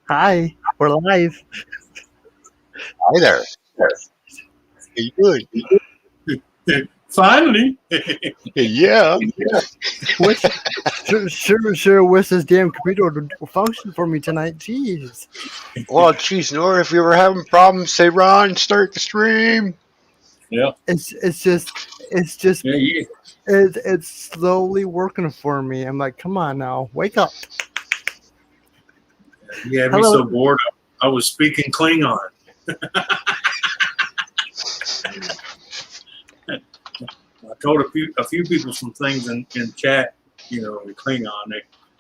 Hi, we're live. Hi there. How you doing? Finally. Yeah. Wish, sure. Wish this damn computer would function for me tonight. Jeez. Well, geez, Nora, if you were having problems, say, Ron, start the stream. Yeah. It's just Yeah. it's slowly working for me. I'm like, come on now, wake up. You had me Hello. so bored. I was speaking Klingon. I told a few people some things in chat, in Klingon.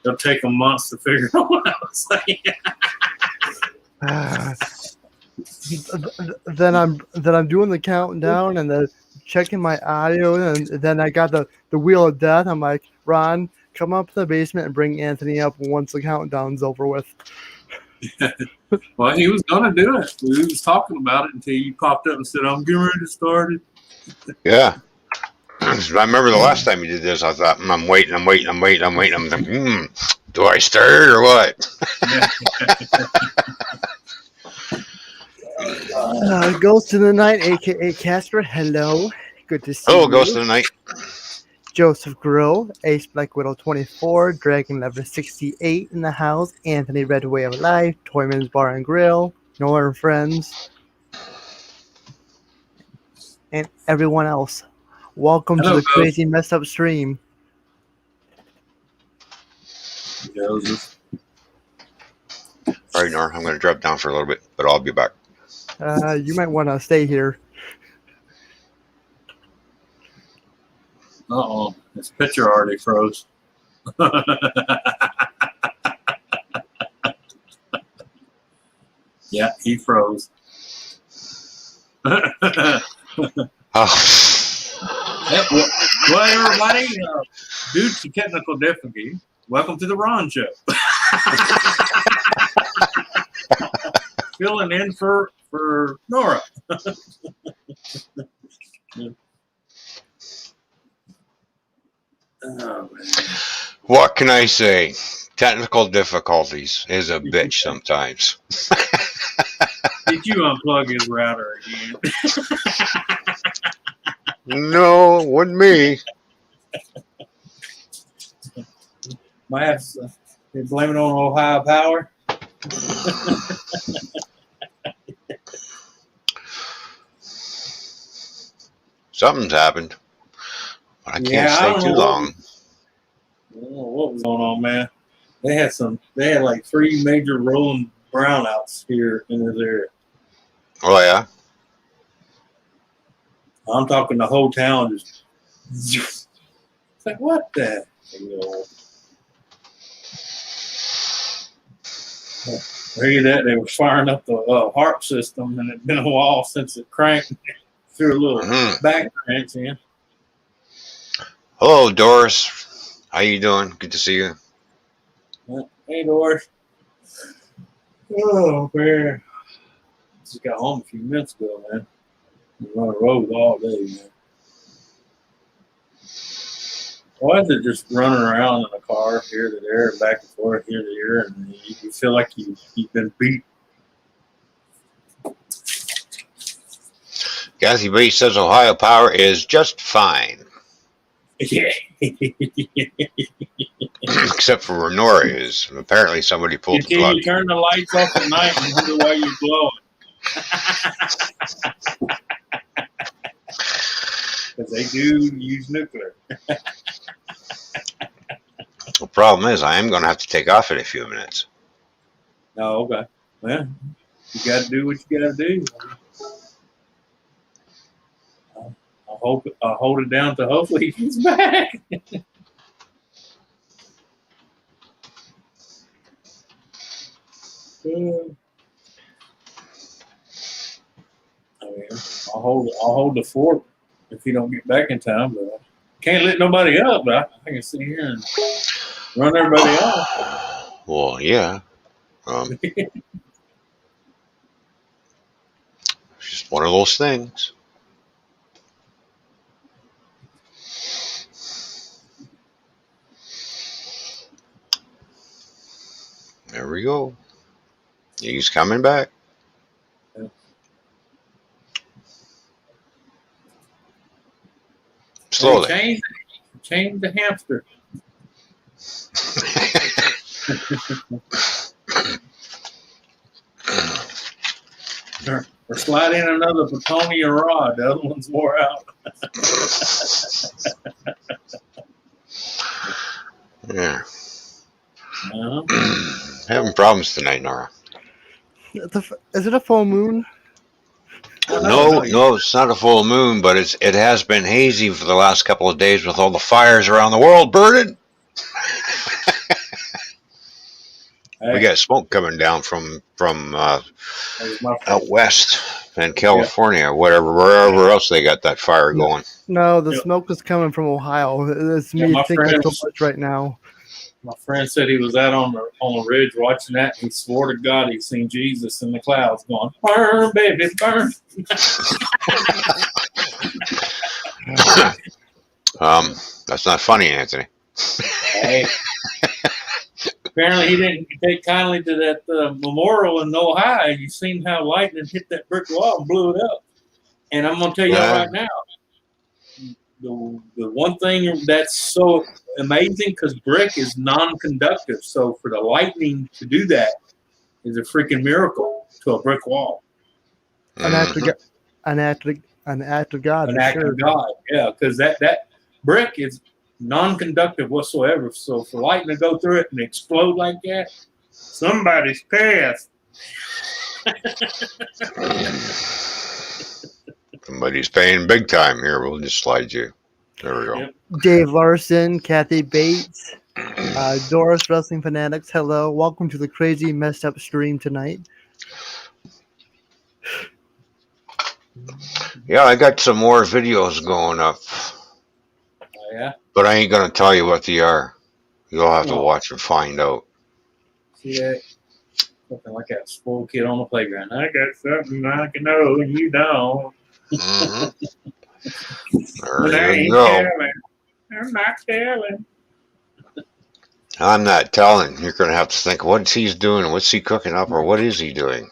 They'll take them months to figure out what I was saying. Then I'm doing the countdown and then checking my audio, and then I got the wheel of death. I'm like, Ron, come up to the basement and bring Anthony up once the countdown's over with. Well, he was going to do it. We was talking about it until you popped up and said, I'm getting ready to start it. Yeah. I remember the last time you did this, I thought, I'm waiting. I'm thinking, do I start or what? Ghost of the Night, a.k.a. Casper, hello. Good to see you. Oh, Ghost of the Night. Joseph Grill, Ace Black Widow 24, Dragon Lever 68 in the house, Anthony Red Way of Life, Toyman's Bar and Grill, N.O.R.A. and Friends, and everyone else. Welcome to the crazy messed up stream. Joseph. All right, Nora, I'm going to drop down for a little bit, but I'll be back. You might want to stay here. Uh-oh. His picture already froze. Yeah, he froze. Oh. Well, everybody, due to technical difficulty, welcome to the Ron Show. Filling in for Nora. Oh, man. What can I say? Technical difficulties is a bitch sometimes. Did you unplug his router again? No, it wasn't me. Might have to blame it on Ohio Power. Something's happened. But I can't stay too long. I don't know what was going on, man. They had like 3 major rolling brownouts here in this area. Oh, yeah? I'm talking the whole town just. It's like, what the hell? Hear that? They were firing up the harp system, and it's been a while since it cranked. Threw a little back cranks in. Hello, Doris. How you doing? Good to see you. Hey, Doris. Oh, man. Just got home a few minutes ago, man. Been on the road all day, man. Why is it just running around in a car here to there and back and forth here to here, and you feel like you've been beat? Kathy B says Ohio Power is just fine. Yeah. Except for N.O.R.A. is. Apparently somebody pulled the plug. You turn the lights off at night and wonder why you're glowing. Because they do use nuclear. The problem is I am going to have to take off in a few minutes. Oh, okay. Well, you got to do what you got to do. I'll hold it down to hopefully he gets back. I'll hold the fort if he don't get back in time, but I can't let nobody up. But I can sit here and run everybody off. Well, yeah. It's just one of those things. There we go. He's coming back. Yeah. Slowly. Hey, change the hamster. Or slide in another plutonium rod. The other one's wore out. Yeah. Uh-huh. Having problems tonight, Nora. Is it a full moon? No, it's not a full moon, but it has been hazy for the last couple of days with all the fires around the world burning. Hey, We got smoke coming down from that was my out fault. west in California, wherever else they got that fire going. No, the Yep. smoke is coming from Ohio. It's Yeah, me my thinking so friends- much right now. My friend said he was out on the ridge watching that, and he swore to God he'd seen Jesus in the clouds going, "Burn, baby, burn." That's not funny, Anthony. Hey. Apparently, he didn't take kindly to that memorial in N.O.R.A. You seen how lightning hit that brick wall and blew it up. And I'm gonna tell y'all Yeah. right now, the one thing that's so amazing, because brick is non-conductive, so for the lightning to do that is a freaking miracle to a brick wall. An act of Mhm. God. An act of God. An For act sure. of God, yeah, because that brick is non-conductive whatsoever. So for lightning to go through it and explode like that, somebody's pissed. Somebody's paying big time here. We'll just slide you. There we go. Yep. Dave Larson, Kathy Bates, Doris Wrestling Fanatics. Hello, welcome to the crazy messed up stream tonight. Yeah, I got some more videos going up, Oh, yeah. but I ain't gonna tell you what they are. You'll have to Oh. watch and find out. See that? Looking like a spoiled kid on the playground. I got something I can know and you don't. Mhm. But I There you ain't go. telling. I'm not telling. I'm not telling. You're gonna have to think what he's doing, what's he cooking up, or what is he doing?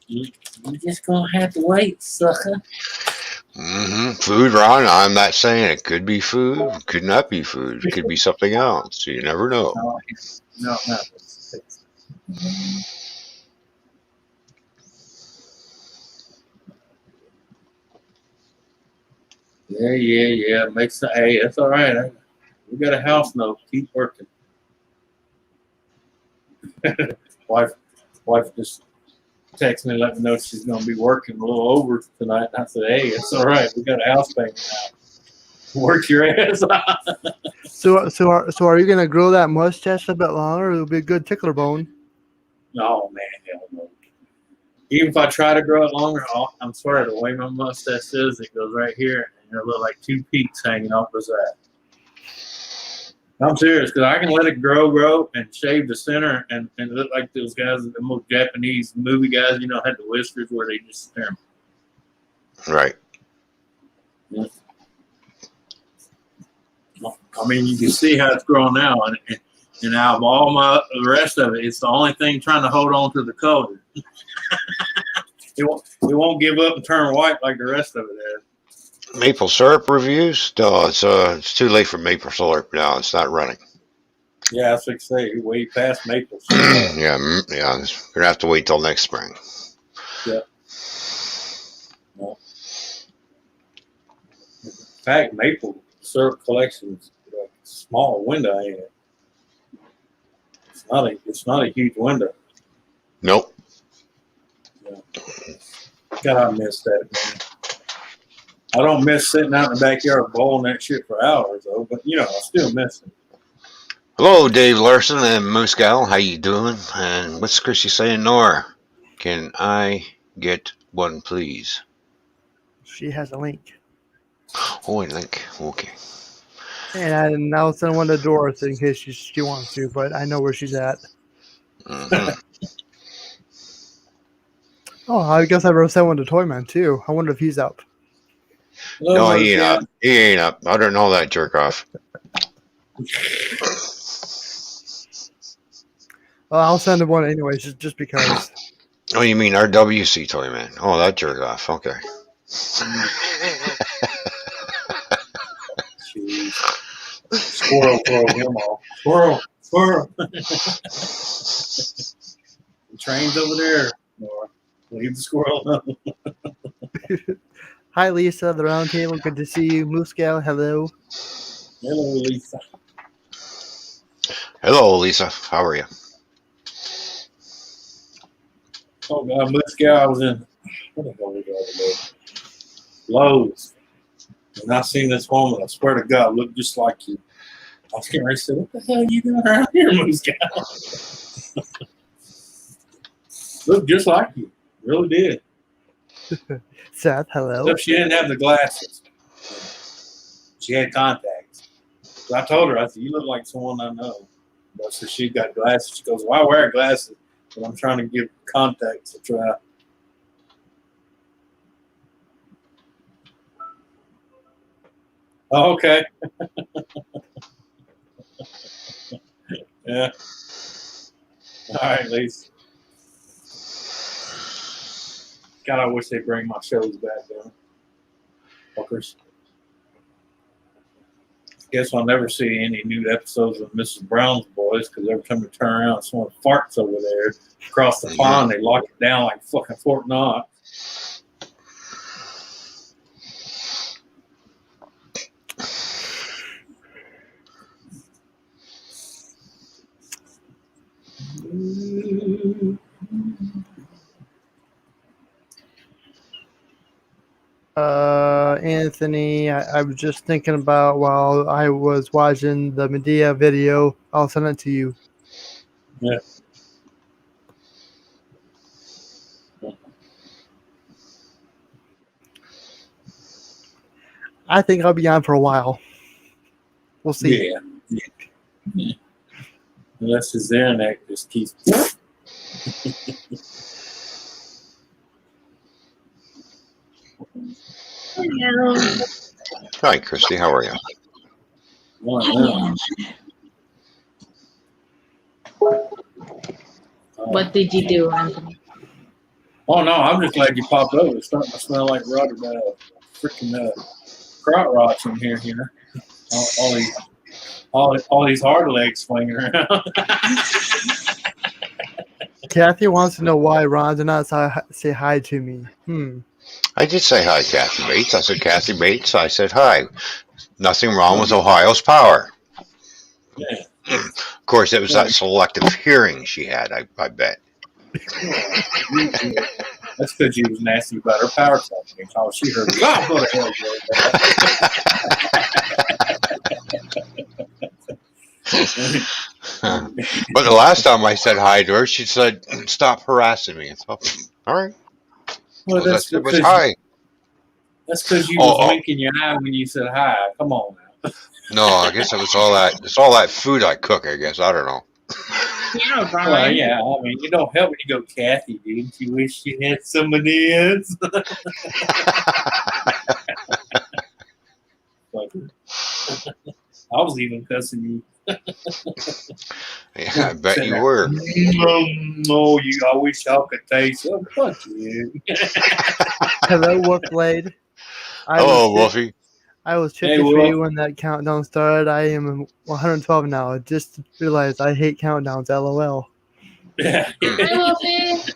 You just gonna have to wait, sucker. Food, Ron. I'm not saying it could be food, could not be food, it could be something else. You never know. No. Yeah. Makes the hey, that's all right. We got a house note. Keep working. wife just texted me, let me know she's gonna be working a little over tonight. And I said, hey, it's all right. We got a house payment now. Work your ass off. So are you gonna grow that mustache a bit longer? It'll be a good tickler bone. No, man, hell no. Even if I try to grow it longer, I'm sorry, the way my mustache is, it goes right here, and it looks like two peaks hanging off the side. I'm serious, because I can let it grow, and shave the center, and look like those guys, the most Japanese movie guys, you know, had the whiskers where they just stare. Right. Yeah. I mean, you can see how it's growing now, and out of all the rest of it, it's the only thing trying to hold on to the color. It won't give up and turn white like the rest of it is. Maple syrup reviews? No, it's too late for maple syrup now. It's not running. Yeah, that's what I say. Way past maple syrup. yeah. We're gonna have to wait till next spring. Yeah. Well, in fact, maple syrup collection is a small window, ain't it? It's not a huge window. Nope. Yeah. God, I miss that, man. I don't miss sitting out in the backyard bowling that shit for hours, though. But I still miss it. Hello, Dave Larson and Moose Gal. How you doing? And what's Chrissy saying, Nora? Can I get one, please? She has a link. Oh, a link. Okay. And I'll send one to Doris in case she wants to, but I know where she's at. Mhm. Oh, I guess I ever sent one to Toyman too. I wonder if he's up. No, he ain't up. He ain't up. I don't know that jerk off. I'll send him one anyways, just because. Oh, you mean RWC Toy Man? Oh, that jerk off. Okay. Jeez. Squirrel throw him off. Squirrel. The train's over there. Nora. Leave the squirrel alone. Hi, Lisa, the round table. Good to see you. Moose Gal, hello. Hello, Lisa. Hello, Lisa. How are you? Oh, God, Moose Gal, I was in, what the hell was the other day? Lowe's. And I seen this woman, I swear to God, looked just like you. I was getting ready to say, what the hell are you doing around here, Moose Gal? Looked just like you. Really did. Seth, hello. Except she didn't have the glasses. She had contacts. So I told her, I said, you look like someone I know. But so she got glasses. She goes, well, I wear glasses, but I'm trying to give contacts a try. Oh, okay. Yeah. All right, Lisa. God, I wish they'd bring my shows back down. Fuckers. Guess I'll never see any new episodes of Mrs. Brown's Boys because every time we turn around, someone farts over there across the pond. They lock it down like fucking Fort Knox. Anthony, I was just thinking about while I was watching the Medea video. I'll send it to you. Yeah. I think I'll be on for a while. We'll see. Yeah. Unless his internet just keeps. Hello. Hi, Christy. How are you? What did you do, Anthony? Oh no, I'm just glad you popped over. It's starting to smell like rotted freaking crot rots in here. You know, all these hard legs swinging around. Kathy wants to know why Ron did not say hi to me. I did say hi, Kathy Bates. I said, Kathy Bates. I said hi. Nothing wrong with Ohio's power. Yeah. Of course, it was that selective hearing she had, I bet. That's because you was nasty about her power company. All she heard was, "Oh, go to hell, But the last time I said hi to her, she said, stop harassing me. So, all right. Well, All I said was hi. That's because you was winking your eye when you said hi. Come on now. No, I guess it was all that. It's all that food I cook, I guess. I don't know. Yeah, Brian. Well, yeah, I mean, you don't help when you go, Kathy, didn't you wish you had some of this? I was even cussing you. Yeah, I bet you were. No, I wish y'all could taste it. Fuck you. Hello, Wolfblade. Hello, Wolfie. I was 53 when that countdown started. I am 112 now. Just realized I hate countdowns. LOL. Yeah. Hi, Wolfie.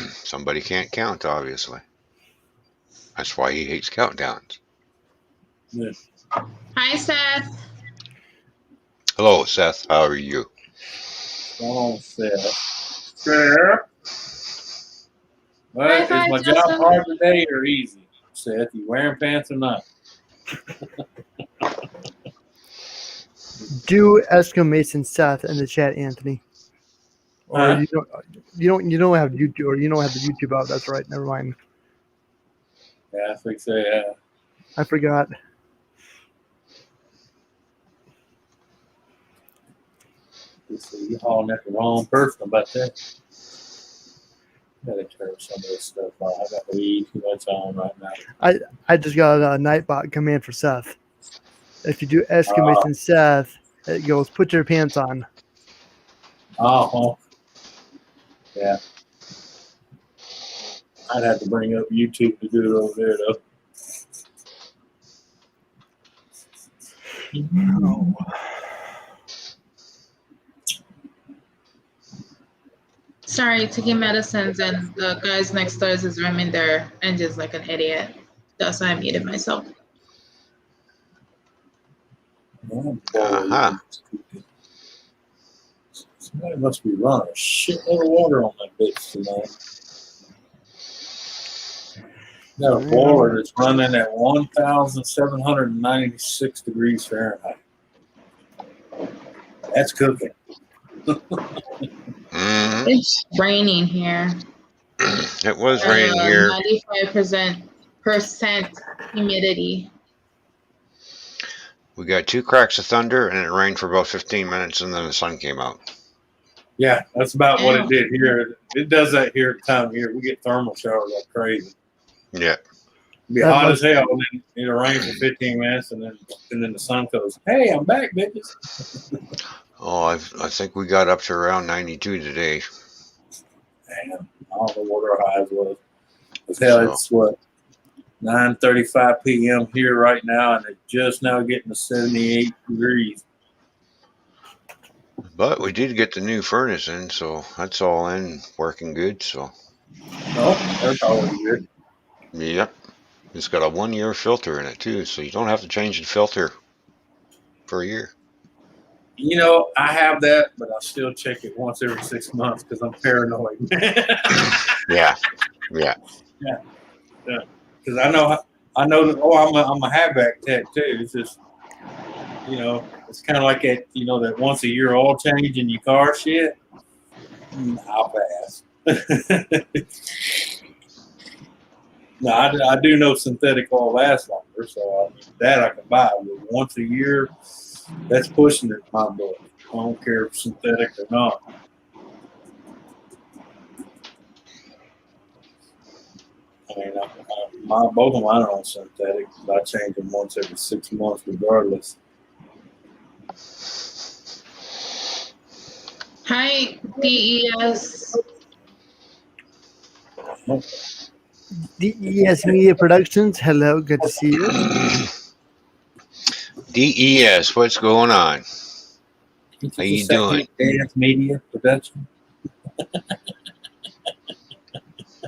Somebody can't count, obviously. That's why he hates countdowns. Yeah. Hi, Seth. Hello, Seth. How are you? Oh, Seth. Sure. Well, Hi, is my Joseph. job hard today or easy? Seth, you wearing pants or not? Do exclamation Seth in the chat, Anthony. Or you don't have YouTube, or you don't have the YouTube out. That's right. Never mind. Yeah, I think so. Yeah. I forgot. You hauling at the wrong person about that. Gotta turn some of this stuff off. I got way too much on right now. I just got a Nightbot command for Seth. If you do exclamation Seth, it goes, put your pants on. Oh, yeah. I'd have to bring up YouTube to do it over there, though. Oh. Sorry, taking medicines and the guys next door is just roaming their engines like an idiot. That's why I muted myself. Oh, Uh-huh. boy. Somebody must be running a shitload of water on that bitch tonight. Got a boiler that's running at 1,796 degrees Fahrenheit. That's cooking. Mm-hmm. It's raining here. It was raining here. 95% humidity. We got 2 cracks of thunder, and it rained for about 15 minutes, and then the sun came out. Yeah, that's about what Damn. it did here. It does that here at the time of year. We get thermal showers like crazy. Yeah. It'd be That hot must- as hell, and then it'll rain for 15 minutes, and then the sun goes, "Hey, I'm back, bitches." Oh, I think we got up to around 92 today. Damn, I don't know what our highs was. But hell, So- it's what 9:35 p.m. here right now, and it's just now getting to 78 degrees. But we did get the new furnace in, so that's all in, working good. So, No, that's always good. yep. It's got a 1-year filter in it, too, so you don't have to change the filter for a year. You know, I have that, but I still check it once every 6 months because I'm paranoid. Yeah. Yeah. Because I know that. Oh, I'm a hatchback tech too. It's just, you know, it's kind of like that. You know, that once a year oil change in your car shit. I'll pass. No, I do know synthetic oil lasts longer, so that I can buy. But once a year, that's pushing it in my book. I don't care if synthetic or not. I mean, both of mine are on synthetic, but I change them once every 6 months regardless. Hi, DES. DES Media Productions. Hello, good to see you. DES, what's going on? How you doing? Dance Media Production.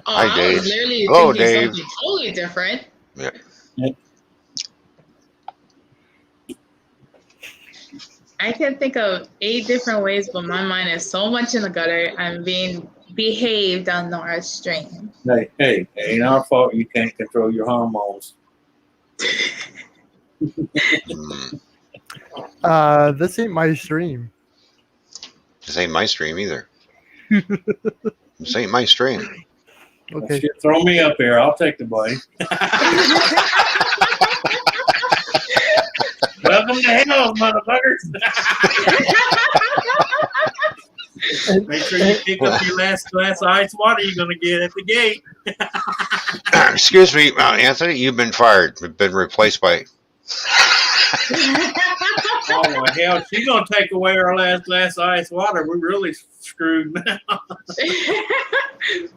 Oh, Hi, I Dave. was literally Hello, thinking Dave. something totally different. Yeah. I can think of 8 different ways, but my mind is so much in the gutter. I'm being behaved on NORA's stream. Hey, it ain't our fault you can't control your hormones. Mm. This ain't my stream. This ain't my stream either. This ain't my stream. Okay. Shit, throw me up here. I'll take the blame. Welcome to hell, motherfuckers. Make sure you pick up your last glass of ice water you're going to get at the gate. Excuse me, Anthony, you've been fired. You've been replaced by... Oh, my hell. She's going to take away our last glass of ice water. We're really screwed now.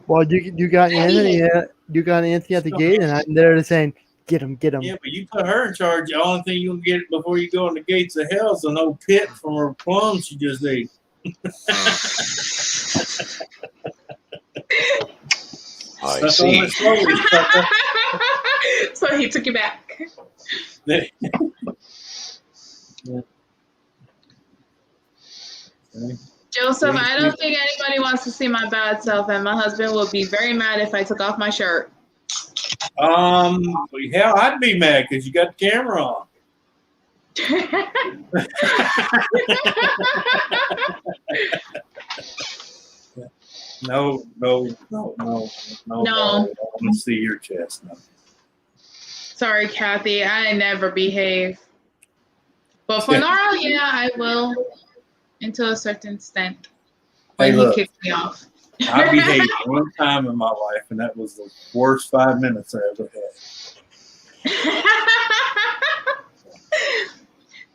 Well, you got Anthony. You got Anthony at the gate, and I'm there saying, "Get him, get him." Yeah, but you put her in charge. The only thing you can get before you go in the gates of hell is an old pit from her plum she just ate. I That's see. on it slowly, sucker. So he took it back. Joseph, I don't think anybody wants to see my bad self, and my husband will be very mad if I took off my shirt. Hell, I'd be mad because you got the camera on. No. I want to see your chest. No. Sorry, Kathy, I never behave. But for NORA, yeah, I will, to a certain extent, when Hey, he look. kicks me off. I behaved one time in my life, and that was the worst 5 minutes I ever had.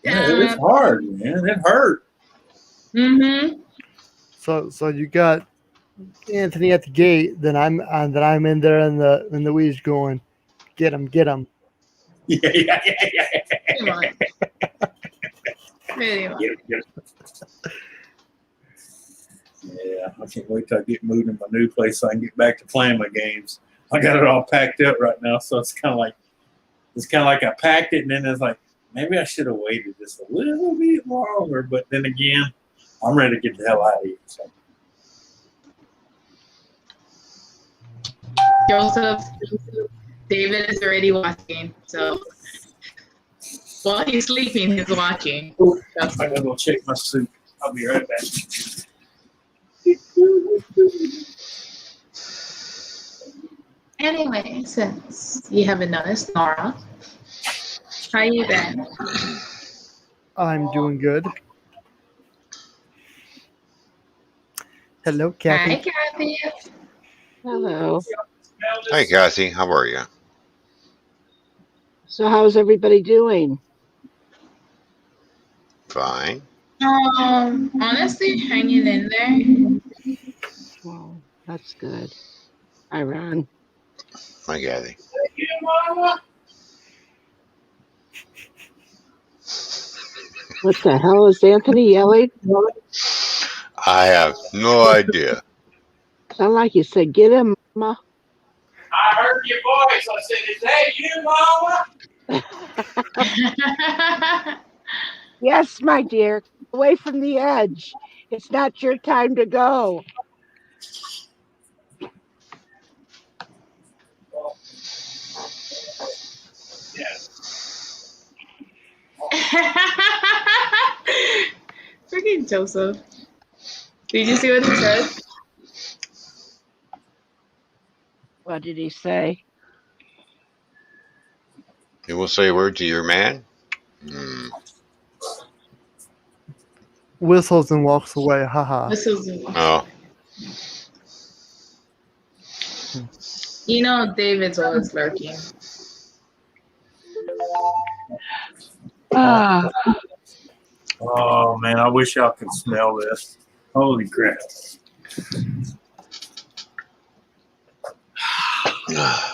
Yeah, it was hard, man. It hurt. Mm-hmm. So you got Anthony at the gate, then I'm in there in the weeds going, get him, get him. Yeah. Pretty much. Pretty much. Get it. Yeah, I can't wait till I get moved in my new place so I can get back to playing my games. I got it all packed up right now, so it's kind of like I packed it, and then it's like maybe I should have waited just a little bit longer. But then again, I'm ready to get the hell out of here. So. Joseph, David is already watching, so while he's sleeping, he's watching. I gotta go check my suit. I'll be right back. Anyway, since you haven't noticed, Nora, how you been? I'm doing good. Hello, Kathy. Hi, Kathy. Hello. Hi, Kathy. How are you? So how's everybody doing? Fine. Honestly, hanging in there. Well, that's good. Hi, Ron. Hi, Kathy. What the hell is Anthony yelling? I have no idea. Sound like you said, get him, Mama. I heard your voice. I said, "Is that you, Mama?" Yes, my dear. Away from the edge. It's not your time to go. Freaking Joseph. Did you see what he said? What did he say? You will say a word to your man? Hmm. Whistles and walks away. Haha. This is, Oh, you know, David's always lurking. Ah, Oh man, I wish y'all could smell this. Holy crap!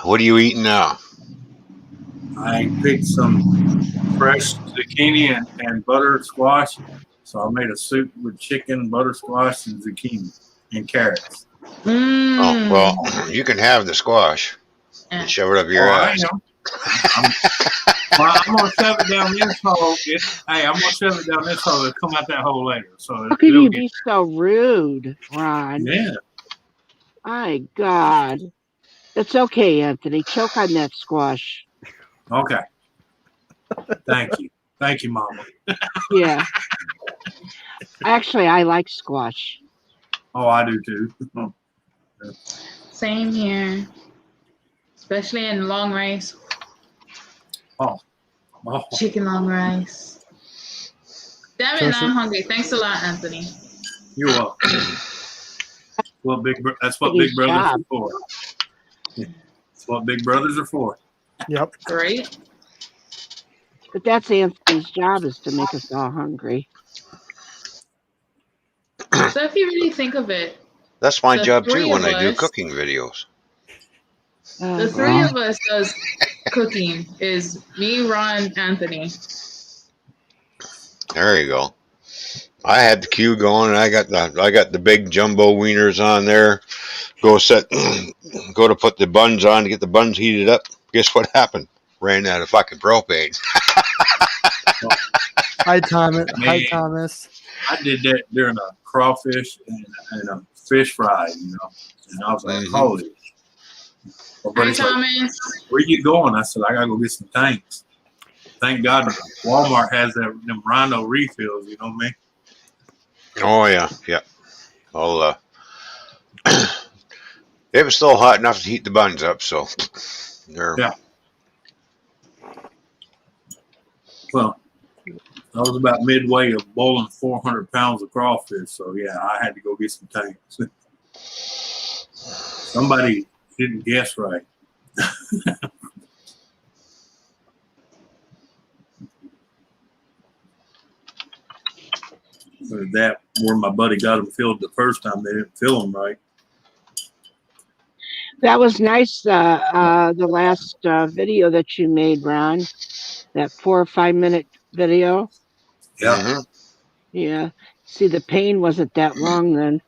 what are you eating now? I picked some fresh zucchini and butter squash, so I made a soup with chicken, butter squash, and zucchini and carrots. Oh, well, you can have the squash and shove it up your I ass. am. I'm gonna shove it down this hole. I'm gonna shove it down this hole. It'll come out that hole later. So how can you be so rude, Ron? Yeah. My God. It's okay, Anthony. Choke on that squash. Okay. Thank you, Mama. Yeah. Actually, I like squash. Oh, I do too. Same here. Especially in long rice. Oh. Chicken long rice. Damn it, now I'm hungry. Thanks a lot, Anthony. You're welcome. Well, that's what His big brothers job. are for. That's what big brothers are for. Yep. Right? But that's Anthony's job, is to make us all hungry. So if you really think of it, That's my the job too three when of I do us- cooking videos. the three of us does cooking is me, Ron, Anthony. There you go. I had the queue going, and I got the big jumbo wieners on there. Go to put the buns on to get the buns heated up. Guess what happened? Ran out of fucking propane. Hi, Thomas. Hi, Man. Thomas. I did that during a crawfish and a fish fry, and I was like, Mhm. holy. My Hi, buddy's like, Thomas. where you going? I said, I gotta go get some tanks. Thank God Walmart has them Rhino refills, you know what I mean? Oh yeah. I'll it was still hot enough to heat the buns up, so there. Yeah. Well, I was about midway of boiling 400 pounds of crawfish, so yeah, I had to go get some tanks. Somebody didn't guess right. Or that where my buddy got them filled the first time, they didn't fill them right. That was nice. The last video that you made, Ron, that 4 or 5 minute video. Yeah. Mm-hmm. Yeah. See, the pain wasn't that long then.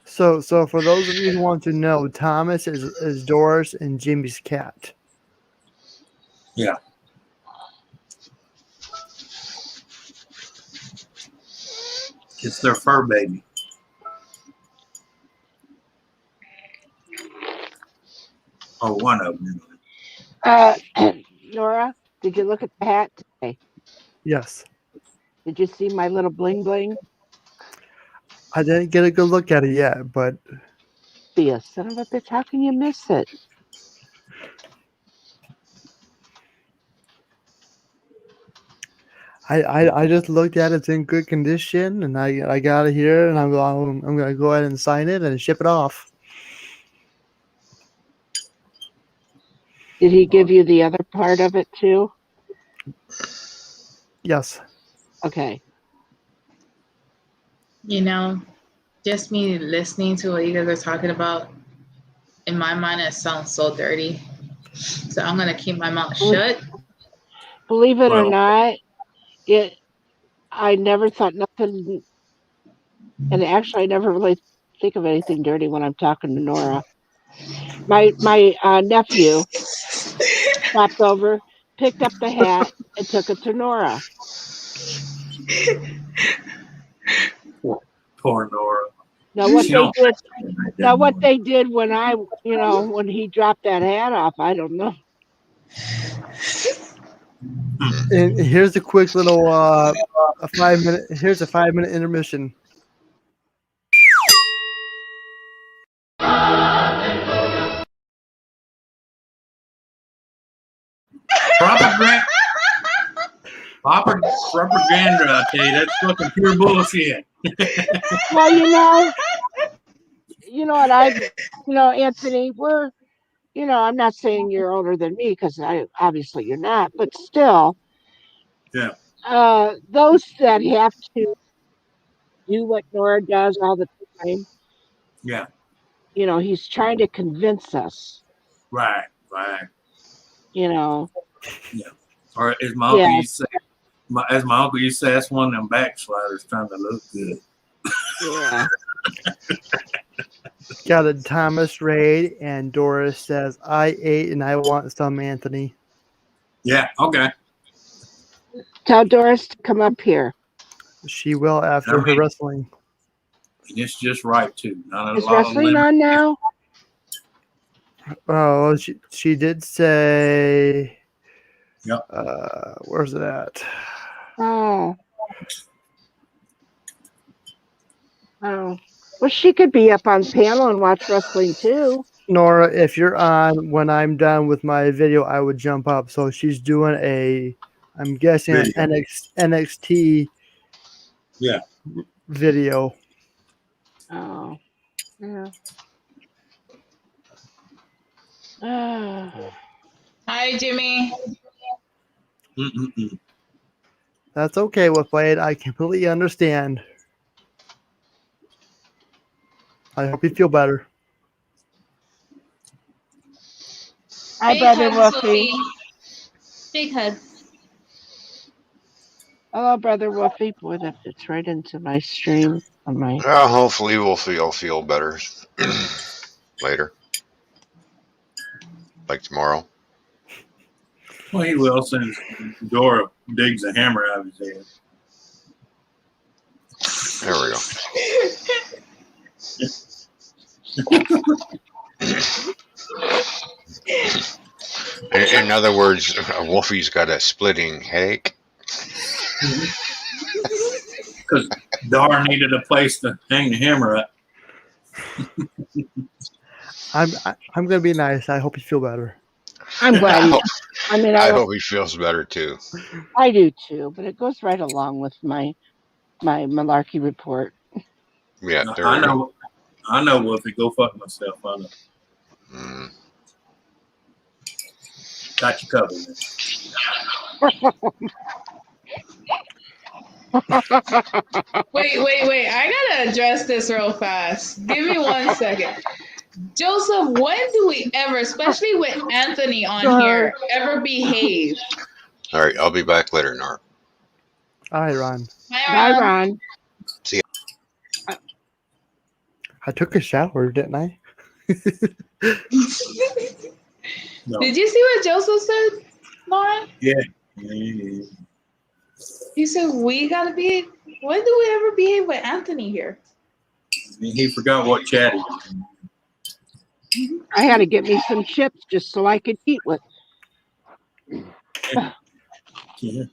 So for those of you who want to know, Thomas is Doris and Jimmy's cat. Yeah. It's their fur baby. Or one of them. Nora, did you look at the hat today? Yes. Did you see my little bling bling? I didn't get a good look at it yet, but Be a son of a bitch. How can you miss it? I just looked at it. It's in good condition, and I got it here, and I'm gonna go ahead and sign it and ship it off. Did he give you the other part of it too? Yes. Okay. You know, just me listening to what you guys are talking about, in my mind, it sounds so dirty. So I'm going to keep my mouth shut. Believe it or Well, not, I never thought nothing, and actually I never really think of anything dirty when I'm talking to Nora. My nephew stopped over, picked up the hat, and took it to Nora. poor Nora. Now what She they don't did, like that now what Nora. they did when when he dropped that hat off, I don't know. And here's a quick little a 5 minute. Here's a 5 minute intermission. Propaganda, I tell you, that's fucking pure bullshit. Well, what Anthony, I'm not saying you're older than me because obviously you're not, but still, Yeah. those that have to do what Nora does all the time, Yeah. He's trying to convince us, Right. Yeah. Or as my uncle Yeah. used to say, as my uncle used to say, that's one of them backsliders trying to look good. Yeah. Got a Thomas raid, and Doris says, "I ate and I want some, Anthony." Yeah. Okay. Tell Doris to come up here. She will after her wrestling. And it's just right too. Not a Is lot of wrestling on now? Oh, she did say. Yep. Where's it at? Oh. Well, she could be up on panel and watch wrestling too. Nora, if you're on when I'm done with my video, I would jump up. So she's doing I'm guessing an NXT video. Oh. Yeah. Hi, Jimmy. That's okay with Blade. I completely understand. I hope you feel better. Hi, Brother Wolfie. Wolfie. Big hug. Hello, Brother Wolfie. Boy, that fits right into my stream. Hopefully we'll feel better later, like tomorrow. Well, he will since Dora digs a hammer out of his head. There we go. In other words, Wolfie's got a splitting headache. Because Dora needed a place to hang the hammer up. I'm gonna be nice. I hope you feel better. I'm glad. I hope he feels better too. I do too, but it goes right along with my malarkey report. Yeah, there I know. I know, Wolfie. Go fuck myself. I know. Got you covered. Wait. I gotta address this real fast. Give me 1 second. Joseph, when do we ever, especially with Anthony on here, ever behave? All right, I'll be back later, Nora. All right, Ron. Bye, Ron. See ya. I took a shower, didn't I? No. Did you see what Joseph said, Laura? Yeah. He said we gotta be. When do we ever behave with Anthony here? He forgot what chat he was in. I had to get me some chips just so I could eat with. Yeah. You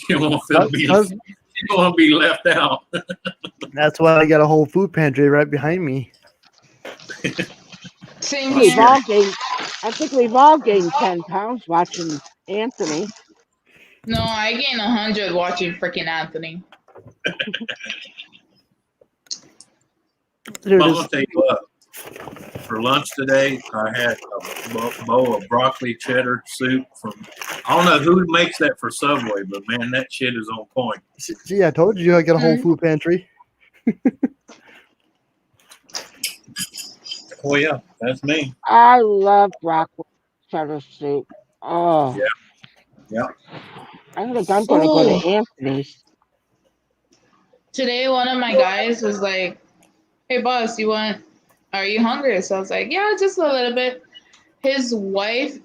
don't want to be left out. That's why I got a whole food pantry right behind me. Same We've here. all gained. I think we've all gained 10 pounds watching Anthony. No, I gained 100 watching freaking Anthony. Dude, I'm going to tell you what. For lunch today, I had a bowl of broccoli cheddar soup from, I don't know who makes that for Subway, but man, that shit is on point. see, I told you I got a whole food pantry. Oh, yeah, that's me. I love broccoli cheddar soup. Oh. Yeah. I think I'm going to go to Anthony's. Today, one of my guys was like, "Hey, boss, are you hungry?" So I was like, "Yeah, just a little bit." His wife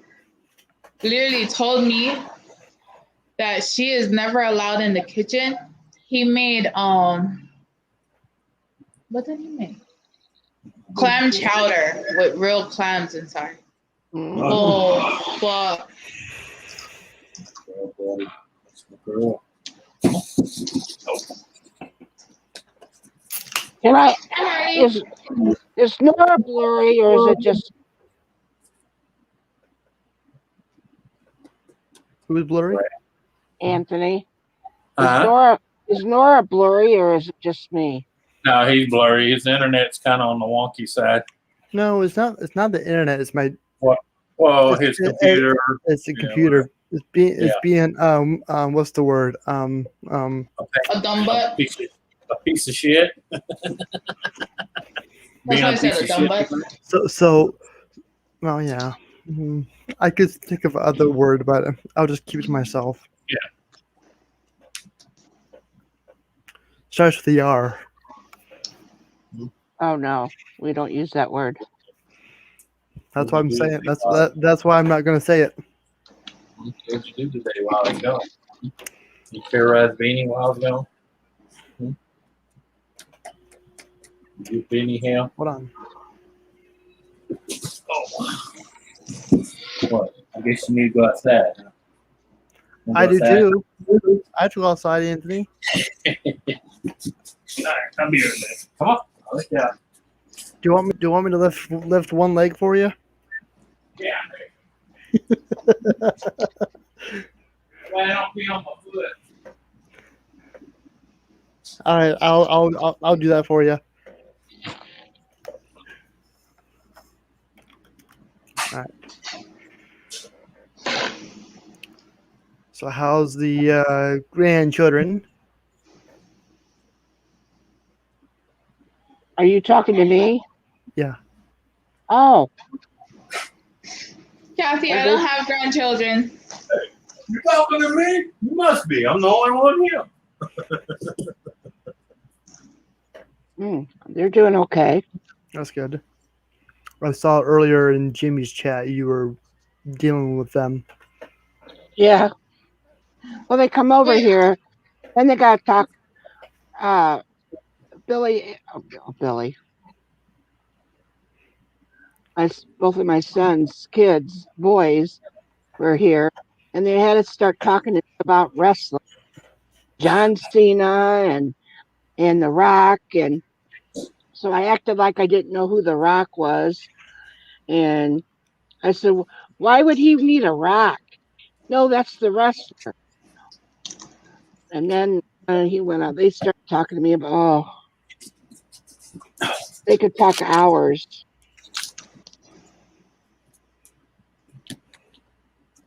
literally told me that she is never allowed in the kitchen. He made what did he make? Clam chowder with real clams inside. Oh fuck! Oh, buddy. That's my girl. Can I? Hi. Is Nora blurry or is it just? Who's blurry? Anthony? Uh-huh. Is Nora blurry or is it just me? No, he's blurry. His internet's kind of on the wonky side. No, it's not. It's not the internet. It's my. Well, It's- his computer. It's the Yeah, computer. It's Yeah. being what's the word A dumb butt. A piece of shit. That's Being why I a said piece a of dumb shit. butt. so well yeah. Mhm. I could think of other word, but I'll just keep it to myself. Yeah. Starts with the R. Oh no, we don't use that word. That's why I'm saying. That's why I'm not going to say it. What did you do today while I was gone? You terrorized Beanie while I was gone? Did you Beanie him? Hold on. Oh. What? I guess you need to go outside. Huh? I do too. I have to go outside, Anthony. All right, come here, man. Come on. I'll let you out. Do you want me to lift one leg for you? Yeah. I don't be on my foot. All right, I'll do that for you. All right. So how's the grandchildren? Are you talking to me? Yeah. Oh, Kathy, I don't have grandchildren. You talking to me? You must be. I'm the only one here. they're doing okay. That's good. I saw earlier in Jimmy's chat you were dealing with them. Yeah. Well, they come over here, and they got to talk. Billy. Both of my son's kids, boys, were here, and they had to start talking about wrestling. John Cena and The Rock, and so I acted like I didn't know who The Rock was, and I said, "Why would he need a rock?" No, that's the wrestler. And then he went out. They started talking to me about, they could talk hours.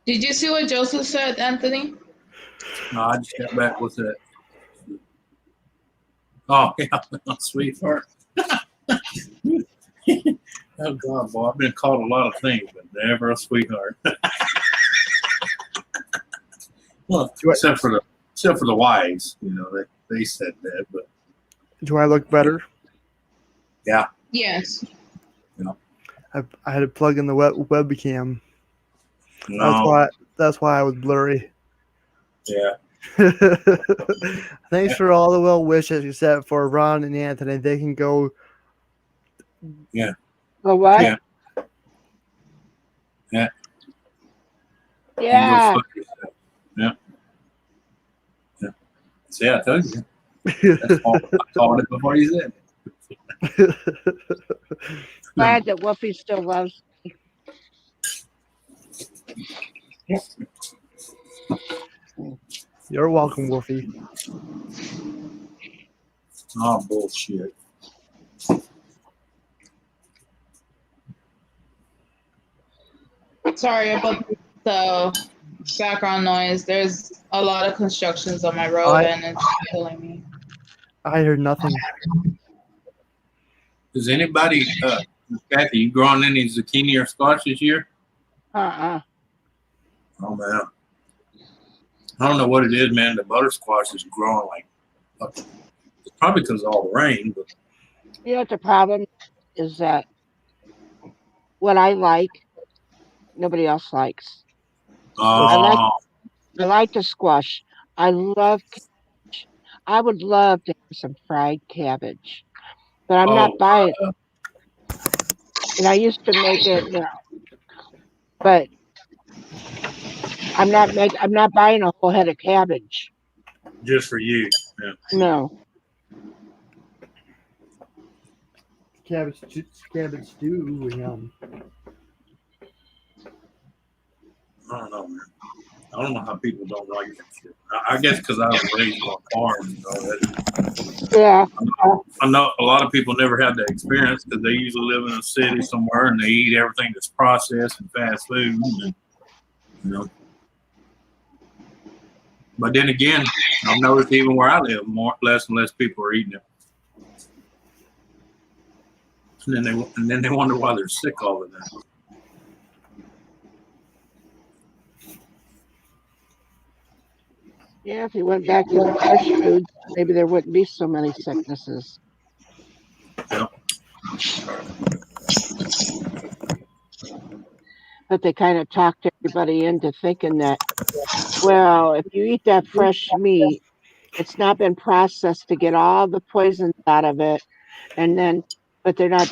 Did you see what Joseph said, Anthony? No, I just got back with that Oh yeah, sweetheart. Oh God, boy, I've been called a lot of things, but never a sweetheart. Well, Do I, except for the wives, they said that, but do I look better? yeah, Yes. I had to plug in the webcam. no, That's why I was blurry. yeah, Thanks for all the well wishes you said for Ron and Anthony. They can go. yeah, Go what? yeah, yeah. You can go Yeah. fuck yourself. Yeah, yeah. See, I told you. I called it before you said it. Glad that Whoopi still loves. You're welcome, Wolfie. Oh bullshit. Sorry about the background noise. There's a lot of constructions on my road, I and it's killing me. I heard nothing. Does anybody, Kathy, you growing any zucchini or squash this year? Uh-uh. Oh man, I don't know what it is, man. The butter squash is growing like fucking. It's probably because of all the rain, but You know what the problem is that what I like, nobody else likes. I like oh, I like the squash. I love I would love to have some fried cabbage, but I'm not oh, buying. And I used to make it, but I'm not buying a whole head of cabbage. just for you. Yeah. No. Cabbage stew. Yum. I don't know, man. I don't know how people don't like that shit. I guess because I was raised on a farm. Yeah. I know a lot of people never had that experience because they usually live in a city somewhere and they eat everything that's processed and fast food. And, you know. But then again, I've noticed even where I live, less and less people are eating it. And then they wonder why they're sick all the time. Yeah, if you went back to the fresh foods, maybe there wouldn't be so many sicknesses. Yep. But they kind of talked everybody into thinking that, well, if you eat that fresh meat, it's not been processed to get all the poisons out of it. And then, but they're not,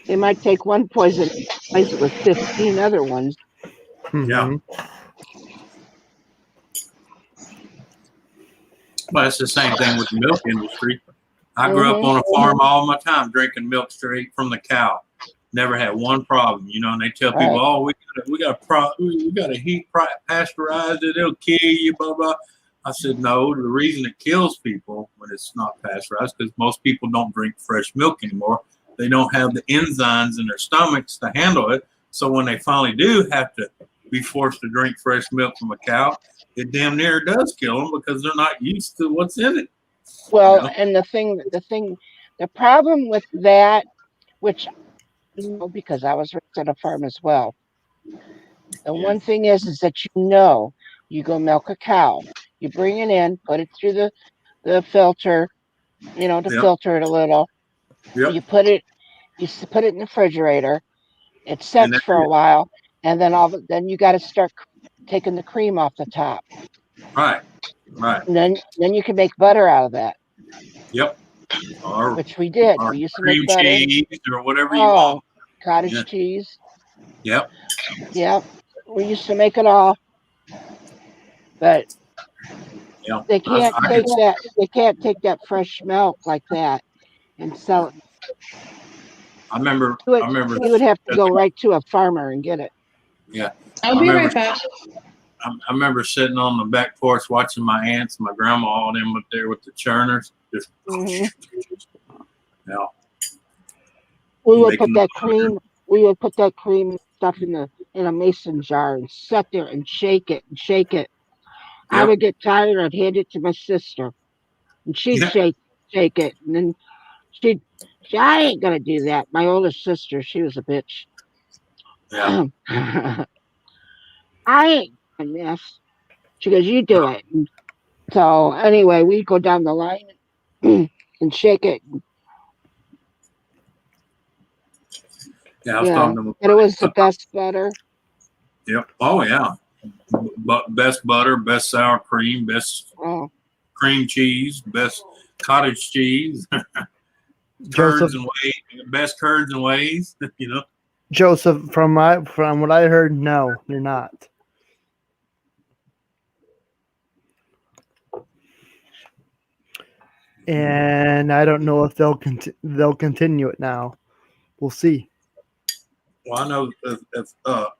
they might take one poison and replace it with 15 other ones. Yeah. Mm-hmm. Well, it's the same thing with the milk industry. I grew up Hmm. on a farm all my time drinking milk straight from the cow. Never had one problem, And they tell people, Right. "Oh, we got to heat pasteurize it. It'll kill you." Blah blah. I said, "No. The reason it kills people when it's not pasteurized because most people don't drink fresh milk anymore. They don't have the enzymes in their stomachs to handle it. So when they finally do have to be forced to drink fresh milk from a cow, it damn near does kill them because they're not used to what's in it." You Well, know? and the problem with that, which I know because I was raised on a farm as well. The Yeah. one thing is that you go milk a cow, you bring it in, put it through the filter, to Yep. filter it a little. Yep. You put it in the refrigerator. It And sets that's for a it. while, and then you got to start taking the cream off the top, Right. Right. and then you can make butter out of that, Yep. Or which we did. or We used to make cream butter. cheese or whatever you want. Oh, cottage Yeah. cheese. Yep. Yeah, we used to make it all, but Yep. they can't I take could. that. They can't take that fresh milk like that and sell it. I remember. You would, I remember. you would have to go right to a farmer and get it. Yeah. I'll I be remember. right back. I remember sitting on the back porch watching my aunts, my grandma, all them up there with the churners, just Hmm. yeah, We would put making the that butter. cream. We would put that cream and stuff in a mason jar and sit there and shake it and shake it. I Yep. would get tired. I'd hand it to my sister, and she'd Yeah. shake. shake it. And then she I ain't gonna do that. My oldest sister, she was a bitch. Yeah. I ain't doing this. She goes, you do it. And so anyway, we go down the line and shake it. Yeah, I was Yeah, talking to my and it was the buddy. best butter. Yep. Oh yeah. Best butter, best sour cream, best Oh, cream cheese, best cottage cheese, Joseph, curds and whey, best curds and wheys. You know. Joseph, from what I heard, no, they're not. And I don't know if they'll continue it now. We'll see. Well, I know if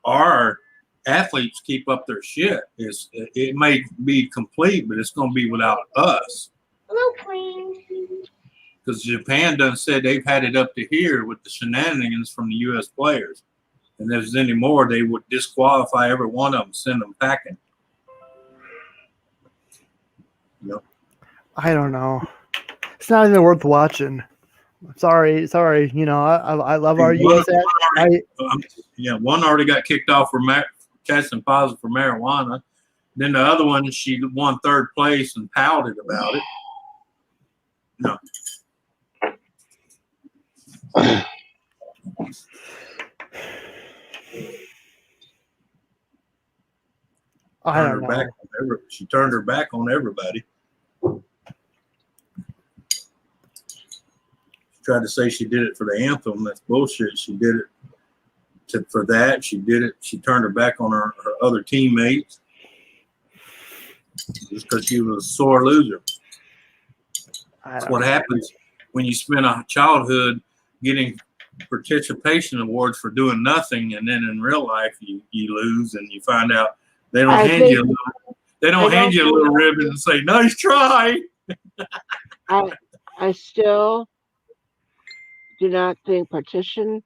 our athletes keep up their shit, it may be complete, but it's going to be without us. hello, Queen. Because Japan done said they've had it up to here with the shenanigans from the U.S. players. And if there's any more, they would disqualify every one of them, send them packing. Yep. I don't know. It's not even worth watching. Sorry. You know, I love our USA. One already got kicked off for testing positive for marijuana. Then the other one, she won third place and pouted about it. No. I don't know. She turned her back on everybody. She tried to say she did it for the anthem. That's bullshit. She did it for that. She did it. She turned her back on her other teammates just because she was a sore loser. That's what happens when you spend a childhood getting participation awards for doing nothing, and then in real life you lose, and you find out they don't hand you a little ribbon and say nice try. I still do not think partition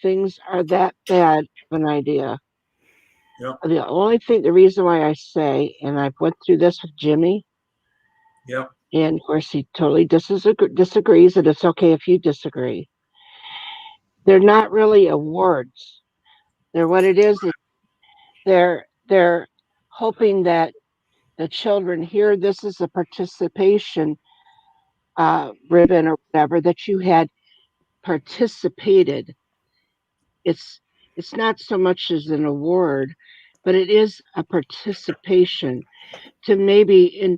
things are that bad of an idea. Yep. The reason why I say, and I went through this with Jimmy. Yep. And of course, he totally disagrees, and it's okay if you disagree. They're not really awards. They're what it is. They're hoping that the children hear this is a participation ribbon or whatever that you had participated. It's not so much as an award, but it is a participation to maybe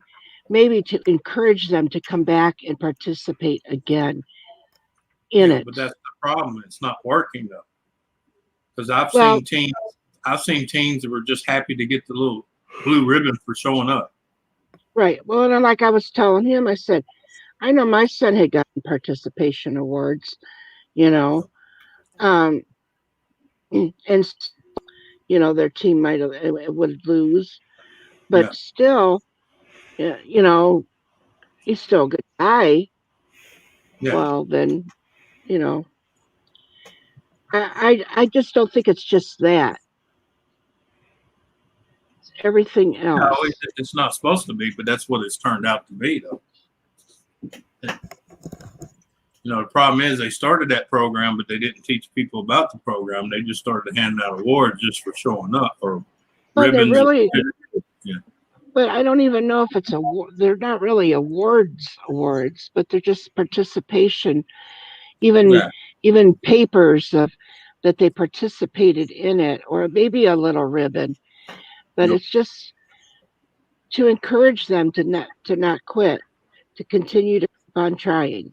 to encourage them to come back and participate again in it. But that's the problem. It's not working though, because I've seen teams that were just happy to get the little blue ribbon for showing up. Right. Well, and like I was telling him, I said, I know my son had gotten participation awards, you know, and you know their team would lose, but still, you know, he's still a good guy. Yeah. Well, then, you know, I just don't think it's just that. It's everything else. No, it's not supposed to be, but that's what it's turned out to be, though. You know, the problem is they started that program, but they didn't teach people about the program. They just started handing out awards just for showing up or ribbons. Really, yeah. But I don't even know if it's they're not really awards, but they're just participation. Even papers that they participated in it, or maybe a little ribbon. But it's just to encourage them to not quit, to continue to keep on trying.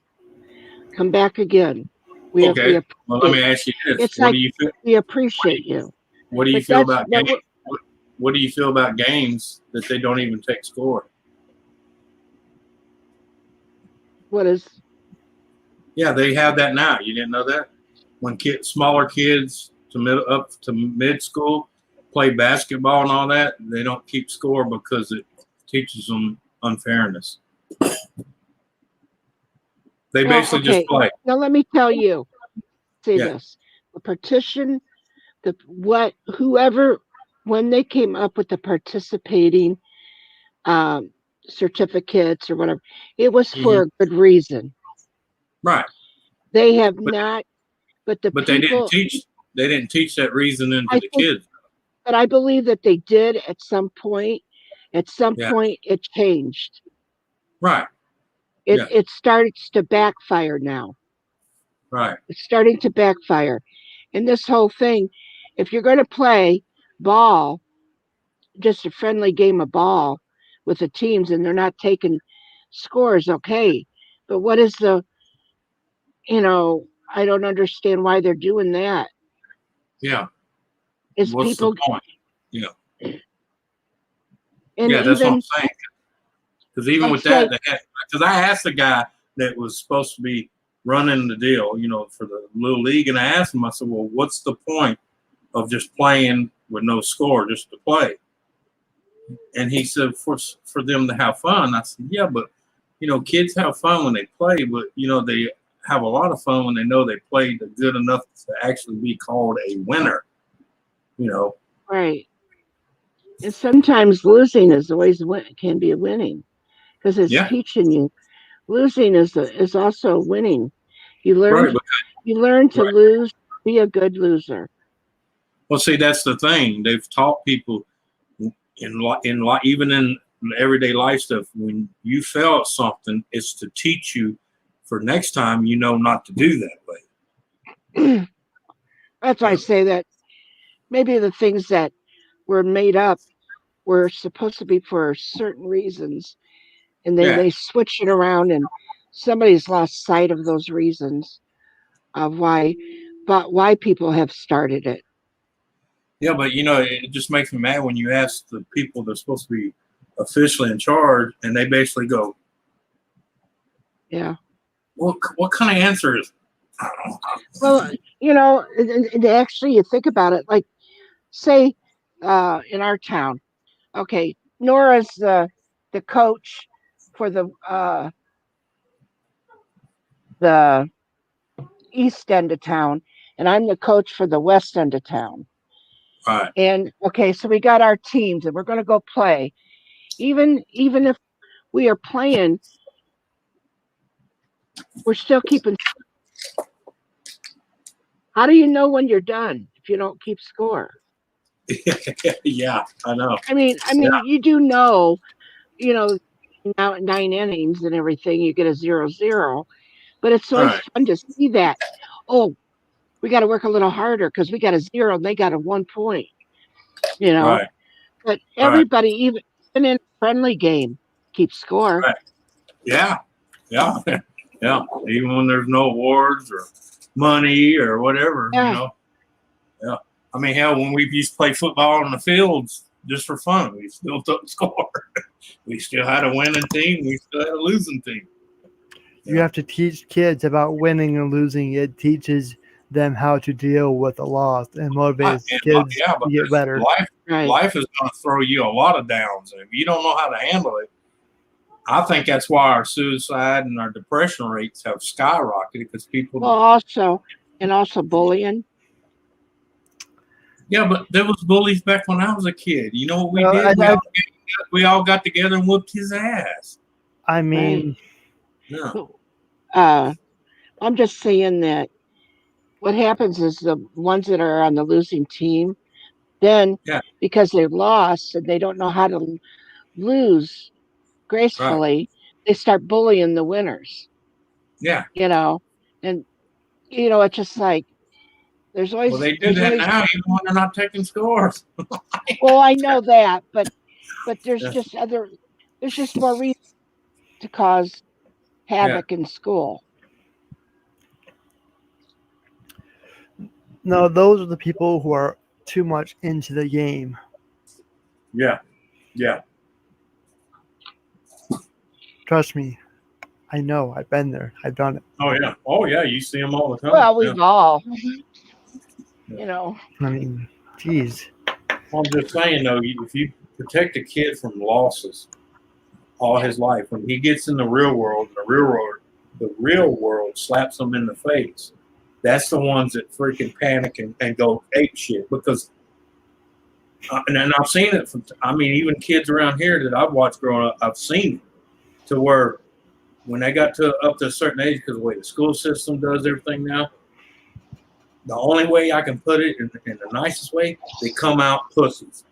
Come back again. Well, let me ask you this: It's what do you feel? We appreciate you. What do you feel about games? What do you feel about games that they don't even take score? What is? Yeah, they have that now. You didn't know that? When smaller kids up to mid school play basketball and all that, they don't keep score because it teaches them unfairness. They basically just play. Now let me tell you. This: the partition, whoever when they came up with the participating certificates or whatever. It was Hmm. for a good reason. Right. They have But not, but the but they didn't people, teach that reasoning to I the think, kids. but I believe that they did at some point. At some Yeah. point, it changed. Right. It Yeah. it starts to backfire now. Right. It's starting to backfire. And this whole thing, if you're going to play ball, just a friendly game of ball with the teams, and they're not taking scores, okay. But what is the, I don't understand why they're doing that. Yeah. Is What's the people, point? Yeah. and Yeah. That's what even, I'm saying. Because even let's with say, that, because I asked the guy that was supposed to be running the deal, for the little league, and I asked him, I said, well, what's the point of just playing with no score, just to play? And he said, for them to have fun. I said, yeah, but kids have fun when they play, but they have a lot of fun when they know they played good enough to actually be called a winner. right. And sometimes losing is always can be a winning because it's Yeah, teaching you. Losing is also winning. You right. you learn to Right. lose, be a good loser. Well, see, that's the thing. They've taught people even in everyday life stuff. When you fail at something, it's to teach you for next time. Not to do that way. That's why I Yeah. say that maybe the things that were made up were supposed to be for certain reasons, and Yeah. they switch it around, and somebody's lost sight of those reasons of why people have started it. Yeah, but it just makes me mad when you ask the people that's supposed to be officially in charge, and they basically go, Yeah. What kind of answer is?" Well, and actually, you think about it, like say, in our town, okay, Nora's the coach for the east end of town, and I'm the coach for the west end of town. Right. And okay, so we got our teams, and we're going to go play. Even if we are playing, we're still keeping. How do you know when you're done if you don't keep score? Yeah, I know. I mean, you do know, you know, now at 9 innings and everything, you get a 0-0. But it's always Right. fun to see that. Oh, we got to work a little harder because we got a 0 and they got a 1 point. You know, Right. but Right. everybody, even in a friendly game, keeps score. Right. Yeah. Yeah. Yeah. Even when there's no awards or money or whatever, Yeah, Yeah. I mean, hell, when we used to play football on the fields just for fun, we still took score. We still had a winning team. We still had a losing team. You have to teach kids about winning and losing. It teaches them how to deal with a loss and motivates kids Yeah, to but get better. right. life is going to throw you a lot of downs. And if you don't know how to handle it, I think that's why our suicide and our depression rates have skyrocketed because people. Well, also bullying. Yeah, but there was bullies back when I was a kid. You know what we Well, did? We all got together and whooped his ass. I Right. mean, Yeah. Uh, I'm just saying that what happens is the ones that are on the losing team, then Yeah. because they lost and they don't know how to lose Right. gracefully, they start bullying the winners, Yeah. you know. And it's just like Well, they do that there's now, even when they're not taking scores. well, I know that, but Yeah. there's just more reason to cause Yeah. havoc in school. no, those are the people who are too much into the game. Yeah. Yeah. Trust me, I know. I've been there. I've done it. Oh yeah. Oh yeah. You see them all the time. Well, Yeah. we've all, I mean, geez. Well, I'm just saying though, if you protect a kid from losses all his life, when he gets in the real world, the real world slaps him in the face. That's the ones that freaking panic and go ape shit because And I've seen it from, I mean, even kids around here that I've watched growing up, I've seen it to where when they got up to a certain age, because the way the school system does everything now, the only way I can put it in the nicest way, they come out pussies.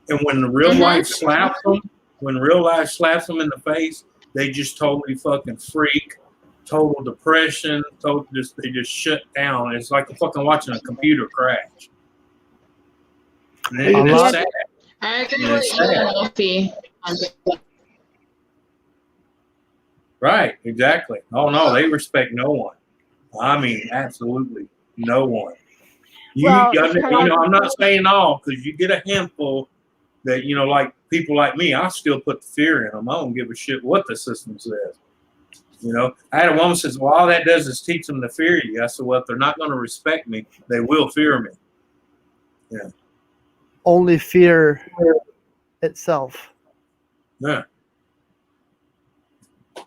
And when the real life slaps them, when real life slaps them in the face, they just totally fucking freak, total depression, they just shut down. It's like fucking watching a computer crash. And it's sad. I agree with you. Right, exactly. Oh no, they respect no one. I mean, absolutely no one. Well, I'm not saying all, because you get a handful that, like people like me, I still put the fear in them. I don't give a shit what the system says. I had a woman says, well, all that does is teach them to fear you. I said, well, if they're not going to respect me, they will fear me. Yeah. Only fear itself. Yeah.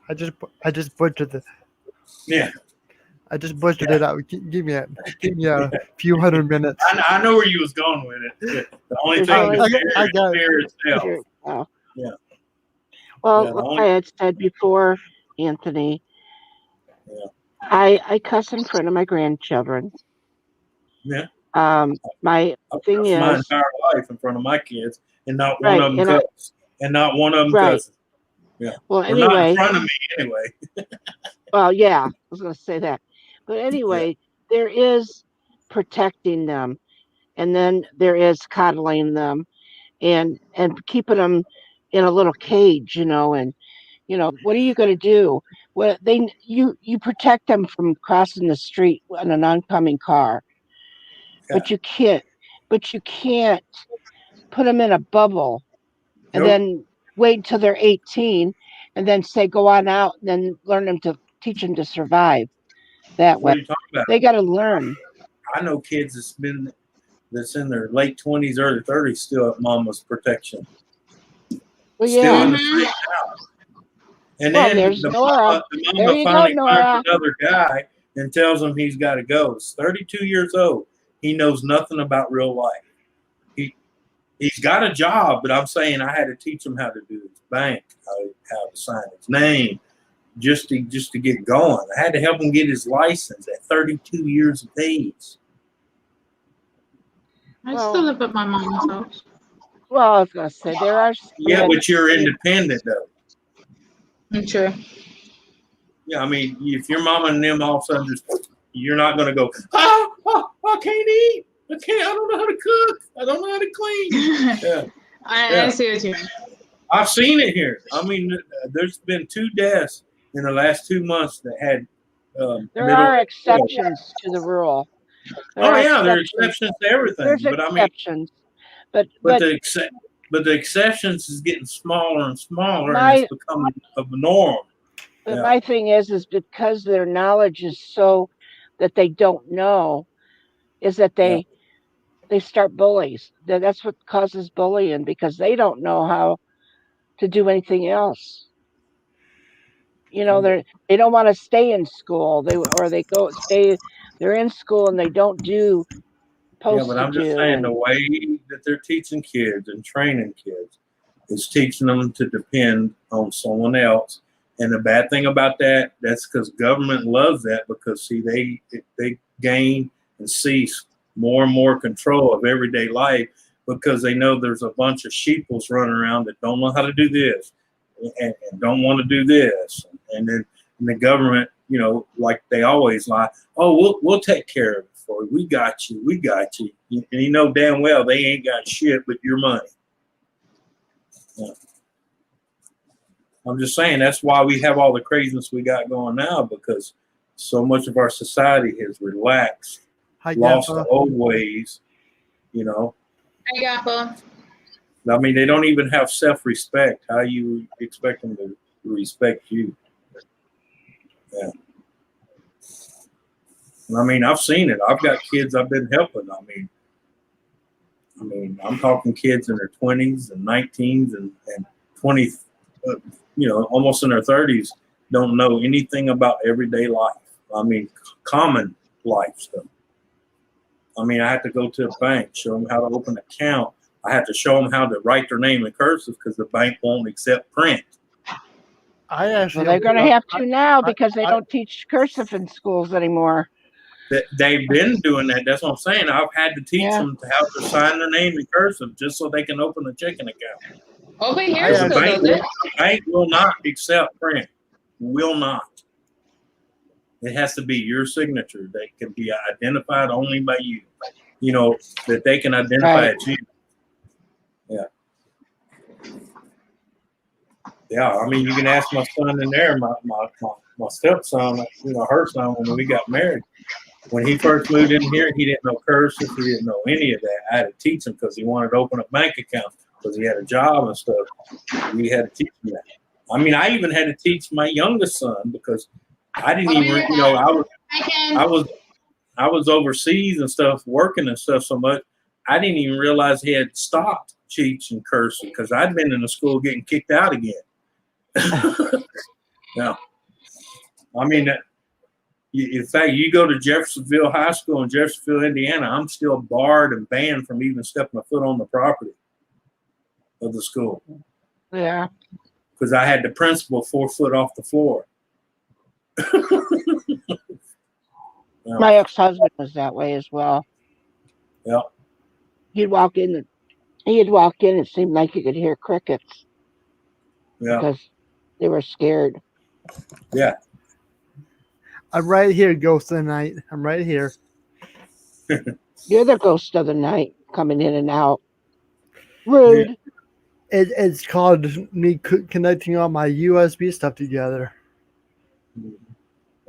I just butchered it. Yeah. I just butchered it out. Give me a few hundred minutes. I know where you was going with it. The only thing is fear itself. Oh. Yeah. Well, like I had said before, Anthony, I cuss in front of my grandchildren. Yeah. My thing is my entire life in front of my kids, and not one of them cusses. And not one of them cusses. Yeah. Well, anyway. Not in front of me, anyway. Well, yeah, I was going to say that. But anyway, there is protecting them, and then there is coddling them, and keeping them in a little cage, and what are you going to do? Well, you protect them from crossing the street in an oncoming car, but you can't put them in a bubble and then wait until they're 18 and then say go on out and then teach them to survive that way. What are you talking about? They got to learn. I know kids that's in their late 20s, early 30s still at mama's protection. Well, still in the street now. And then there's the NORA. mama finally finds another guy and tells him he's got to go. He's 32 years old. He knows nothing about real life. He's got a job, but I'm saying I had to teach him how to do his bank, how to sign his name, just to get going. I had to help him get his license at 32 years of age. I still live at my mom's house. Well, I was going to say there are. Yeah, but you're independent though. True. Yeah, I mean, if your mama and them all of a sudden you're not going to go, I can't eat. I don't know how to cook. I don't know how to clean. Yeah. I see what you mean. I've seen it here. I mean, there's been 2 deaths in the last 2 months that had. There are exceptions to the rule. There are exceptions to everything. There's exceptions. But the exceptions is getting smaller and smaller, and it's becoming a norm. But my thing is because their knowledge is so that they don't know, is that they start bullies. That's what causes bullying, because they don't know how to do anything else. They don't want to stay in school. They're in school and they don't do Yeah, but I'm just saying the way that they're teaching kids and training kids is teaching them to depend on someone else. And the bad thing about that's because government loves that, because see, they gain and seize more and more control of everyday life, because they know there's a bunch of sheeples running around that don't know how to do this and don't want to do this. And then the government, like they always lie, oh, we'll take care of it for you. We got you. And you know damn well they ain't got shit but your money. Yeah. I'm just saying that's why we have all the craziness we got going now, because so much of our society has relaxed, lost the old ways, Hi, Gappa. I mean, they don't even have self-respect. How you expect them to respect you? Yeah. I mean, I've seen it. I've got kids I've been helping. I mean, I'm talking kids in their 20s and 19s and 20s, almost in their 30s, don't know anything about everyday life. I mean, common life stuff. I mean, I had to go to a bank, show them how to open an account. I had to show them how to write their name in cursive because the bank won't accept print. I actually Well, they're going to have to now I- because they I- don't teach cursive in schools anymore. They've been doing that. That's what I'm saying. I've had to teach Yeah. them how to sign their name in cursive just so they can open a checking account. Over here I still The does it. bank will not accept print. Will not. It has to be your signature that can be identified only by you. You know, that they can identify Right. it's you. Yeah. Yeah, I mean, you can ask my son in there, my stepson, you know, her son, when we got married. When he first moved in here, he didn't know cursive. He didn't know any of that. I had to teach him because he wanted to open a bank account because he had a job and stuff. We had to teach him that. I mean, I even had to teach my youngest son because I didn't even, you know, I was overseas and stuff, working and stuff so much. I didn't even realize he had stopped teaching cursive because I'd been in the school getting kicked out again. No, I mean, in fact, you go to Jeffersonville High School in Jeffersonville, Indiana, I'm still barred and banned from even stepping my foot on the property of the school. Yeah. Because I had the principal 4 foot off the floor. Yeah. My ex-husband was that way as well. Yeah. He'd walk in. It seemed like you could hear crickets. Yeah. Because they were scared. Yeah. I'm right here, ghost of the night. I'm right here. You're the ghost of the night, coming in and out. Rude. It's called me connecting all my USB stuff together.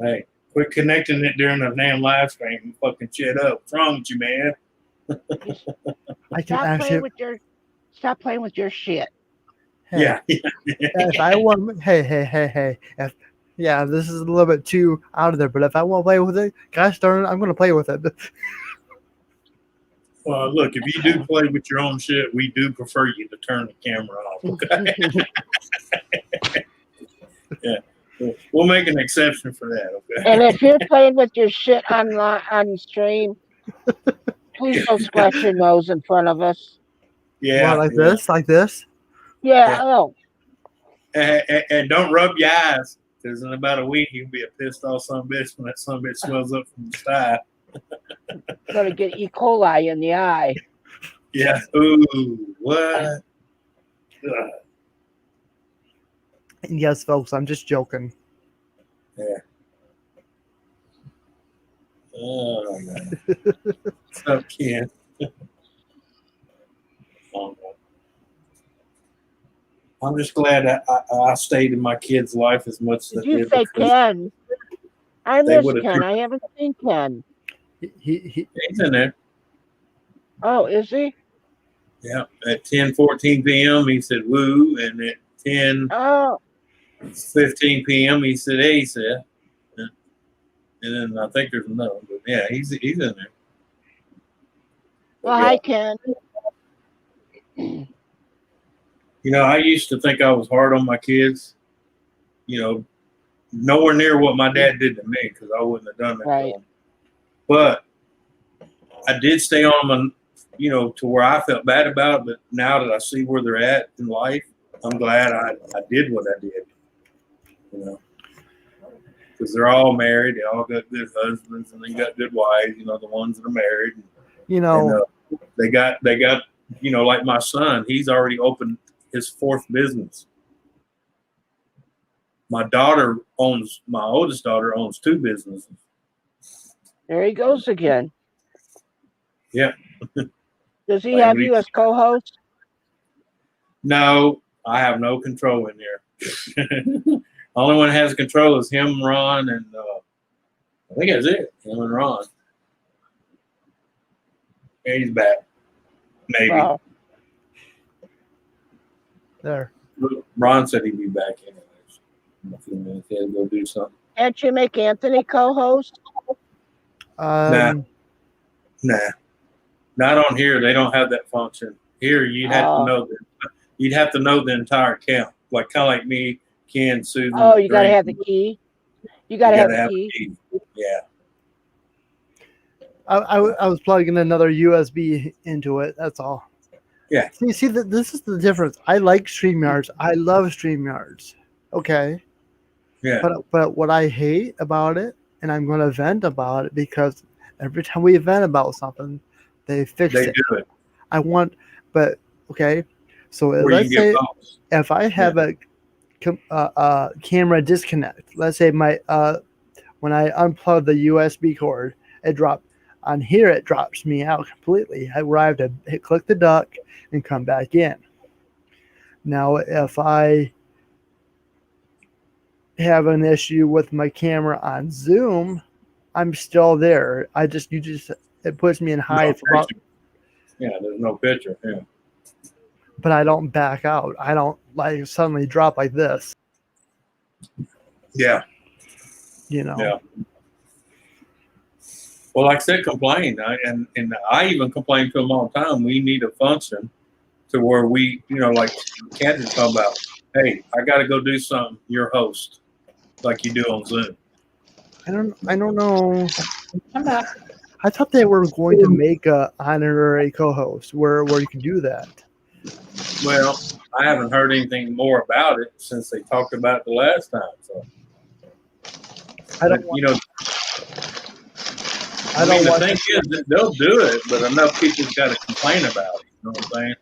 Hey, quit connecting it during the damn live stream and fucking shit up. What's wrong with you, man? I can Stop actually. playing with your shit. Hey, Yeah. if I want, hey. Yeah, this is a little bit too out of there, but if I want to play with it, gosh darn it, I'm going to play with it. Well, look, if you do play with your own shit, we do prefer you to turn the camera off. Okay. Yeah. We'll make an exception for that. Okay. And if you're playing with your shit on stream, please don't scratch your nose in front of us. Yeah. What, like this? Yeah. Yeah. Oh. And don't rub your eyes, because in about a week you'll be a pissed off son of a bitch when that son of a bitch swells up from the side. Gonna get E. coli in the eye. Yeah. Ooh, what? Ugh. And yes, folks, I'm just joking. Yeah. Oh, man. What's up, Ken? I'm just glad I stayed in my kid's life as much as I Did you did. say Ken? I They miss would've Ken. treated- I haven't seen Ken. He He's in there. Oh, is he? Yeah. At 10:14 p.m., he said woo. And at 10:15 Oh, p.m., he said, hey, he said. And then I think there's another one. But yeah, he's in there. well, Yeah. hi, Ken. You know, I used to think I was hard on my kids. You know, nowhere near what my dad did to me, because I wouldn't have done that Right. to him. But I did stay on them, you know, to where I felt bad about it. But now that I see where they're at in life, I'm glad I did what I did. You know, because they're all married, they all got good husbands, and they got good wives. You know, the ones that are married. you know, And they got, you know, like my son, he's already opened his 4th business. My oldest daughter owns 2 businesses. There he goes again. Yeah. Does he have you as co-host? No, I have no control in there. Only one that has control is him, Ron, and I think that's it. Him and Ron. Yeah, he's back. Maybe. Wow. there. Ron said he'd be back in a few minutes. He had to go do something. Can't you make Anthony co-host? Nah. Not on here. They don't have that function. Here, you'd have to know you'd have to know the entire account. Like kind of like me, Ken, Susan. Oh, you gotta have the key. You gotta have the key. Yeah. I was plugging another USB into it. That's all. Yeah. See this is the difference. I like StreamYards. I love StreamYards. Okay. Yeah. But what I hate about it, and I'm going to vent about it because every time we vent about something, they fix They it. do it I want, but okay. So where you let's can get say both. if I have a camera disconnect, let's say my when I unplug the USB cord, it dropped. On here, it drops me out completely. Where I have to click the duck and come back in. Now, if I have an issue with my camera on Zoom, I'm still there. It puts me in hide for about, Yeah, there's no picture. Yeah. but I don't back out. I don't like suddenly drop like this. Yeah. You know. Yeah. Well, like I said, complain. And I even complain to them all the time. We need a function to where we, like Kat just talking about, hey, I got to go do something. You're host, like you do on Zoom. I don't know. I'm back. I thought they were going to make a honorary co-host where you can do that. Well, I haven't heard anything more about it since they talked about it the last time. So I don't. the thing is that they'll do it, but enough people's got to complain about it. You know what I'm saying?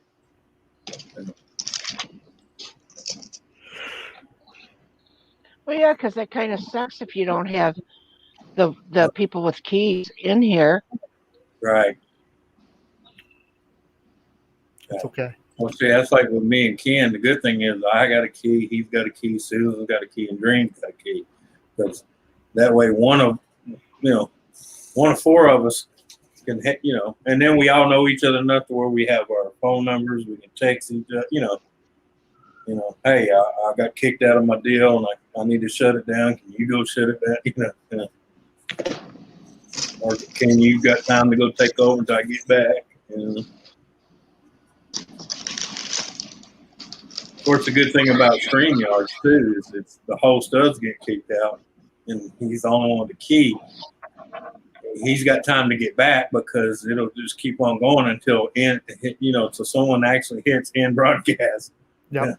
Well, yeah, because that kind of sucks if you don't have the people with keys in here. Right. It's okay. Well, see, that's like with me and Ken. The good thing is I got a key, he's got a key, Susan's got a key, and Dream's got a key. Because that way, one of four of us can hit, and then we all know each other enough to where we have our phone numbers, we can text each other, hey, I got kicked out of my deal and I need to shut it down. Can you go shut it down? Or can you got time to go take over until I get back? Of course, the good thing about StreamYards too is it's the host does get kicked out, and he's the only one with the key. He's got time to get back because it'll just keep on going until so someone actually hits end broadcast. Yep. Yeah.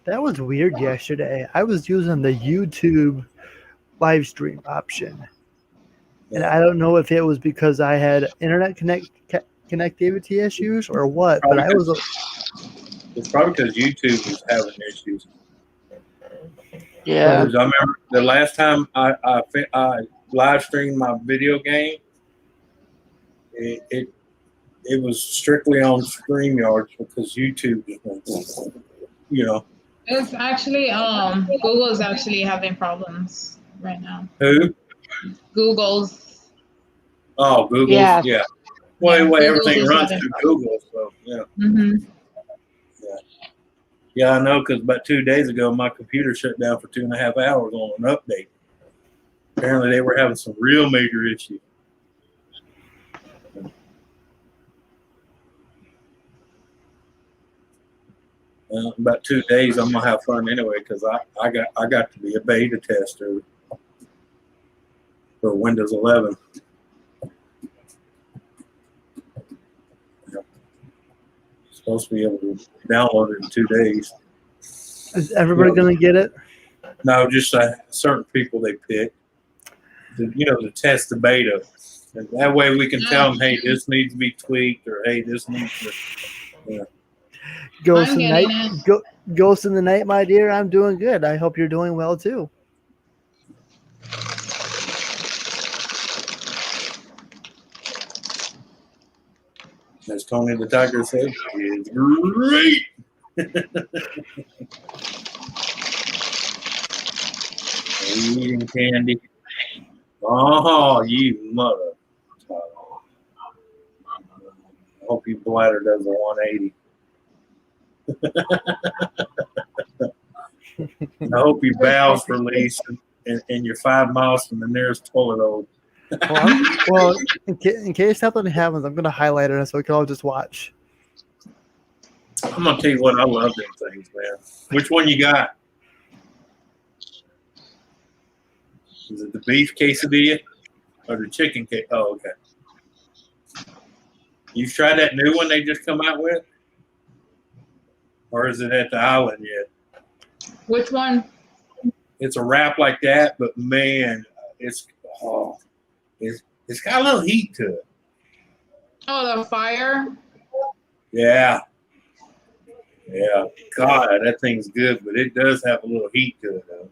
That was weird yesterday. I was using the YouTube live stream option, and I don't know if it was because I had internet connectivity issues or what, but I was. It's probably because YouTube was having issues. Yeah. I remember the last time I live streamed my video game, it was strictly on StreamYards because YouTube, It's actually Google's actually having problems right now. Who? Google's. Oh, Google's. Yes. Yeah. Well, everything runs through problems. Google, so yeah. Mm-hmm. Yeah, I know, because about 2 days ago, my computer shut down for 2.5 hours on an update. Apparently, they were having some real major issues. About 2 days, I'm gonna have fun anyway, because I got to be a beta tester for Windows 11. Supposed to be able to download it in 2 days. Is everybody going to get it? No, just certain people they pick, to test the beta. And that way we can tell them, hey, this needs to be tweaked, or hey, this needs to. Ghost in the night, my dear. I'm doing good. I hope you're doing well too. As Tony the Tiger said, it's great. Eating candy. Oh, you mother. I hope your bladder does a 180. I hope your bowels release and you're 5 miles from the nearest toilet hole. Well, in case something happens, I'm going to highlight it so we can all just watch. I'm going to tell you what, I love them things, man. Which one you got? Is it the beef quesadilla or the chicken cake? Oh, okay. You tried that new one they just come out with? Or is it at the island yet? Which one? It's a wrap like that, but man, it's got a little heat to it. Oh, the fire. Yeah. Yeah. God, that thing's good, but it does have a little heat to it though.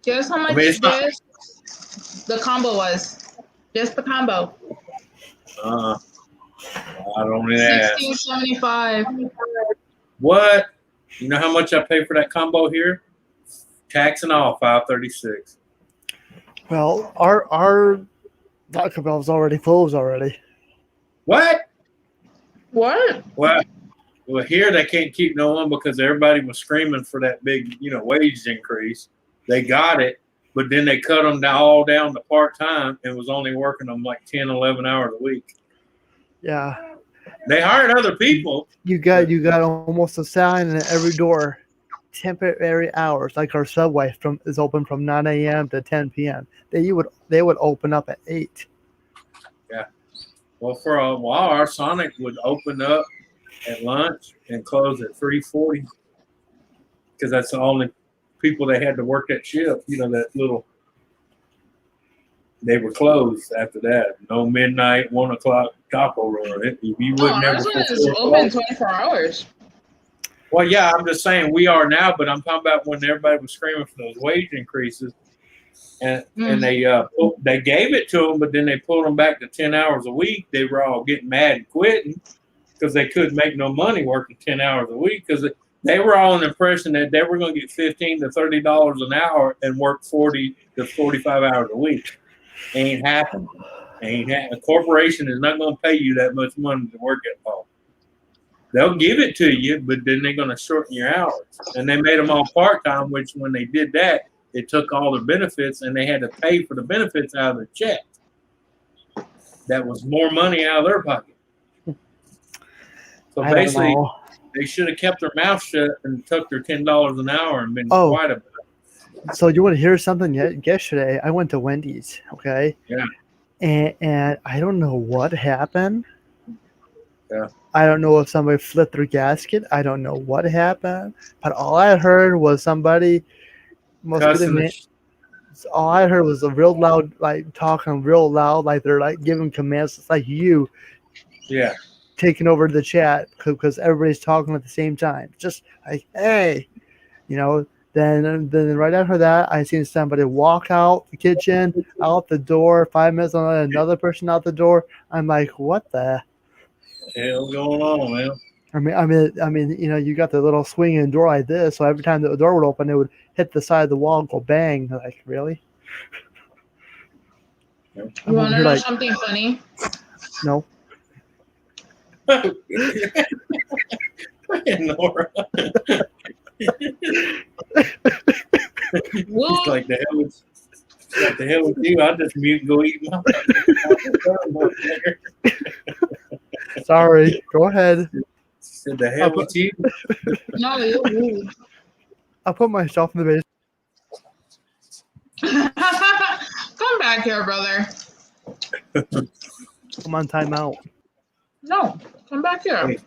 Guess how much the combo was? Just the combo. I don't even ask. $16.75. What? You know how much I pay for that combo here? Tax and all, $5.36. Well, our Taco Bell's already closed already. What? What? Well, here they can't keep no one because everybody was screaming for that big, wage increase. They got it, but then they cut them all down to part-time and was only working them like 10, 11 hours a week. Yeah. They hired other people. You got almost a sign at every door. Temporary hours, like our Subway is open from 9 a.m. to 10 p.m. They would open up at 8. Yeah. Well, for a while, our Sonic would open up at lunch and close at 3:40 because that's the only people they had to work that shift. That little. They were closed after that. No midnight, 1 o'clock taco run. You would never. Ours is open 24 hours. Well, yeah, I'm just saying we are now, but I'm talking about when everybody was screaming for those wage increases, and they gave it to them, but then they pulled them back to 10 hours a week. They were all getting mad and quitting because they couldn't make no money working 10 hours a week because they were all under the impression that they were going to get $15 to $30 an hour and work 40 to 45 hours a week. Ain't happening. A corporation is not going to pay you that much money to work at home. They'll give it to you, but then they're going to shorten your hours. And they made them all part-time, which when they did that, it took all the benefits, and they had to pay for the benefits out of their check. That was more money out of their pocket. So basically, they should have kept their mouth shut and took their $10 an hour and been quiet about it. So you want to hear something? Yesterday, I went to Wendy's, okay? Yeah. And I don't know what happened. Yeah. I don't know if somebody flipped their gasket. I don't know what happened. But all I heard was somebody all I heard was a real loud, like talking real loud, like they're like giving commands. It's like you taking over the chat because everybody's talking at the same time. Just like, hey, Then right after that, I seen somebody walk out the kitchen, out the door. 5 minutes on another person out the door. I'm like, what the hell going on, man? I mean, you got the little swinging door like this, so every time the door would open, it would hit the side of the wall and go bang. Like, really? You want to know something funny? No. NORA. It's like the hell with you. I'll just mute and go eat my Sorry. Go ahead. Said the hell with you. No, you. I'll put myself in the basement. Come back here, brother. I'm on timeout. No, come back here. Hey,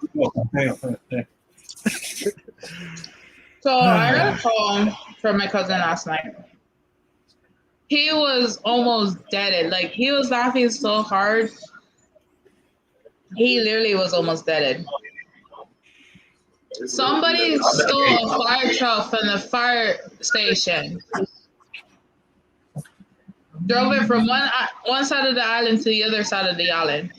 hang on. So I got a call from my cousin last night. He was almost deaded. Like, he was laughing so hard. He literally was almost deaded. Somebody stole a fire truck from the fire station. Drove it from one side of the island to the other side of the island.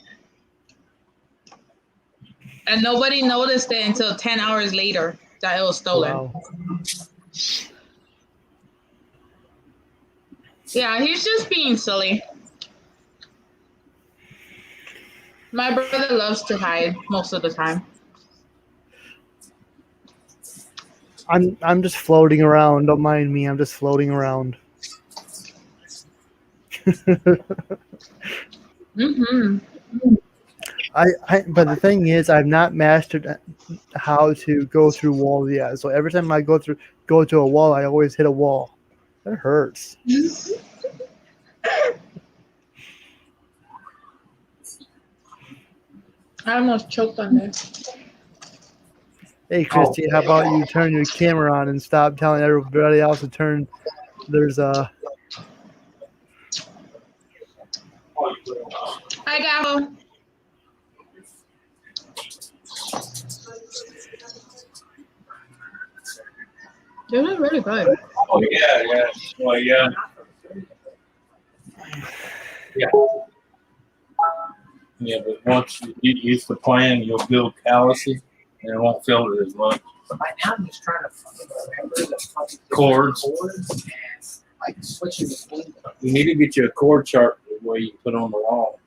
And nobody noticed it until 10 hours later that it was stolen. Wow. Yeah, he's just being silly. My brother loves to hide most of the time. I'm just floating around. Don't mind me. I'm just floating around. Mm-hmm. But the thing is, I've not mastered how to go through walls yet. So every time I go to a wall, I always hit a wall. That hurts. I almost choked on this. Hey, Christy, how about you turn your camera on and stop telling everybody else to turn? There's a. Hi, Gabo. This is really good. Oh yeah. Well, yeah. Yeah, but once you get used to playing, you'll build calluses and it won't feel it as much. But by now I'm just trying to remember the fucking Chords. and like switching between them. You need to get you a chord chart the way you put on the wall.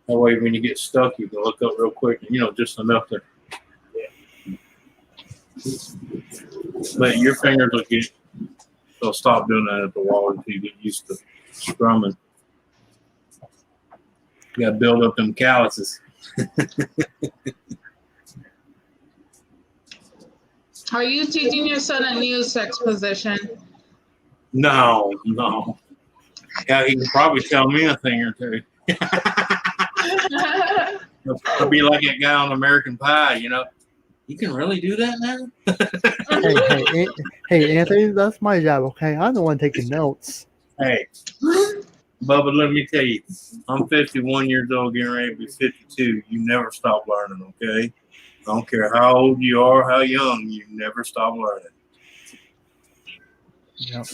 That way, when you get stuck, you can look up real quick and just enough to. But your fingers will get. They'll stop doing that at the wall until you get used to strumming. You got to build up them calluses. Are you teaching your son a new sex position? No. Yeah, he can probably tell me a thing or two. It'll be like that guy on American Pie, You can really do that now? Hey, Anthony, that's my job, okay? I'm the one taking notes. Hey, Bubba, let me tell you, I'm 51 years old, getting ready to be 52. You never stop learning, okay? I don't care how old you are, how young, you never stop learning. Yep.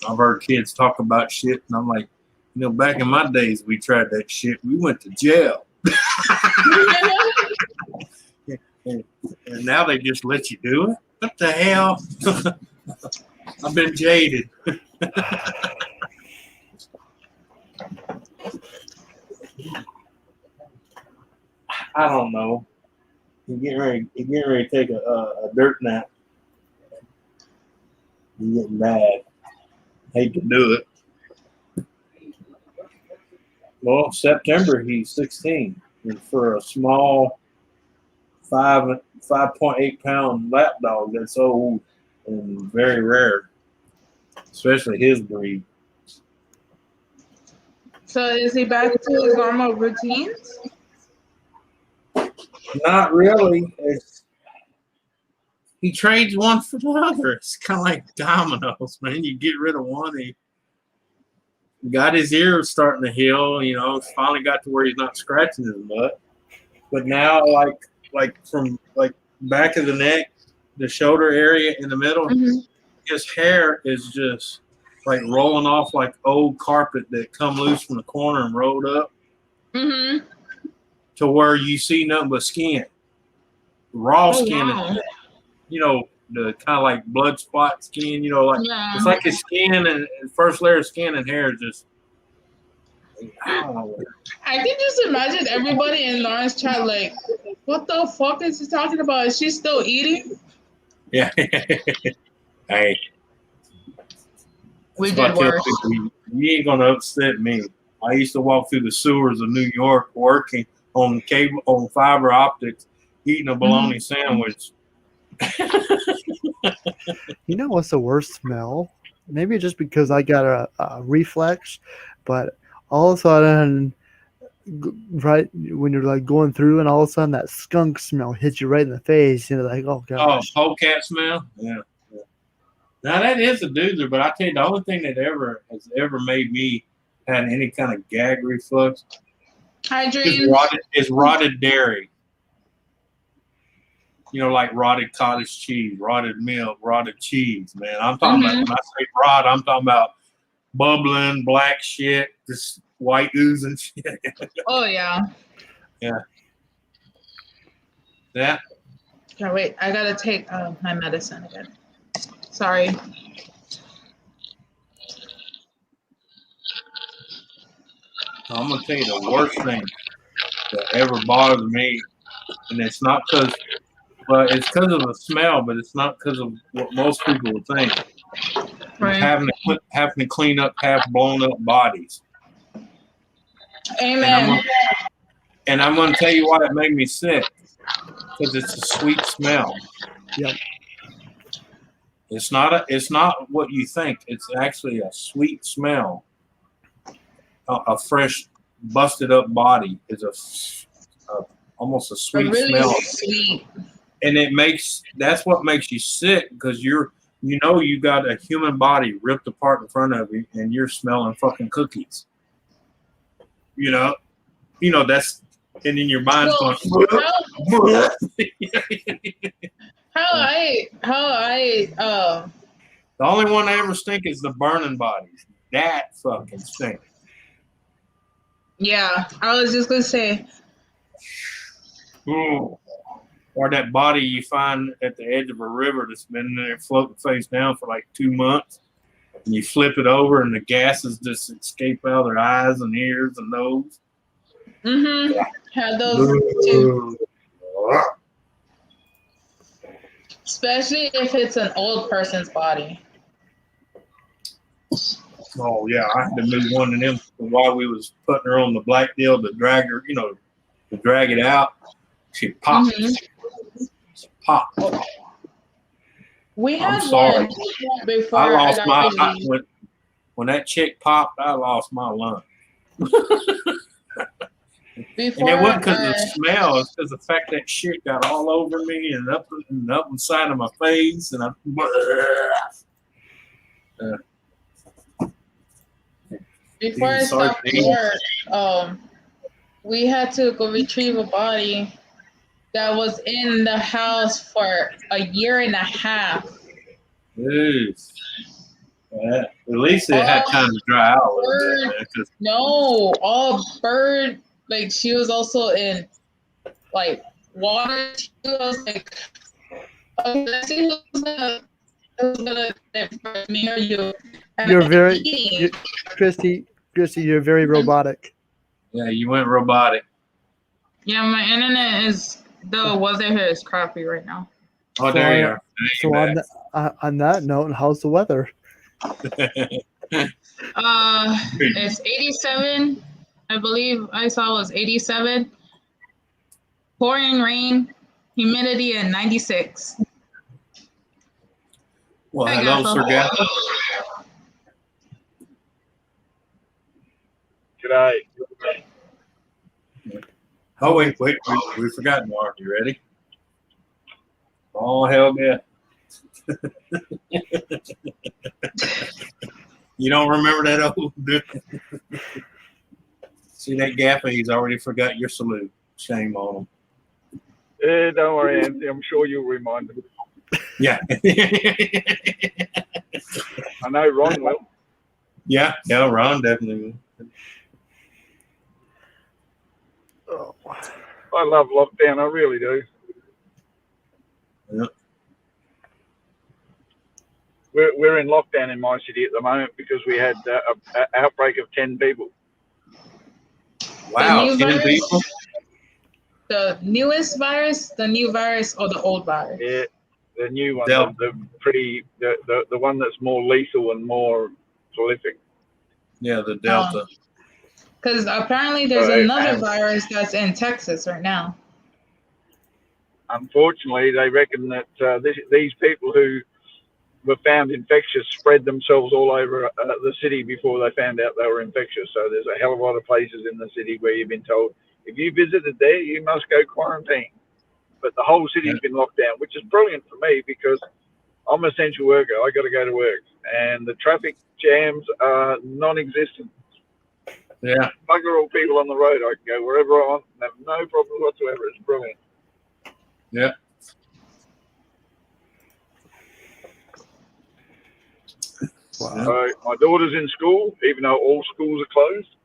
I've heard kids talk about shit, and I'm like, back in my days, we tried that shit. We went to jail. And now they just let you do it? What the hell? I've been jaded. I don't know. You're getting ready to take a dirt nap. You're getting bad. Hate to do it. Well, September he's 16, and for a small 5.8 pound lap dog, that's old and very rare, especially his breed. So is he back to his normal routines? Not really. He trades one for the other. It's kind of like dominoes, man. You get rid of one, he got his ears starting to heal. It's finally got to where he's not scratching his butt. But now, like from back of the neck, the shoulder area in the middle, his hair is just like rolling off like old carpet that come loose from the corner and rolled up. Mm-hmm. To where you see nothing but skin, raw skin. Wow. The kind of like blood spot skin. It's like his skin and first layer of skin and hair is just. I don't know. I can just imagine everybody in Lauren's chat like, what the fuck is he talking about? Is she still eating? Yeah. Hey. We did worse. You ain't gonna upset me. I used to walk through the sewers of New York working on fiber optics, eating a bologna sandwich. You know what's the worst smell? Maybe just because I got a reflex, but all of a sudden, right when you're like going through, and all of a sudden that skunk smell hits you right in the face, and you're like, oh gosh. Oh, polecat smell? Yeah. Now that is a doozer, but I tell you, the only thing that has ever made me have any kind of gag reflux is rotted dairy. Like rotted cottage cheese, rotted milk, rotted cheese, man. I'm talking about, when I say rot, I'm talking about bubbling black shit, just white oozing shit. Oh, yeah. Yeah. Yeah. Okay, wait. I got to take my medicine again. Sorry. I'm going to tell you the worst thing that ever bothered me, and it's not because, it's because of the smell, but it's not because of what most people would think. Right. Having to clean up half blown up bodies. Amen. And I'm going to tell you why it made me sick. Because it's a sweet smell. Yep. It's not what you think. It's actually a sweet smell. A fresh, busted up body is a almost a A sweet really smell, sweet. and that's what makes you sick because you got a human body ripped apart in front of you, and you're smelling fucking cookies. That's, and in your mind's Well, going. how I The only one I ever stink is the burning bodies. That fucking stink. yeah, I was just gonna say, Ooh. Or that body you find at the edge of a river that's been there floating face down for like 2 months. And you flip it over and the gases just escape out of their eyes and ears and nose. had those too. Especially if it's an old person's body. Oh yeah, I had to move one of them while we was putting her on the black deal to drag her, to drag it out. She popped. She popped. We had sorry. one before I lost got really... when that chick popped, I lost my lunch. Before, and it wasn't because of the smell, it's because the fact that shit got all over me and up inside of my face, and before I stopped work, we had to go retrieve a body that was in the house for a year and a half. Jeez. Yeah. At least it had time to dry out a little bit. Man, no, all bird. Like she was also in like water. She was like, let's see who's gonna near you. And You're very, Christy, you're very robotic. Yeah, you went robotic. Yeah, my internet is the weather here is crappy right now. Oh, there you are. So on that note, how's the weather? It's 87. I believe I saw was 87. Pouring rain, humidity at 96. Well, hello, Sir Gaff. G'day. Oh, wait, we forgot, Mark. You ready? Oh, hell yeah. You don't remember that old dude? See that Gaffer? He's already forgot your salute. Shame on him. Don't worry, Anthony. I'm sure you'll remind him. Yeah. I know Ron will. Yeah, Ron definitely will. Oh. I love lockdown. I really do. Yep. We're in lockdown in my city at the moment because we had an outbreak of 10 people. Wow, 10 people? The newest virus, the new virus, or the old virus? Yeah, the new one, Delta. the one that's more lethal and more prolific. Yeah, the Delta. Because apparently there's another virus that's in Texas right now. Unfortunately, they reckon that these people who were found infectious spread themselves all over the city before they found out they were infectious. So there's a hell of a lot of places in the city where you've been told, if you visited there, you must go quarantine. But the whole city's been locked down, which is brilliant for me because I'm an essential worker. I got to go to work. And the traffic jams are non-existent. Yeah. Bugger all people on the road. I can go wherever I want and have no problem whatsoever. It's brilliant. Yeah. Wow. So my daughter's in school, even though all schools are closed.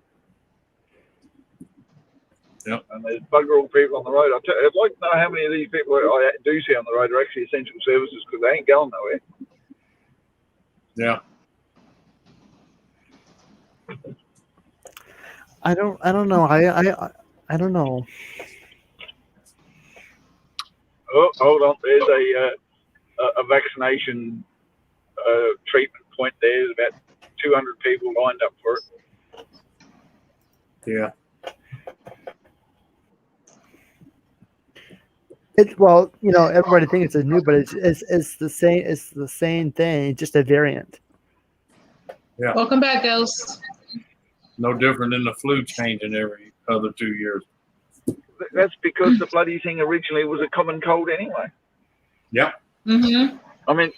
Yep. And there's bugger all people on the road. I'd like to know how many of these people I do see on the road are actually essential services because they ain't going nowhere. Yeah. I don't know. I don't know. Oh, hold on. There's a vaccination treatment point there. There's about 200 people lined up for it. Yeah. Well, everybody thinks it's new, but it's the same. It's the same thing, just a variant. Yeah. Welcome back, Ghost. No different than the flu changing every other 2 years. that's because the bloody thing originally was a common cold anyway. Yep. Mm-hmm. I mean,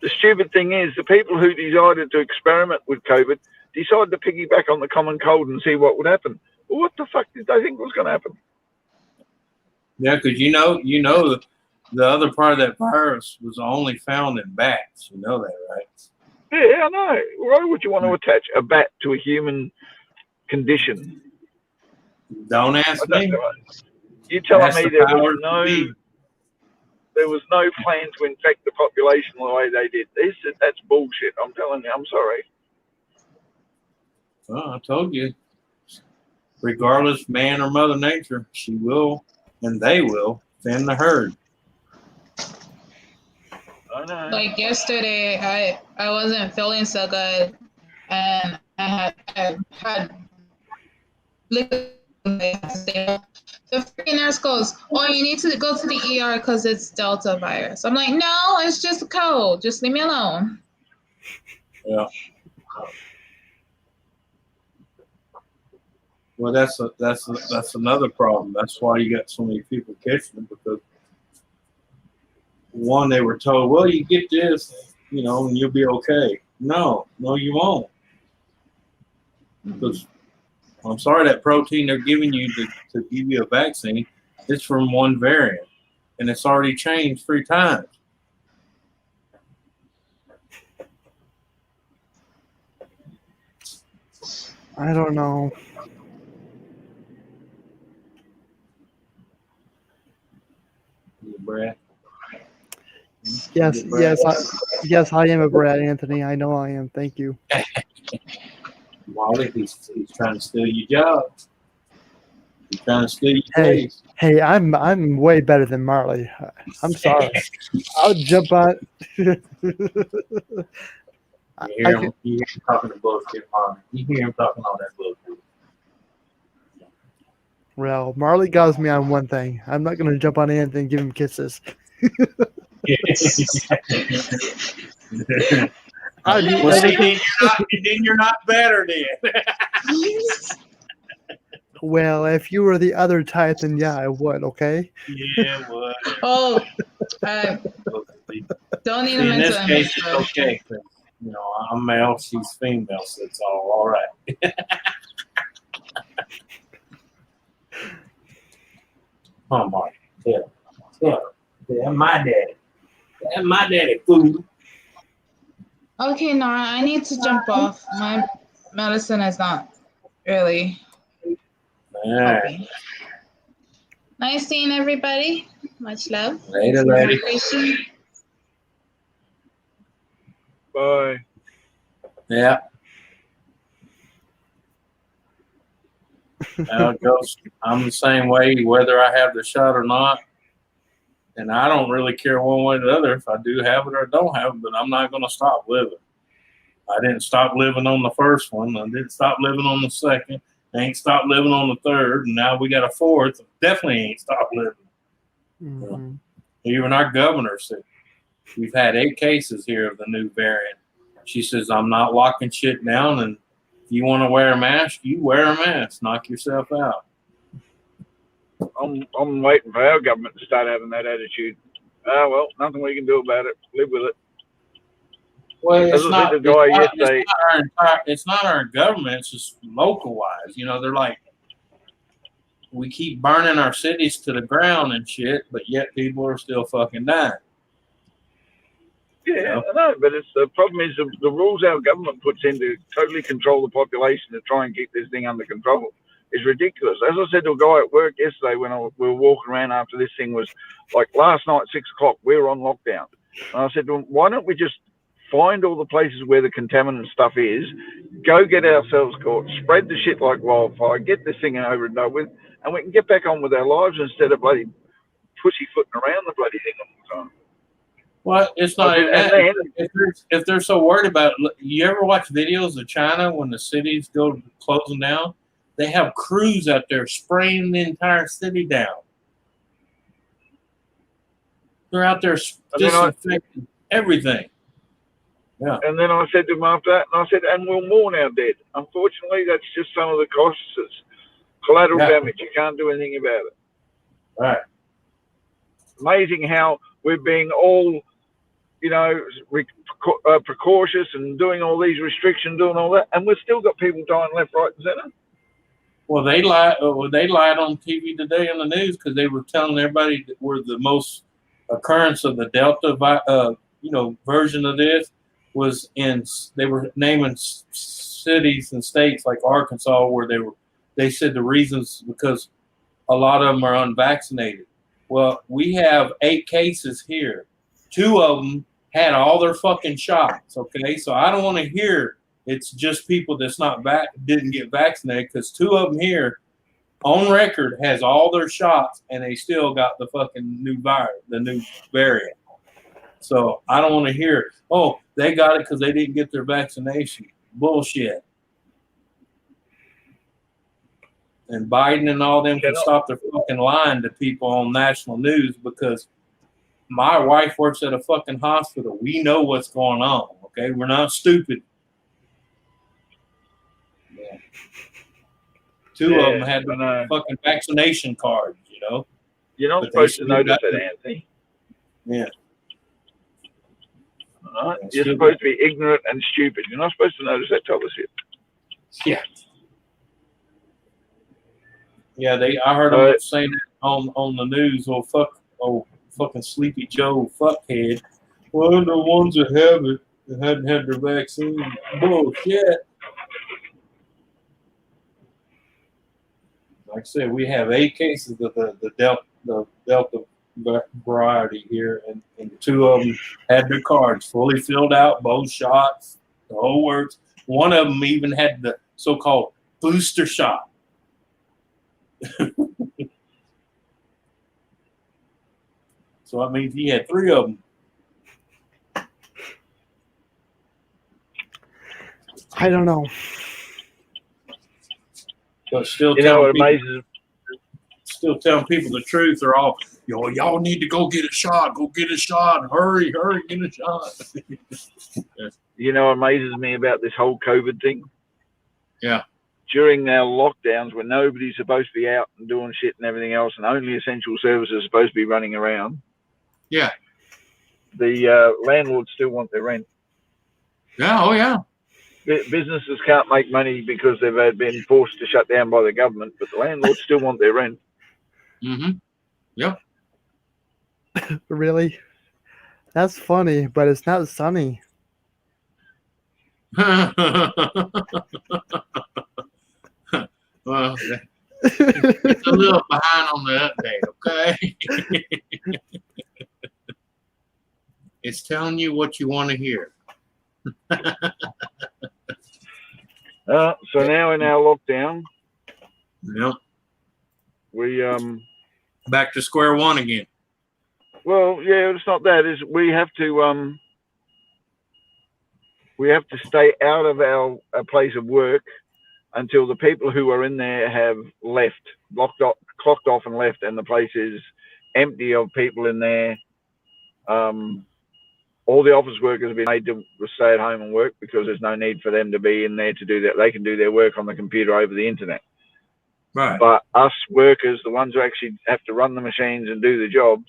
the stupid thing is the people who decided to experiment with COVID decided to piggyback on the common cold and see what would happen. Well, what the fuck did they think was going to happen? Yeah, because you know the other part of that virus was only found in bats. You know that, right? Yeah, I know. Why would you want to attach a bat to a human condition? Don't ask me. You're telling That's me the there was powers that be. no plan to infect the population the way they did. That's bullshit. I'm telling you. I'm sorry. Well, I told you. Regardless, man or Mother Nature, she will, and they will, thin the herd. I know. Like yesterday, I wasn't feeling so good, and I had liquid. The freaking nurse goes, "Oh, you need to go to the ER because it's Delta virus." I'm like, "No, it's just a cold. Just leave me alone." Yeah. Well, that's another problem. That's why you got so many people catching it, because one, they were told, well, you get this, and you'll be okay. No, you won't. Because I'm sorry, that protein they're giving you to give you a vaccine is from one variant, and it's already changed 3 times. I don't know. Brad. Yes, I am a Brad, Anthony. I know I am. Thank you. Wally, he's trying to steal your job. He's trying to steal your place. Hey, I'm way better than Marley. I'm sorry. I'll jump on. You hear him talking to bullshit, Marley. You hear him talking all that bullshit. Well, Marley got me on one thing. I'm not going to jump on Anthony and give him kisses. Well, see, then you're not better then. Well, if you were the other type, then yeah, I would, okay? Yeah, what? Oh, don't need to In this mention case, it's okay. I'm male, she's female, so it's all right. Oh, Mark. Tell her. My daddy. That's my daddy, fool. Okay, Nora, I need to jump off. My medicine is not really helping. Nice seeing everybody. Much love. Later, lady. Bye. Yeah. I'm the same way, whether I have the shot or not. And I don't really care one way or the other if I do have it or don't have it, but I'm not going to stop living. I didn't stop living on the first one. I didn't stop living on the second. I ain't stopped living on the third. And now we got a fourth. Definitely ain't stopped living. Mm-hmm. Even our governor said, we've had 8 cases here of the new variant. She says, I'm not locking shit down. And if you want to wear a mask, you wear a mask. Knock yourself out. I'm waiting for our government to start having that attitude. Well, nothing we can do about it. Live with it. Well, it's not our government. It's just local wise. They're like, we keep burning our cities to the ground and shit, but yet people are still fucking dying. Yeah, I know, but the problem is the rules our government puts in to totally control the population to try and keep this thing under control is ridiculous. As I said to a guy at work yesterday when we were walking around after this thing was like last night, 6 o'clock, we were on lockdown. And I said to him, why don't we just find all the places where the contaminant stuff is, go get ourselves caught, spread the shit like wildfire, get this thing over and done with, and we can get back on with our lives instead of bloody pussyfooting around the bloody thing all the time. Well, it's not even that. If they're so worried about it, you ever watch videos of China when the cities go closing down? They have crews out there spraying the entire city down. They're out there disinfecting everything. Yeah. And then I said to him after that, and I said, and we'll mourn our dead. Unfortunately, that's just some of the costs. It's collateral damage. You can't do anything about it. Right. Amazing how we're being all, precautious and doing all these restrictions, doing all that, and we've still got people dying left, right, and centre. Well, they lied. They lied on TV today on the news because they were telling everybody that we're the most occurrence of the Delta, version of this was in. They were naming cities and states like Arkansas where they said the reasons because a lot of them are unvaccinated. Well, we have 8 cases here. 2 of them had all their fucking shots. Okay, so I don't want to hear it's just people that's didn't get vaccinated because 2 of them here on record has all their shots and they still got the fucking new virus, the new variant. So I don't want to hear, oh, they got it because they didn't get their vaccination. Bullshit. And Biden and all them can stop their fucking lying to people on national news because my wife works at a fucking hospital. We know what's going on, okay? We're not stupid. Yeah. 2 of them had the fucking vaccination cards, You're not supposed to notice that, Anthony. Yeah. Right? You're supposed to be ignorant and stupid. You're not supposed to notice that type of shit. Yeah. Yeah, I heard them saying that on the news. Fucking Sleepy Joe fuckhead. Well, the ones that have it that hadn't had their vaccine. Bullshit. Like I said, we have 8 cases of the Delta variety here, and 2 of them had their cards fully filled out, both shots, the whole works. One of them even had the so-called booster shot. So that means he had 3 of them. I don't know. But still telling people the truth. They're all, y'all need to go get a shot. Go get a shot. Hurry, get a shot. You know what amazes me about this whole COVID thing? Yeah. During our lockdowns when nobody's supposed to be out and doing shit and everything else and only essential services are supposed to be running around. Yeah. The landlords still want their rent. Yeah, oh yeah. Businesses can't make money because they've been forced to shut down by the government, but the landlords still want their rent. Mm-hmm. Yep. Really? That's funny, but it's not sunny. Well, it's a little behind on the update, okay? It's telling you what you want to hear. So now in our lockdown, Yep. We back to square one again. Well, yeah, it's not that. Is we have to stay out of our place of work until the people who are in there have left, clocked off and left, and the place is empty of people in there. All the office workers have been made to stay at home and work because there's no need for them to be in there to do that. They can do their work on the computer over the internet. Right. But us workers, the ones who actually have to run the machines and do the jobs,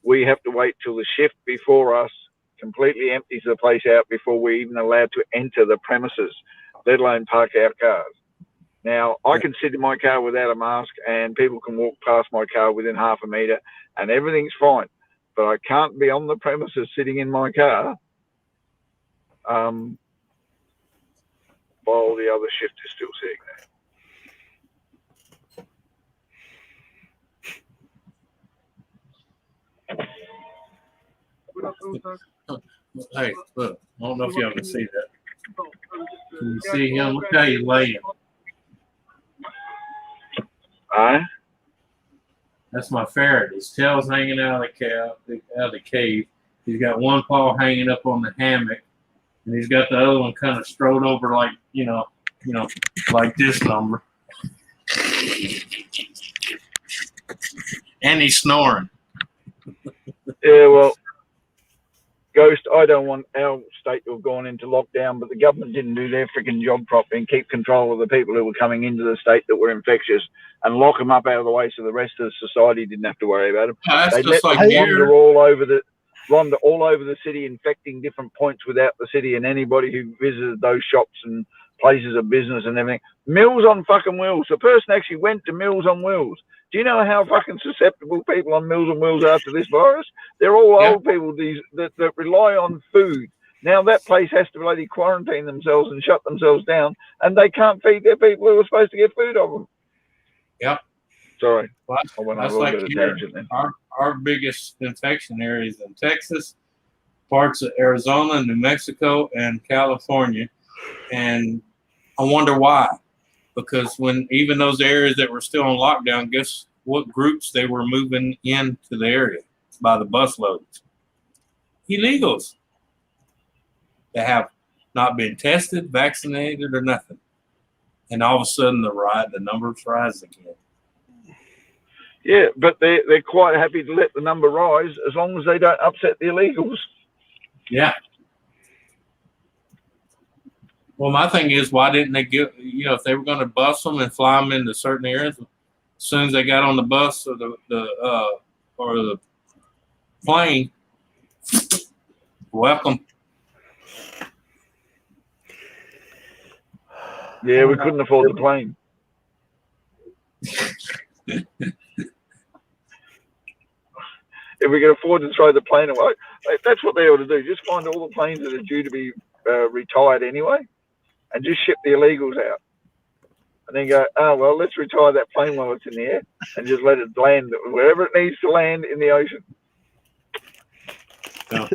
we have to wait till the shift before us completely empties the place out before we're even allowed to enter the premises, let alone park our cars. Now, I can sit in my car without a mask and people can walk past my car within half a metre and everything's fine. But I can't be on the premises sitting in my car while the other shift is still sitting there. Hey, look, I don't know if y'all can see that. Can you see him? Look how he's laying. That's my ferret. His tail's hanging out of the cave. He's got one paw hanging up on the hammock, and he's got the other one kind of strode over like, like this number. And he's snoring. Yeah, well, Ghost, I don't want our state to have gone into lockdown, but the government didn't do their freaking job properly and keep control of the people who were coming into the state that were infectious and lock them up out of the way so the rest of the society didn't have to worry about them. Yeah, that's They just let like them here. wander all over the city, infecting different points without the city and anybody who visited those shops and places of business and everything. Meals on fucking Wheels. The person actually went to Meals on Wheels. Do you know how fucking susceptible people on Meals on Wheels are to this virus? They're all Yeah. old people that rely on food. Now that place has to bloody quarantine themselves and shut themselves down, and they can't feed their people who are supposed to get food of them. Yep. Sorry, Well, I went on a that's little like bit of here. tangent then. Our biggest infection areas in Texas, parts of Arizona, New Mexico, and California. And I wonder why. Because when even those areas that were still on lockdown, guess what groups they were moving into the area by the busloads? Illegals. They have not been tested, vaccinated, or nothing. And all of a sudden the numbers rise again. Yeah, but they're quite happy to let the number rise as long as they don't upset the illegals. Yeah. Well, my thing is, why didn't they give, if they were going to bus them and fly them into certain areas, as soon as they got on the bus or the plane, welcome. Yeah, we couldn't afford the plane. If we could afford to throw the plane away, that's what they ought to do. Just find all the planes that are due to be retired anyway, and just ship the illegals out. And then go, oh, well, let's retire that plane while it's in the air and just let it land wherever it needs to land in the ocean. Yeah.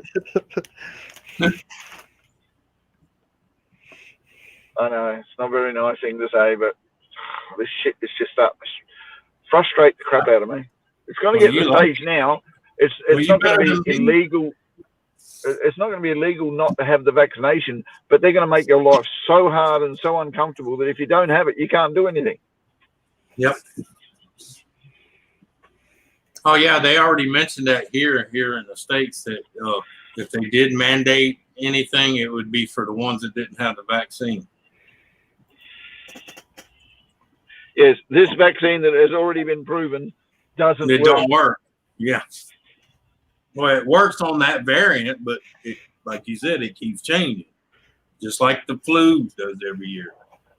I know, it's not a very nice thing to say, but this shit is just starting to frustrate the crap out of me. It's going to get to the stage now. It's not going to be illegal. It's not going to be illegal not to have the vaccination, but they're going to make your life so hard and so uncomfortable that if you don't have it, you can't do anything. Yep. Oh yeah, they already mentioned that here in the States that if they did mandate anything, it would be for the ones that didn't have the vaccine. Yes, this vaccine that has already been proven doesn't work. Don't work. Yeah. Well, it works on that variant, but like you said, it keeps changing. Just like the flu does every year.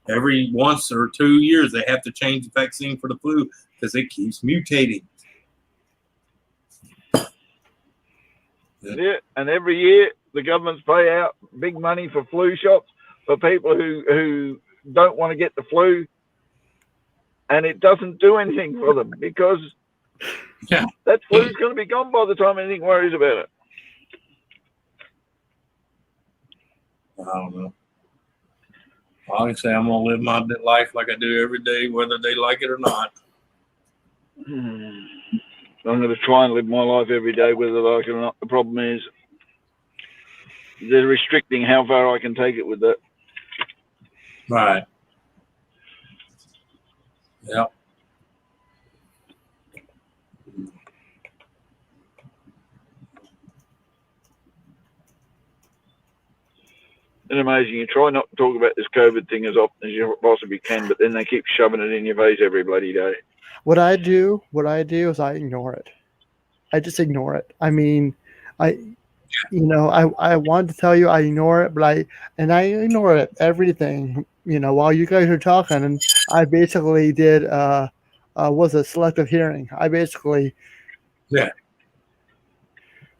Every once or 2 years, they have to change the vaccine for the flu because it keeps mutating. Yeah, and every year the governments pay out big money for flu shots for people who don't want to get the flu, and it doesn't do anything for them because that flu's going to be gone by the time anything worries about it. I don't know. Obviously, I'm going to live my life like I do every day, whether they like it or not. I'm going to try and live my life every day, whether I like it or not. The problem is they're restricting how far I can take it with that. Right. Yep. It's amazing. You try not to talk about this COVID thing as often as you possibly can, but then they keep shoving it in your face every bloody day. What I do is I ignore it. I just ignore it. I mean, I want to tell you I ignore it, but I ignore it, everything. While you guys are talking, and I basically did was a selective hearing. I basically, yeah.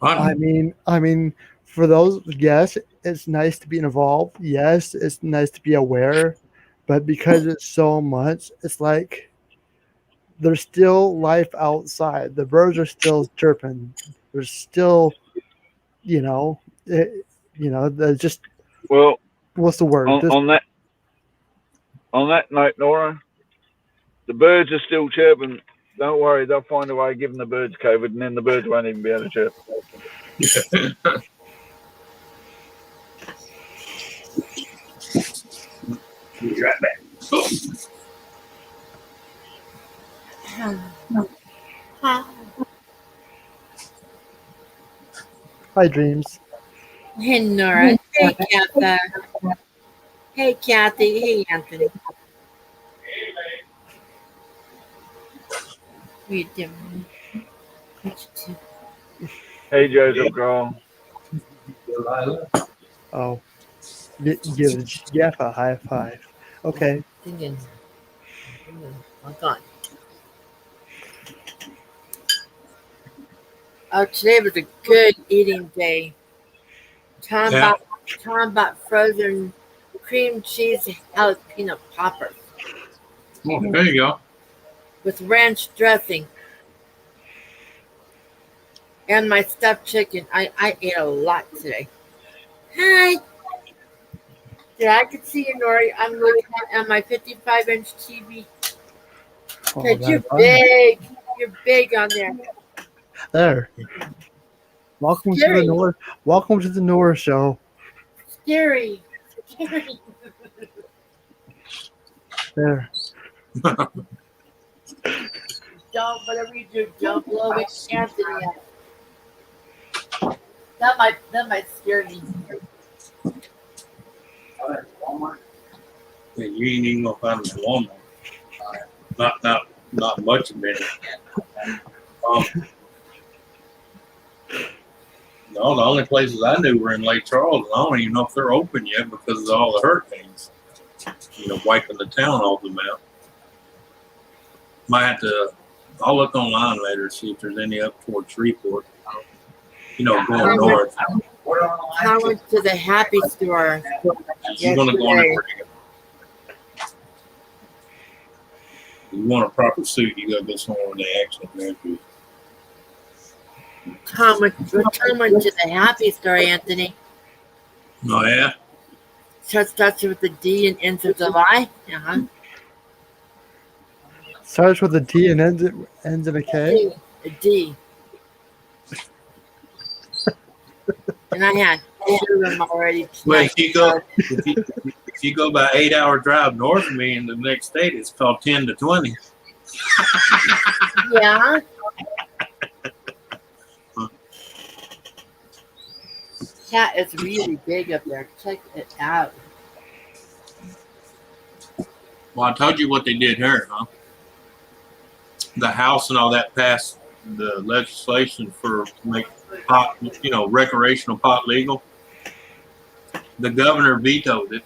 I mean, for those, yes, it's nice to be involved. Yes, it's nice to be aware, but because it's so much, it's like there's still life outside. The birds are still chirping. There's still, there's just, well, what's the word? On that note, Nora, the birds are still chirping. Don't worry, they'll find a way of giving the birds COVID, and then the birds won't even be able to chirp. Be right back. Hi, Dreams. Hey, Nora. Hey, Katha. Hey, Kathy. Hey, Anthony. What you doing? What you Hey, Joseph Girl. Oh, give Jeff a high five. Okay. doing? Oh, God. Oh, today was a good eating day. Tom Yeah. bought frozen cream cheese jalapeno poppers Oh, there you go. with ranch dressing and my stuffed chicken. I ate a lot today. Hi. Yeah, I can see you, Nori. I'm looking at my 55-inch TV. Oh, Cause you're that's fine. big. You're big on there. There. Welcome to the Scary. NORA. Welcome to the NORA show. Scary. Scary. There. Don't, whatever you do, don't blow Anthony up. That might scare me. Yeah, you ain't even gonna find them at Walmart. Not much of it. No, the only places I knew were in Lake Charles, and I don't even know if they're open yet because of all the hurricanes. Wiping the town off the map. Might have to. I'll look online later see if there's any up towards Shreveport. Going north. I went to the Happy Store You're gonna go in yesterday. there. You want a proper suit, you gotta go somewhere where they actually measure you. Tom went to the Happy Store, Anthony. Oh yeah? Starts with a D and ends with a Y. Uh-huh. Starts with a D and ends in a K. A D. And I had two of them already Well, tonight. if you go about 8-hour drive north of me in the next state, it's called 10 to 20. Yeah. Cat is really big up there. Check it out. Well, I told you what they did here, huh? The House and all that passed the legislation to make pot, recreational pot legal. The governor vetoed it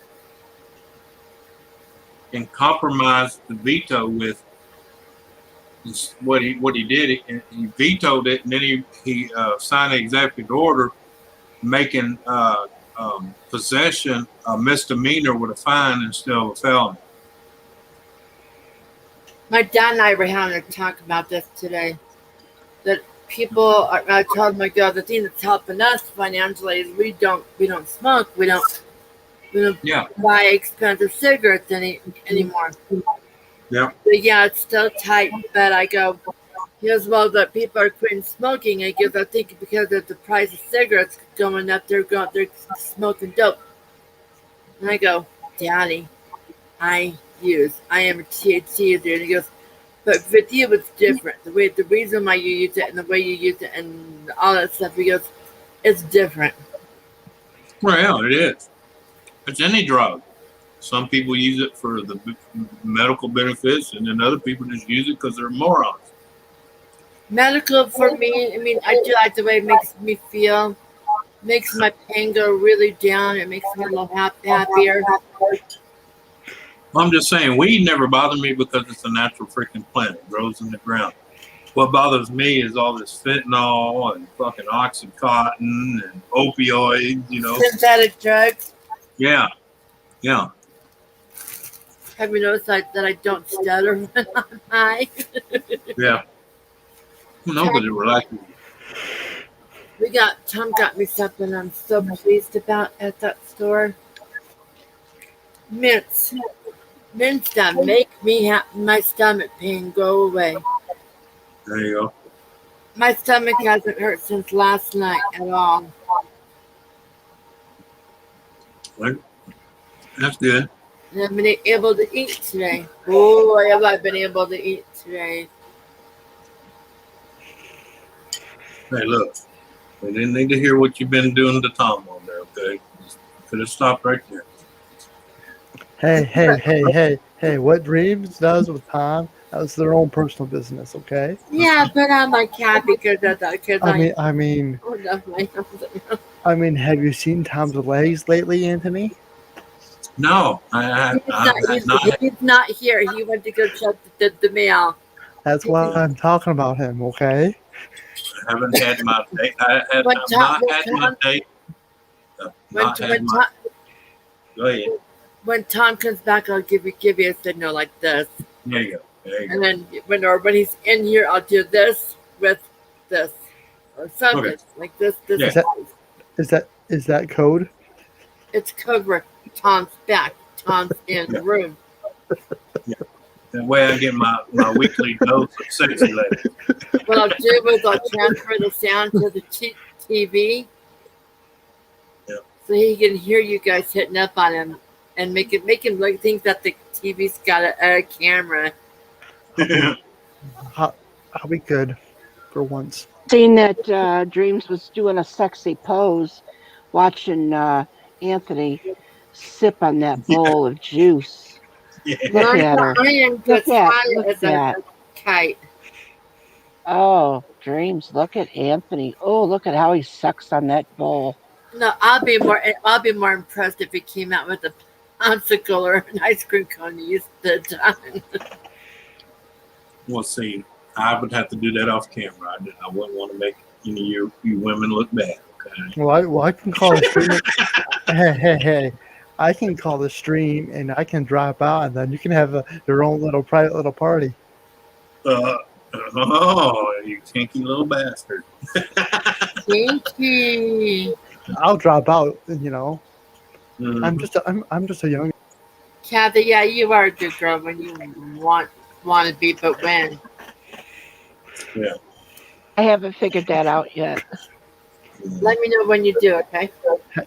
and compromised the veto with what he did. He vetoed it, and then he signed an executive order making possession a misdemeanor with a fine instead of a felony. My dad and I were having a talk about this today. That I told my girl the thing that's helping us financially is we don't smoke. We don't Yeah. buy expensive cigarettes anymore. Yeah. But yeah, it's still tight. But I go, he goes, well, the people are quitting smoking. I guess I think because of the price of cigarettes going up, they're smoking dope. And I go, Daddy, I am a THC user. And he goes, but with you, it's different. The reason why you use it and the way you use it and all that stuff. He goes, it's different. Well, it is. It's any drug. Some people use it for the medical benefits, and then other people just use it because they're morons. Medical for me, I mean, I do like the way it makes me feel. Makes my pain go really down. It makes me a little happier. I'm just saying, weed never bothered me because it's a natural freaking plant. It grows in the ground. What bothers me is all this fentanyl and fucking Oxycontin and opioids, Synthetic drugs. Yeah. Yeah. Have you noticed that I don't stutter when I'm high? Yeah. No, but it relaxes. Tom got me something I'm so pleased about at that store. Mints. Mints that make my stomach pain go away. There you go. My stomach hasn't hurt since last night at all. Right. That's good. And I've been able to eat today. Boy, have I been able to eat today. Hey, look. They didn't need to hear what you've been doing to Tom all day. there. Okay, could have stopped right there. Hey! What Dreams does with Tom, that's their own personal business. Okay. Yeah, but I'm like happy because of that. Because I mean, oh no, have you seen Tom's legs lately, Anthony? No, I have not he's not here. He went to go check the mail. That's why I'm talking about him. Okay. haven't had my date. I've not had my date. Not had my. Go ahead. When Tom comes back, I'll give you a signal like this. There you go. There you And go. then when he's in here, I'll do this with this or something Okay. like this. This Yeah. Is that code? It's cover Tom's back. Tom's in the room. That way I get my weekly dose of sexy ladies. What I'll do is I'll transfer the sound to the TV, so he can hear you guys hitting up on him and make him like think that the TV's got a camera. I'll be good for once. Seeing that Dreams was doing a sexy pose, watching Anthony sip on that bowl of juice. Yeah. Look at her. I am Look just at high as a kite. Oh, Dreams, look at Anthony. Oh, look at how he sucks on that bowl. No, I'll be more impressed if he came out with a popsicle or an ice cream cone to use the time. Well, see, I would have to do that off camera. I wouldn't want to make any of you women look bad. Okay. Well, I can call the stream. Hey! I can call the stream and I can drop out, and then you can have your own little private little party. Oh, you kinky little bastard. Kinky. I'll drop out. You know, Mhm. I'm just a young. Kathy, yeah, you are a good girl when you want to be, but when? Yeah. I haven't figured that out yet. Let me know when you do, okay?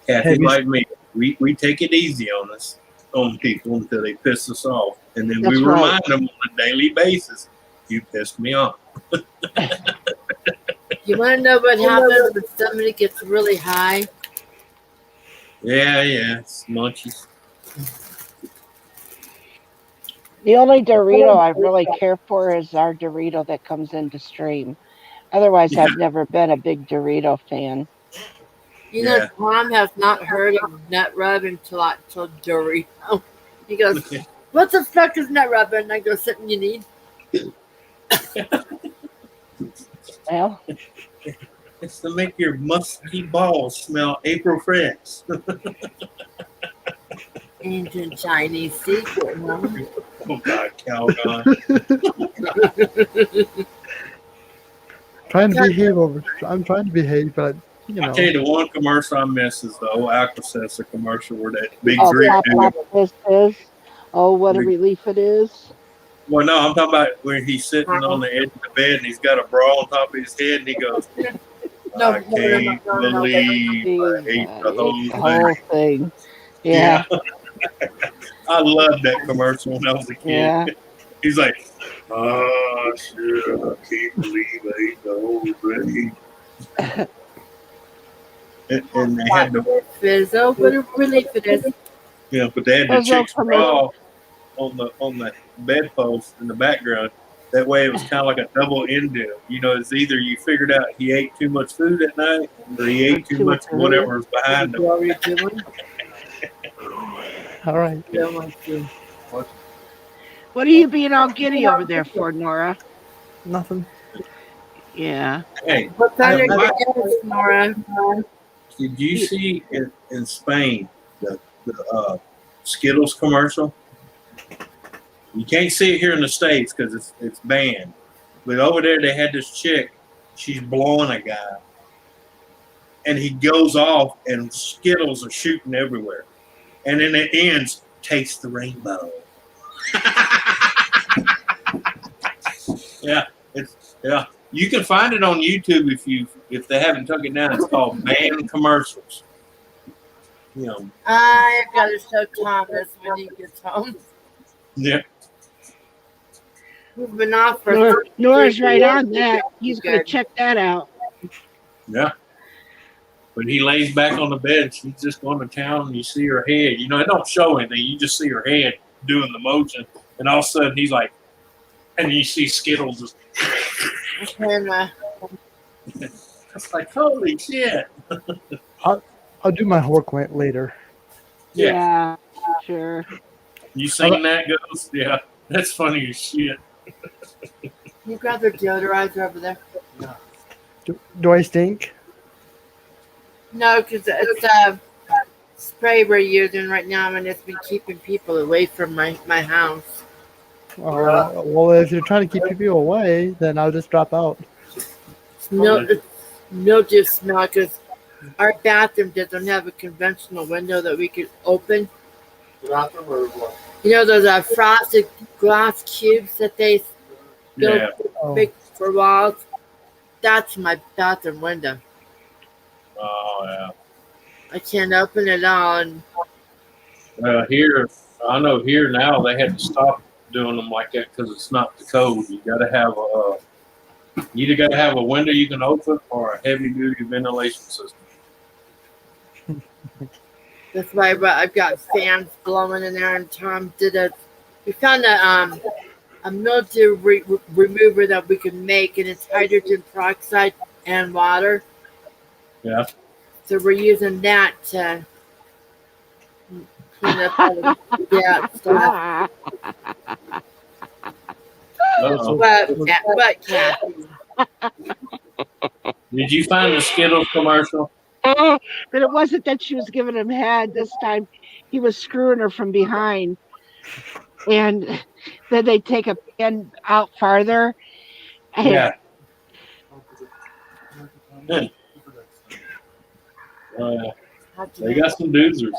Kathy, like me, we take it easy on people until they piss us off, and then That's we right. remind them on a daily basis. You pissed me off. You want to know what happens when somebody gets really high? Yeah, it's munchies. The only Dorito I really care for is our Dorito that comes into stream. Otherwise, Yeah. I've never been a big Dorito fan. You know, Tom has not heard of N.O.R.A until Dorito. He goes, "What the fuck is N.O.R.A?" And I go, "Something you need." Well, It's to make your musky balls smell April fresh. Ancient Chinese secret, huh? Oh God, Calgon. I'm trying to behave, but you know. I tell you, the one commercial I miss is the old Aquasensor commercial where that big oh, Greek dude. this is. Oh, what a relief it is. Well, no, I'm talking about where he's sitting on the edge of the bed and he's got a bra on top of his head and he goes, I can't believe I ate the whole thing. Yeah. I loved that commercial when I was a kid. Yeah. He's like, oh, shit, I can't believe I ate the whole thing. And they had the Fizzo, what a relief it is. yeah, but they had the chick's bra on the bedpost in the background. That way, it was kind of like a double indent. You know, it's either you figured out he ate too much food at night, or he ate too much whatever was behind him. What are you doing? All right. What are you being all giddy over there for, Nora? Nothing. Yeah. Hey, What kind of games, Nora? did you see in Spain the Skittles commercial? You can't see it here in the States because it's banned. But over there, they had this chick. She's blowing a guy. And he goes off, and Skittles are shooting everywhere. And then it ends, taste the rainbow. Yeah. You can find it on YouTube if they haven't took it down. It's called Banned Commercials. You know. I gotta show Thomas when he gets home. Yeah. We've been off for Nora's right on that. He's going to check that out. Yeah. But he lays back on the bed. She's just going to town, and you see her head. You know, it don't show anything. You just see her head doing the motion, and all of a sudden he's like, and you see Skittles just. And, It's like, holy shit. I'll do my homework later. Yeah. Sure. You seen that, Ghost? Yeah. That's funny as shit. you grab their deodorizer over there. Do I stink? No, because it's a spray we're using right now, and it's been keeping people away from my house. Well, if you're trying to keep people away, then I'll just drop out. It's mildew smell because our bathroom doesn't have a conventional window that we could open. You know those frosted glass cubes that they build big for walls? That's my bathroom window. Oh, yeah. I can't open it all. And Here, I know here now they had to stop doing them like that because it's not the code. You got to have you either got to have a window you can open or a heavy duty ventilation system. that's why I've got fans blowing in there. And Tom we found a mildew remover that we can make, and it's hydrogen peroxide and water. Yeah. So we're using that to clean up all the stuff. But Kathy. Did you find the Skittles commercial? But it wasn't that she was giving him head this time. He was screwing her from behind. And then they take a pin out farther. Yeah. They got some doozers.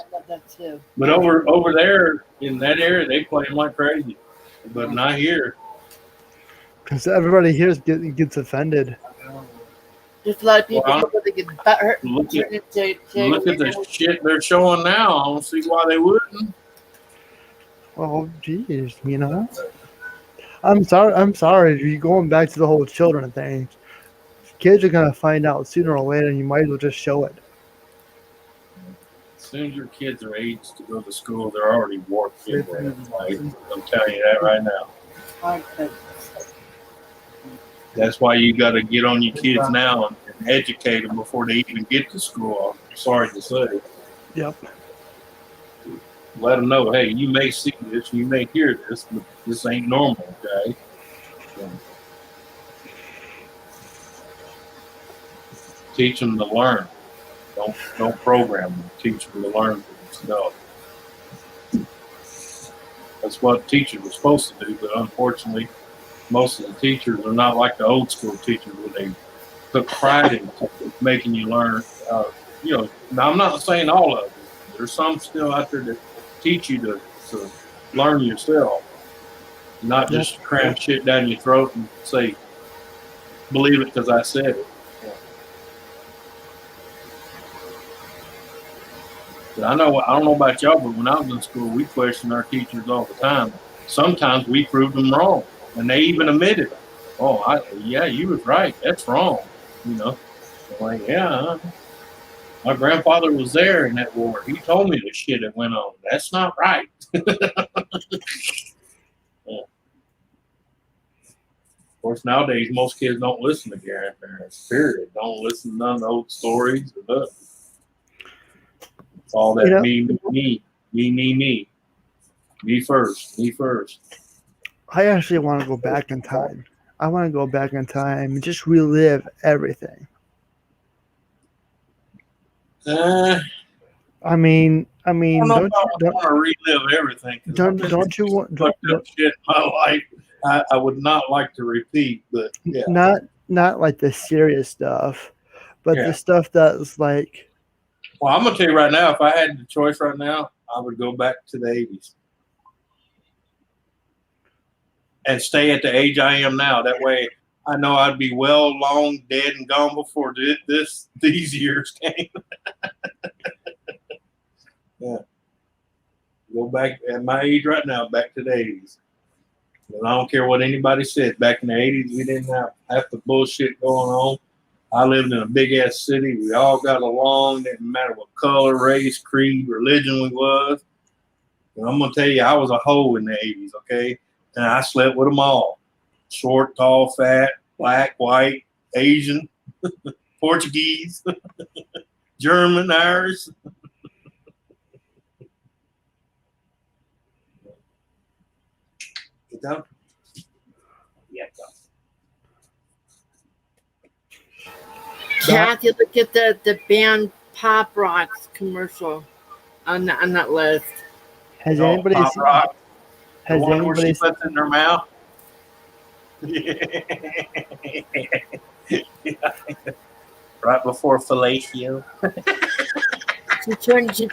But over there in that area, they play them like crazy. But not here. Because everybody here gets offended. Just a lot of people that get butthurt. Look at the shit they're showing now. I don't see why they wouldn't. Oh, geez, you know. I'm sorry. You're going back to the whole children thing. Kids are gonna find out sooner or later, and you might as well just show it. As soon as your kids are aged to go to school, they're already warped into it. Like, I'm telling you that right now. That's why you got to get on your kids now and educate them before they even get to school. I'm sorry to say. Yep. Let them know, hey, you may see this, you may hear this, but this ain't normal, okay? So, teach them to learn. Don't program them. Teach them to learn stuff. That's what teachers are supposed to do, but unfortunately, most of the teachers are not like the old school teachers where they took pride in making you learn. You know, now I'm not saying all of them. There's some still out there that teach you to learn yourself, not just cram shit down your throat and say, believe it because I said it. But I don't know about y'all, but when I was in school, we questioned our teachers all the time. Sometimes we proved them wrong, and they even admitted, "Oh, yeah, you was right. That's wrong." You know, I'm like, yeah, my grandfather was there in that war. He told me the shit that went on. That's not right. Yeah. Of course, nowadays most kids don't listen to grandparents. Period. Don't listen to none of the old stories or nothing. It's all that me first. I actually want to go back in time. I want to go back in time and just relive everything. I mean, don't you want to relive everything? Don't you want shit in my life? I would not like to repeat, but yeah. Not like the serious stuff, but the stuff that's like. Well, I'm gonna tell you right now, if I had the choice right now, I would go back to the 80s and stay at the age I am now. That way, I know I'd be well, long dead and gone before these years came. Yeah, go back at my age right now, back to the 80s. And I don't care what anybody said. Back in the 80s, we didn't have half the bullshit going on. I lived in a big ass city. We all got along. Didn't matter what color, race, creed, religion we was. And I'm gonna tell you, I was a hoe in the '80s. Okay, and I slept with them all: short, tall, fat, black, white, Asian, Portuguese, German, Irish. Get down. Yeah. Kathy, look at the band Pop Rocks commercial on that list. Has Oh, anybody Pop seen, Rock. The has one where anybody she puts it in her mouth. Right before fellatio. She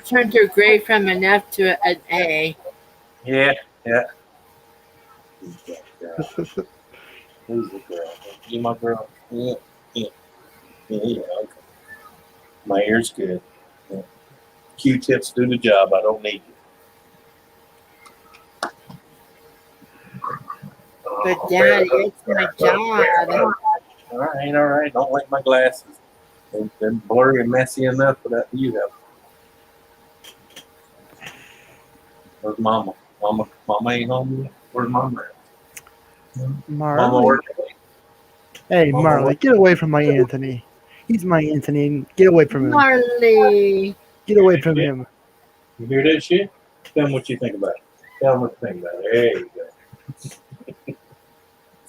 turned her grade from an F to an A. Yeah, yeah. Who's the girl? You my girl? Yeah, yeah, yeah. Okay. My ear's good. Yeah. Q-tips do the job. I don't need you. But Dad, it's my job. All right. Don't like my glasses. They're blurry and messy enough without you have. Where's Mama? Mama ain't home yet. Where's Mama at? Mama Marley? working. Hey, Mama Marley, working. get away from my Anthony. He's my Anthony. Get away from him. Marley. Get away from him. You hear that shit? Tell them what you think about it. Tell them what you think about it. There you go.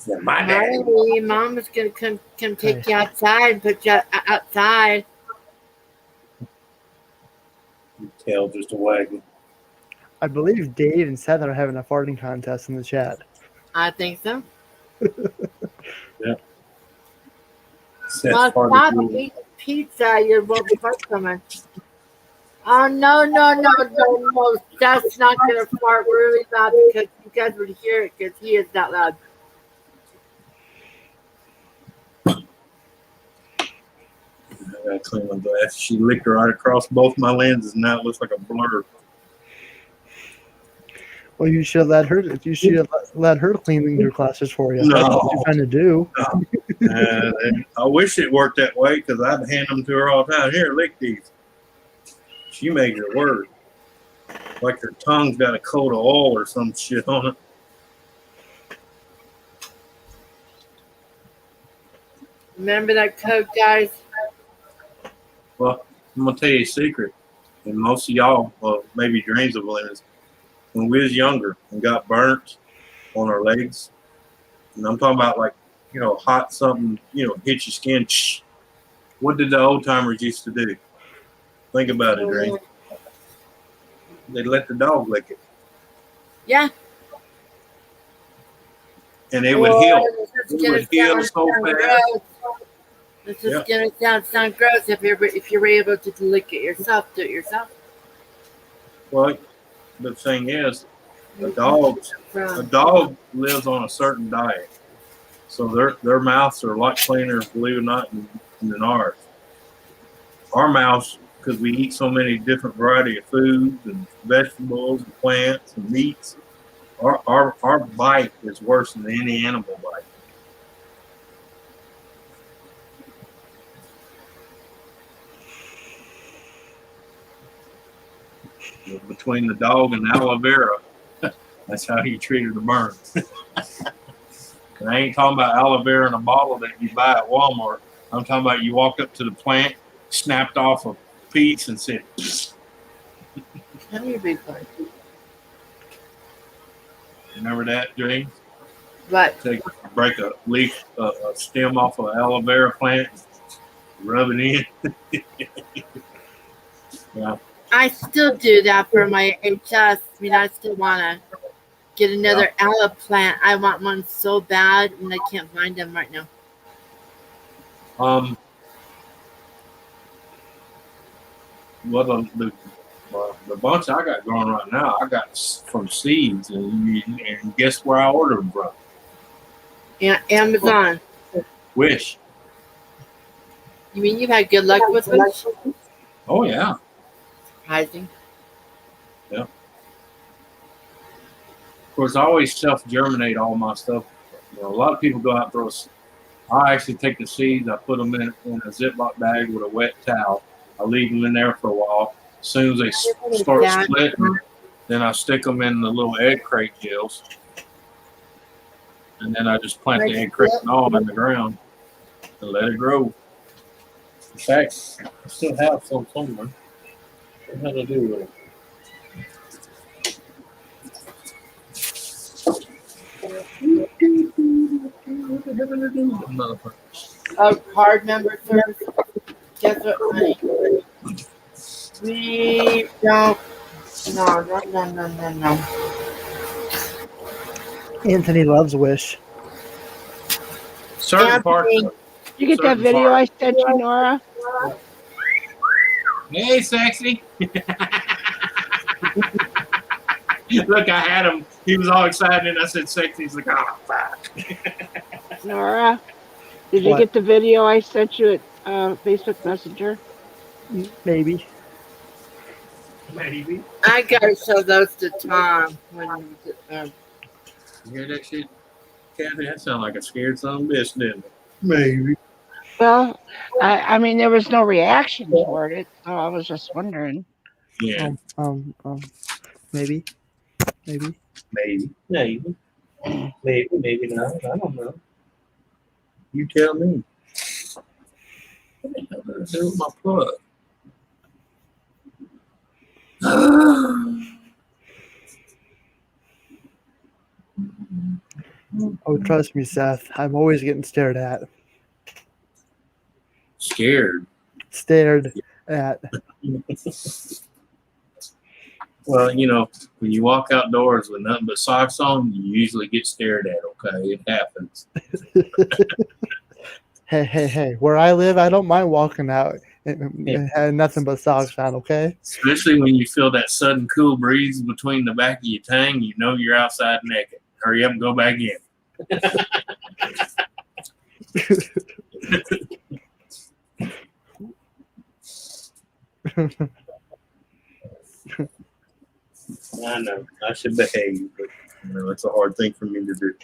Yeah, my daddy. Marley, Mama's gonna come take you outside and put you outside. Your tail just a wagging. I believe Dave and Seth are having a farting contest in the chat. I think so. Yeah. Seth Well, farted stop good. eating pizza. You're both fart coming. Oh no! That's not gonna fart really loud because you guys would hear it because he is that loud. I gotta clean my glasses. She licked her right across both my lenses, and now it looks like a blur. Well, you should let her. You should let her clean your glasses for you. That's what you're trying to do. And I wish it worked that way because I'd hand them to her all the time. Here, lick these. She made it work. Like her tongue's got a coat of oil or some shit on it. Remember that code, guys? Well, I'm gonna tell you a secret, and most of y'all, well, maybe dreams of is when we was younger and got burnt on our legs, and I'm talking about like, hot something, hit your skin. What did the old timers used to do? Think about it, Dream. They let the dog lick it, Yeah. and it would heal. This It would heal so fast. This is gonna sound gross if you were able to lick it yourself, do it yourself. Well, the thing is, a dog lives on a certain diet, so their mouths are a lot cleaner, believe it or not, than ours. Our mouths, because we eat so many different variety of foods and vegetables and plants and meats, our bite is worse than any animal bite. Between the dog and the aloe vera, that's how you treated the burn. And I ain't talking about aloe vera in a bottle that you buy at Walmart. I'm talking about you walk up to the plant, snapped off a piece, and said, How do you be fine? remember that, James? What? Break a leaf, a stem off of an aloe vera plant, rub it in. Yeah. I still do that for my HS. I mean, I still want to get another aloe plant. I want one so bad, and I can't find them right now. Well, the bunch I got growing right now, I got from seeds, and guess where I ordered them from? Amazon. Wish. You mean you've had good luck with Wish? Oh yeah. Surprising. Yeah. Of course, I always self-germinate all my stuff. A lot of people go out and throw I actually take the seeds, I put them in a Ziploc bag with a wet towel. I leave them in there for a while. As soon as they start splitting, then I stick them in the little egg crate gills. And then I just plant the egg crate and all in the ground and let it grow. In fact, I still have some somewhere. What the hell do I do with it? Card member service. Guess what, honey? We don't. No. Anthony loves Wish. Certain parts. Anthony. You get that Certain video parts. I sent you, Nora? Hey, sexy. Look, I had him. He was all excited, and I said sexy. He's like, oh, fuck. Nora, did you What? get the video I sent you at Facebook Messenger? Maybe. Maybe. I gotta show those to Tom when You hear that shit, Kathy? That sounded like a scared son of a bitch, didn't it? Maybe. Well, I mean, there was no reaction toward it, so I was just wondering. Yeah. Maybe. Maybe not. I don't know. You tell me. What the hell did I do with my plug? Oh, trust me, Seth. I'm always getting stared at. Scared. Stared at. Well, you know, when you walk outdoors with nothing but socks on, you usually get stared at, okay? It happens. Hey. Where I live, I don't mind walking out and have nothing but socks on, okay? Especially when you feel that sudden cool breeze between the back of your tongue, you know you're outside naked. Hurry up and go back in. I know. I should behave, but you know, it's a hard thing for me to do.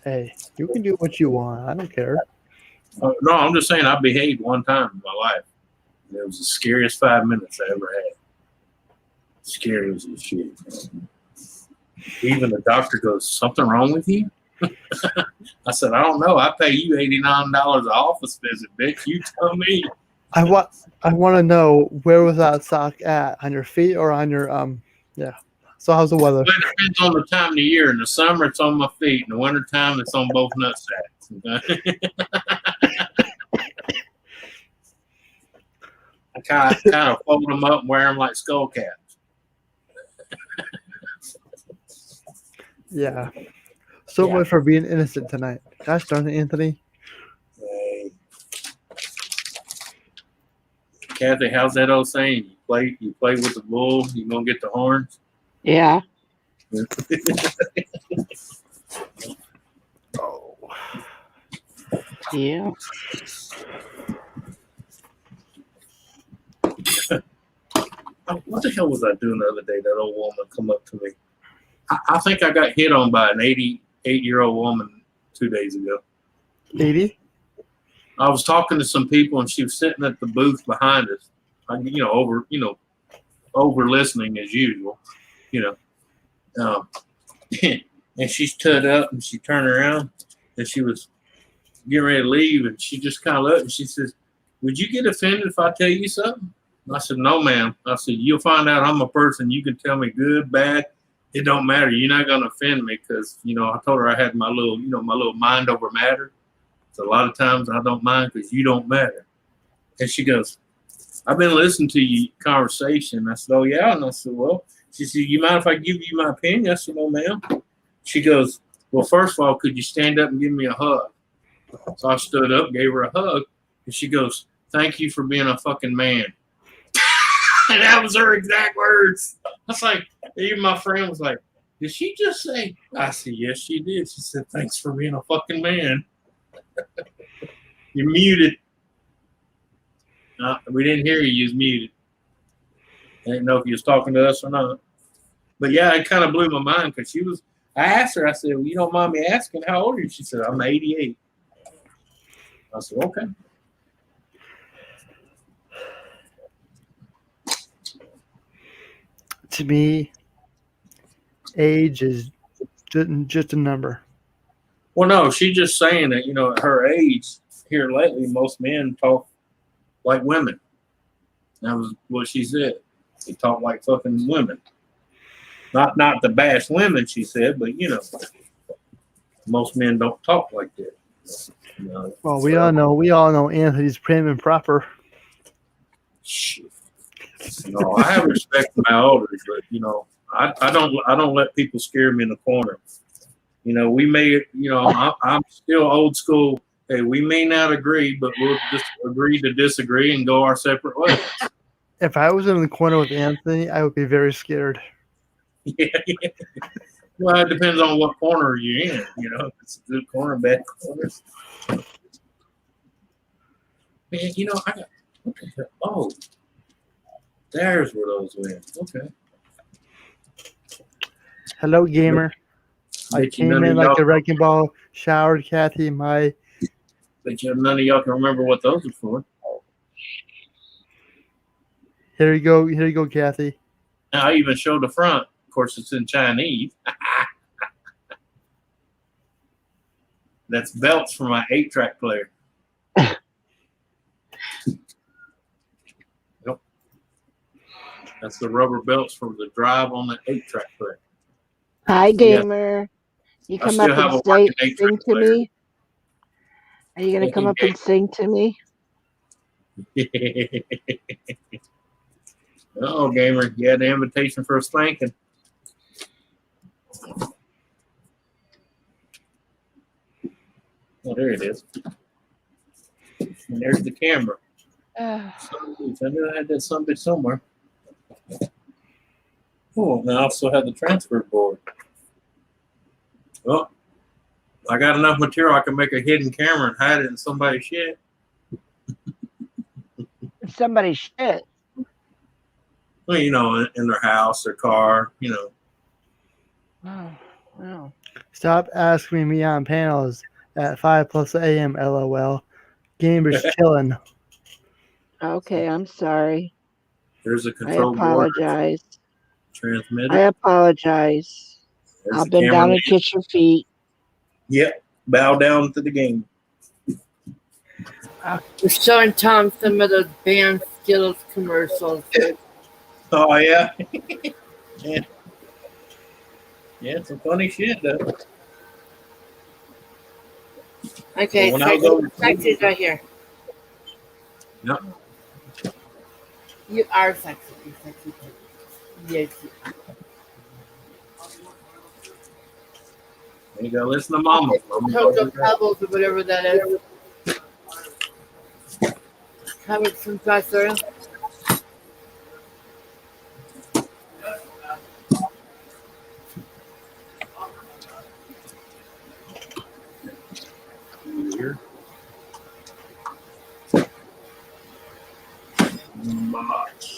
Hey, you can do what you want. I don't care. No, I'm just saying I behaved one time in my life. It was the scariest 5 minutes I ever had. Scary as shit. Even the doctor goes, something wrong with you? I said, I don't know. I pay you $89 an office visit, bitch. You tell me. I want to know, where was that sock at? On your feet or on your yeah. So how's the weather? Well, it depends on the time of the year. In the summer, it's on my feet. In the wintertime, it's on both nut sacks. Okay? I kind of fold them up and wear them like skull caps. Yeah. So much for being innocent tonight. Gosh darn it, Anthony. Hey. Kathy, how's that old saying? You play with the bull, you're gonna get the horns. Yeah. Oh. Yeah. What the hell was I doing the other day? That old woman come up to me. I think I got hit on by an 88-year-old woman 2 days ago. 80? I was talking to some people, and she was sitting at the booth behind us. Over listening as usual, and she stood up and she turned around and she was getting ready to leave, and she just kind of looked and she says, "Would you get offended if I tell you something?" I said, "No, ma'am." I said, "You'll find out I'm a person. You can tell me good, bad. It don't matter. You're not gonna offend me because I told her I had my little mind over matter. So a lot of times I don't mind because you don't matter." And she goes, "I've been listening to your conversation." I said, "Oh, yeah." And I said, "Well," she said, "You mind if I give you my opinion?" I said, "No, ma'am." She goes, "Well, first of all, could you stand up and give me a hug?" So I stood up, gave her a hug, and she goes, "Thank you for being a fucking man." And that was her exact words. I was like, even my friend was like, "Did she just say?" I said, "Yes, she did." She said, "Thanks for being a fucking man." You're muted. We didn't hear you. You was muted. I didn't know if you was talking to us or not. But yeah, it kind of blew my mind because she was I asked her, I said, well, you don't mind me asking, how old are you? She said, I'm 88. I said, okay. To me, age is just a number. Well, no, she's just saying that, at her age, here lately, most men talk like women. That was what she said. They talk like fucking women. Not to bash women, she said, but, most men don't talk like that. Well, we all know Anthony's prim and proper. Shit. I have respect for my elders, but I don't let people scare me in the corner. We may, I'm still old school. Hey, we may not agree, but we'll just agree to disagree and go our separate ways. If I was in the corner with Anthony, I would be very scared. Yeah. Well, it depends on what corner you're in. If it's a good corner, bad corner. Man, I got what the hell? Oh, there's where those went. Okay. Hello, gamer. I came in like a wrecking ball, showered Kathy, my. But none of y'all can remember what those are for. Here you go, Kathy. Now, I even showed the front. Of course, it's in Chinese. That's belts for my 8-track player. Yep. That's the rubber belts for the drive on the 8-track player. Hi, gamer. You come up and sing to me? Are you going to come up and sing to me? Oh, gamer, you had the invitation for a spanking. Oh, there it is. And there's the camera. I knew I had that sumbitch somewhere. Oh, and I also had the transfer board. Oh, I got enough material I can make a hidden camera and hide it in somebody's shit. Somebody's shit. Well, in their house, their car, Oh. Stop asking me on panels at 5+ a.m. LOL. Gamer's chilling. Okay, I'm sorry. There's a control board. I apologize. Transmitter. I apologize. I'll bend down and kiss your feet. Yep. Bow down to the game. We're showing Tom some of those band Skittles commercials. Oh, yeah. Yeah. Yeah, some funny shit, though. Okay, sexy right here. Yep. You are sexy. You're sexy too. Yes, you are. There you go. Listen to Mama. Cocoa Pebbles or whatever that is. Covered some dry soil. Here.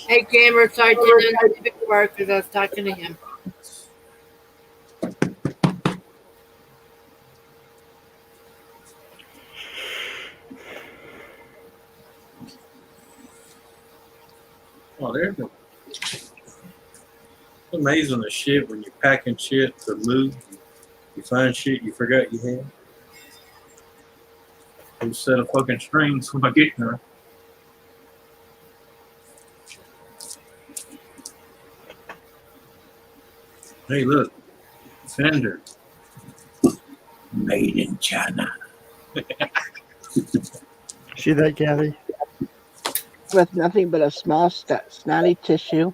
Hey, gamer, sorry I didn't leave it work because I was talking to him. Oh, there's a. It's amazing the shit when you're packing shit to move. You find shit you forgot you had. You set a fucking strings when I get there. Hey, look. Fender. Made in China. See that, Kathy? With nothing but a small snotty tissue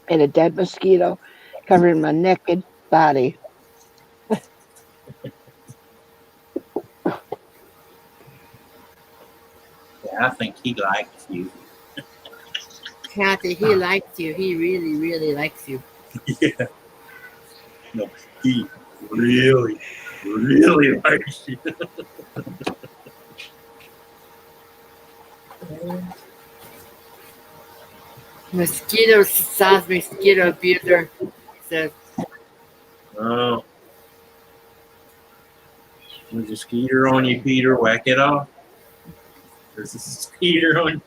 and a dead mosquito covering my naked body. Yeah, I think he likes you. Kathy, he likes you. He really, really likes you. Yeah. No, he really, really likes you. Mosquito sounds mosquito abuser. Says, Oh, Skeeter on you, Peter. Whack it off. There's a skeeter on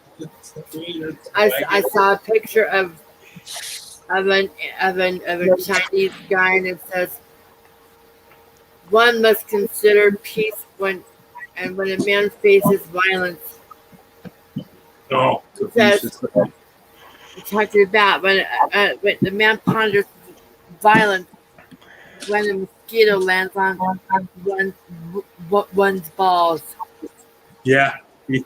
you. I saw a picture of a Chinese guy, and it says, "One must consider peace when a man faces violence." Oh, It says, "It's talking about when the man ponders violence when a mosquito lands on one's balls. yeah. You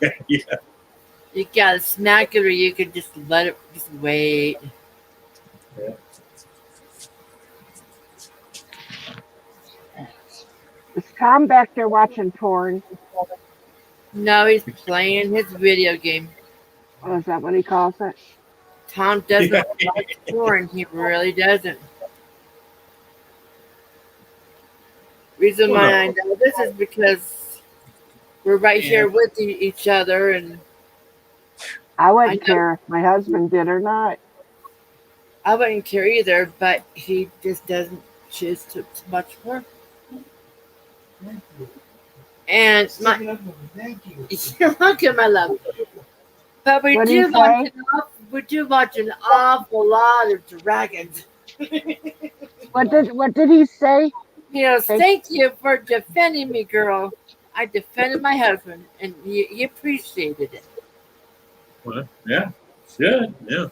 gotta smack it, or you could just let it. Just wait." Is Tom back there watching porn? No, he's playing his video game. Oh, is that what he calls it? Tom doesn't watch porn. He really doesn't. Reason why I know this is because we're right here with each other, and I wouldn't care if my husband did or not. I wouldn't care either, but he just doesn't choose to much more. And you're welcome, my love. But we do watch an awful lot of dragons. What did he say? You know, thank you for defending me, girl. I defended my husband, and he appreciated it. Well, yeah, should, yeah.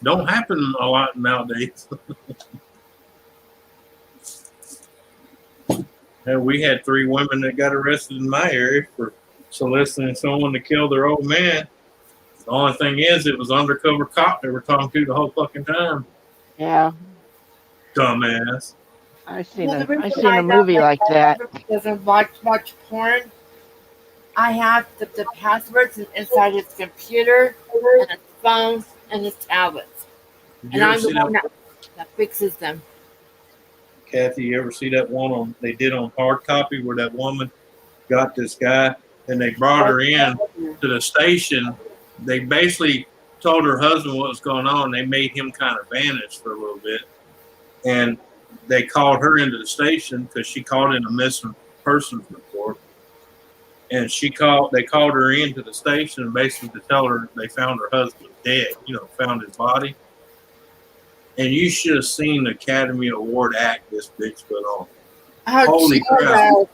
Don't happen a lot nowadays. And we had 3 women that got arrested in my area for soliciting someone to kill their old man. The only thing is, it was undercover cop they were talking to the whole fucking time. Yeah, Dumbass. I seen a movie like that. Doesn't watch porn. I have the passwords inside his computer and his phone and his tablets, and I'm the one that fixes them. Kathy, you ever see that one they did on hard copy where that woman got this guy and they brought her in to the station? They basically told her husband what was going on. They made him kind of vanish for a little bit, and they called her into the station because she called in a missing persons report. And they called her into the station basically to tell her they found her husband dead, found his body. And you should have seen the Academy Award act this bitch put on. Holy crap.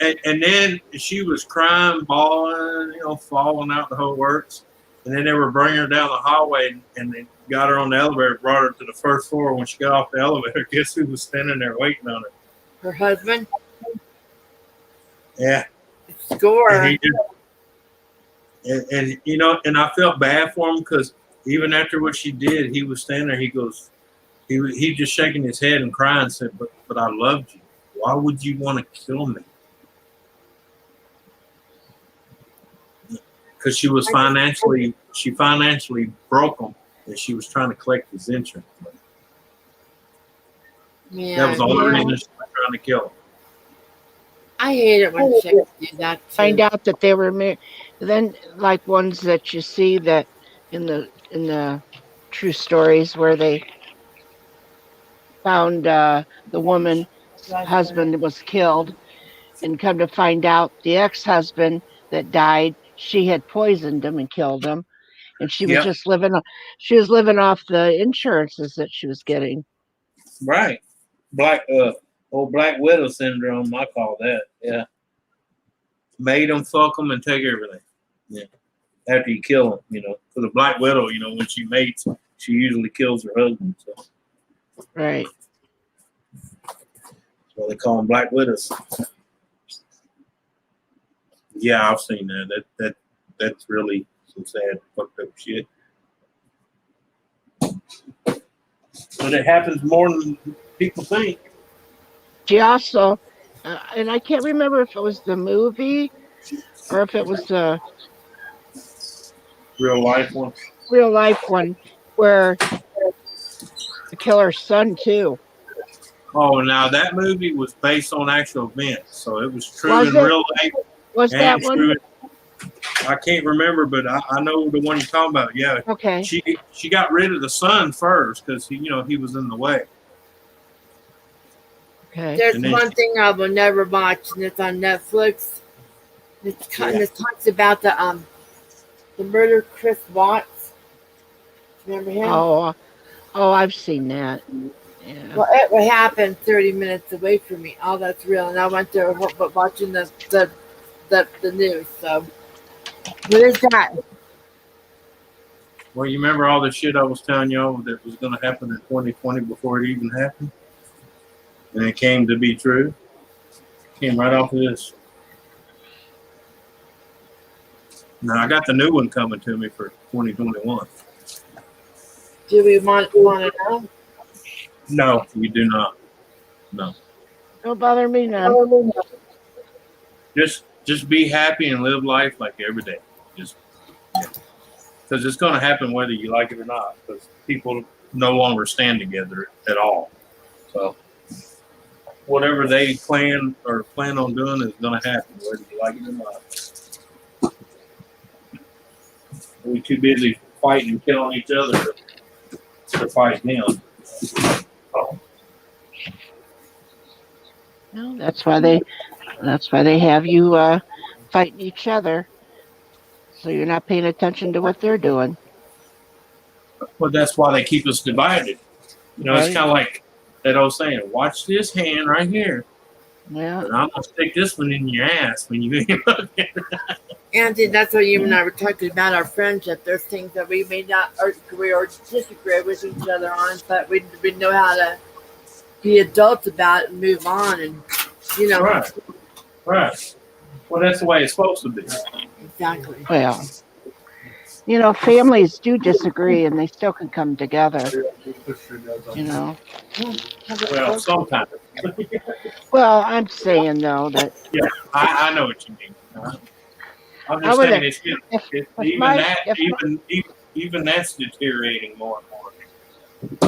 And then she was crying, bawling, falling out the whole works. And then they were bringing her down the hallway, and they got her on the elevator, brought her to the first floor. When she got off the elevator, guess who was standing there waiting on her? Her husband? Yeah. Score. And I felt bad for him because even after what she did, he was standing there. He goes, he just shaking his head and crying, said, but I loved you. Why would you want to kill me? Because she financially broke him, and she was trying to collect his insurance money. Yeah, that was the only reason she was trying to kill him. I hate it when chicks do that too. Find out that they were married. Then, like ones that you see that in the true stories where they found the woman's husband was killed, and come to find out the ex-husband that died, she had poisoned him and killed him, and she was just living off the insurances that she was getting. Right, Black Widow syndrome, I call that. Yeah, made them, fuck them, and take everything. Yeah, after you kill them, for the Black Widow, when she mates, she usually kills her husband. So. Right. Well, they call them Black Widows. Yeah, I've seen that. That's really some sad, fucked up shit. But it happens more than people think. She also, and I can't remember if it was the movie or if it was the real life one, where the killer's son too. Oh, now that movie was based on actual events, so it was true in real life. Was that one? I can't remember, but I know the one you're talking about. Yeah. Okay. She got rid of the son first because he was in the way. Okay. There's And then one thing I will never watch, and it's on Netflix. And it talks about the murder of Chris Watts. Remember him? Oh, I've seen that. Yeah. Well, it happened 30 minutes away from me. All that's real, and I went there watching the news. So what is that? well, you remember all the shit I was telling y'all that was going to happen in 2020 before it even happened, and it came to be true. Came right off of this. Now I got the new one coming to me for 2021. Do we want to know? No, you do not. No, Don't bother me none. just be happy and live life like every day. Just because it's going to happen whether you like it or not. Because people no longer stand together at all. So whatever they plan on doing is going to happen whether you like it or not. We're too busy fighting and killing each other to fight them. So, No, that's why they have you fighting each other, so you're not paying attention to what they're doing. but that's why they keep us divided. You know, it's Right? kind of like that old saying, watch this hand right here. Yeah. And I'm going to stick this one in your ass when you ain't looking. Andy, that's what you and I were talking about our friendship. There's things that we may not agree or disagree with each other on, but we know how to be adults about it and move on. And, you know. Right. Right. Well, that's the way it's supposed to be. Exactly. Well, you know, families do disagree and they still can come together. You know. Well, sometimes. Well, I'm saying though that Yeah, I know what you mean. I'm I just would saying have it's if even my that if even that's deteriorating more and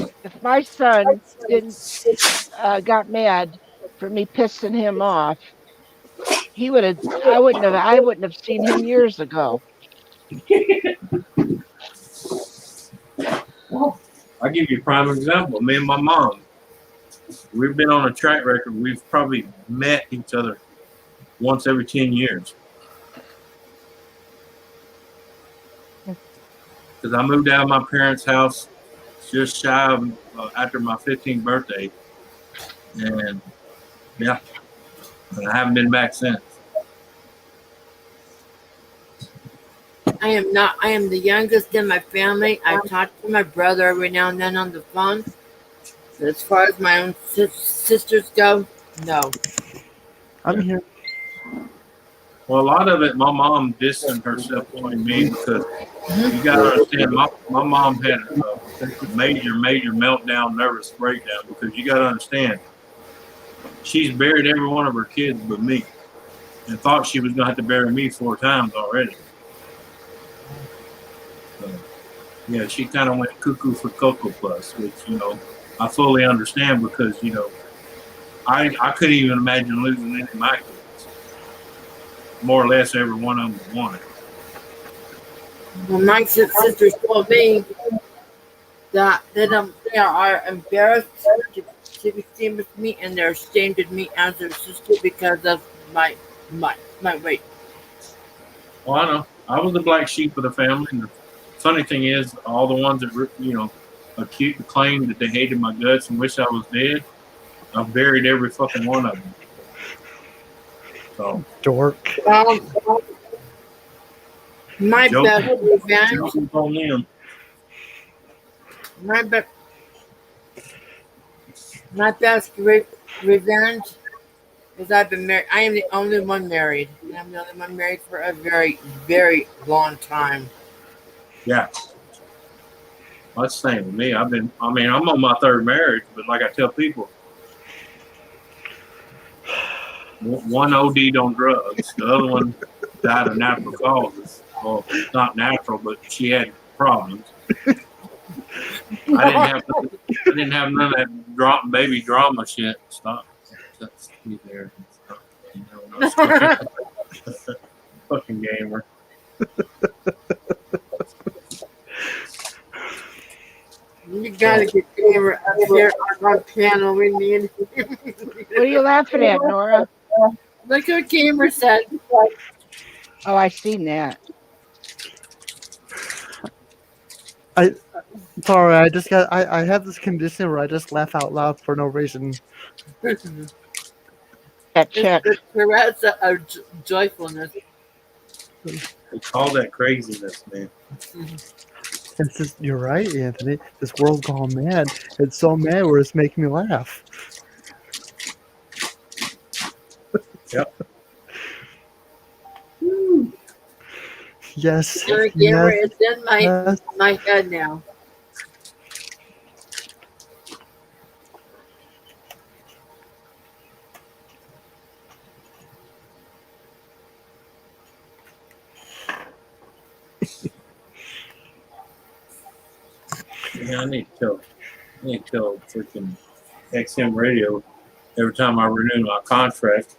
more. if my son didn't got mad for me pissing him off, he would have I wouldn't have seen him years ago. Well, I'll give you a prime example. Me and my mom, we've been on a track record. We've probably met each other once every 10 years. Because I moved out of my parents' house just shy of after my 15th birthday. And yeah, and I haven't been back since. I am the youngest in my family. I talk to my brother every now and then on the phone. But as far as my own sisters go, no. I'm here. Well, a lot of it, my mom distanced herself between me because you got to understand, my mom had a major meltdown, nervous breakdown because you got to understand, she's buried every one of her kids but me and thought she was going to have to bury me 4 times already. So, yeah, she kind of went cuckoo for Cocoa Puffs, which, you know, I fully understand because, you know, I couldn't even imagine losing any of my kids. More or less every one of them wanted. Well, my sisters told me that they are embarrassed to be seen with me, and they're ashamed of me as their sister because of my weight. Well, I know. I was the black sheep of the family. And the funny thing is, all the ones that, you know, claimed that they hated my guts and wish I was dead, I've buried every fucking one of them. So, Dork. My joke best revenge. on them. My best revenge is I've been married. I am the only one married, and I'm the only one married for a very, very long time. Yeah. That's the same with me. I'm on my 3rd marriage, but like I tell people, one OD'd on drugs, the other one died of natural causes. Well, not natural, but she had problems. I didn't have none of that baby drama shit. Stop. That's me there. Fucking gamer. You gotta get camera up here on our panel. We need. What are you laughing at, Nora? Look what camera said. Oh, I seen that. Sorry, I have this condition where I just laugh out loud for no reason. That check. It's Tourette's joyfulness. They call that craziness, man. It's just, you're right, Anthony. This world's gone mad. It's so mad where it's making me laugh. Yep. Yes. The camera Yes. is in Yes. my head now. Yeah, I need to tell freaking XM Radio every time I renew my contract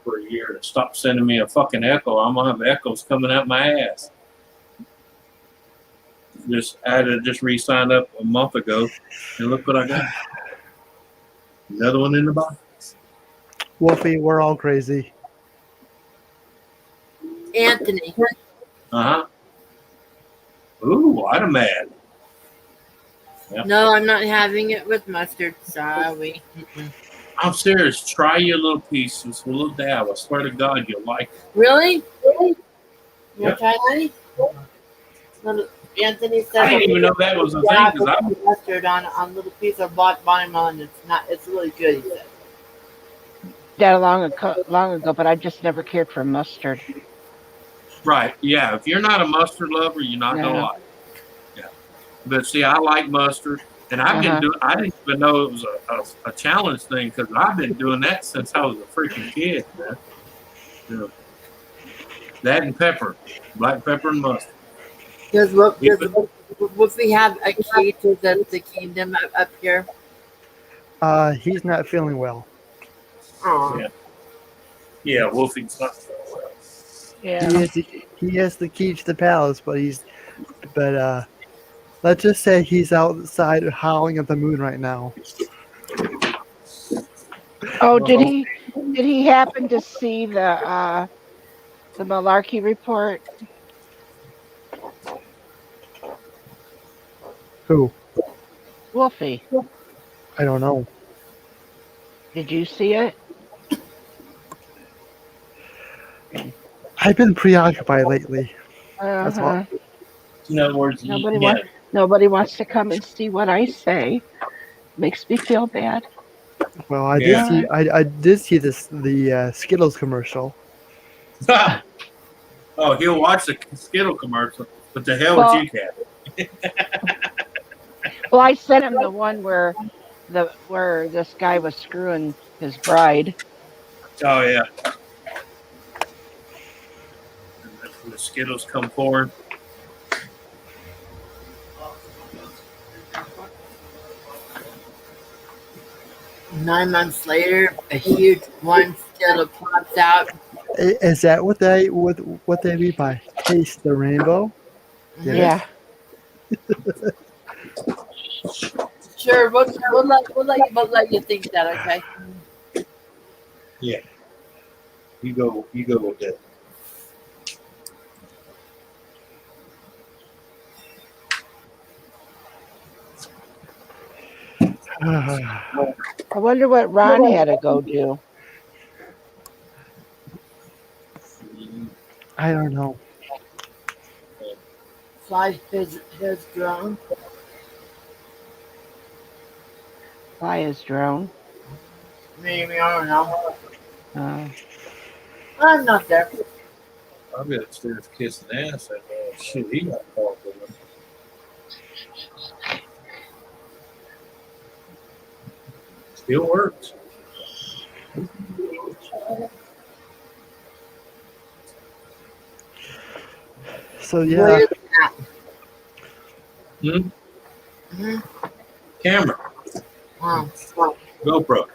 for a year to stop sending me a fucking echo. I'm gonna have echoes coming out my ass. I had just re-signed up a month ago, and look what I got. Another one in the box. Wolfie, we're all crazy. Anthony. Uh-huh. Ooh, I'm mad. Yep. No, I'm not having it with mustard. Sorry. I'm serious. Try your little piece with a little dab. I swear to God, you'll like it. Really? You Yep. want to try that? Little, Anthony said I didn't even know that was a thing. Cause mustard on little piece of watermelon. It's really good. He said. That long ago, but I just never cared for mustard. right, yeah. If you're not a mustard lover, you're not gonna No. like it. Yeah. But see, I like mustard, and I've been doing. I didn't even know it was a challenge thing because I've been doing that since I was a freaking kid, man. You know, that and pepper, black pepper and mustard. Does we have a key to the kingdom up here? He's not feeling well. Oh. Yeah. Yeah, Wolfie's not. Yeah. He has the key to the palace, but let's just say he's outside howling at the moon right now. Oh, did he happen to see the malarkey report? Who? Wolfie, I don't know. did you see it? I've been preoccupied lately. That's all. Uh-huh. In other words, Nobody wants to come and see what I say. Makes me feel bad. Well, I Yeah. did see the Skittles commercial. oh, he'll watch the Skittle commercial, but the hell Well- with you, Cat. Well, I sent him the one where this guy was screwing his bride. Oh yeah. And the Skittles come forward. 9 months later, a huge one still pops out. Is that what they mean by taste the rainbow? Yeah. Sure, we'll let you think that, okay? Yeah. You go with that. I wonder what Ron had to go do. I don't know. Fly his drone. Fly his drone. Maybe, I don't know. I'm not there. I'll be upstairs kissing ass. And shit, he got called with him. Still works. So Where yeah, is that? Camera. Oh. GoPro.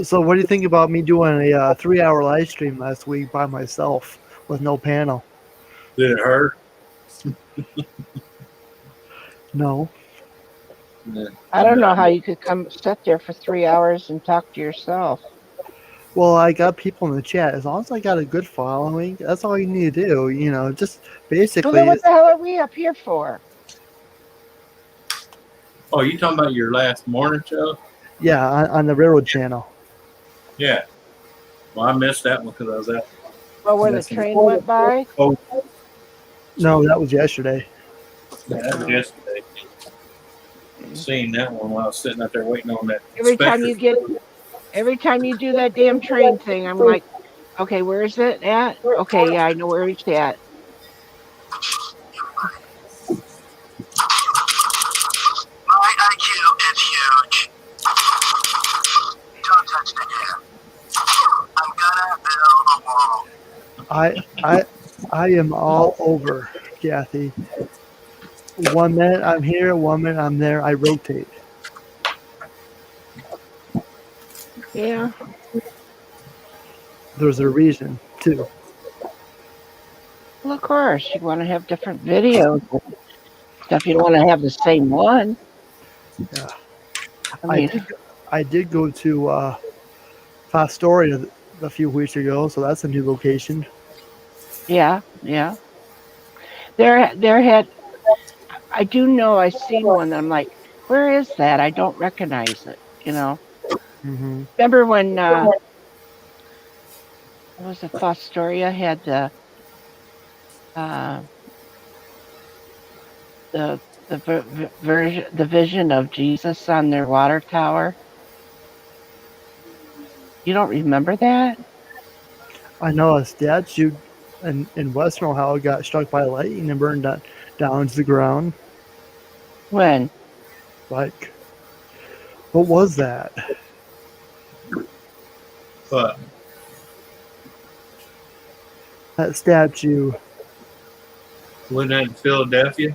so what do you think about me doing a 3-hour live stream last week by myself with no panel? Did it hurt? No. I don't know how you could come sit there for 3 hours and talk to yourself. Well, I got people in the chat. As long as I got a good following, that's all you need to do. Just Well, basically. then what the hell are we up here for? Oh, you talking about your last morning show? Yeah, on the Railroad Channel. Yeah. Well, I missed that one because I was out. Well, where the Missing- train went by? Oh, No, that was yesterday. yeah, that was yesterday. Seen that one while I was sitting out there waiting on that. Every Spectre. time you do that damn train thing, I'm like, okay, where is it at? Okay, yeah, I know where it's at. My IQ is huge. Don't touch the air. I'm gonna build a wall. I am all over, Kathy. 1 minute I'm here, 1 minute I'm there. I rotate. Yeah. There's a reason too. Well, of course, you want to have different videos and stuff. You don't want to have the same one. Yeah. I mean, I did go to Fostoria a few weeks ago, so that's a new location. yeah. There had. I do know I seen one. That I'm like, where is that? I don't recognize it. Mm-hmm. Remember when what was it? Fostoria had the the vision of Jesus on their water tower. You don't remember that? I know a statue in Western Ohio got struck by lightning and burned down to the ground. When? Like, what was that? But That statue. wasn't that in Philadelphia?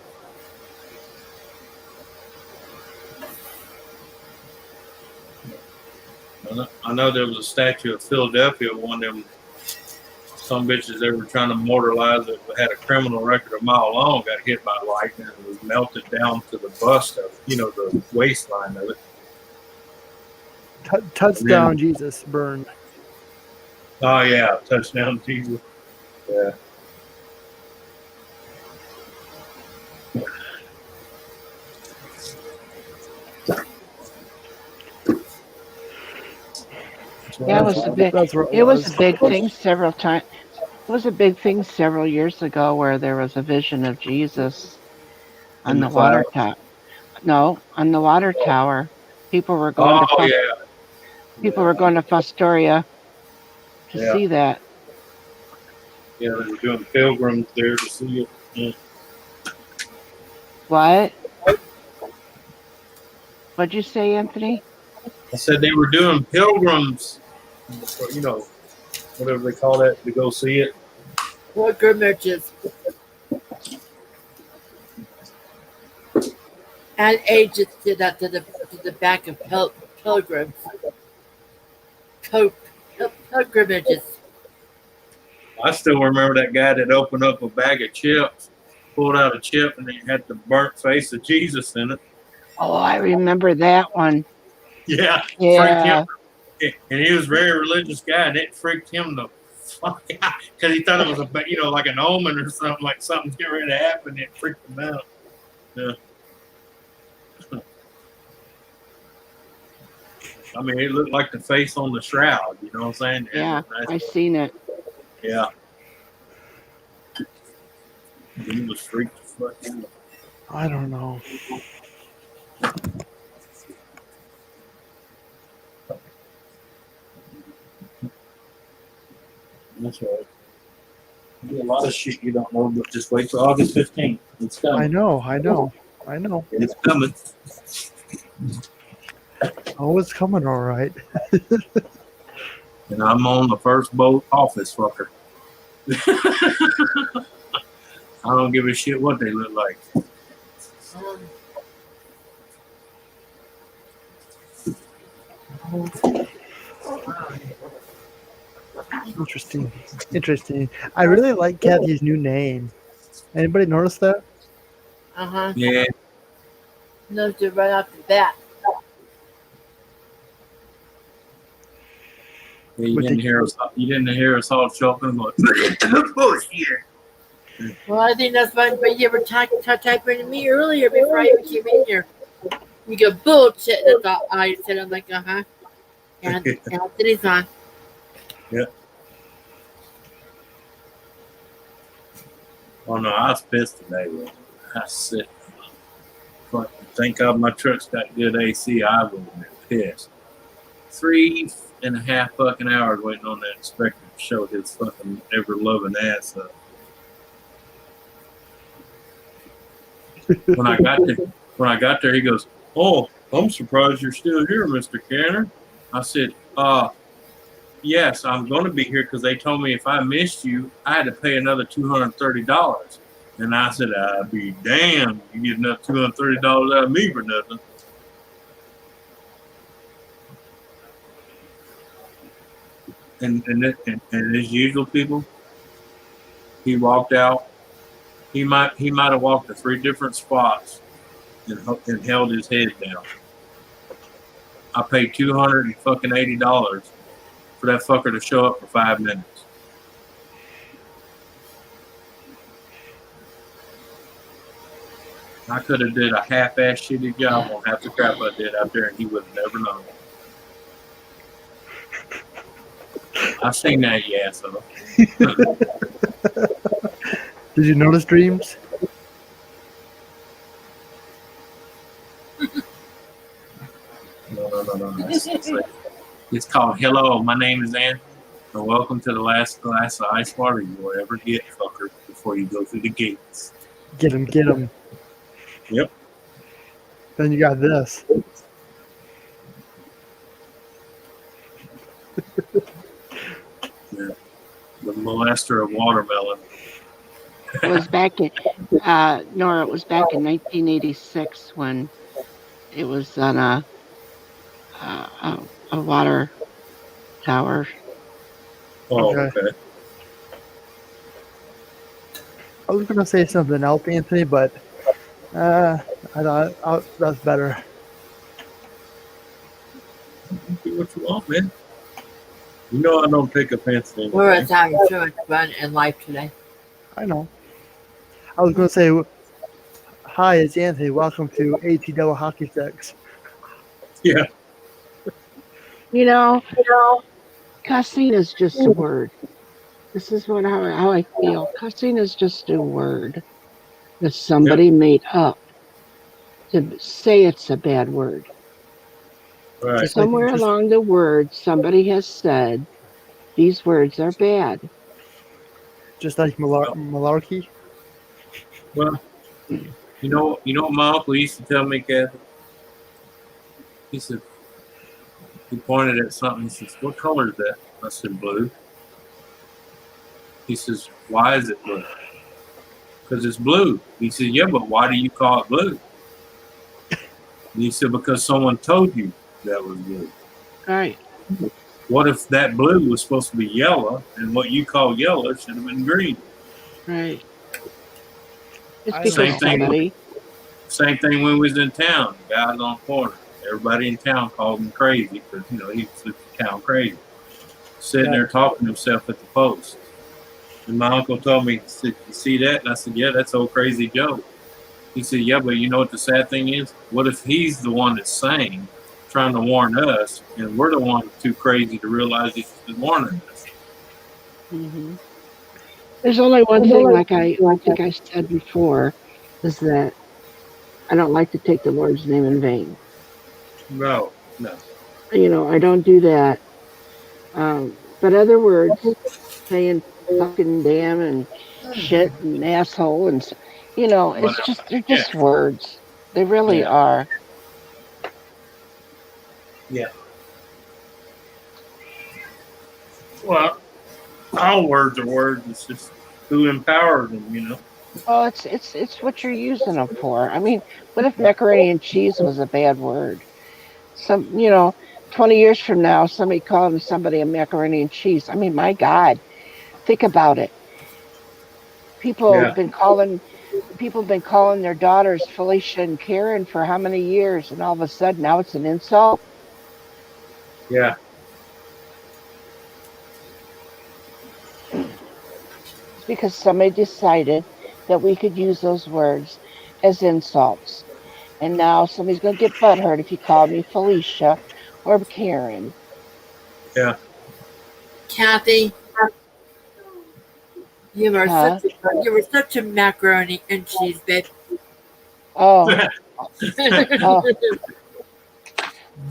I know there was a statue of Philadelphia, one of them some bitches they were trying to mortalize it had a criminal record a mile long, got hit by lightning and was melted down to the bust of, the waistline of it. Touchdown Jesus burned. Oh yeah, touchdown Jesus. Yeah. Yeah, it was a big. It was a big thing several times. It was a big thing several years ago where there was a vision of Jesus on the water tower. No, on the water tower. People were going People were going to Fostoria to see that. Yeah, they were doing pilgrims there to see it. Yeah. What? What'd you say, Anthony? I said they were doing pilgrims, whatever they call that, to go see it. Pilgrimages. And ages did that to the back of pilgrims. Pilgrimages. I still remember that guy that opened up a bag of chips, pulled out a chip, and it had the burnt face of Jesus in it. Oh, I remember that one. Yeah. Yeah. Freaked him. And he was a very religious guy, and it freaked him the fuck out because he thought it was like an omen or something, like something's getting ready to happen. It freaked him out. Yeah. I mean, it looked like the face on the shroud. You know what I'm saying? Yeah, I seen it. Yeah. He was freaked the fuck out. I don't know. That's right. There's a lot of shit you don't know, but just wait till August 15th. It's coming. I know. It's coming. Oh, it's coming all right. And I'm on the first boat off this fucker. I don't give a shit what they look like. Interesting. I really like Kathy's new name. Anybody notice that? Uh-huh. Yeah. Knows you right off the bat. Yeah, you But didn't they- hear us. You didn't hear us all choking. Like, look bullshit. Well, I think that's fine. But you were typing to me earlier before I even came in here. You go bullshit. That's all I said. I'm like, And Anthony's on. Oh no, I was pissed today. Man. I said, fucking thank God my truck's got good AC. I would have been pissed. 3.5 fucking hours waiting on that inspector to show his fucking ever loving ass up. When I got there, he goes, "Oh, I'm surprised you're still here, Mr. Canner." I said, yes, I'm going to be here because they told me if I missed you, I had to pay another $230. And I said, I'd be damned you get enough $230 out of me for nothing. And as usual, people, he walked out. He might have walked to 3 different spots and held his head down. I paid $280 for that fucker to show up for 5 minutes. I could have did a half-ass shitty job on half the crap I did out there, and he would have never known. I seen that, you asshole. Did you notice dreams? No. It's called Hello, my name is Ann, and welcome to the last glass of ice water you will ever get, fucker, before you go through the gates. Get him. Yep. Then you got this. Yeah. The molester of watermelon. It was back in Nora. It was back in 1986 when it was on a water tower. Oh, Okay. okay. I was gonna say something else, Anthony, but I thought that's better. Do what you want, man. You know I don't take offense to anything. We're having so much fun in life today. I know. I was gonna say, hi, it's Anthony. Welcome to AT Double Hockey Sticks. Yeah. You know, cussing is just a word. This is how I feel. Cussing is just a word that somebody made up to say it's a bad word. Right. Somewhere along the word, somebody has said these words are bad. Just like malarkey. Well, you know what my uncle used to tell me, Kathy? He said, he pointed at something. He says, "What color is that?" I said, "Blue." He says, "Why is it blue?" "Because it's blue." He said, "Yeah, but why do you call it blue?" And he said, "Because someone told you that was blue." Right. What if that blue was supposed to be yellow, and what you call yellow should have been green? Right. It's I because Same thing. somebody. Same thing when we was in town. The guys on the corner. Everybody in town called him crazy because he was the town crazy. Sitting there talking to himself at the post. And my uncle told me, he said, "You see that?" And I said, "Yeah, that's old crazy Joe." He said, "Yeah, but you know what the sad thing is? What if he's the one that's saying, trying to warn us, and we're the one too crazy to realize he's warning us?" Mm-hmm. There's only one thing, like I think I said before, is that I don't like to take the Lord's name in vain. No. I don't do that. But other words, saying fucking damn and shit and asshole and it's just they're just words. They really Yeah. are. Yeah. Well, all words are words. It's just who empowers them, Well, it's what you're using them for. I mean, what if macaroni and cheese was a bad word? 20 years from now, somebody calling somebody a macaroni and cheese. I mean, my God, think about it. People Yeah. have been calling their daughters Felicia and Karen for how many years, and all of a sudden now it's an insult. Yeah. It's because somebody decided that we could use those words as insults. And now somebody's going to get butthurt if you call me Felicia or Karen. Yeah. Kathy, Huh? you were such a macaroni and cheese babe. Oh, oh,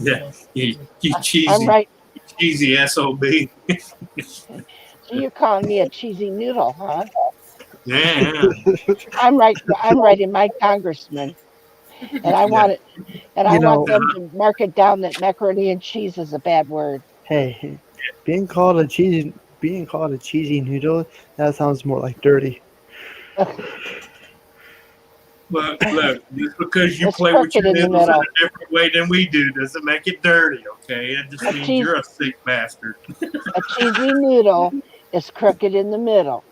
Yeah. You I'm cheesy, right. cheesy SOB. So you're calling me a cheesy noodle, huh? Yeah. I'm right. I'm writing my congressman, and I Yeah. want it, and I You want know, them to mark it down that macaroni and cheese is a bad word. hey, being called a cheesy noodle, that sounds more like dirty. Look, just because you It's play with crooked your in the noodles in middle. a different way than we do doesn't make it dirty, okay? It just A means cheese, you're a sick bastard. a cheesy noodle is crooked in the middle.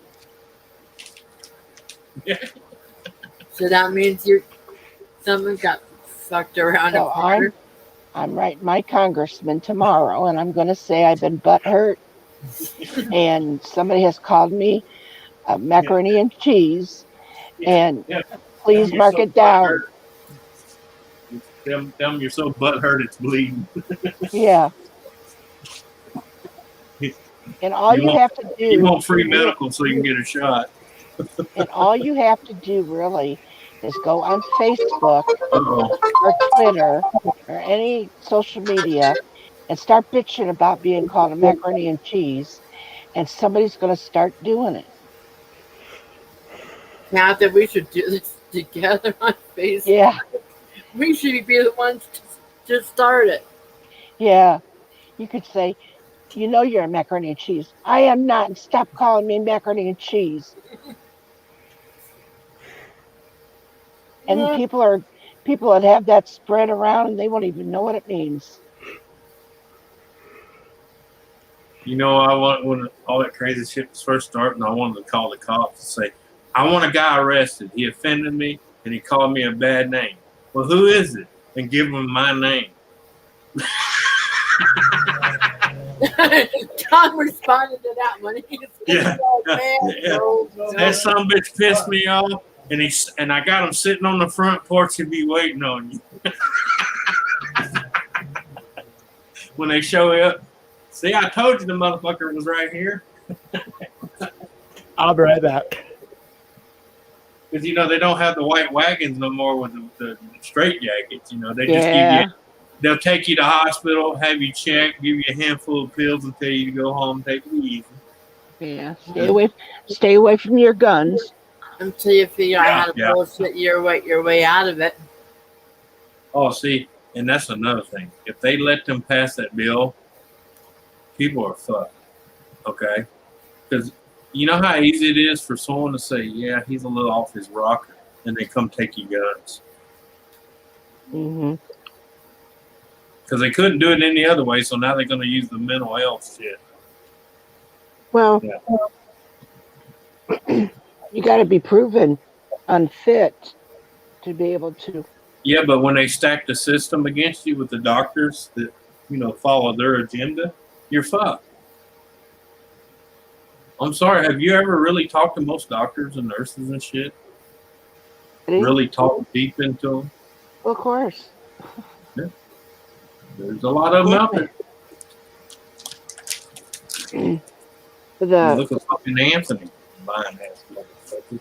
So that means someone got fucked around a So quarter. I'm writing my congressman tomorrow, and I'm going to say I've been butthurt, and somebody has called me Yeah, macaroni and cheese, yeah, and yeah. Tell please them you're mark so it down. butthurt. Tell them you're so butthurt it's bleeding. Yeah, and all You you want have to you do, want free medical so you can get a shot. really is go on Facebook Uh-oh. or Twitter or any social media and start bitching about being called a macaroni and cheese, and somebody's going to start doing it. Kathy, we should do this together on Facebook. Yeah, We should be the ones to start it. yeah. You could say, you know, you're a macaroni and cheese. I am not. Stop calling me macaroni and cheese. And Yeah. people that have that spread around and they won't even know what it means. You know, I want when all that crazy shit was first starting, I wanted to call the cops and say, I want a guy arrested. He offended me and he called me a bad name. Well, who is it? And give him my name. Tom responded to that one. He's Yeah. oh, man, Yeah. no. That some bitch pissed me off, and I got him sitting on the front porch to be waiting on you. When they show up, see, I told you the motherfucker was right here. I'll be right back. Because you know they don't have the white wagons no more with the straight jackets. You know they just give Yeah, you. They'll take you to hospital, have you checked, give you a handful of pills, and tell you to go home, take it easy. yeah. Stay away from your guns. Until you figure out how to Yeah. bullshit your way out of it. Oh, see, and that's another thing. If they let them pass that bill, people are fucked. Okay, because you know how easy it is for someone to say, "Yeah, he's a little off his rocker," and they come take your guns Hmm. because they couldn't do it any other way. So now they're going to use the mental health shit. Well, Yeah. you got to be proven unfit to be able to. Yeah, but when they stack the system against you with the doctors that follow their agenda, you're fucked. I'm sorry. Have you ever really talked to most doctors and nurses and shit? Really talked deep into them? Well, of course. Yeah. There's a lot of them out there. You look at fucking Anthony. Lying ass motherfucker.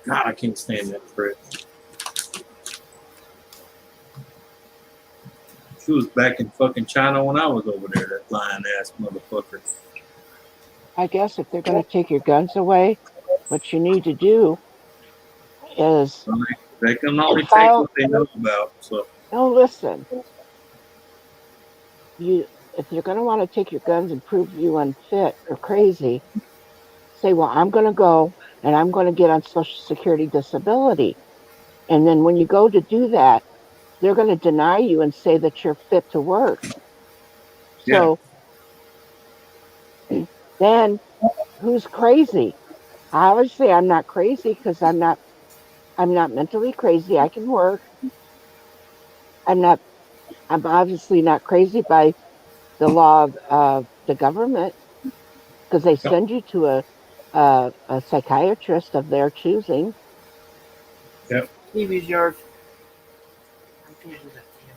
God, I can't stand that prick. She was back in fucking China when I was over there, that lying ass motherfucker. I guess if they're going to take your guns away, what you need to do is They can only take file. what they know about. So No, listen. If you're going to want to take your guns and prove you unfit or crazy, say, well, I'm going to go and I'm going to get on Social Security disability. And then when you go to do that, they're going to deny you and say that you're fit to work. yeah, So then who's crazy? Obviously, I'm not crazy because I'm not mentally crazy. I can work. I'm not. I'm obviously not crazy by the law of the government because they Yep. send you to a psychiatrist of their choosing. Yep. TV's yours. I'm gonna do that to you.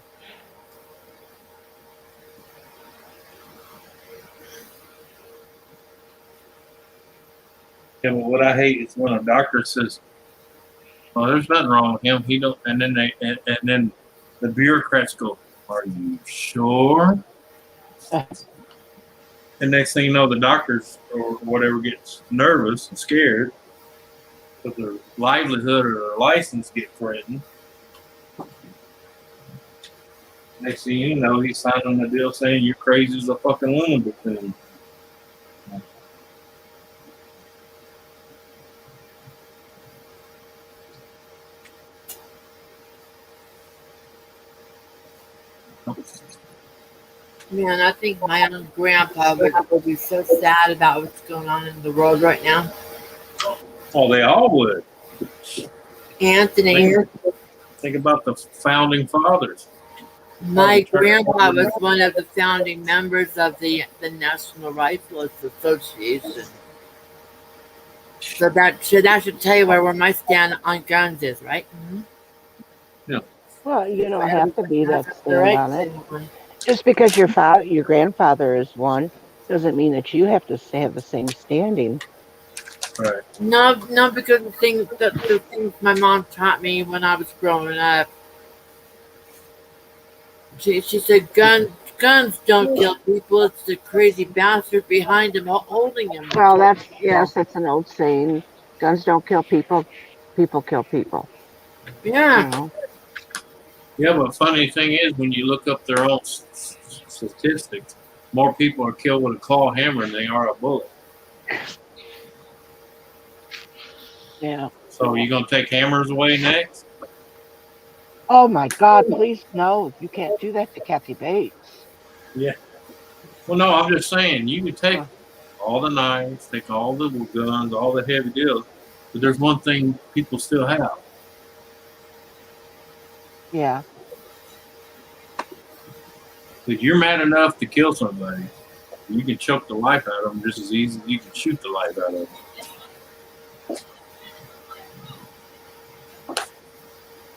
Yeah, but what I hate is when a doctor says, "Well, there's nothing wrong with him. He don't," and then and then the bureaucrats go, "Are you sure?" And next thing you know, the doctors or whatever gets nervous and scared because their livelihood or their license get threatened. Next thing you know, he's signing the deal saying you're crazy as a fucking lunatic. Thing. Man, I think my own grandpa would be so sad about what's going on in the world right now. Oh, they all would. Anthony, Think about the founding fathers. my grandpa was one of the founding members of the National Rifleers Association. So that should tell you where my stand on guns is, right? Mm-hmm. Well, you For don't have to everybody be has that the stand right on to it. one. Just because your grandfather is one doesn't mean that you have to have the same standing. Right. No, because the things my mom taught me when I was growing up. She said guns don't kill people. It's the crazy bastard behind them holding them. Well, that's an old saying. Guns don't kill people. People kill people. You Yeah. know. Yeah, but funny thing is, when you look up their own statistics, more people are killed with a claw hammer than they are a bullet. Yeah. So you gonna take hammers away next? Oh my God! Please no, you can't do that to Kathy Bates. Yeah. Well, no, I'm just saying you can take Uh, all the knives, take all the guns, all the heavy deals, but there's one thing people still have. yeah. If you're mad enough to kill somebody, you can choke the life out of them just as easy as you can shoot the life out of them.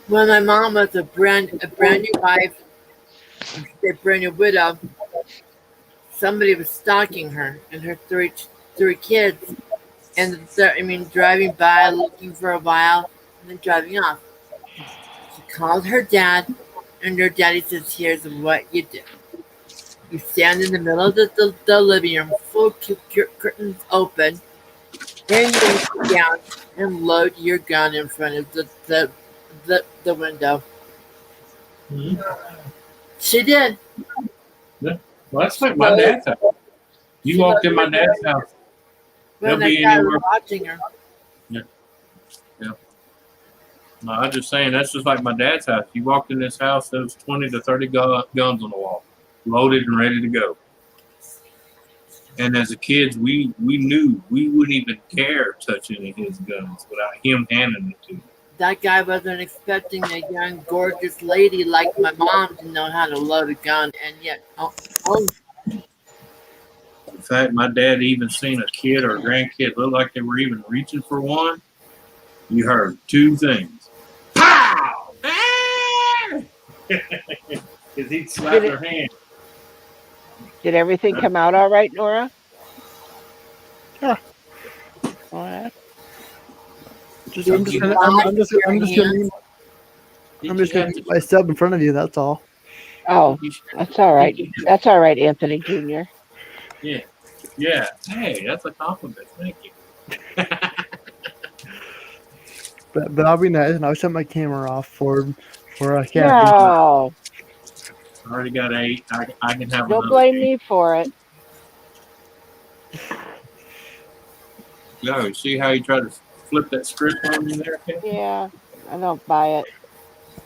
When my mom was a brand new wife, a brand new widow, somebody was stalking her and her three kids, and driving by, looking for a while, and then driving off. She called her dad, and her daddy says, "Here's what you do: you stand in the middle of the living room, full curtains open, and you look down and load your gun in front of the window." Mm-hmm. She did. Yeah. Well, that's like my dad's house. You walked in my dad's house, they'll When that be guy was anywhere. watching her. Yeah. Yeah. No, I'm just saying that's just like my dad's house. You walked in this house, there was 20 to 30 guns on the wall, loaded and ready to go. And as a kids, we knew we wouldn't even dare touch any of his guns without him handing it to him. That guy wasn't expecting a young, gorgeous lady like my mom to know how to load a gun, and yet, In fact, my dad even seen a kid or a grandkid look like they were even reaching for one. You heard two things. Pow! Because he'd slap their hand. Did everything come out all right, Nora? Yeah. All right. I'm did just you gonna wash your I'm just gonna hands? mute my sub in front of you. That's all. Oh, that's all right. That's all right, Anthony Jr. Yeah. Yeah. Hey, that's a compliment. Thank you. But I'll be nice and I'll shut my camera off for Kathy. No, I already got 8. I can have don't another blame 8. me for it. No, see how you try to flip that script on me there, Kathy? Yeah, I don't buy it.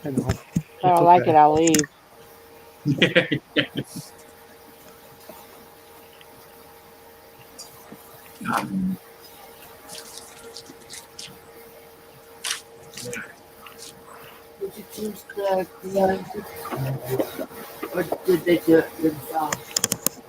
I know. If I It's don't like it, okay. I'll leave. Instead, or did they do it themselves?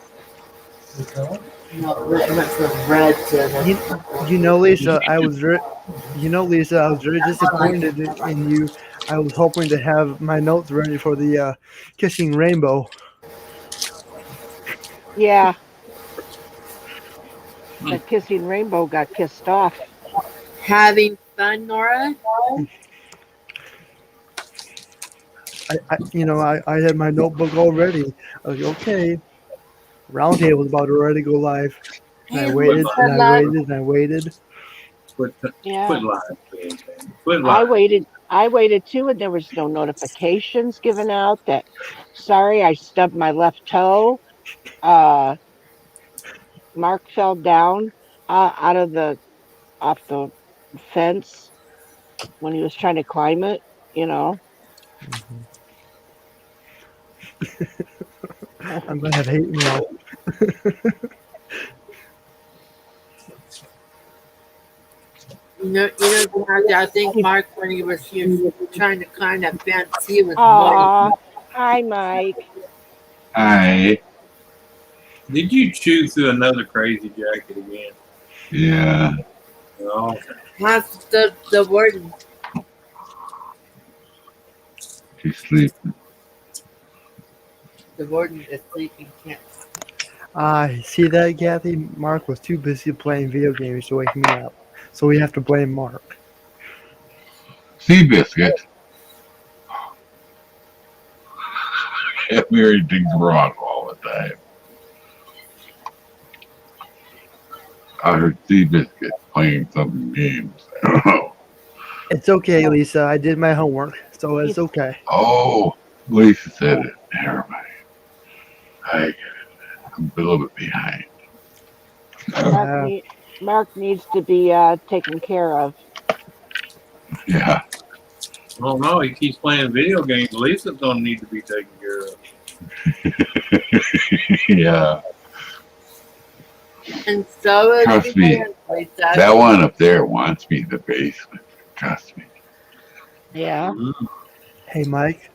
No, it went from red to You know, Lisa, Lisa, I was very disappointed in you. I was hoping to have my notes ready for the kissing rainbow. Yeah, the kissing rainbow got kissed off. having fun, Nora. I had my notebook all ready. I was like, okay, roundtable was about to ready to go live, and I Hey, who waited and said I that? waited and I waited. Quit Yeah, lying, man. Quit I lying. waited. I waited too, and there was no notifications given out that. Sorry, I stubbed my left toe. Uh, Mark fell down out of the off the fence when he was trying to climb it. You know. Mhm. I'm gonna have hate mail. I think Mark, when he was trying to climb that fence, he was moist. Aw, hi, Mike. Hi. Did you chew through another crazy jacket again? Yeah. No. How's the warden? She's sleeping. The warden is sleeping. Can't. See that, Kathy? Mark was too busy playing video games to wake me up, so we have to blame Mark. Seabiscuit. Everything's wrong all the time. I heard Seabiscuit playing some games. I don't know. It's okay, Lisa. I did my homework, so it's okay. Oh, Lisa said it. Never mind. I'm a little bit behind. Uh, Mark needs to be taken care of. Yeah. Oh no, he keeps playing video games. Lisa's gonna need to be taken care of. Yeah. And so is Trust me, Lisa. that one up there wants me in the basement. Trust me. Yeah. hey, Mike,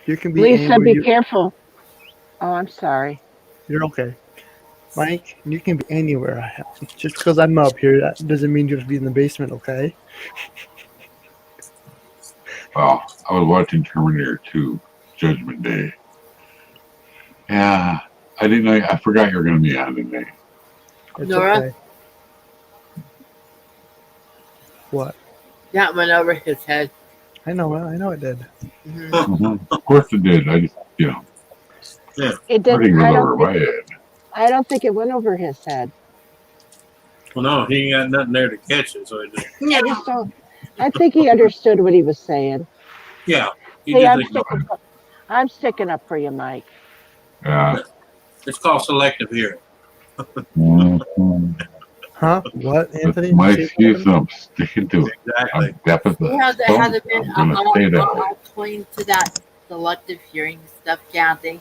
you can be Lisa, anywhere be careful. Oh, I'm sorry. You're okay. Mike, you can be anywhere. Just because I'm up here, that doesn't mean you have to be in the basement, okay? Well, I was watching Terminator 2, Judgment Day. Yeah, I didn't know. I forgot you were going to be on today. It's Nora? okay. What? That went over his head. I know it did. Of course it did. I just, Yeah. It did. everything was over my head. I don't think it went over his head. Well, no, he ain't got nothing there to catch it, so it just. I just don't. I think he understood what he was saying. Yeah. He See, just ignored it. I'm sticking up for you, Mike. Yeah. It's called selective hearing. Huh? What, Anthony? That's my Say excuse, something? I'm sticking to it. Exactly. I'm deaf as a It hasn't stone. been I'm going to stay that way. all clean to that selective hearing stuff, Kathy.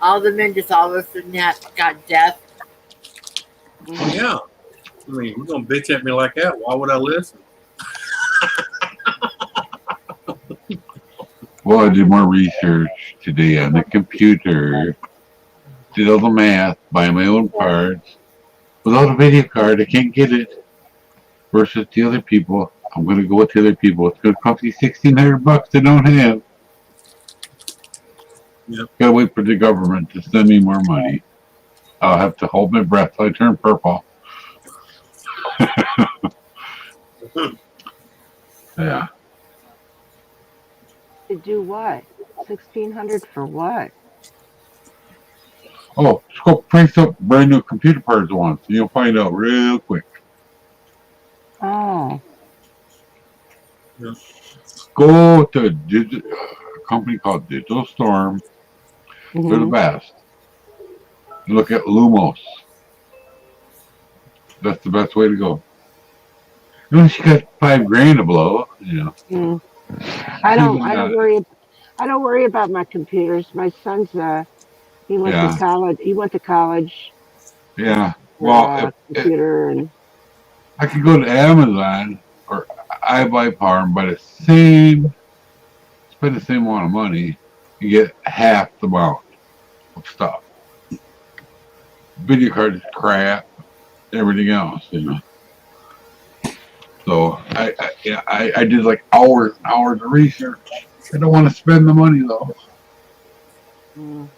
All the men just all of a sudden got deaf. Well, yeah. I mean, you're gonna bitch at me like that. Why would I listen? Well, I did more research today on the computer, did all the math, buy my own parts. Without a video card, I can't get it. Versus the other people, I'm going to go with the other people. It's going to cost me $1,600 they don't have. Yep. Gotta wait for the government to send me more money. I'll have to hold my breath till I turn purple. Yeah. To do what? 1,600 for what? Oh, just go price up brand new computer parts once, and you'll find out real quick. Oh. Yeah. Go to a company called Digital Storm. They're the best. Look at Lumos. That's the best way to go. Unless you got $5,000 to blow, I don't worry about my computers. My son's he went to Yeah. college. He went to college Yeah. for Well, computer and I could go to Amazon or iBuyPower and buy the spend the same amount of money, you get half the amount of stuff. Video cards, crap, everything else, you know. So I did like hours and hours of research. I don't want to spend the money though. Mm.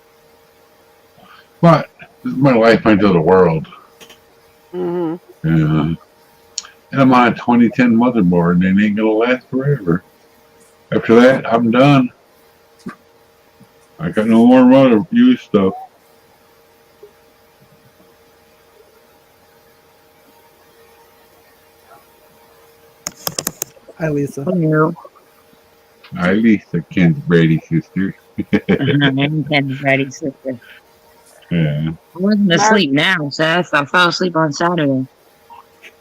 But this is my life until the world. Hmm. Yeah. And I'm on a 2010 motherboard and it ain't gonna last forever. After that, I'm done. I got no more mother use stuff. Hi, Lisa. Hello. At least I can't Brady sister. I'm Ken's ready, sister. Yeah. I wasn't Mark, asleep now, Seth. I fell asleep on Saturday.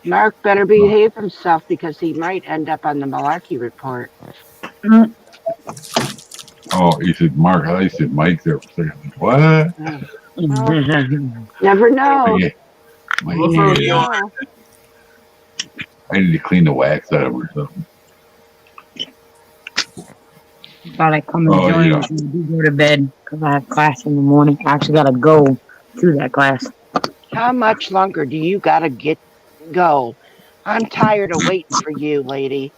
Mark better behave himself because he might end up on the Malarkey report. Mm. Oh, you said Mark. I thought you said Mike there for a second. What? Mm. Well, never know. Yeah. We'll You throw never you on. know. I need to clean the wax out of her or something. Thought I'd come and Oh, join yeah. before I do go to bed because I have class in the morning. I actually got to go to that class. How much longer do you gotta go? I'm tired of waiting for you, lady.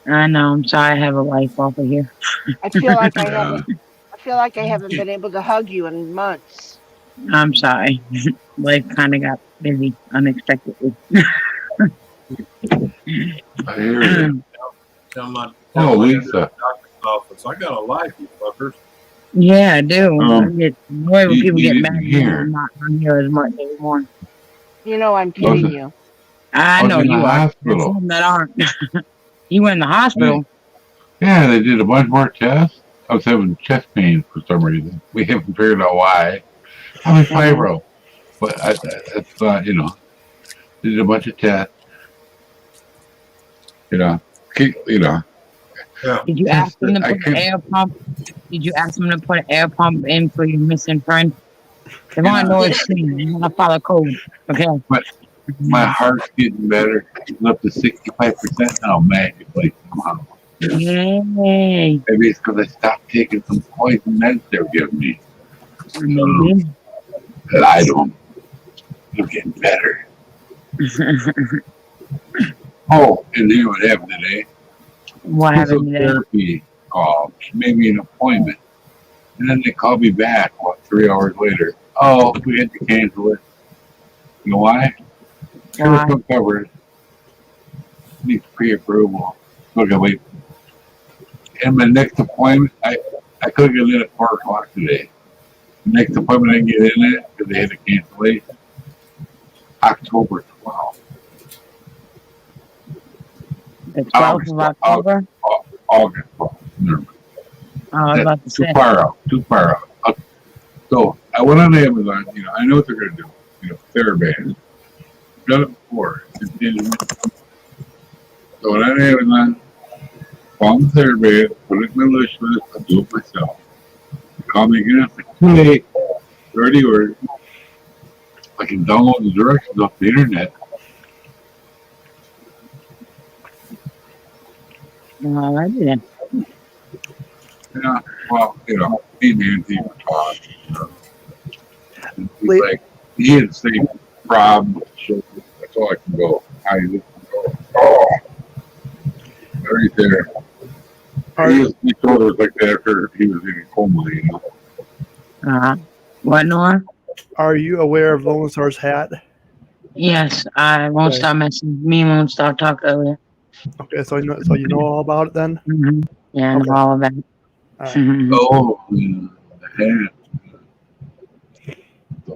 I know. I'm sorry. I have a life off of here. I feel like I Yeah. haven't. I feel like I haven't been able to hug you in months. I'm sorry. Life kind of got busy unexpectedly. I hear you. Tell my Oh, tell my Lisa. doctor's office. I got a life, you fuckers. Yeah, I do. I get annoyed when You, people you get mad didn't at me. hear. I'm not on here as much anymore. You know I'm I was, kidding you. I I was know in the you are. There's hospital. some that aren't. You were in the hospital. Yeah, they did a bunch more tests. I was having chest pain for some reason. We haven't figured out why. I'm fibro. But that's you know, they did a bunch of tests. You know, you know. Yeah. Did you ask them to I put an could, air pump? Did you ask them to put an air pump in for your missing friend? They want to know it's clean. You want to follow code. Okay. but my heart's getting better. It's up to 65% now, magically somehow. Yay. Maybe it's because I stopped taking some poison meds they were giving me. Maybe. That I don't. I'm getting better. Oh, and you know what happened today? What happened today? Therapy. Maybe an appointment. And then they called me back, 3 hours later. Oh, we had to cancel it. You know why? Why? Everything covered. Needs pre-approval. So I gotta wait. And my next appointment, I couldn't get in at 4 o'clock today. The next appointment I can get in at, because they had a cancellation, October 12th. The 12th of October? August 12th. Never mind. I was about to Too say. far out. So I went on Amazon, you know, I know what they're going to do. You know, TheraBand. Done it before. So I went on Amazon, found the TheraBand, put it in my wish list, I'll do it myself. They call me again, it's like, too late. It's already ordered. I can download the directions off the internet. All right, then. Yeah, well, you know, me and Nancy were talking. You know. And he's like, he had the same problem with the shoulder. That's all I can go. How you go? Oh, right there. His shoulder was like that after he was in a coma, you know. What, Nora? Are you aware of Lone Star's hat? Yes, I won't stop messing. Me won't stop talking earlier. Okay, so you know all about it then? Mm-hmm. Yeah, I know all about it. Right. Oh, the hat.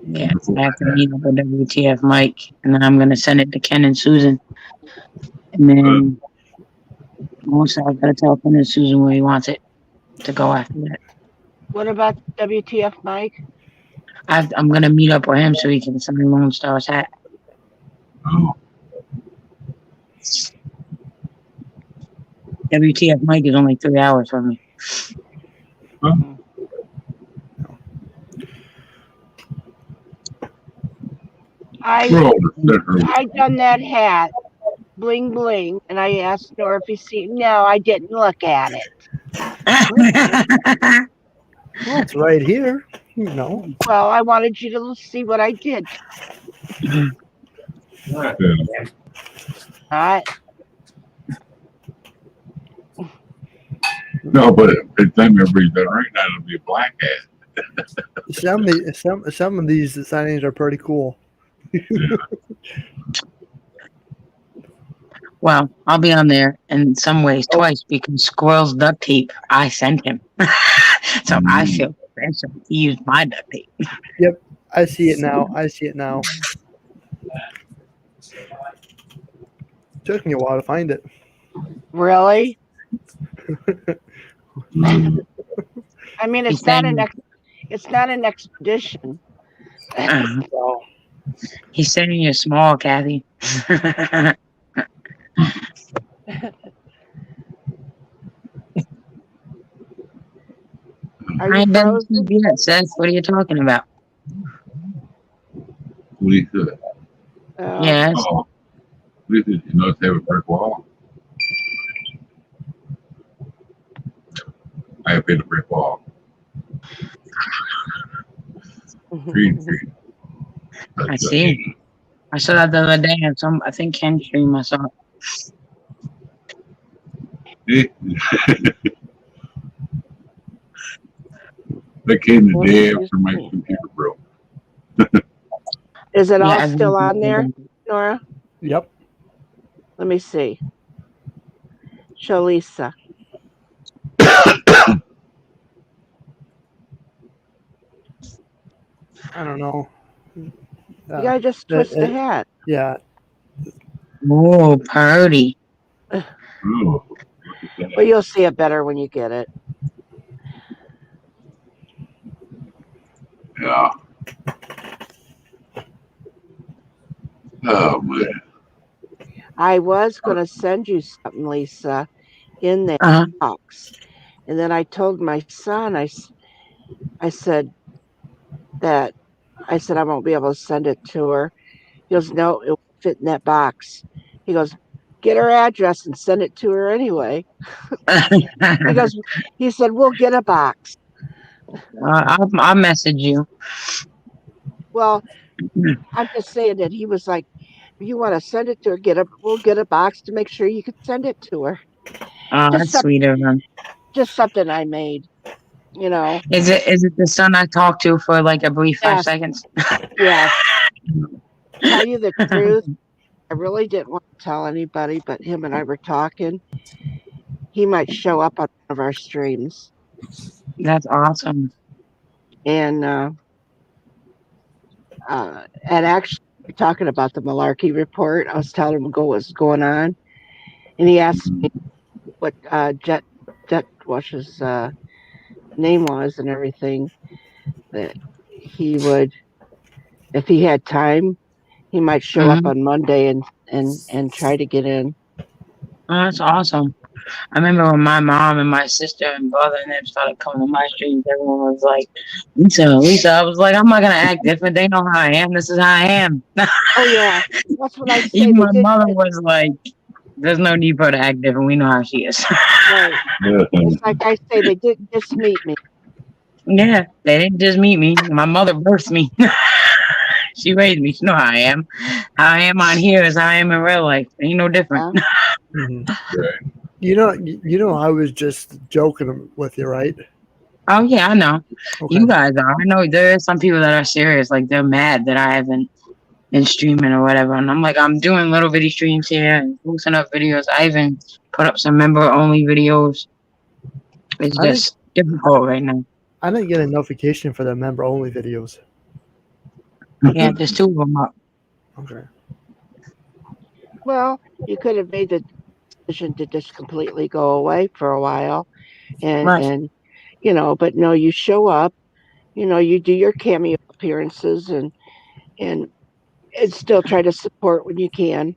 Yeah, I have to meet up with WTF Mike, and then I'm gonna send it to Ken and Susan, and then also I've got to tell Ken and Susan where he wants it to go after that. What about WTF Mike? I'm gonna meet up with him so he can sign Lone Star's hat. Oh. WTF Mike is only 3 hours from me. Huh? I done that hat, bling bling, and I asked Nora if he seen. No, I didn't look at it. Well, it's right here. No. Well, I wanted you to see what I did. Yeah. I No, but by the time everybody's done right now, it'll be a black hat. Some of these signings are pretty cool. Well, I'll be on there in some ways twice because Squirrel's duct tape I sent him. So I feel special. He used my duct tape. Yep, I see it now. Took me a while to find it. really. I mean, He's saying, it's not an expedition. So, he's saying you're small, Kathy. Are I you ain't done frozen? yet, Seth. What are you talking about? What do you say? Yes. Oh, what do you think? You know, they have a brick wall. I have hit a brick wall. Green. I see. I saw that the other day on I think Ken's stream. I saw it. That came the day after my computer broke. Is it Yeah, all I've still been- on there, Nora? yep. Let me see. Show Lisa. I don't know. You gotta just twist the hat. Yeah. Oh, party. Oh, But you'll see it better when you get it. yeah. Oh, man. I was gonna send you something, Lisa, in that Uh-huh. box, and then I told my son, I said I won't be able to send it to her. He goes, no, it won't fit in that box. He goes, get her address and send it to her anyway. He said, we'll get a box. I'll message you. Well, I'm just saying that he was like, you want to send it to her, we'll get a box to make sure you can send it to her. Oh, Just that's sweet of him. Just something I made, you know. Is it the son I talked to for like a brief 5 Yes. seconds? Yes. Tell you the truth, I really didn't want to tell anybody, but him and I were talking. He might show up on one of our streams. That's awesome. And actually talking about the malarkey report, I was telling him what's going on, and he asked me what Jet Wash's name was and everything. That he would, if he had time, he might show up on Monday and try to get in. Oh, that's awesome. I remember when my mom and my sister and brother and them started coming to my streams, everyone was like, Lisa. I was like, I'm not going to act different. They know how I am. This is how I am. Oh, yeah. That's what I say. Even my mother was like, there's no need for her to act different. We know how she is. Right. It's like I say, they didn't just meet me. Yeah, they didn't just meet me. My mother birthed me. She raised me. She know how I am. How I am on here is how I am in real life. Ain't no different. Mm-hmm. You know, I was just joking with you, right? Oh yeah, I know. Okay. You guys are. I know there are some people that are serious. Like they're mad that I haven't been streaming or whatever. And I'm like, I'm doing little video streams here and posting up videos. I even put up some member only videos. It's just difficult right now. I didn't get a notification for the member only videos. Yeah, there's 2 of them up. Okay. Well, you could have made the decision to just completely go away for a while, and you know, but no, you show up, you know, you do your cameo appearances and still try to support when you can.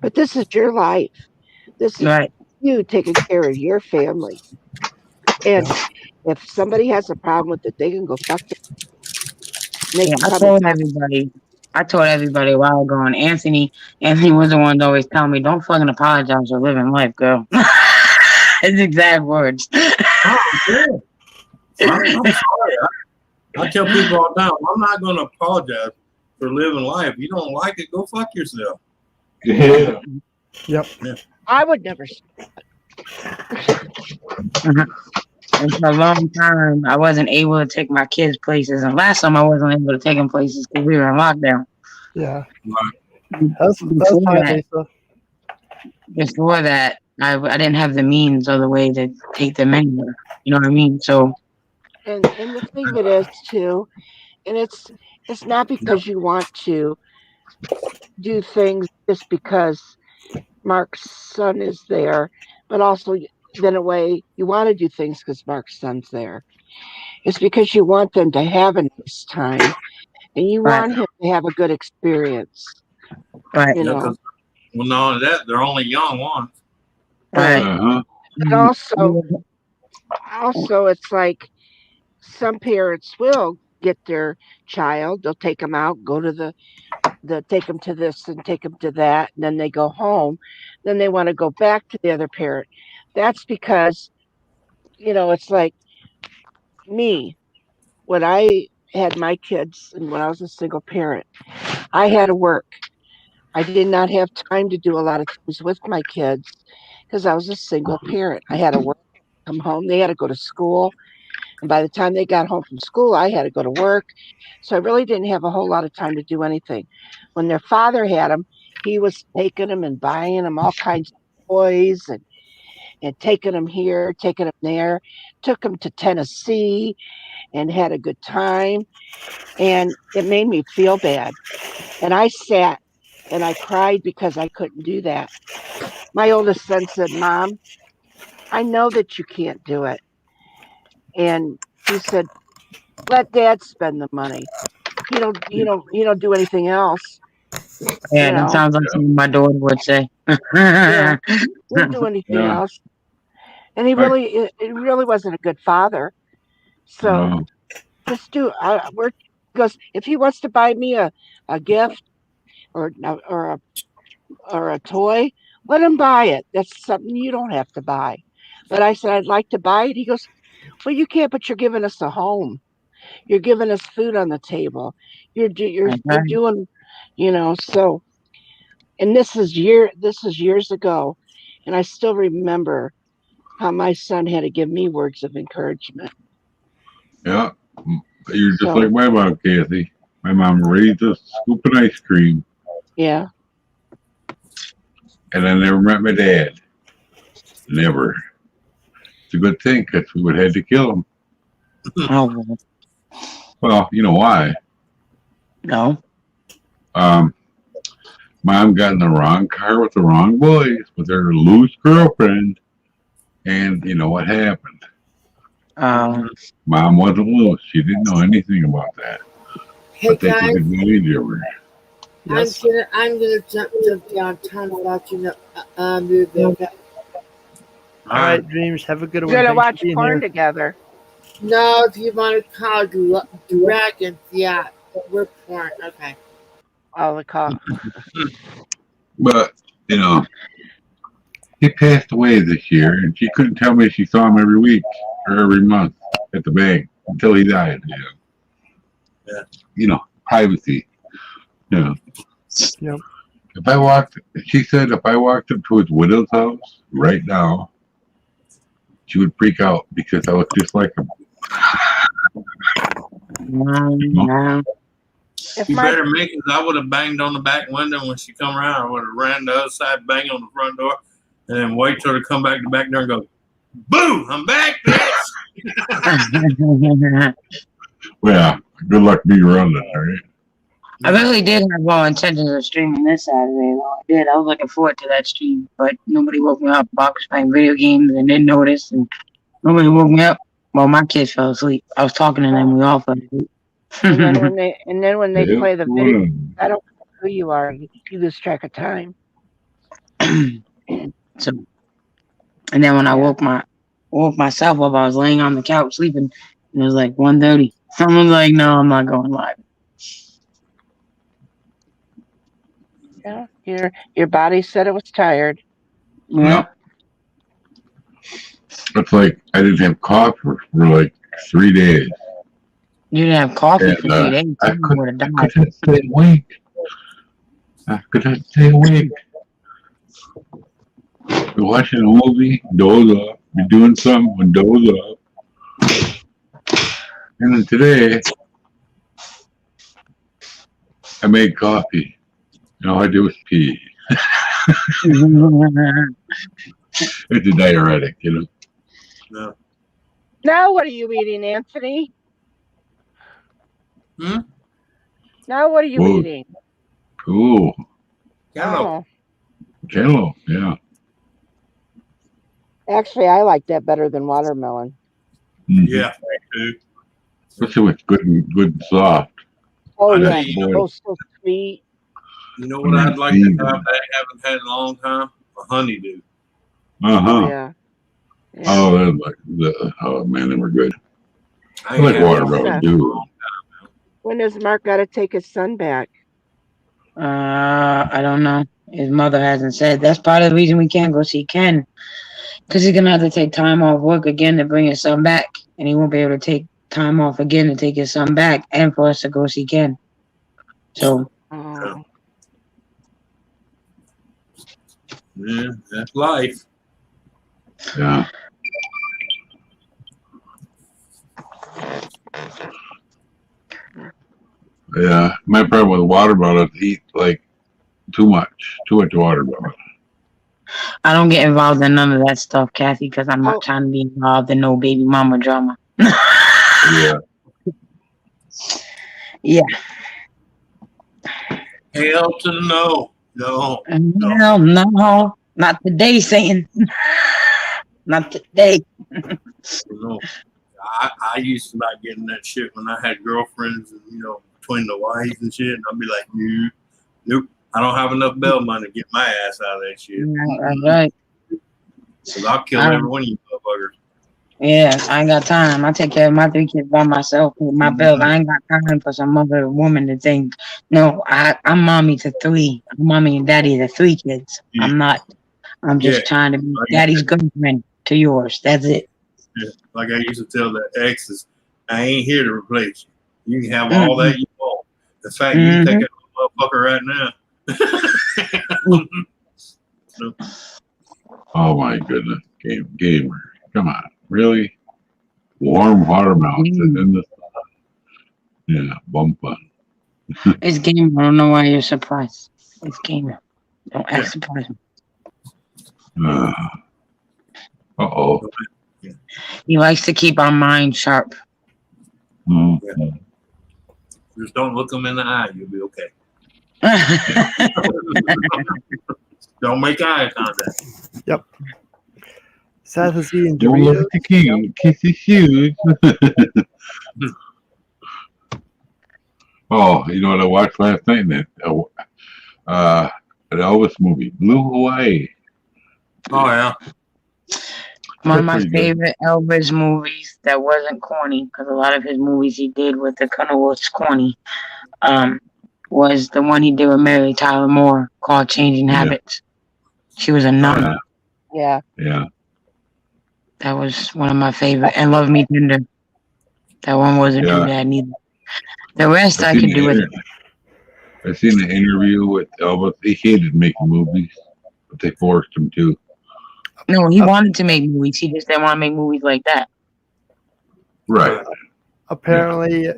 But this is your life. This is you taking care of your family. And if somebody has a problem with it, they can go fuck it. I told everybody a while ago, and Anthony was the one to always tell me, don't fucking apologize for living life, girl. His exact words. Oh, yeah. I'm sorry. I tell people all the time, I'm not going to apologize for living life. You don't like it, go fuck yourself. Yeah. Yep. Yeah. I would never. And for a long time, I wasn't able to take my kids places. And last time, I wasn't able to take them places because we were in lockdown. Yeah. Right. That's Before fine, that, Lisa. I didn't have the means or the way to take them anywhere. You know what I mean? So, And the thing of it is too, and it's not because you want to do things just because Mark's son is there, but also then a way you want to do things because Mark's son's there. It's because you want them to have a nice time and you right, want him to have a good experience. right, You Yeah, know, because not only that, they're only young ones. right? right. Uh-huh. But Mm, also, it's like some parents will get their child, they'll take them out, go to the take them to this and take them to that, and then they go home. Then they want to go back to the other parent. That's because, it's like me, when I had my kids and when I was a single parent, I had to work. I did not have time to do a lot of things with my kids because I was a single parent. I had to work, come home, they had to go to school. And by the time they got home from school, I had to go to work. So I really didn't have a whole lot of time to do anything. When their father had them, he was taking them and buying them all kinds of toys and taking them here, taking them there, took them to Tennessee and had a good time. And it made me feel bad. And I sat and I cried because I couldn't do that. My oldest son said, Mom, I know that you can't do it. And he said, let dad spend the money. He don't do anything else, yeah, you that know. sounds like something my daughter would say. Yeah, won't do anything Yeah. else. And I it really wasn't a good father. So no. just do. We're Goes if he wants to buy me a gift or a toy, let him buy it. That's something you don't have to buy. But I said I'd like to buy it. He goes, well, you can't. But you're giving us a home. You're giving us food on the table. You're Okay. doing, So and this is years ago, and I still remember how my son had to give me words of encouragement. Yeah. You're just like So my mom, Kathy. My mom raised us scooping ice cream, yeah, and I never met my dad. Never. It's a good thing because we would have had to kill him. Oh, well, Well, you know why? no. Um, Mom got in the wrong car with the wrong boys with her loose girlfriend, and you know what happened? Um, Mom wasn't loose. She didn't know anything about that, Hey but they took guys, advantage of her. Yes. I'm gonna jump downtown and watch a movie. Okay? All right, Dreams. Have a good we're one. gonna Thanks for watch being porn here. together. No, if you want to call dragons, yeah, we're porn. Okay. Oh, the call. But you know, he passed away this year, and she couldn't tell me she saw him every week or every month at the bank until he died. Yeah. You know, privacy. You know, Yep. if I walked, she said, if I walked up to his widow's house right now, she would freak out because I look just like him. You know? no. If You my better make it. I would have banged on the back window when she come around. I would have ran the other side, bang on the front door, and then wait till her to come back to the back door and go, "Boo! I'm back, bitch." Well, good luck me running, all right? I really did have all intentions of streaming this Saturday, though. I did. I was looking forward to that stream, but nobody woke me up. I was playing video games and didn't notice, and nobody woke me up. Well, my kids fell asleep. I was talking to them. We all fell asleep. and then when they Yep. play the video, I don't know who you are. You lose track of time. So, and then when I Yeah. woke myself up, I was laying on the couch sleeping, and it was like 1:30. Someone's like, "No, I'm not going live." Yeah. Your body said it was tired. Yeah. Yep. It's like I didn't have coffee for like 3 days. You didn't have coffee And for 3 days. I You would have died. couldn't stay awake. I couldn't stay awake. You're watching a movie, doze off. You're doing something, doze off. And then today, I made coffee. And all I did was pee. It's a diuretic, you know. No. Now what are you eating, Anthony? Now what are you Whoa. eating? Cool. Cantaloupe. Cantaloupe, yeah. Actually, I like that better than watermelon. Mhm. Yeah, me too. Especially when it's good and soft. Oh, I yeah. need- Oh, so sweet. You know what I'd like to have that I haven't had in a long time? A honeydew. Uh-huh. Yeah. Yeah. Oh, that's like oh man, they were good. I I like ain't had watermelon one. too. When does Mark got to take his son back? I don't know. His mother hasn't said. That's part of the reason we can't go see Ken. Because he's going to have to take time off work again to bring his son back. And he won't be able to take time off again to take his son back and for us to go see Ken. So. Oh. Yeah, that's life. Yeah. Yeah. My problem with watermelon is eat like too much watermelon. I don't get involved in none of that stuff, Kathy, because I'm not trying to be involved in no baby mama drama. Yeah. Yeah. Hell to the no. No. Hell no. Not today, Satan. Not today. No. I used to not getting that shit when I had girlfriends and, you know, between the wives and shit. And I'd be like, nope. I don't have enough bail money to get my ass out of that shit. That's right. So I'll kill every one of you motherfuckers. Yeah, I ain't got time. I take care of my 3 kids by myself with my bills. I ain't got time for some other woman to think, no, I'm mommy to 3. I'm mommy and daddy to 3 kids. I'm not. I'm just trying to be daddy's girlfriend to yours. That's it. Yeah. Like I used to tell the exes, I ain't here to replace you. You can have all that you want. In fact, you can take that motherfucker right now. Oh my goodness. Gamer. Come on. Really? Warm watermelon in the sun. Yeah, bumpa. It's gamer. I don't know why you're surprised. It's gamer. Don't act surprised. Uh-oh. He likes to keep our mind sharp. Mm-hmm. Just don't look them in the eye. You'll be okay. Don't make eye contact. Yep. Seth is eating Don't Doritos. look at the king. Kiss his shoes. Oh, you know what I watched last night? That an Elvis movie, Blue Hawaii. Oh yeah. One of my favorite Elvis movies that wasn't corny, because a lot of his movies he did with the kind of was corny, was the one he did with Mary Tyler Moore called Changing Habits. She was a nun. Yeah. Yeah. That was one of my favorite. And Love Me Tender. That one wasn't too bad neither. The rest I could do with it. I've seen an interview with Elvis. He hated making movies, but they forced him to. No, he wanted to make movies. He just didn't want to make movies like that. Right. Apparently,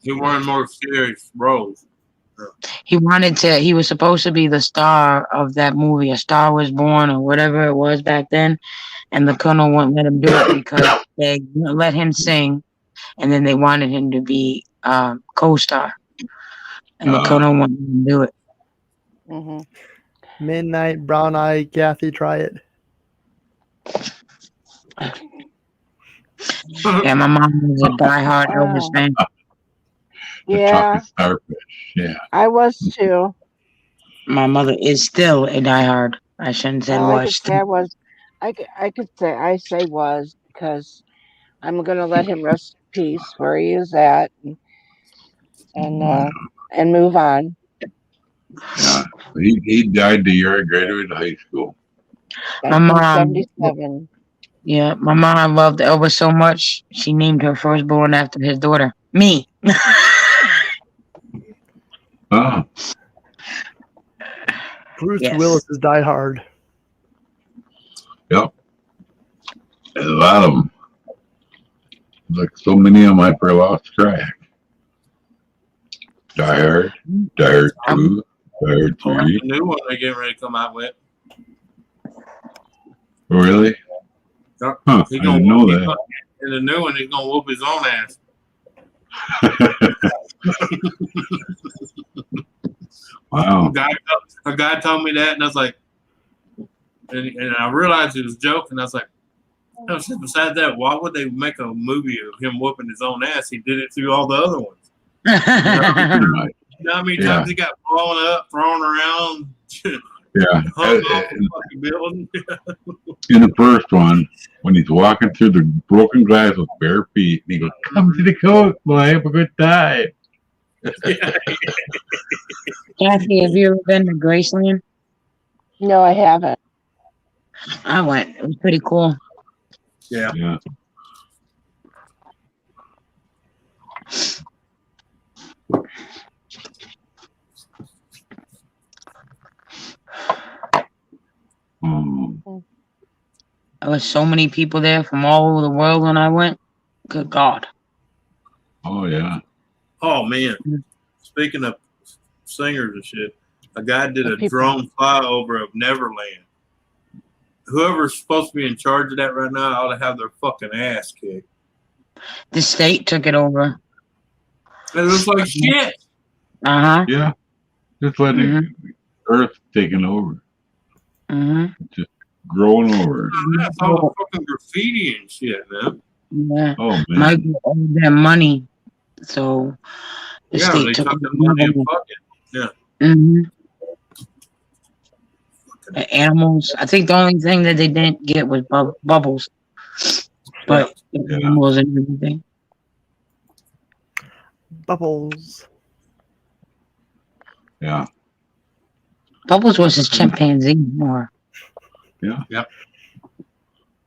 he wanted more serious roles. He wanted to. He was supposed to be the star of that movie, A Star Was Born, or whatever it was back then, and the Colonel wouldn't let him do it because they wouldn't let him sing, and then they wanted him to be co-star, and the Colonel wouldn't let him do it. Mm-hmm. Midnight Brown Eye Kathy, try it. Yeah, my mom was a diehard Elvis fan. Yeah. Starfish. Yeah. I was too. My mother is still a diehard. I shouldn't say was. I could say I was. I could say I say was because I'm gonna let him rest in peace where he is at and move on. Yeah. He died the year I graduated high school. My mom. 1977. Yeah, my mom loved Elvis so much, she named her firstborn after his daughter. Me. Ah, Bruce Yes. Willis is Die Hard. yep. And a lot of them. Like so many of them, I lost track. Die Hard, Die Hard 2, Die Hard Oh, 3. the new one they getting ready to come out with. Really? Yep. Huh, He I gonna didn't know whoop, that. in the new one, he's gonna whoop his own ass. Wow. A guy told me that, and I was like, and I realized he was joking. I was like, no, besides that, why would they make a movie of him whooping his own ass? He did it through all the other ones. Pretty much. You know how many Yeah. times he got blown up, thrown around, Yeah. hung off the fucking building? In the first one, when he's walking through the broken glass with bare feet, and he goes, "Come to the coast, boy, have a good time." Kathy, have you ever been to Graceland? No, I haven't. I went. It was pretty cool. Yeah. Yeah. There was so many people there from all over the world when I went. Good God. Oh yeah. Oh man. Speaking of singers and shit, a guy did a People- drone flyover of Neverland. Whoever's supposed to be in charge of that right now ought to have their fucking ass kicked. The state took it over. It looks like shit. Uh-huh. Yeah. Just letting the Earth taking over, Mm-hmm. just growing over. That's all the fucking graffiti and shit, man. Yeah. Oh man. Michael owed them money. So the Yeah, state they took took the it money over. and fuck it. Yeah. Mm-hmm. The animals. I think the only thing that they didn't get was bubbles. But the animals and everything. Bubbles. Yeah. Bubbles was his chimpanzee more. Yeah. Yep.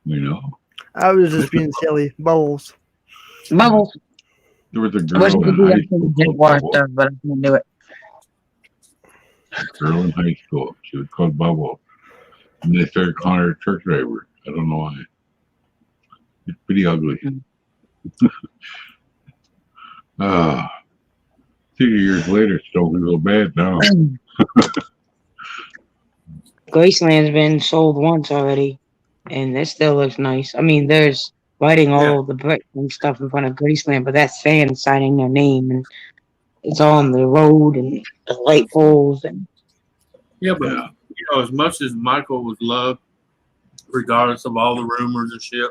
We know. I was just being silly. Bubbles. Bubbles. There was a I wish I girl could in do high that for the school jet called water Bubble. stuff, but I can't do it. Girl in high school. She was called Bubble. And they started calling her a truck driver. I don't know why. It's pretty ugly. 2 years later, it's don't feel bad now. Graceland's been sold once already, and it still looks nice. I mean, there's writing all over the brick and stuff in front of Graceland, but that's fans signing their name, and it's all on the road and the light poles. And Yeah, but you know, as much as Michael was loved, regardless of all the rumors and shit,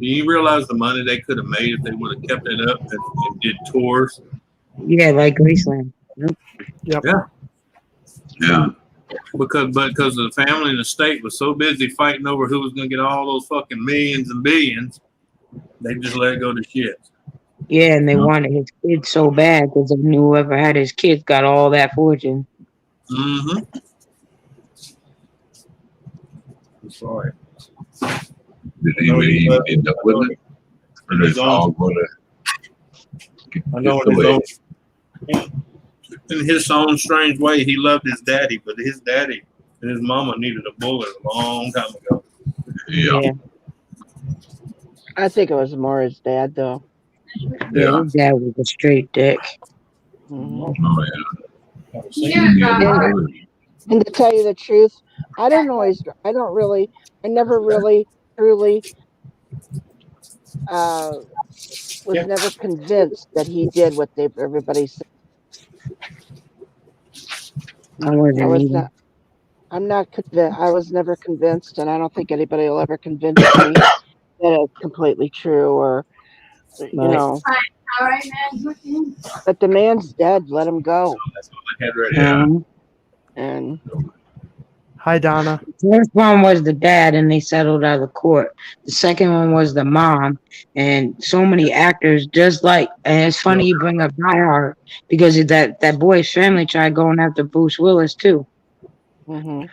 do you realize the money they could have made if they would have kept it up and did tours? yeah, like Graceland. Yep. Yeah. Yeah. Because the family and the state was so busy fighting over who was going to get all those fucking millions and billions, they just let it go to shit. Yeah, and they wanted his kids so bad because they knew whoever had his kids got all that fortune. Mm-hmm. I'm sorry. Did anybody end up with it? Or did it all go to I know get delayed? in his own strange way, he loved his daddy, but his daddy and his mama needed a bullet a long time ago. Yeah. I think it was more his dad, though. Yeah, his dad was a straight dick. Oh, Yeah. And to tell you the truth, I never really truly was never convinced that he did what everybody said. I'm not convinced. I was never convinced, and I don't think anybody will ever convince me that it's completely true or, you know. All right, man. But the man's dead. Let him go. That's what I had ready. And Hi, Donna. The first one was the dad, and they settled out of court. The second one was the mom, and so many actors just like. And it's funny you bring up Die Hard because that boy's family tried going after Bruce Willis too. Mm-hmm.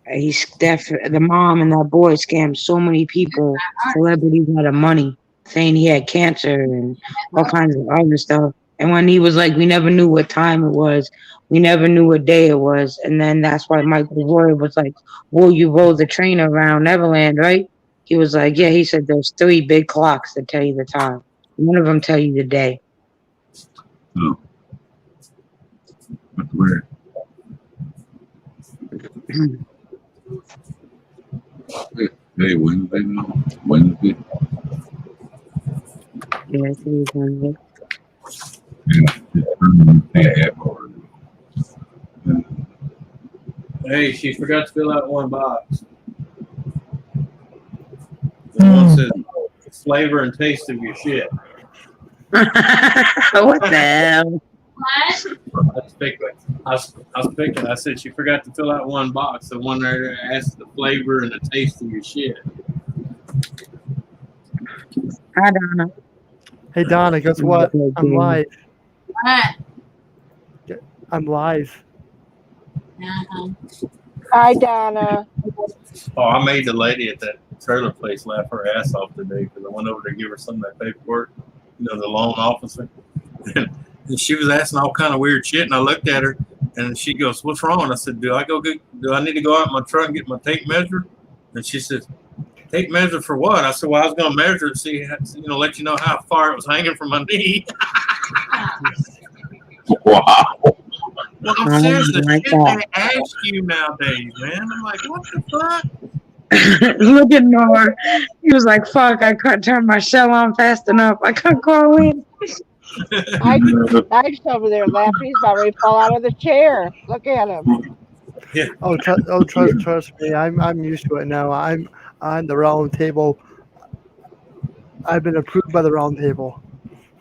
The mom and that boy scammed so many people, celebrities out of money, saying he had cancer and all kinds of other stuff. And when he was like, we never knew what time it was, we never knew what day it was, and then that's why Michael Roy was like, "Will you roll the train around Neverland?" Right? He was like, "Yeah." He said, "There's 3 big clocks that tell you the time. One of them tell you the day." Oh. That's weird. Hey, Wednesday now? Wednesday? Yeah, today's Wednesday. Hey, she forgot to fill out one box. The one says flavor and taste of your shit. What the hell? I was picking. I said she forgot to fill out one box. The one there asks the flavor and the taste of your shit. Hi, Donna. Hey Donna, guess what? I'm live. What? I'm live. Hi, Donna. Oh, I made the lady at that trailer place laugh her ass off today because I went over to give her some of that paperwork. You know, the loan officer. And she was asking all kind of weird shit, and I looked at her, and she goes, "What's wrong?" I said, Do I need to go out in my truck and get my tape measure?" And she says, "Tape measure for what?" I said, "Well, I was going to measure it, see, let you know how far it was hanging from my knee." Wow. Well, I'm serious. The shit they ask you nowadays, man. I'm like, what the fuck? Look at N.O.R.A. He was like, "Fuck, I couldn't turn my shell on fast enough. I couldn't call in." Mike's over there laughing. He's about ready to fall out of the chair. Look at him. Yeah. Trust me. I'm used to it now. I'm on the round table. I've been approved by the round table.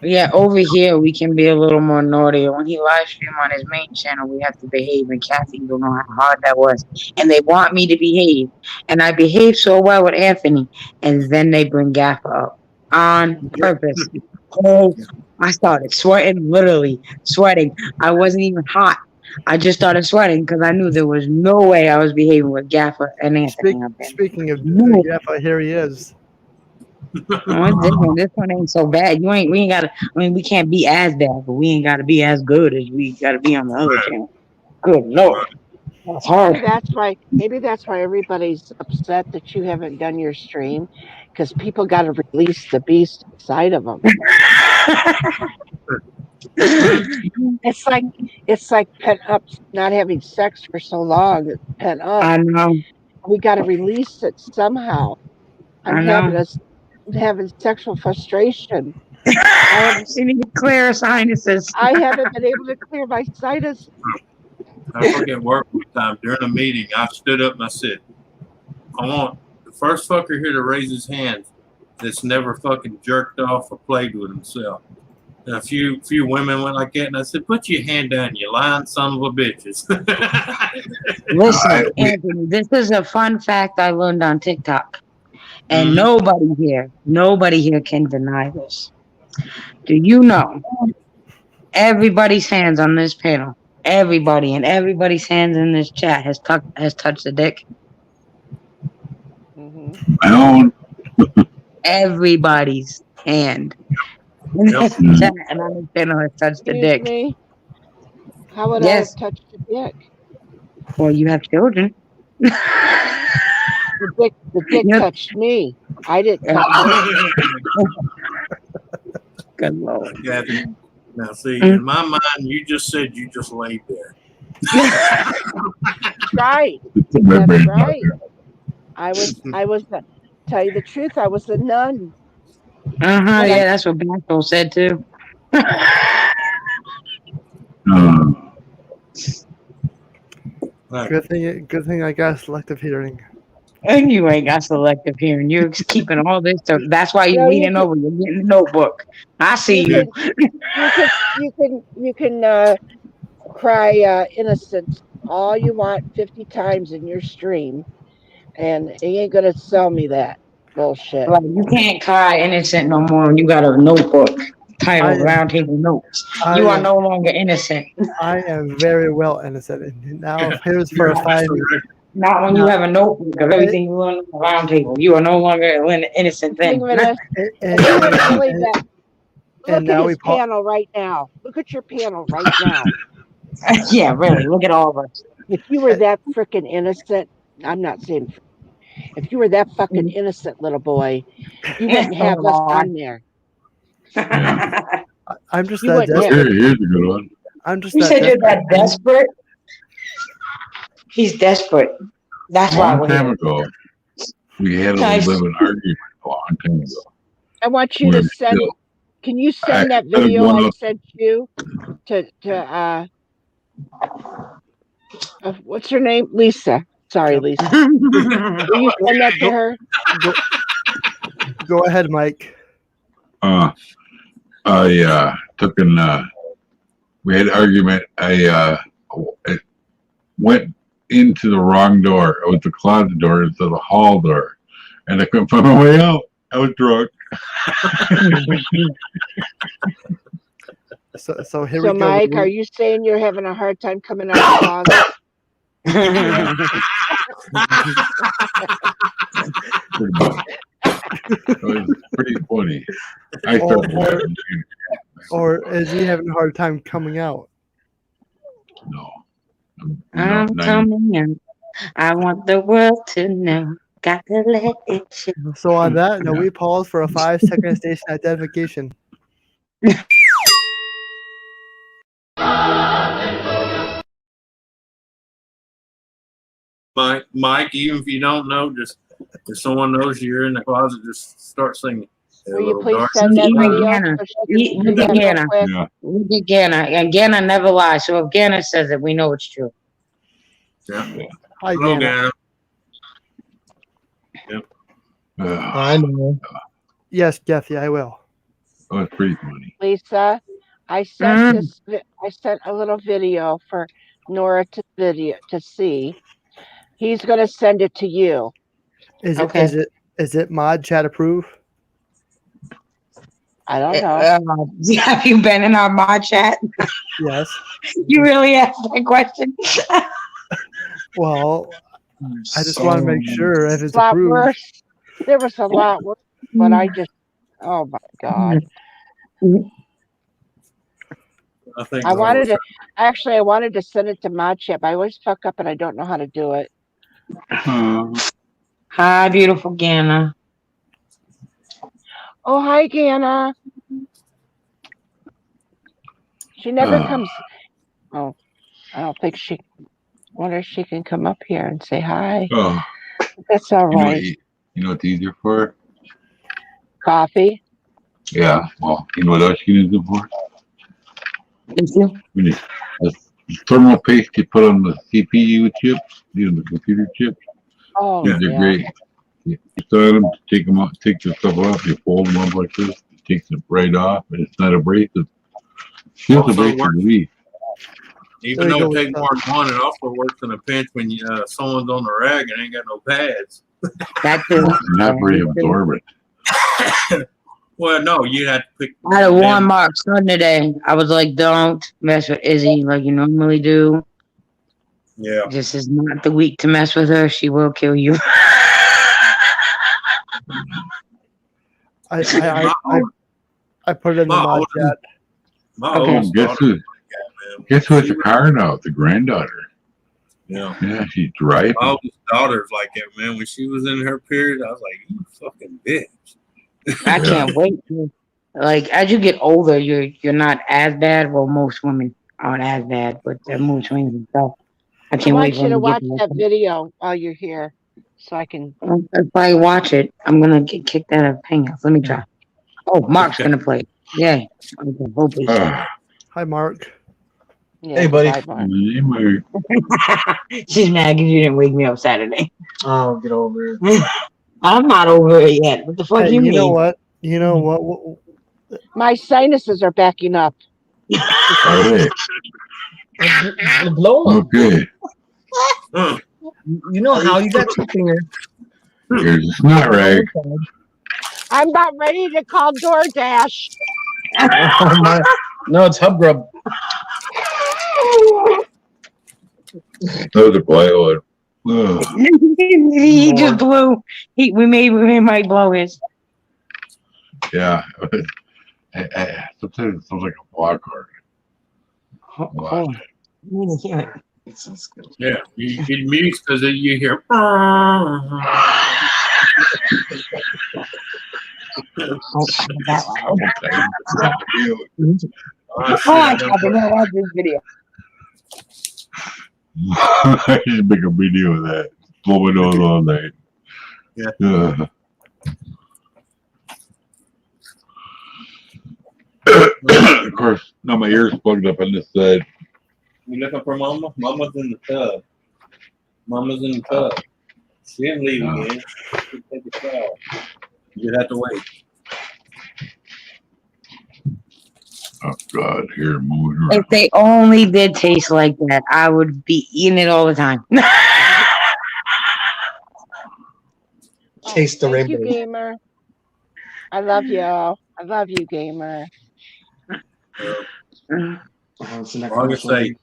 Yeah, over here we can be a little more naughty. When he live stream on his main channel, we have to behave, and Kathy don't know how hard that was. And they want me to behave, and I behave so well with Anthony, and then they bring Gaffer up on purpose. Oh, I started sweating, literally sweating. I wasn't even hot. I just started sweating because I knew there was no way I was behaving with Gaffer and Anthony up there. Speaking of No. Gaffer, here he is. This one ain't so bad. We ain't gotta. I mean, we can't be as bad, but we ain't gotta be as good as we gotta be on the other channel. Good Lord, that's hard. Maybe that's why everybody's upset that you haven't done your stream, because people got to release the beast inside of them. It's like pent up, not having sex for so long. It's pent up. I know. We got to release it somehow. I'm having sexual frustration. She need to clear her sinuses. I haven't been able to clear my sinus. I forget work one time during a meeting. I stood up and I said, "I want the first fucker here to raise his hand that's never fucking jerked off or played with himself." And a few women went like that, and I said, "Put your hand down, you lying son of a bitches." Listen, Anthony, this is a fun fact I learned on TikTok, and nobody here can deny this. Do you know everybody's hands on this panel? Everybody and everybody's hands in this chat has touched the dick. My own. Everybody's hand in this chat and on this panel has touched the dick. Me? How would I have touched the dick? Well, you have children. The dick touched me. I didn't touch it. Good Lord. Now, see, in my mind, you just said you just laid there. Right. That's right. I was. Tell you the truth, I was a nun. Yeah, that's what Backbone said too. Good thing I got selective hearing. And you ain't got selective hearing. You're keeping all this stuff. That's why you're leaning over. You're getting the notebook. I see you. You can cry innocent all you want 50 times in your stream, and he ain't gonna sell me that bullshit. Like, you can't cry innocent no more when you got a notebook titled Roundtable Notes. You are no longer innocent. I am very well innocent. And now here's for a 5 Not when you have a notebook of everything you learn on the round table. You are no longer an innocent Think thing. of it as And, if you were and, really and, that. and Look at now we his panel right now. Look at your panel right now. Yeah, really. Look at all of us. If you were that freaking innocent, I'm not saying if you were that fucking innocent little boy, you wouldn't Oh, have us Lord. on there. Yeah. I'm just You that wouldn't have. desperate. Here's a good one. I'm just You that said you're that desperate. desperate? He's desperate. That's A why long we're time here. ago, we had a Nice. little bit of an argument a long time ago. I want you Where to send. still, Can you I send that started video going I up. sent you to what's her name? Lisa. Sorry, Yep. Lisa. Will you send that to Go, her? go ahead, Mike. I took an. We had an argument. I went into the wrong door. It was the closet door instead of the hall door, and I couldn't find my way out. I was drunk. So here So, we go. Mike, are you saying you're having a hard time coming out of the closet? Yeah, pretty much. It was pretty funny. I started laughing. Or is he having a hard time coming out? No. I'm coming in. I want the world to know. Got to let it show. So on that note, we pause for a 5-second station identification. Mike, even if you don't know, just if someone knows you're in the closet, just start singing. Will you please send that Even video Gana. so she can Look do at that real Gana. quick? Yeah. Look at Gana. And Gana never lies. So if Gana says it, we know it's true. Yeah. Hi, Hello, Gana. Gana. Yep. I know. Yes, Jeffy, I will. Oh, it's pretty funny. Lisa, I sent this. I sent a little video for Nora to see. He's going to send it to you. Is Okay. is it mod chat approved? I don't know. Have you been in our mod chat? Yes. You really asked that question? Well, I just want to make sure if it's A lot approved. worse. There was a lot worse, but I just. Oh my God. I wanted to. Actually, I wanted to send it to mod chat, but I always fuck up and I don't know how to do it. Hi, beautiful Gana. Oh, hi, Gana. She never comes. Oh, I don't think she. Wonder if she can come up here and say hi. Oh, That's all right. You know what these are for? Coffee. Yeah. Well, you know what else you can use them for? When you, the thermal paste you put on the CPU chips, the computer chips. Oh, These are great. You start them, take them out, take the stuff off, you fold them up like this, it takes it right off, and it's not abrasive. Feels abrasive to me. Even though it takes more than one, it also works in a pinch when someone's on the rag and ain't got no pads. That too. Not very absorbent. Well, no, you had to pick. I had a warm Mark son today. I was like, don't mess with Izzy like you normally do. Yeah. This is not the week to mess with her. She will kill you. I put it in the mod chat. Guess who has a car now? The granddaughter. Yeah. Yeah, she's driving. My oldest daughter's like that, man. When she was in her period, I was like, you fucking bitch. I can't wait. Like as you get older, you're not as bad. Well, most women aren't as bad, but the mood swings and stuff. I can't wait want you to when we watch get that video while you're here, so I can. If I watch it, I'm gonna get kicked out of Hangouts. Let me try. Oh, Mark's gonna play. Yay! Okay, hopefully. Hi, Mark. Yeah, hey, buddy. She's mad because you didn't wake me up Saturday. Oh, get over it. I'm not over it yet. What the fuck Hey, you mean? know what? You know what? My sinuses are backing up. Okay. Blow them. Okay. You know how you got 2 fingers. Here's a snot rag. I'm about ready to call DoorDash. Oh my. No, it's Hub Grub. That was a quiet one. He just blew. We made Mike blow his. Yeah. Sometimes it sounds like a block card. Hold on. I need to hear it. Yeah, you mute because you hear. Oh, that loud. Oh, shit, Oh, I I done did not watch this video. I should make a video of that. Blow my nose all night. Yeah. Of course, now my ears plugged up on this side. You looking for Mama? Mama's in the tub. Mama's in the tub. She didn't leave again. She take a shower. You have to wait. Oh God, here, moving If around. they only did taste like that, I would be eating it all the time. Taste the Thank rainbow. you, gamer. I love you. I love you, gamer. It's an All I can say,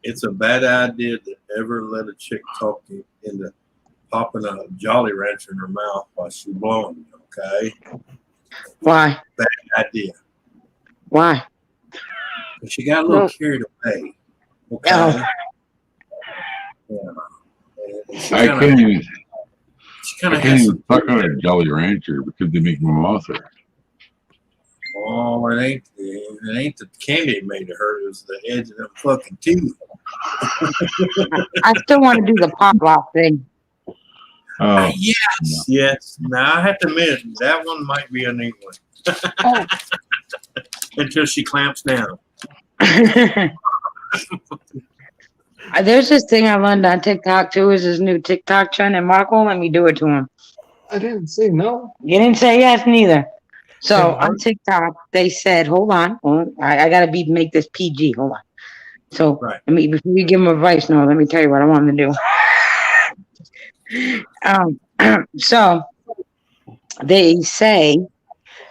it's a bad idea to ever let a chick talk you into popping a Jolly Rancher in her mouth while she's blowing you, okay? Why? Bad idea. Why? But she got a little carried away, okay? Oh. Yeah. I can't even. She kind I of can't has even some. suck on a Jolly Rancher because they make my mouth hurt. Oh, it ain't the candy that made it hurt. It was the edge of them fucking teeth. I still want to do the pop lock thing. Oh. Yes. Now I have to admit that one might be a neat one. Oh. Until she clamps down. There's this thing I learned on TikTok too. Is this new TikTok trend, and Mark won't let me do it to him. I didn't say no. You didn't say yes neither. So Hey, on TikTok, they said, "Hold on, I gotta make this PG. Hold on." So let me, before you give him advice, let me tell you what I want him to do. So they say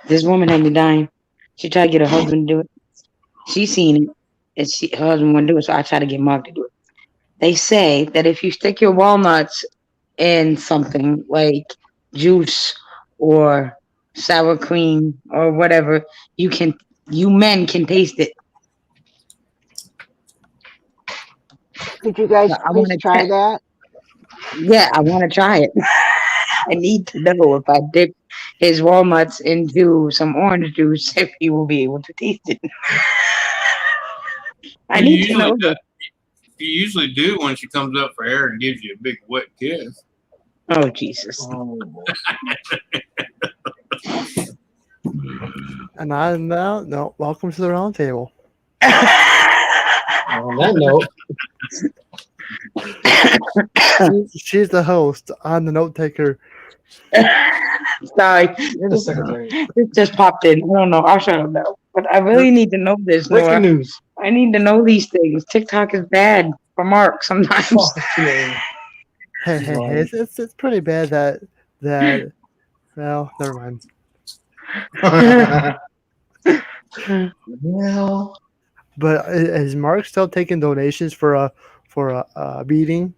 this woman had me dying. She tried to get her husband to do it. She seen it, and her husband wouldn't do it. So I tried to get Mark to do it. They say that if you stick your walnuts in something like juice or sour cream or whatever, you men can taste it. Could you guys I please wanna try that? Yeah, I want to try it. I need to know if I dip his walnuts into some orange juice, if he will be able to taste it. I need to know this. You usually do when she comes up for air and gives you a big wet kiss. Oh, Jesus. And on that note, welcome to the round table. On that note, she's the host. I'm the note taker. Sorry. you're the secretary. It just popped in. I don't know. I don't know. But I really need to know this. Breaking Nora. news. I need to know these things. TikTok is bad for Mark sometimes. Hey, it's pretty bad that well, never mind. Well, but is Mark still taking donations for a beating?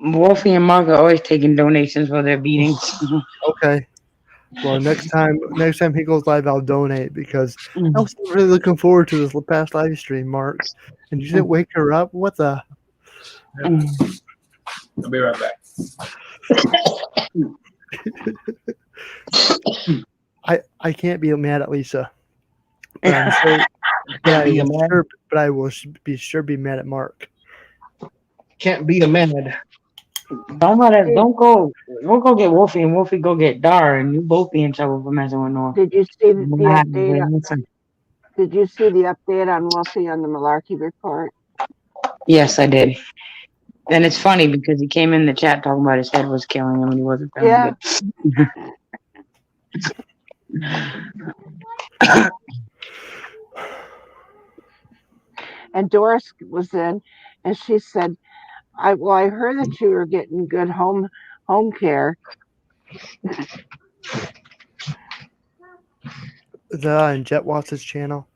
Wolfie and Mark are always taking donations for their beatings. Okay. Well, next time he goes live, I'll donate because I was really looking forward to this past live stream, Mark. And you didn't wake her up. What the? I'll be right back. I can't be mad at Lisa, but I will be mad at Mark. Can't beat a mad. Don't go. We'll go get Wolfie and Wolfie go get Dar, and you both be in trouble for messing with Nora. Did you see the update? Did you see the update on Wolfie on the Malarkey report? Yes, I did. And it's funny because he came in the chat talking about his head was killing him and he wasn't feeling good. And Doris was in, and she said, I heard that you were getting good home care." Is that on Jet Watts' channel?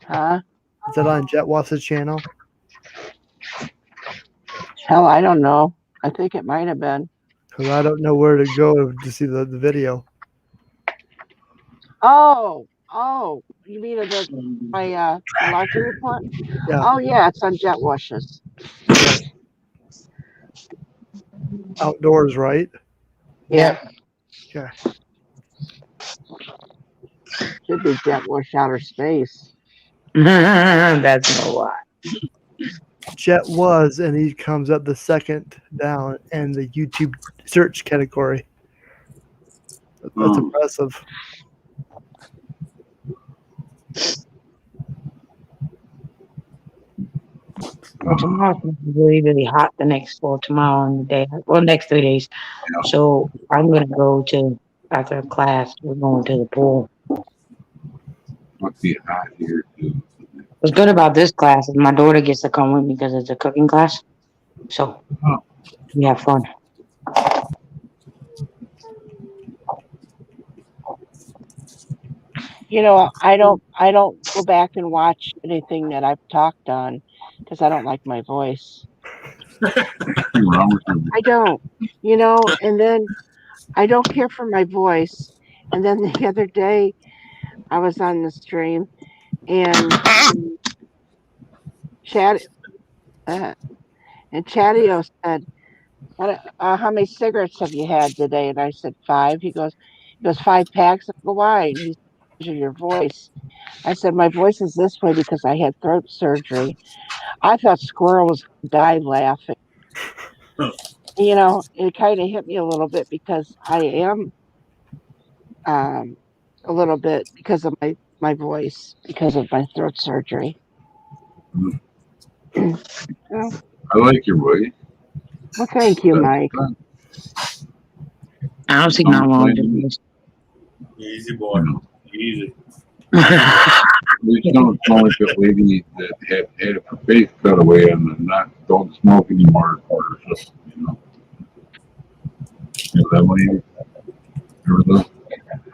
Huh? Is that on Jet Watts' channel? Hell, I don't know. I think it might have been. Because I don't know where to go to see the video. Oh, you mean my larger report? Yeah. Oh yeah, it's on jet washes. Outdoors, right? Yeah, Okay. should be jet wash outer space. That's no lie. Jet was, and he comes up the second down in the YouTube search category. That's impressive. Well, tomorrow's gonna be really, really hot the next, tomorrow and the day, well, next 3 days. So I'm gonna go to, after class, we're going to the pool. Must be hot here too. What's good about this class is my daughter gets to come with me because it's a cooking class. So we have fun. You know, I don't go back and watch anything that I've talked on because I don't like my voice. I don't, you know, and then I don't care for my voice. And then the other day I was on the stream and Chat and Chatio said, how many cigarettes have you had today? And I said 5. He goes 5 packs. I go, why? And he said, "Because of your voice." I said, my voice is this way because I had throat surgery. I thought Squirrel was going to die laughing. You know, it kind of hit me a little bit because I am a little bit because of my voice, because of my throat surgery. I like your voice. Well, thank you, Mike. I don't see nothing wrong with this. Easy boy. Easy. We don't sound like a lady that had her face cut away and don't smoke anymore or just, you know. You know that lady? Remember those?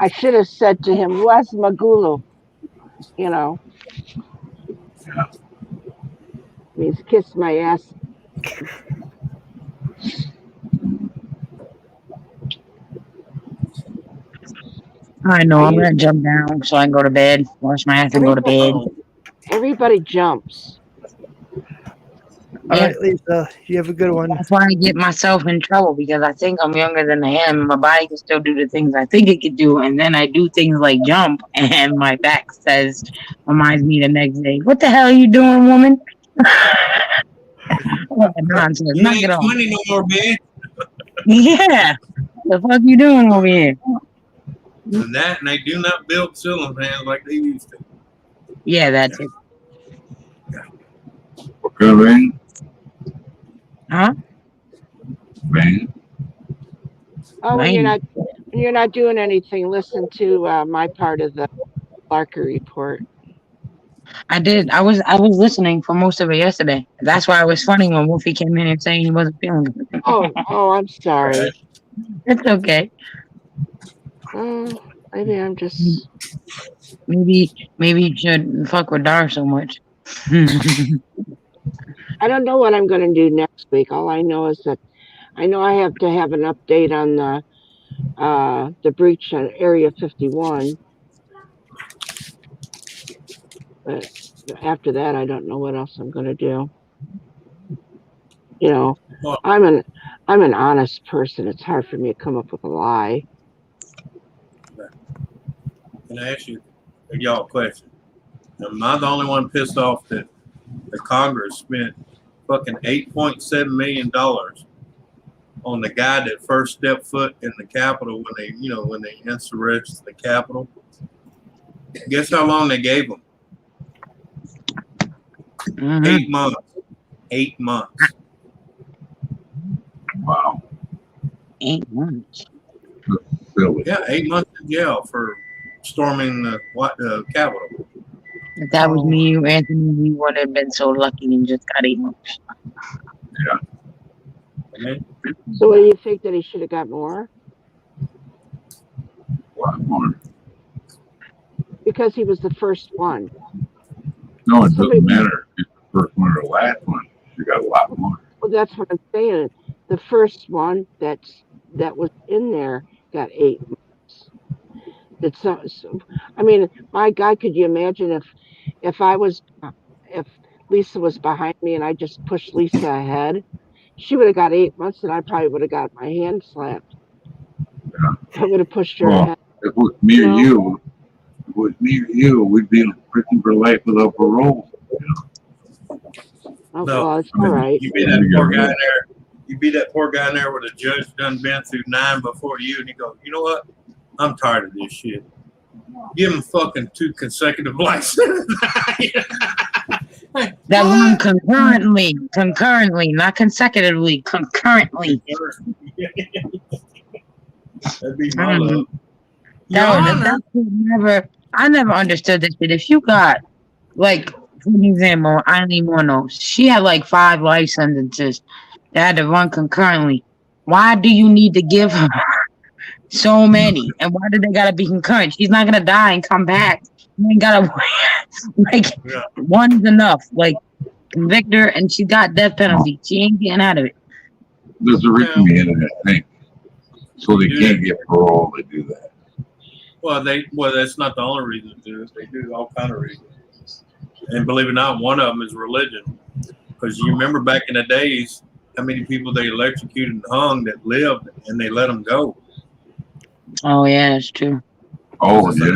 I should have said to him, "Where's Magulu?" You know. Yeah. Means kiss my ass. I know. I'm gonna jump down so I can go to bed, wash my ass, and go to bed. Everybody jumps. All right, Lisa, you have a good one. That's why I get myself in trouble because I think I'm younger than I am. My body can still do the things I think it could do, and then I do things like jump, and my back reminds me the next day, "What the hell are you doing, woman?" What nonsense! You Knock ain't it off. 20 no more, bitch. Yeah, the fuck you doing over here? And they do not build ceiling fans like they used to. Yeah, that's it. What kind of rain? Huh? Rain? Oh, when you're not doing anything, listen to my part of the Vulgar report. I did. I was listening for most of it yesterday. That's why it was funny when Wolfie came in and saying he wasn't feeling good. Oh, I'm sorry. It's okay. Maybe I'm just. Maybe you shouldn't fuck with Dar so much. I don't know what I'm going to do next week. All I know is that I know I have to have an update on the breach on Area 51. But after that, I don't know what else I'm going to do. You know, I'm an honest person. It's hard for me to come up with a lie. Can I ask y'all a question? Am I the only one pissed off that the Congress spent fucking $8.7 million on the guy that first stepped foot in the Capitol when they insurrected the Capitol? Guess how long they gave him? 8 months. 8 months. Wow. 8 months. Yeah, 8 months in jail for storming the Capitol. If that was me, Anthony, we would have been so lucky and just got 8 months. Yeah. So, what do you think that he should have got more? What more? Because he was the first one. No, it doesn't matter if it's the first one or the last one. You got a lot more. Well, that's what I'm saying. The first one that was in there got 8 months. It's I mean, my God, could you imagine if I was if Lisa was behind me and I just pushed Lisa ahead, she would have got 8 months, and I probably would have got my hand slapped. I would have pushed her Well, ahead. if it was me You or know? you, if it was me or you, we'd be in prison for life without parole. Oh, No, well, it's all right. you be that poor guy there. You be that poor guy there where the judge done been through 9 before you, and he goes, you know what? I'm tired of this shit. Give him fucking 2 consecutive life sentences. That one concurrently, not consecutively, concurrently. That'd be my love. I never understood this shit. If you got, like, for example, Eileen Mono, she had like 5 life sentences that had to run concurrently. Why do you need to give her so many? And why do they gotta be concurrent? She's not gonna die and come back. You ain't gotta, like, one's enough. Like, convict her and she got death penalty. She ain't getting out of it. There's a reason behind it, I think. So they can't get parole, they do that. Well, that's not the only reason to do it. They do all kind of reasons. And believe it or not, one of them is religion. Because you remember back in the days, how many people they electrocuted and hung that lived, and they let them go. Oh yeah, that's true. Oh yeah.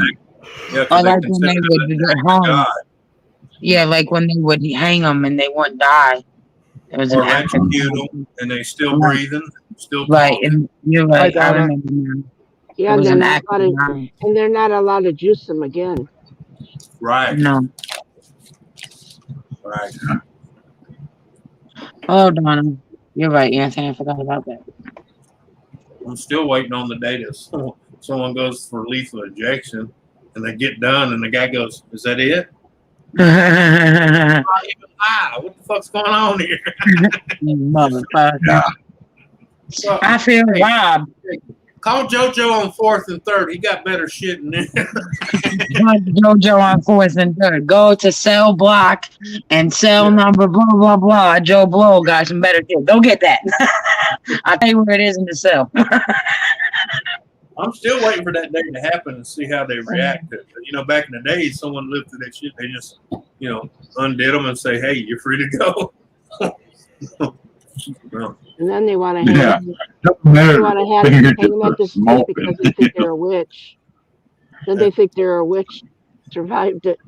Yeah, I like when they would get hung. Yeah, like when they would hang them and they wouldn't die. It was or an act of electrocute them, and they still breathing, still right. talking. And you're right. I remember now. Yeah, It was and an act of and they're not allowed to juice them again. Right. No. Right. Oh, Donna, you're right, Anthony. I forgot about that. I'm still waiting on the day that someone goes for lethal injection, and they get done, and the guy goes, "Is that it?" What the fuck's going on here? Motherfucker. Yeah. So, I feel robbed. Call JoJo on 4th and 3rd. He got better shit than this. JoJo on 4th and 3rd. Go to cell block and cell number blah blah blah. Joe Blow got some better shit. Go get that. I'll tell you where it is in the cell. I'm still waiting for that day to happen and see how they react to it. You know, back in the day, someone lived through that shit. They just, undid them and say, "Hey, you're free to go." Well, And then they want to Yeah. hang them at the stake because they think they're a witch. Then they think they're a witch, survived it,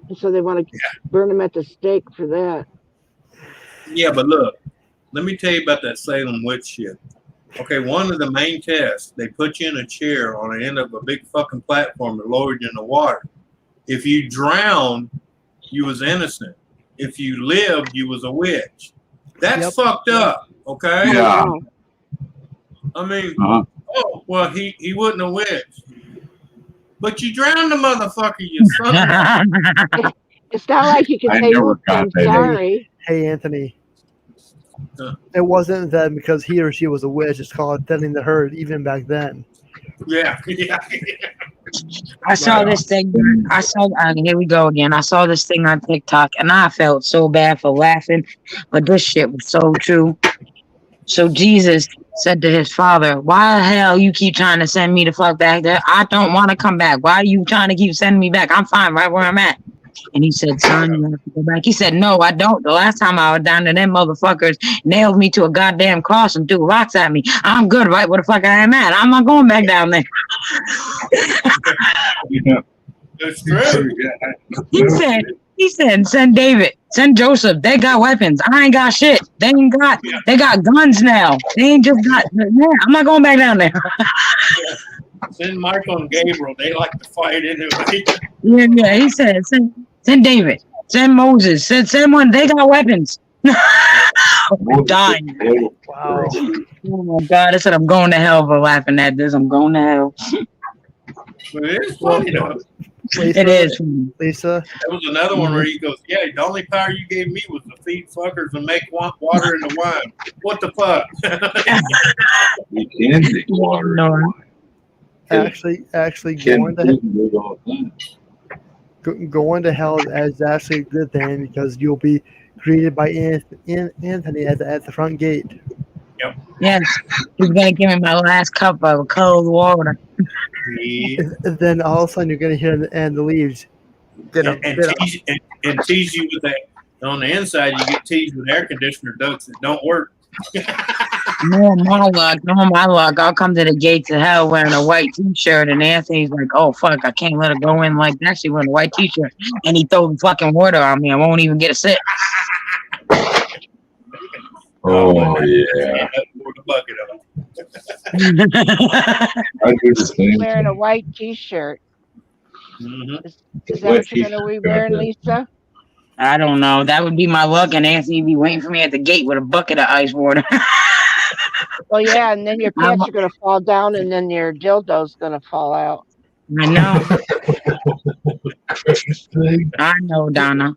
and so they want to burn them at the stake for that. yeah, but look, let me tell you about that Salem witch shit. Okay, one of the main tests, they put you in a chair on the end of a big fucking platform and lowered you in the water. If you drowned, you was innocent. If you lived, you was a witch. That's fucked up, okay? Yeah. I mean, oh, well, he wasn't a witch. But you drowned the motherfucker, you son of a... It's not like you can say, "Oops, I'm sorry." Hey, Anthony. It wasn't then because he or she was a witch. It's called thinning the herd, even back then. Yeah. I saw this thing. Here we go again. I saw this thing on TikTok, and I felt so bad for laughing, but this shit was so true. So Jesus said to his father, "Why the hell you keep trying to send me the fuck back there? I don't want to come back. Why are you trying to keep sending me back? I'm fine right where I'm at." And he said, "Son, you have to go back." He said, "No, I don't. The last time I was down there, them motherfuckers nailed me to a goddamn cross and threw rocks at me. I'm good right where the fuck I am at. I'm not going back down there." Yeah. It's true. He said, "Send David, send Joseph. They got weapons. I ain't got shit. They got guns now. They ain't just got, man, I'm not going back down there." Send Michael and Gabriel. They like to fight anyway. Yeah. He said, send David, send Moses, send one. They got weapons. I'm dying. Wow. Oh my God. I said, I'm going to hell for laughing at this. I'm going to hell. But it is funny, though. Lisa, It is. Lisa. There was another one where he goes, "Yeah, the only power you gave me was to feed fuckers and make water into wine. What the fuck?" You can make water. No. Actually, going to hell is actually a good thing because you'll be greeted by Anthony at the front gate. Yes, he's gonna give me my last cup of cold water. Yeah. And then all of a sudden you're gonna hear and the leaves get up. And tease you with that. On the inside, you get teased with air conditioner ducts that don't work. No, my luck. No, my luck. I'll come to the gates of hell wearing a white t-shirt, and Anthony's like, "Oh fuck, I can't let her go in like that. She wearing a white t-shirt," and he throws fucking water on me. I won't even get a sip. Oh yeah. The bucket of them. I do the same Wearing a thing. white T-shirt. Mm-hmm. Is that what you're gonna be wearing, Lisa? I don't know. That would be my luck, and Anthony be waiting for me at the gate with a bucket of ice water. Well, yeah, and then your pants are gonna fall down, and then your dildo's gonna fall out. I know. I know, Donna.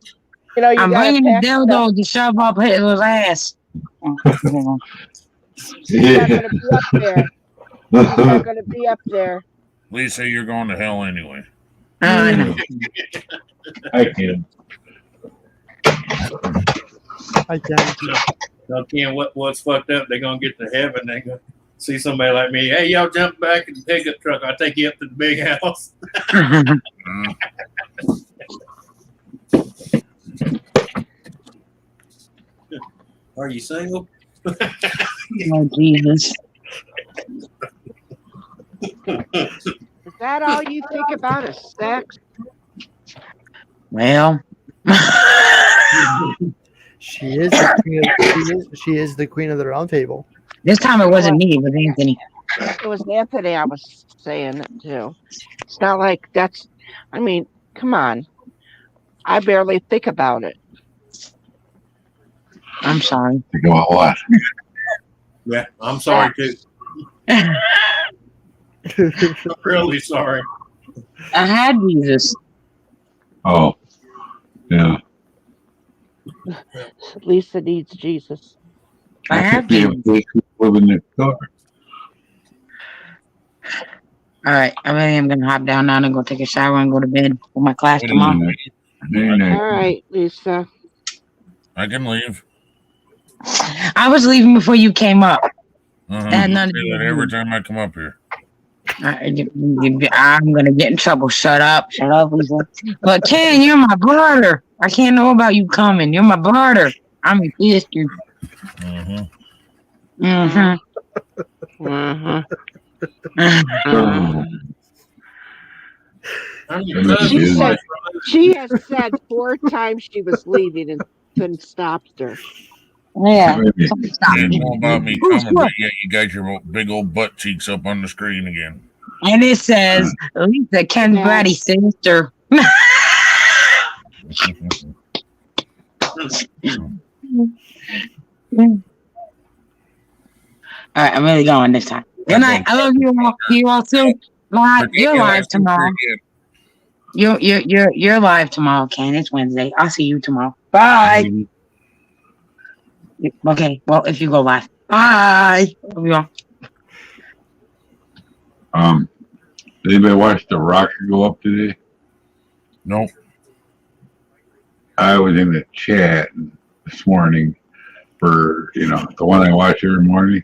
You know, you I'm gotta bringing the pack stuff. dildo to shove up Hitler's ass. He's not gonna be up there. He's not gonna be up there. Lisa, you're going to hell anyway. I know. I can. I guarantee. No, Ken, what's fucked up? They're gonna get to heaven. They gonna see somebody like me. Hey, y'all jump back in the pickup truck. I'll take you up to the big house. Are you single? Oh Jesus! Is that all you think about is sex? Well, She is the queen of, she is the queen of the round table. this time it wasn't me. It was Anthony. It was Anthony. I was saying it too. It's not like that's. I mean, come on. I barely think about it. I'm sorry. Think about what? Yeah, I'm sorry too. I'm really sorry. I had Jesus. Oh, yeah. Lisa needs Jesus. I have be able Jesus. to live in next door. All right, I really am gonna hop down now and go take a shower and go to bed for my class Wait a tomorrow. minute. Very nice. All right, Lisa. I can leave. I was leaving before you came up. Uh-huh. That had You nothing say to that do every with time I come up here. I'm gonna get in trouble. Shut up, Lisa. But Ken, you're my brother. I can't know about you coming. You're my brother. I'm your sister. Mm-hmm. Mm-hmm. Mm-hmm. She has said 4 times she was leaving and couldn't stop her. Yeah. Can't know about me coming, but yet you got your big old butt cheeks up on the screen again. And it says Lisa, Ken's bratty sister. All right, I'm really going this time. Good night. I love you all. You all too. You're live tomorrow. You're live tomorrow, Ken. It's Wednesday. I'll see you tomorrow. Bye. Okay. Well, if you go live. Bye. Love you all. Did anybody watch the rocket go up today? Nope. I was in the chat this morning for, the one I watch every morning.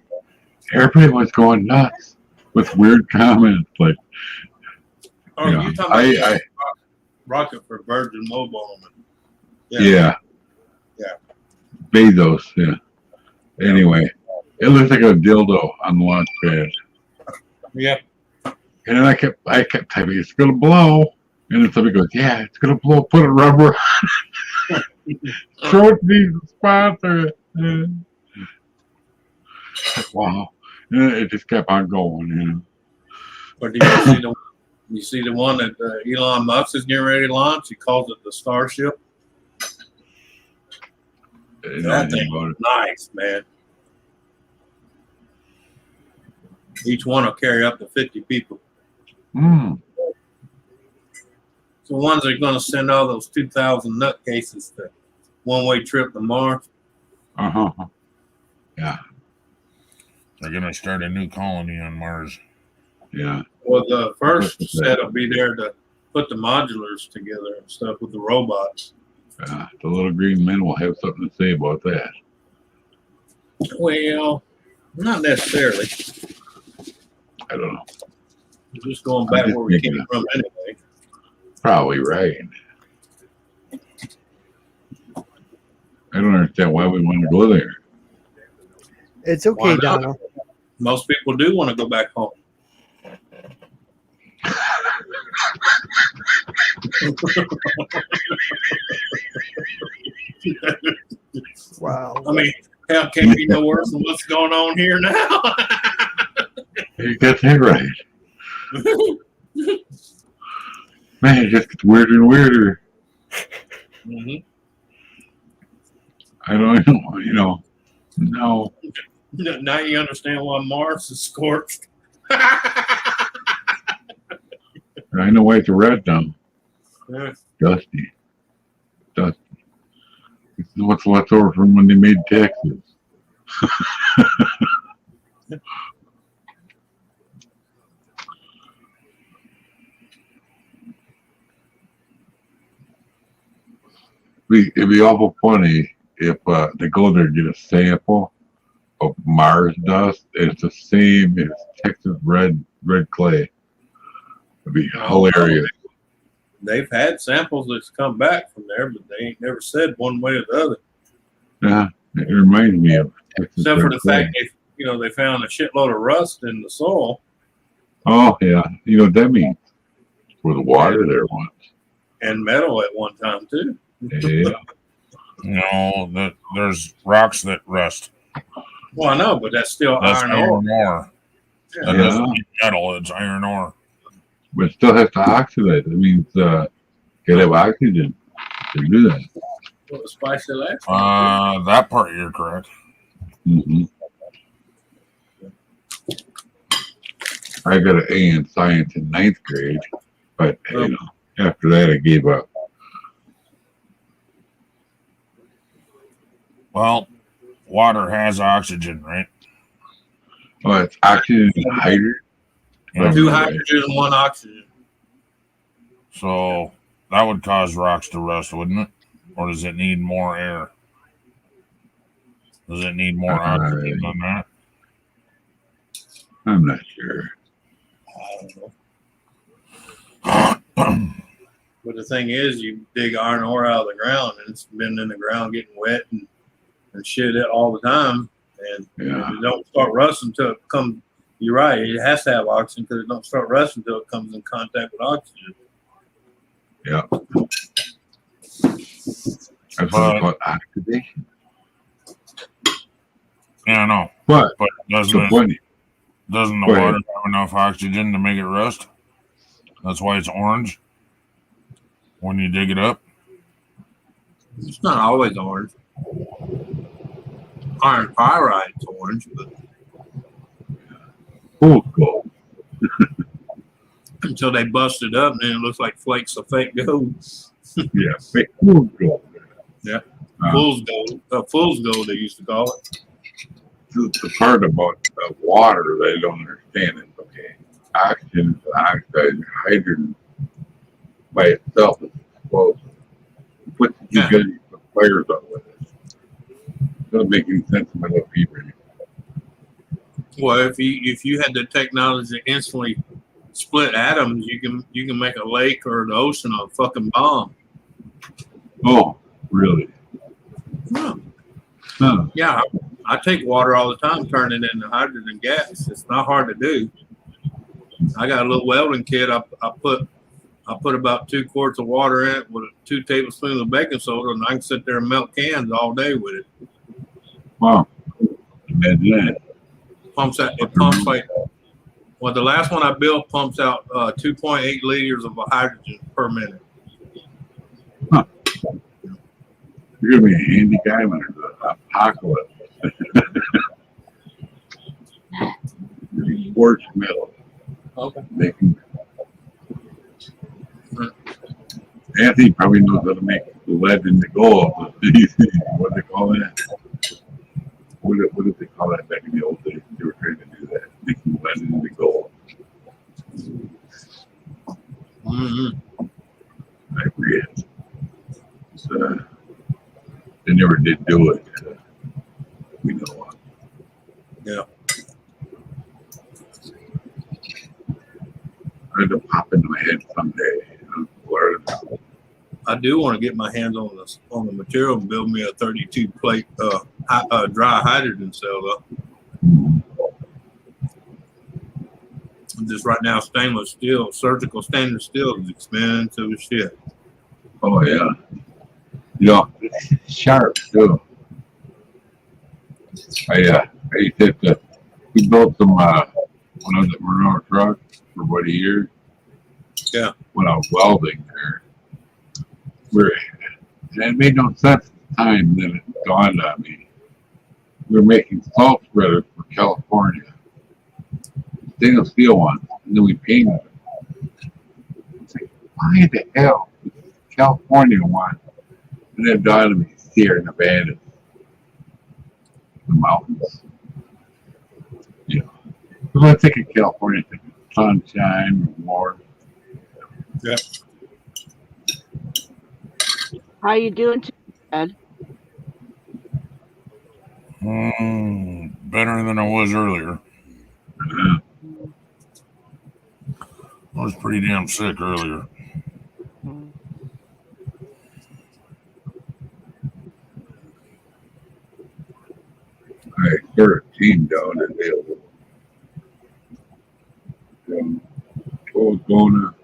Everybody was going nuts with weird comments like, Oh, you talking about rocket for Virgin Mobile? Yeah. Bezos, yeah. Anyway, it looks like a dildo on the launch pad. Yeah. And then I kept typing, it's gonna blow. And then somebody goes, yeah, it's gonna blow, put a rubber on it. Throw it to these sponsor it. Wow. And it just kept on going, But did you see the one that Elon Musk is getting ready to launch? He calls it the Starship. That thing was nice, man. Each one will carry up to 50 people. So ones that are going to send all those 2,000 nutcases to one-way trip to Mars. Yeah. They're going to start a new colony on Mars. Yeah. Well, the first set will be there to put the modulars together and stuff with the robots. The little green men will have something to say about that. Well, not necessarily. I don't know. Just going back just where we making came up. from anyway. Probably right. I don't understand why we want to go there. It's Why okay, not? Donald. Most people do want to go back home. Wow. I mean, hell can't be no worse than what's going on here now. You got that right. Man, it just gets weirder and weirder. Mm-hmm. I don't know, no. Now you understand why Mars is scorched. I know why it's red now. Yeah. Dusty. This is what's left over from when they made Texas. It'd be awful funny if they go there and get a sample of Mars dust. It's the same as Texas red clay. It'd be hilarious. They've had samples that's come back from there, but they ain't never said one way or the other. Yeah, it reminds me of Texas Except for red the clay. fact they found a shitload of rust in the soil. Oh yeah, you know what that means? For the water there once. And metal at one time too. Yeah. No, there's rocks that rust. Well, I know, but that's still That's iron iron ore. ore. Yeah. That doesn't mean metal, it's iron ore. But it still has to oxidize. It means gotta have oxygen to do that. What was spicy last time? That part you're correct. Mm-hmm. I got an A in science in 9th grade, but after that I gave up. Well, water has oxygen, right? Oh, it's oxygen and hydrogen. Yeah. 2 hydrogen and 1 oxygen. So that would cause rocks to rust, wouldn't it? Or does it need more air? Does it need more oxygen than that? I'm not sure. I don't know. But the thing is, you dig iron ore out of the ground, and it's been in the ground getting wet and shit all the time. And it don't start rusting until it comes. You're right. It has to have oxygen because it don't start rusting until it comes in contact with oxygen. Yeah. That's what called oxidation. Yeah, I know. But doesn't the Go water ahead. have enough oxygen to make it rust? That's why it's orange when you dig it up. It's not always orange. Iron pyride's orange, but gold. until they bust it up, and then it looks like flakes of fake gold. Yeah, fake gold. Yeah, fool's gold. Fool's gold, they used to call it. The part about water that I don't understand is oxygen, oxide, hydrogen by itself is explosive. Put fires up with it. Doesn't make any sense in my little pea brain. Well, if you had the technology to instantly split atoms, you can make a lake or the ocean a fucking bomb. Oh, really? Yeah. Huh. Yeah, I take water all the time, turn it into hydrogen gas. It's not hard to do. I got a little welding kit. I put about 2 quarts of water in it with 2 tablespoons of baking soda, and I can sit there and melt cans all day with it. Wow. Imagine that. It pumps like, well, the last one I built pumps out 2.8 liters of hydrogen per minute. Huh. You're going to be a handy guy when there's an apocalypse. Forged metal. Okay. Anthony probably knows how to make lead into gold. What do they call that? What did they call that back in the old days? They were trying to do that, making lead into gold. Mm-hmm. I forget. never did do it. You know. Yeah. I had to pop into my head someday. I do want to get my hands on the material and build me a 32 plate dry hydrogen cell though. Just right now, stainless steel, surgical stainless steel is expensive as shit. Oh yeah. You know, sharp too. We built some when I was at N.O.R.A for about a year. Yeah. When I was welding there. It made no sense at the time, then it dawned on me. We were making salt spreaders for California. Stainless steel ones, and then we painted them. It's like, why the hell is California one? And then it dawned on me, Sierra Nevada. The mountains. You know. When I think of California, I think of sunshine, warm. Yeah. How you doing today, Ed? Better than I was earlier. I was pretty damn sick earlier. I started a team down in Dale. I was going to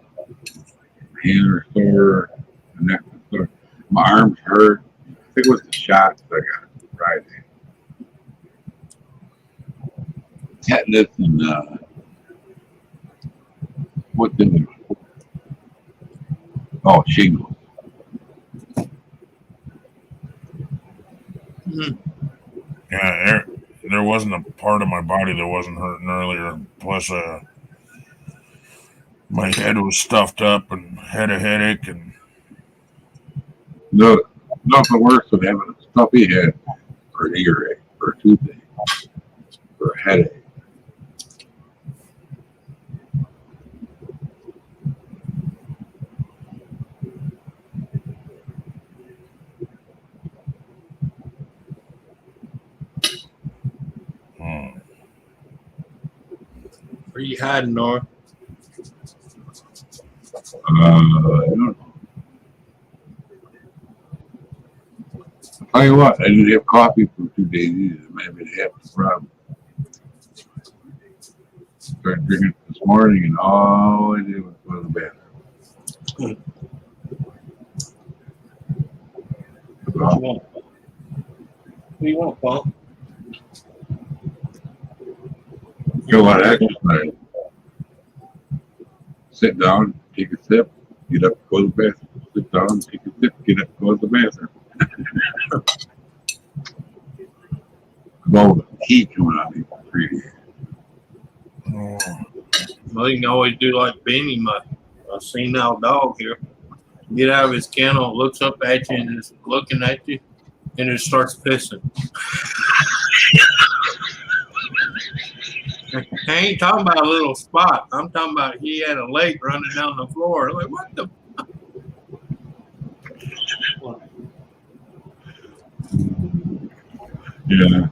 hand store, the next store. My arms hurt. I think it was the shots I got Friday. Tetanus and what the shingles. Mm-hmm. Yeah, there wasn't a part of my body that wasn't hurting earlier. Plus, my head was stuffed up and had a headache. And No, nothing worse than having a stuffy head or an earache or a toothache or a headache. Where you hiding, N.O.R.A? I don't know. I'll tell you what, I didn't have coffee for 2 days either. Maybe half the problem. Started drinking it this morning, and all I did was go to the bathroom. What you want? What do you want, Paul? Go on exercise. Sit down, take a sip, get up, go to the bathroom. Sit down, take a sip, get up, go to the bathroom. Well, heat coming out of me for 3 days. Well, you can always do like Benny, my senile dog here. Get out of his kennel, looks up at you, and is looking at you, and it starts pissing. I ain't talking about a little spot. I'm talking about he had a lake running down the floor. I'm like, what the? Yeah.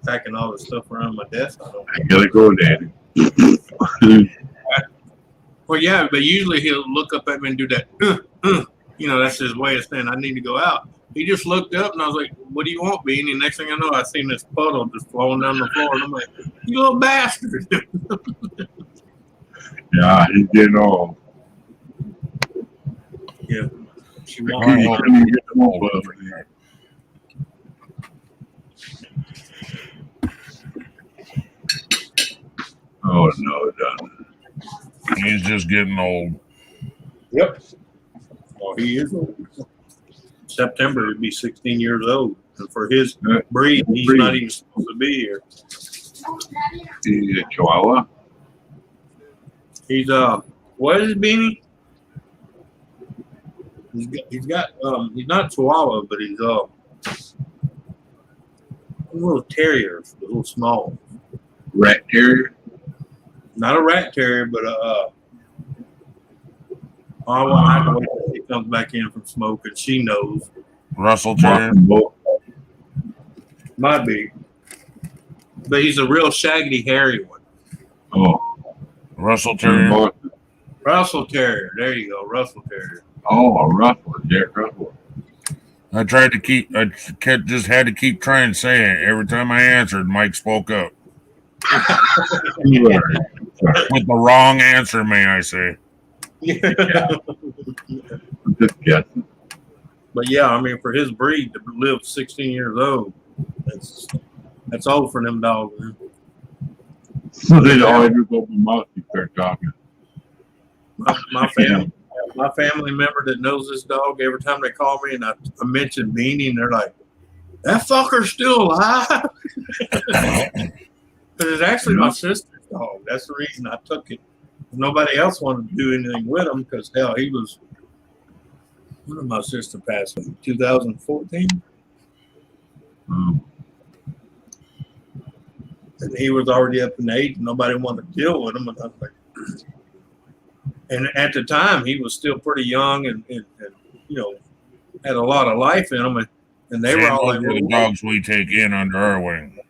Packing all the stuff around my desk. I gotta go, Daddy. Well, yeah, but usually he'll look up at me and do that. You know, that's his way of saying, I need to go out. He just looked up, and I was like, what do you want, Bean? And next thing I know, I seen this puddle just flowing down the floor. And I'm like, you little bastard. Yeah, he's getting old. Yeah. She won't Oh, no, done. He's just getting old. Yep. Well, he is old. September, he'd be 16 years old. And for his breed, he's not even supposed to be here. He's a Chihuahua? He's, what is it, Beanie? He's got, he's not Chihuahua, but he's, little terriers, the little small. Rat terrier? Not a rat terrier, but I have to wait till he comes back in from smoking. She knows. Russell Terrier. Might be. But he's a real shaggy, hairy one. Oh, Russell Terrier. Russell Terrier. There you go. Russell Terrier. Oh, a Russell. Jack Russell. I tried to keep. I just had to keep trying to say it. Every time I answered, Mike spoke up. Right. With the wrong answer, may I say. I'm just guessing. But yeah, I mean, for his breed to live 16 years old, that's old for them dogs, man. So they always open mouth and start talking. My family member that knows this dog, every time they call me and I mention Beanie, and they're like, "That fucker's still alive." Because it's actually my sister's dog. That's the reason I took it. Nobody else wanted to do anything with him because hell, he was. When did my sister pass away? 2014. And he was already up in age, and nobody wanted to deal with him. And I was like, and at the time, he was still pretty young, and you know, had a lot of life in him, and they were all like, the dogs we take in under our wing.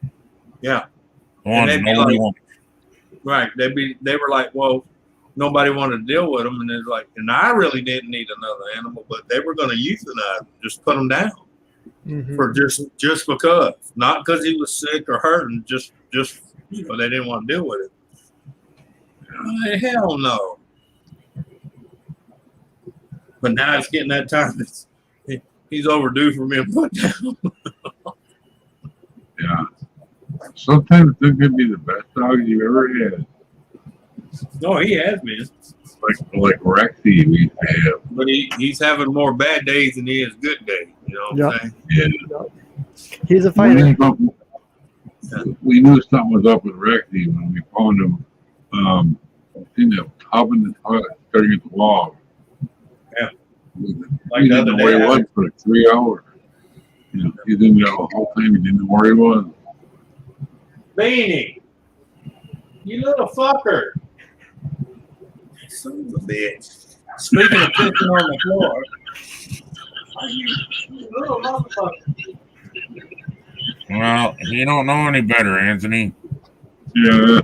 Yeah, the ones nobody wants. Right? They were like, well, nobody wanted to deal with them, and it's like, and I really didn't need another animal, but they were going to euthanize him, just put him down for just because, not because he was sick or hurting, just you know, they didn't want to deal with it. Hell no. But now it's getting that time. He's overdue for being put down. Yeah. Sometimes they can be the best dogs you've ever had. No, he has been. Like Rexy we have. But he's having more bad days than he is good days. You know what I'm saying? Yeah. He's a fighter. We knew something was up with Rexy when we found him in the tub in the toilet staring at the wall. Yeah. Like he didn't know where he was for 3 hours. You know, he didn't know the whole time. He didn't know where he was. Beanie, you little fucker. Son of a bitch. Speaking of pissing on the floor, you little motherfucker. Well, you don't know any better, Anthony. Yeah.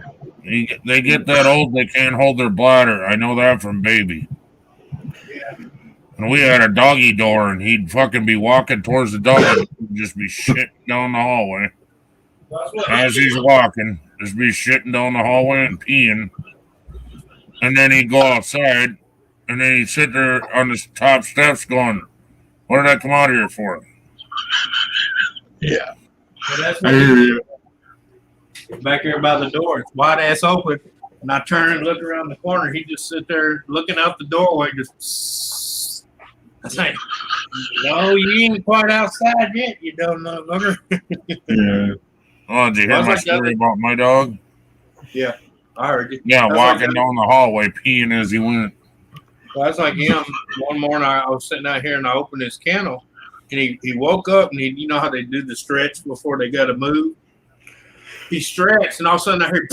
They get that old, they can't hold their bladder. I know that from baby. Yeah. And we had a doggy door, and he'd fucking be walking towards the dog and just be shitting down the hallway. As he's walking, just be shitting down the hallway and peeing. And then he'd go outside, and then he'd sit there on the top steps going, "What did I come out here for?" Yeah. Well, that's what back here by the door. It's wide ass open. And I turn and look around the corner. He just sit there looking out the doorway, just. I say, "No, you ain't quite outside yet, you dumb motherfucker." Yeah. Oh, did you hear my story about my dog? Yeah, I heard you. Yeah, walking down the hallway, peeing as he went. Well, that's like him. One morning, I was sitting out here and I opened his kennel, and he woke up and you know how they do the stretch before they got to move. He stretched, and all of a sudden I heard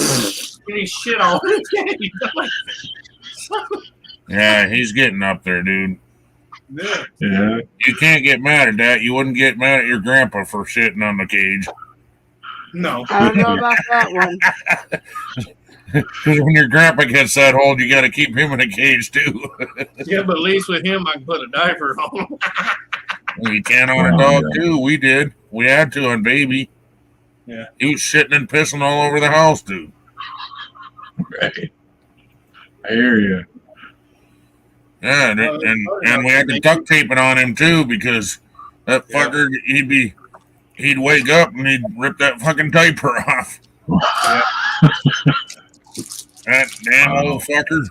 he shit all his cage. Yeah, he's getting up there, dude. Yeah. You can't get mad at that. You wouldn't get mad at your grandpa for shitting on the cage. No. I don't know about that one. Because when your grandpa gets that old, you got to keep him in a cage, too. Yeah, but at least with him, I can put a diaper on him. Well, you can on a dog, too. We did. We had to on baby. Yeah. He was shitting and pissing all over the house, dude. Right. I hear you. Yeah, and we had to duct tape it on him, too, because that fucker, he'd wake up and he'd rip that fucking diaper off. Yeah. That damn old fucker.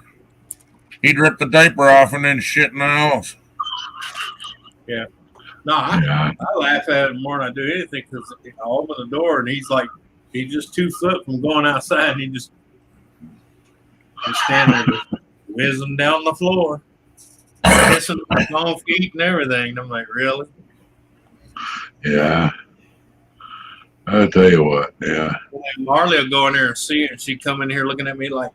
He'd rip the diaper off and then shit in the house. Yeah. No, I laugh at him more than I do anything because I open the door and he's just 2 foot from going outside and he just standing there just whizzing down the floor, kissing my own feet and everything. And I'm like, really? Yeah. I'll tell you what, yeah. Marley will go in there and see it, and she'd come in here looking at me like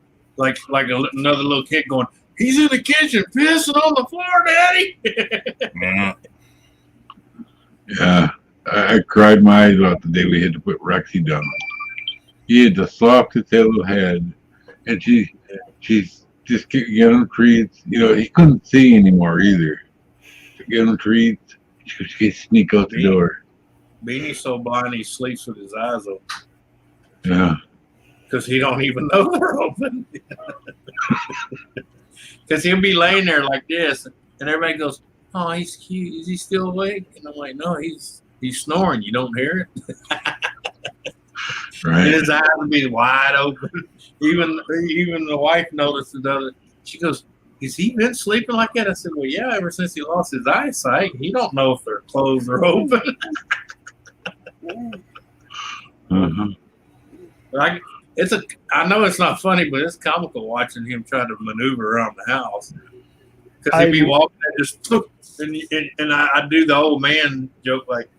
another little kid going, "He's in the kitchen pissing on the floor, Daddy." Yeah. Yeah. I cried my eyes out the day we had to put Rexy down. He had the softest little head, and she's just getting him treats. You know, he couldn't see anymore either. To get him treats, she could sneak out the door. Beanie's so blind he sleeps with his eyes open. Yeah. Because he don't even know they're open. Because he'll be laying there like this, and everybody goes, "Oh, he's cute. Is he still awake?" And I'm like, "No, he's snoring. You don't hear it." Right. And his eyes will be wide open. Even the wife noticed the other. She goes, "Has he been sleeping like that?" I said, "Well, yeah. Ever since he lost his eyesight, he don't know if they're closed or open." I know it's not funny, but it's comical watching him try to maneuver around the house. Because he'd be walking and just, and I do the old man joke like,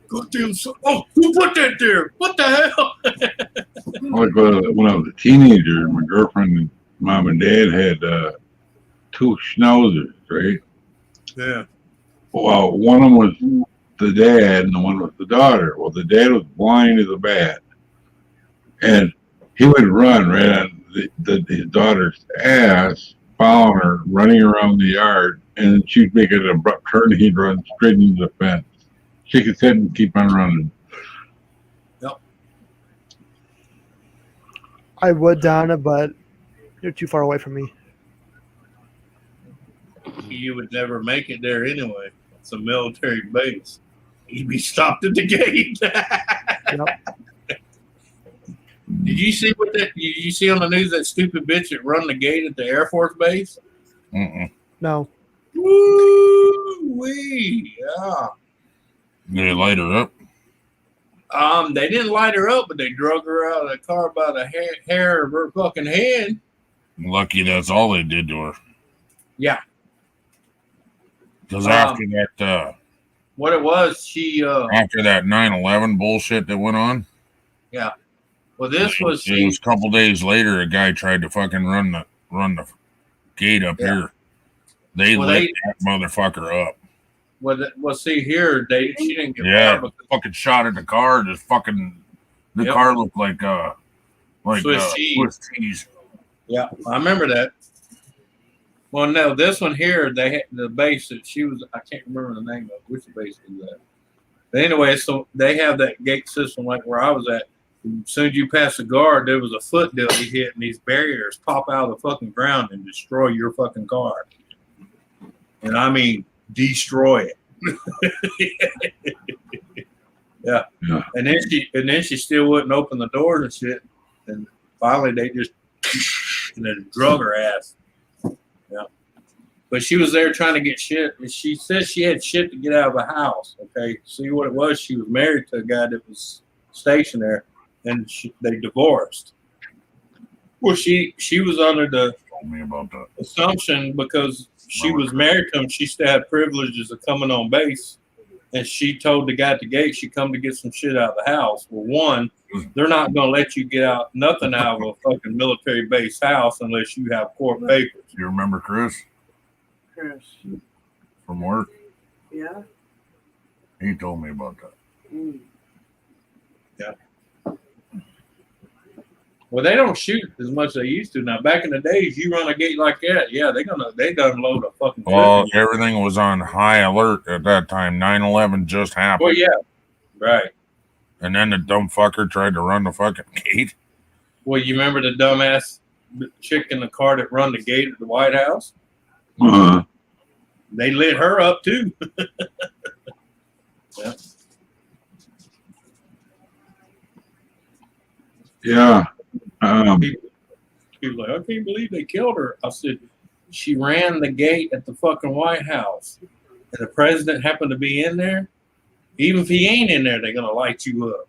"Goddamn, oh, who put that there? What the hell?" Like when I was a teenager, my girlfriend, mom, and dad had 2 schnauzers, right? Yeah. Well, one of them was the dad, and the one was the daughter. Well, the dad was blind as a bat, and he would run right on his daughter's ass, following her, running around the yard, and she'd make an abrupt turn, and he'd run straight into the fence. Shake his head and keep on running. Yep. I would, Donna, but you're too far away from me. You would never make it there anyway. It's a military base. You'd be stopped at the gate. Yep. Did you see Did you see on the news that stupid bitch that run the gate at the Air Force Base? No. Woo-wee. Yeah. They light her up. They didn't light her up, but they drug her out of the car by the hair of her fucking head. Lucky that's all they did to her. Yeah. Because after that, what it was, she after that 9/11 bullshit that went on. Yeah. Well, this was it was a couple days later. A guy tried to fucking run the gate up here. They lit that motherfucker up. Well, see here, she didn't get fired. Fucking shot at the car. Just fucking the car looked like Swiss cheese. Yeah, I remember that. Well, no, this one here, they had the base that she was. I can't remember the name of which base was that. But anyway, so they have that gate system like where I was at. As soon as you pass the guard, there was a foot deal you hit, and these barriers pop out of the fucking ground and destroy your fucking car. And I mean, destroy it. Yeah. And then she still wouldn't open the doors and shit. And finally, they just and then drug her ass. Yeah. But she was there trying to get shit, and she said she had shit to get out of the house. Okay. See what it was? She was married to a guy that was stationed there. And they divorced. Well, she was under the assumption because she was married to him, she still had privileges of coming on base. And she told the guy at the gate she come to get some shit out of the house. Well, one, they're not going to let you get out nothing out of a fucking military base house unless you have court papers. You remember Chris? Chris. From work? Yeah. He told me about that. Yeah. Well, they don't shoot as much as they used to now. Back in the days, you run a gate like that, yeah, they unload a fucking. Well, everything was on high alert at that time. 9/11 just happened. Well, yeah, right. And then the dumb fucker tried to run the fucking gate. Well, you remember the dumbass chick in the car that run the gate at the White House? Uh-huh. They lit her up too. Yeah. Yeah. People like, I can't believe they killed her. I said, she ran the gate at the fucking White House, and the president happened to be in there. Even if he ain't in there, they're gonna light you up.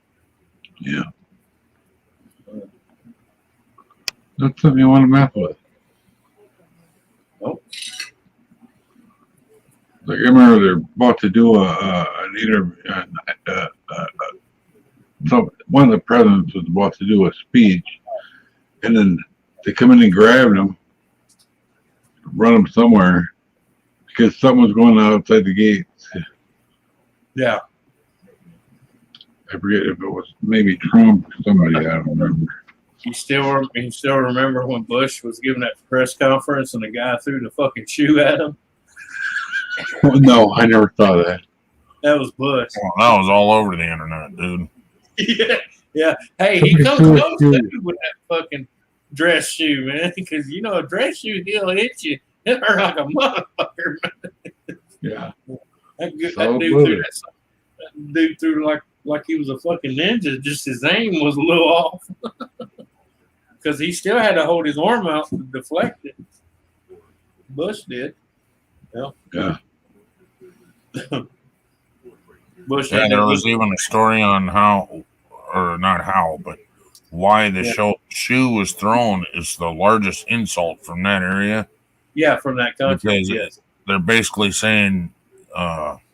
Yeah. That's something you want to mess with. Nope. Like I remember they're about to do an interview. So one of the presidents was about to do a speech, and then they come in and grab him, run him somewhere because something was going on outside the gates. Yeah. I forget if it was maybe Trump or somebody. I don't remember. You still remember when Bush was giving that press conference and the guy threw the fucking shoe at him? No, I never saw that. That was Bush. Well, that was all over the internet, dude. Yeah. Hey, he comes close too with that fucking dress shoe, man. Because you know a dress shoe, he'll hit you. It hurt like a motherfucker, man. Yeah. That So dude threw like he was a fucking ninja. Just his aim was a little off. Because he still had to hold his arm out to deflect it. Bush did. Yeah. Bush. Yeah, there was even a story on how, or not how, but why the shoe was thrown is the largest insult from that area. Yeah, from that country. Because yes. they're basically saying,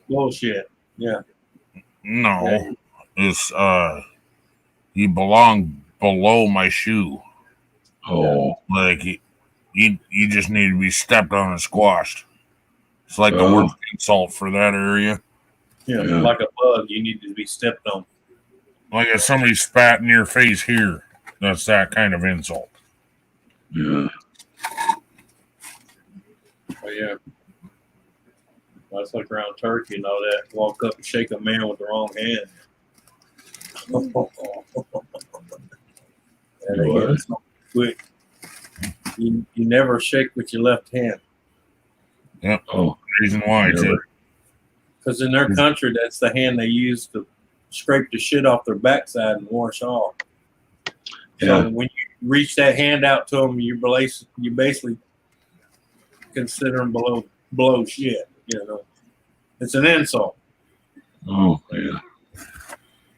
bullshit. Yeah. No, it's you belong below my shoe. Oh, like you just need to be stepped on and squashed. It's like the worst insult for that area. Yeah, like a bug, you need to be stepped on. Like if somebody spat in your face here, that's that kind of insult. Yeah. Oh, yeah. That's like around Turkey and all that. Walk up and shake a man with the wrong hand. Quick. You never shake with your left hand. Yep. Oh, reason why too. Because in their country, that's the hand they use to scrape the shit off their backside and wash off. So when you reach that hand out to them, you basically consider them below shit. You know, it's an insult. Oh yeah,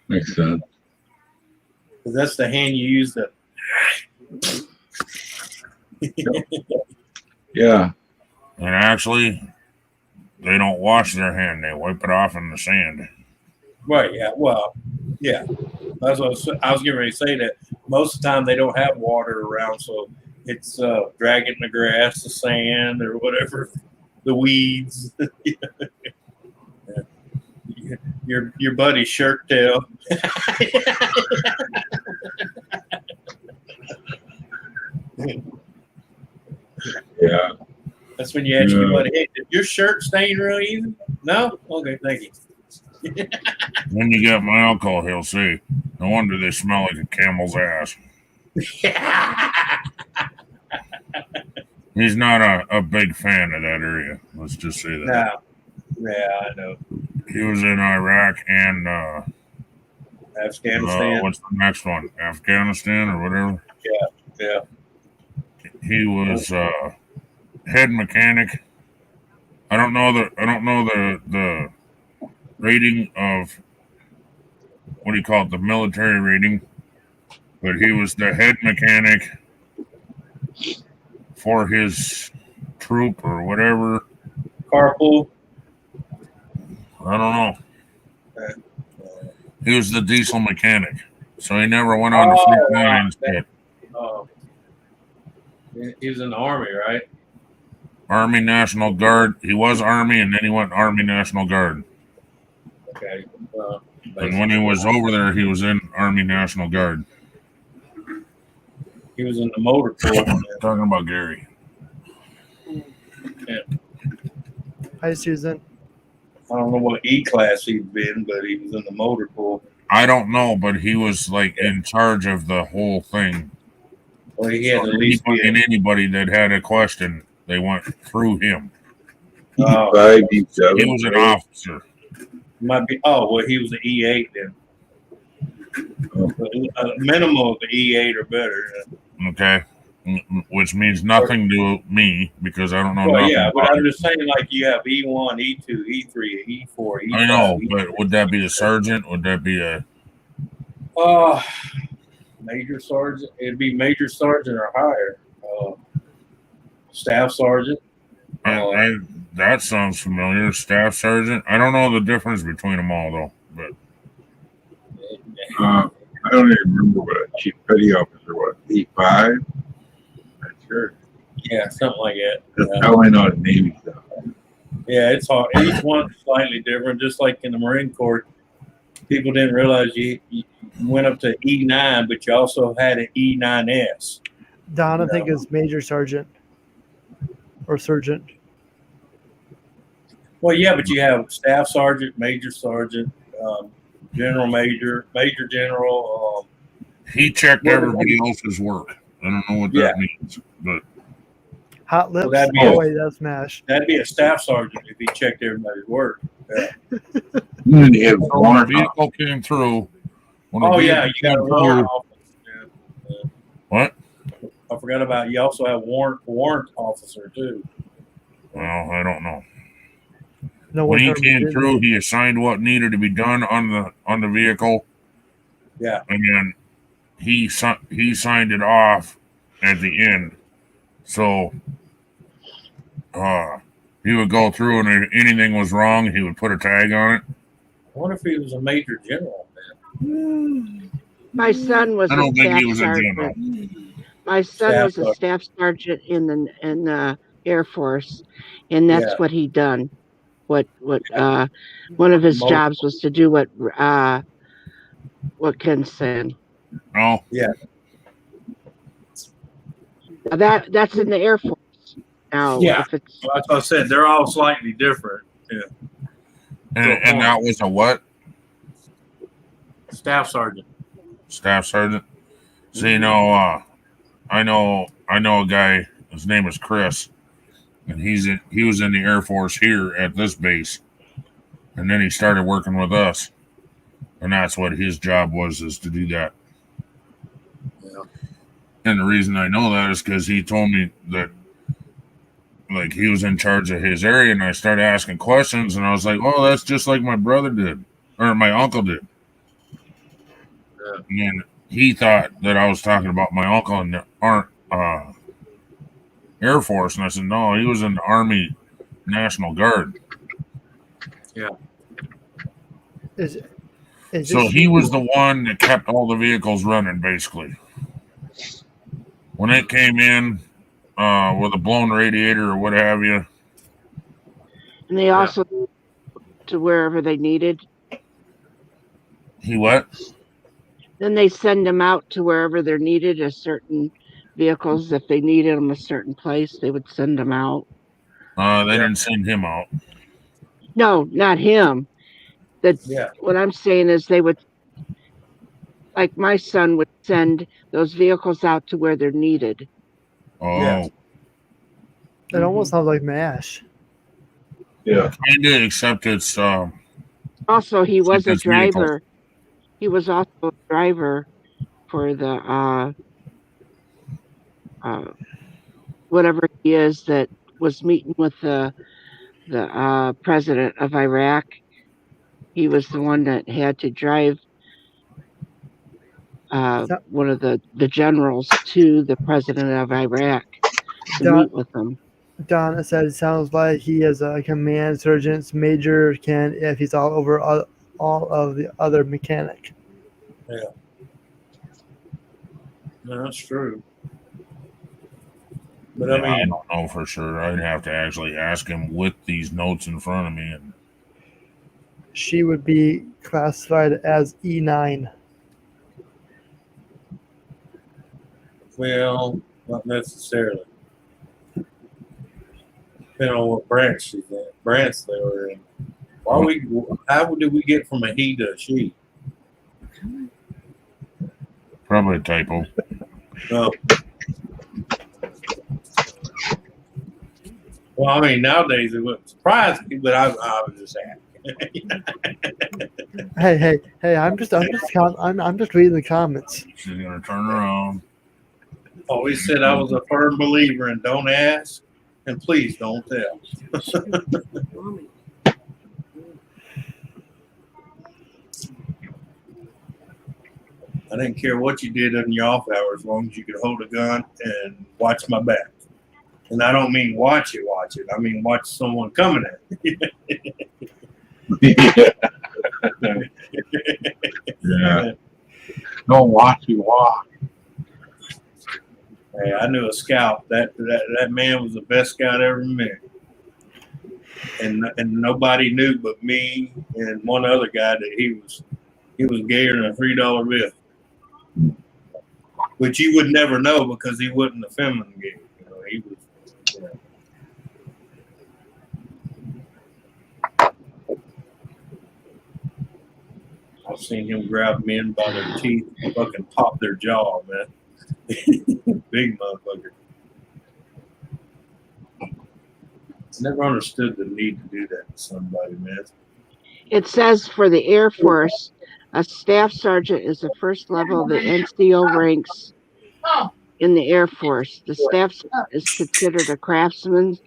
makes sense. Because that's the hand you use to. Yeah. And actually, they don't wash their hand; they wipe it off in the sand. Right. Yeah. Well. Yeah. That's what I was getting ready to say. That most of the time they don't have water around, so it's dragging the grass, the sand, or whatever, the weeds. Your buddy's shirt tail. Yeah. That's when you ask your buddy, "Hey, did your shirt stain real easy?" No? Okay, thank you. When you get my alcohol, he'll say, "No wonder they smell like a camel's ass." He's not a big fan of that area. Let's just say that. No. Yeah, I know. He was in Iraq and Afghanistan. What's the next one? Afghanistan or whatever. Yeah. He was head mechanic. I don't know the rating of what do you call it, the military rating, but he was the head mechanic for his troop or whatever. Carpool. I don't know. He was the diesel mechanic, so he never went on the front lines. He was in the Army, right? Army National Guard. He was Army, and then he went Army National Guard. Okay. And when he was over there, he was in Army National Guard. He was in the motor corps. Talking about Gary. Yeah. Hi, Susan. I don't know what E-class he'd been, but he was in the motor corps. I don't know, but he was like in charge of the whole thing. Well, he had at least anybody that had a question, they went through him. He was an officer. Might be. Oh, well, he was an E8 then. A minimum of an E8 or better. Okay, which means nothing to me because I don't know. Well, nothing yeah, but about I'm it. just saying, like you have E1, E2, E3, E4, E5. I know, but would that be a sergeant? Would that be a? Major sergeant. It'd be major sergeant or higher. Staff sergeant. That sounds familiar. Staff sergeant. I don't know the difference between them all though. But I don't even remember what a chief petty officer was. E5. Not sure. Yeah, something like that. That's how I know the Navy stuff. Yeah, it's hard. Each one's slightly different, just like in the Marine Corps. People didn't realize you went up to E9, but you also had an E9S. Don, I No. think is major sergeant or sergeant. Well, yeah, but you have staff sergeant, major sergeant, general major, major general. He checked Well, everybody else's work. I don't know what Yeah. that means, but Hot lips. that'd be Oh, wait, that's MASH. that'd be a staff sergeant if he checked everybody's work. Yeah. Then he had so when a warrant. vehicle came through, Oh yeah, you got a warrant office. Yeah. What? I forgot about you. Also have warrant officer too. Well, I don't know. No When one he told me came didn't. through, he assigned what needed to be done on the vehicle, Yeah. and then he signed it off at the end. So he would go through, and if anything was wrong, he would put a tag on it. I wonder if he was a major general, man. My son was I a don't think staff he was a general. sergeant. My son Staff was a staff sergeant in the Air Force, and that's Yeah. what he done. What one of his jobs was to do what Ken said. Oh, Yeah. Now that's in the Air Force. Now, Yeah. if it's Well, that's what I said. They're all slightly different. Yeah. and that was a what? Staff sergeant. Staff sergeant. So you know, I know a guy. His name is Chris, and he was in the Air Force here at this base, and then he started working with us, and that's what his job was, is to do that. Yeah. And the reason I know that is because he told me that, like, he was in charge of his area, and I started asking questions, and I was like, "Oh, that's just like my brother did, or my uncle did." Yeah. And then he thought that I was talking about my uncle in the Air Force, and I said, "No, he was in the Army National Guard." Yeah. Is So he was the one that kept all the vehicles running, basically. When it came in with a blown radiator or what have you. and they also to wherever they needed. He what? Then they send them out to wherever they're needed. A certain vehicles, if they needed them a certain place, they would send them out. They didn't send him out. No, not him. What I'm saying is they would, like my son would send those vehicles out to where they're needed. Oh. Yeah. It almost sounds like MASH. Yeah. Kinda, except it's Also, he was a it's vehicles. driver. He was also a driver for the whatever he is that was meeting with the president of Iraq. He was the one that had to drive one of the generals to the president of Iraq to meet with him. Donna said it sounds like he is a command sergeant's major can if he's all over all of the other mechanic. Yeah. No, that's true. But I mean, I don't know for sure. I'd have to actually ask him with these notes in front of me. And she would be classified as E9. well, not necessarily. Depending on what branch she's in, branch they were in. How did we get from a he to a she? probably a typo. Oh. Well, I mean, nowadays it wouldn't surprise me, but I was just asking. Hey! I'm just reading the comments. She's gonna turn around. Always said I was a firm believer in don't ask and please don't tell. I didn't care what you did in your off hours as long as you could hold a gun and watch my back. And I don't mean watch it. I mean watch someone coming at you. Yeah. Don't watch you walk. Hey, I knew a scout. That man was the best scout I ever met. And nobody knew but me and one other guy that he was He was gayer than a $3 bill, which you would never know because he wasn't a feminine gay. You know, he was. You know. I've seen him grab men by their teeth and fucking pop their jaw, man. Big motherfucker. Never understood the need to do that to somebody, man. It says for the Air Force, a staff sergeant is the first level of the NCO ranks in the Air Force. The staff sergeant is considered a craftsman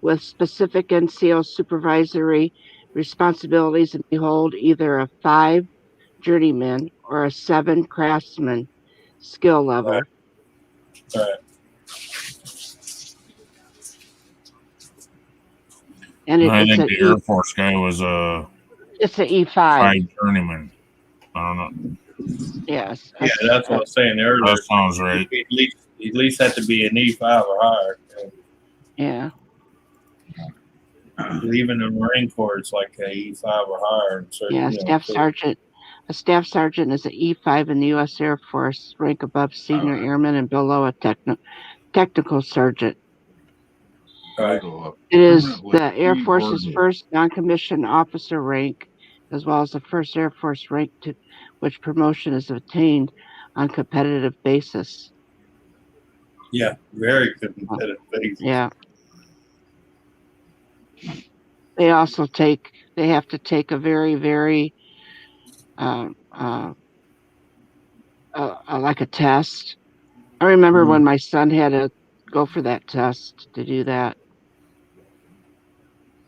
with specific NCO supervisory responsibilities and behold either a 5 journeyman or a 7 craftsman skill level. Right. And I it's think an the Air Force guy was a it's an E5. 5 journeyman. I don't know. Yes. Yeah, that's what I was saying earlier. That sounds right. At least have to be an E5 or higher. Yeah. Even in the Marine Corps, it's like a E5 or higher. So, Yeah, staff sergeant. A staff sergeant is an E5 in the U.S. Air Force, rank above senior airman and below a technical sergeant. Right. It is the Air Force's first non-commissioned officer rank, as well as the first Air Force rank to which promotion is obtained on competitive basis. Yeah, very competitive basis. Yeah. They also they have to take a very, very, like a test. I remember when my son had to go for that test to do that.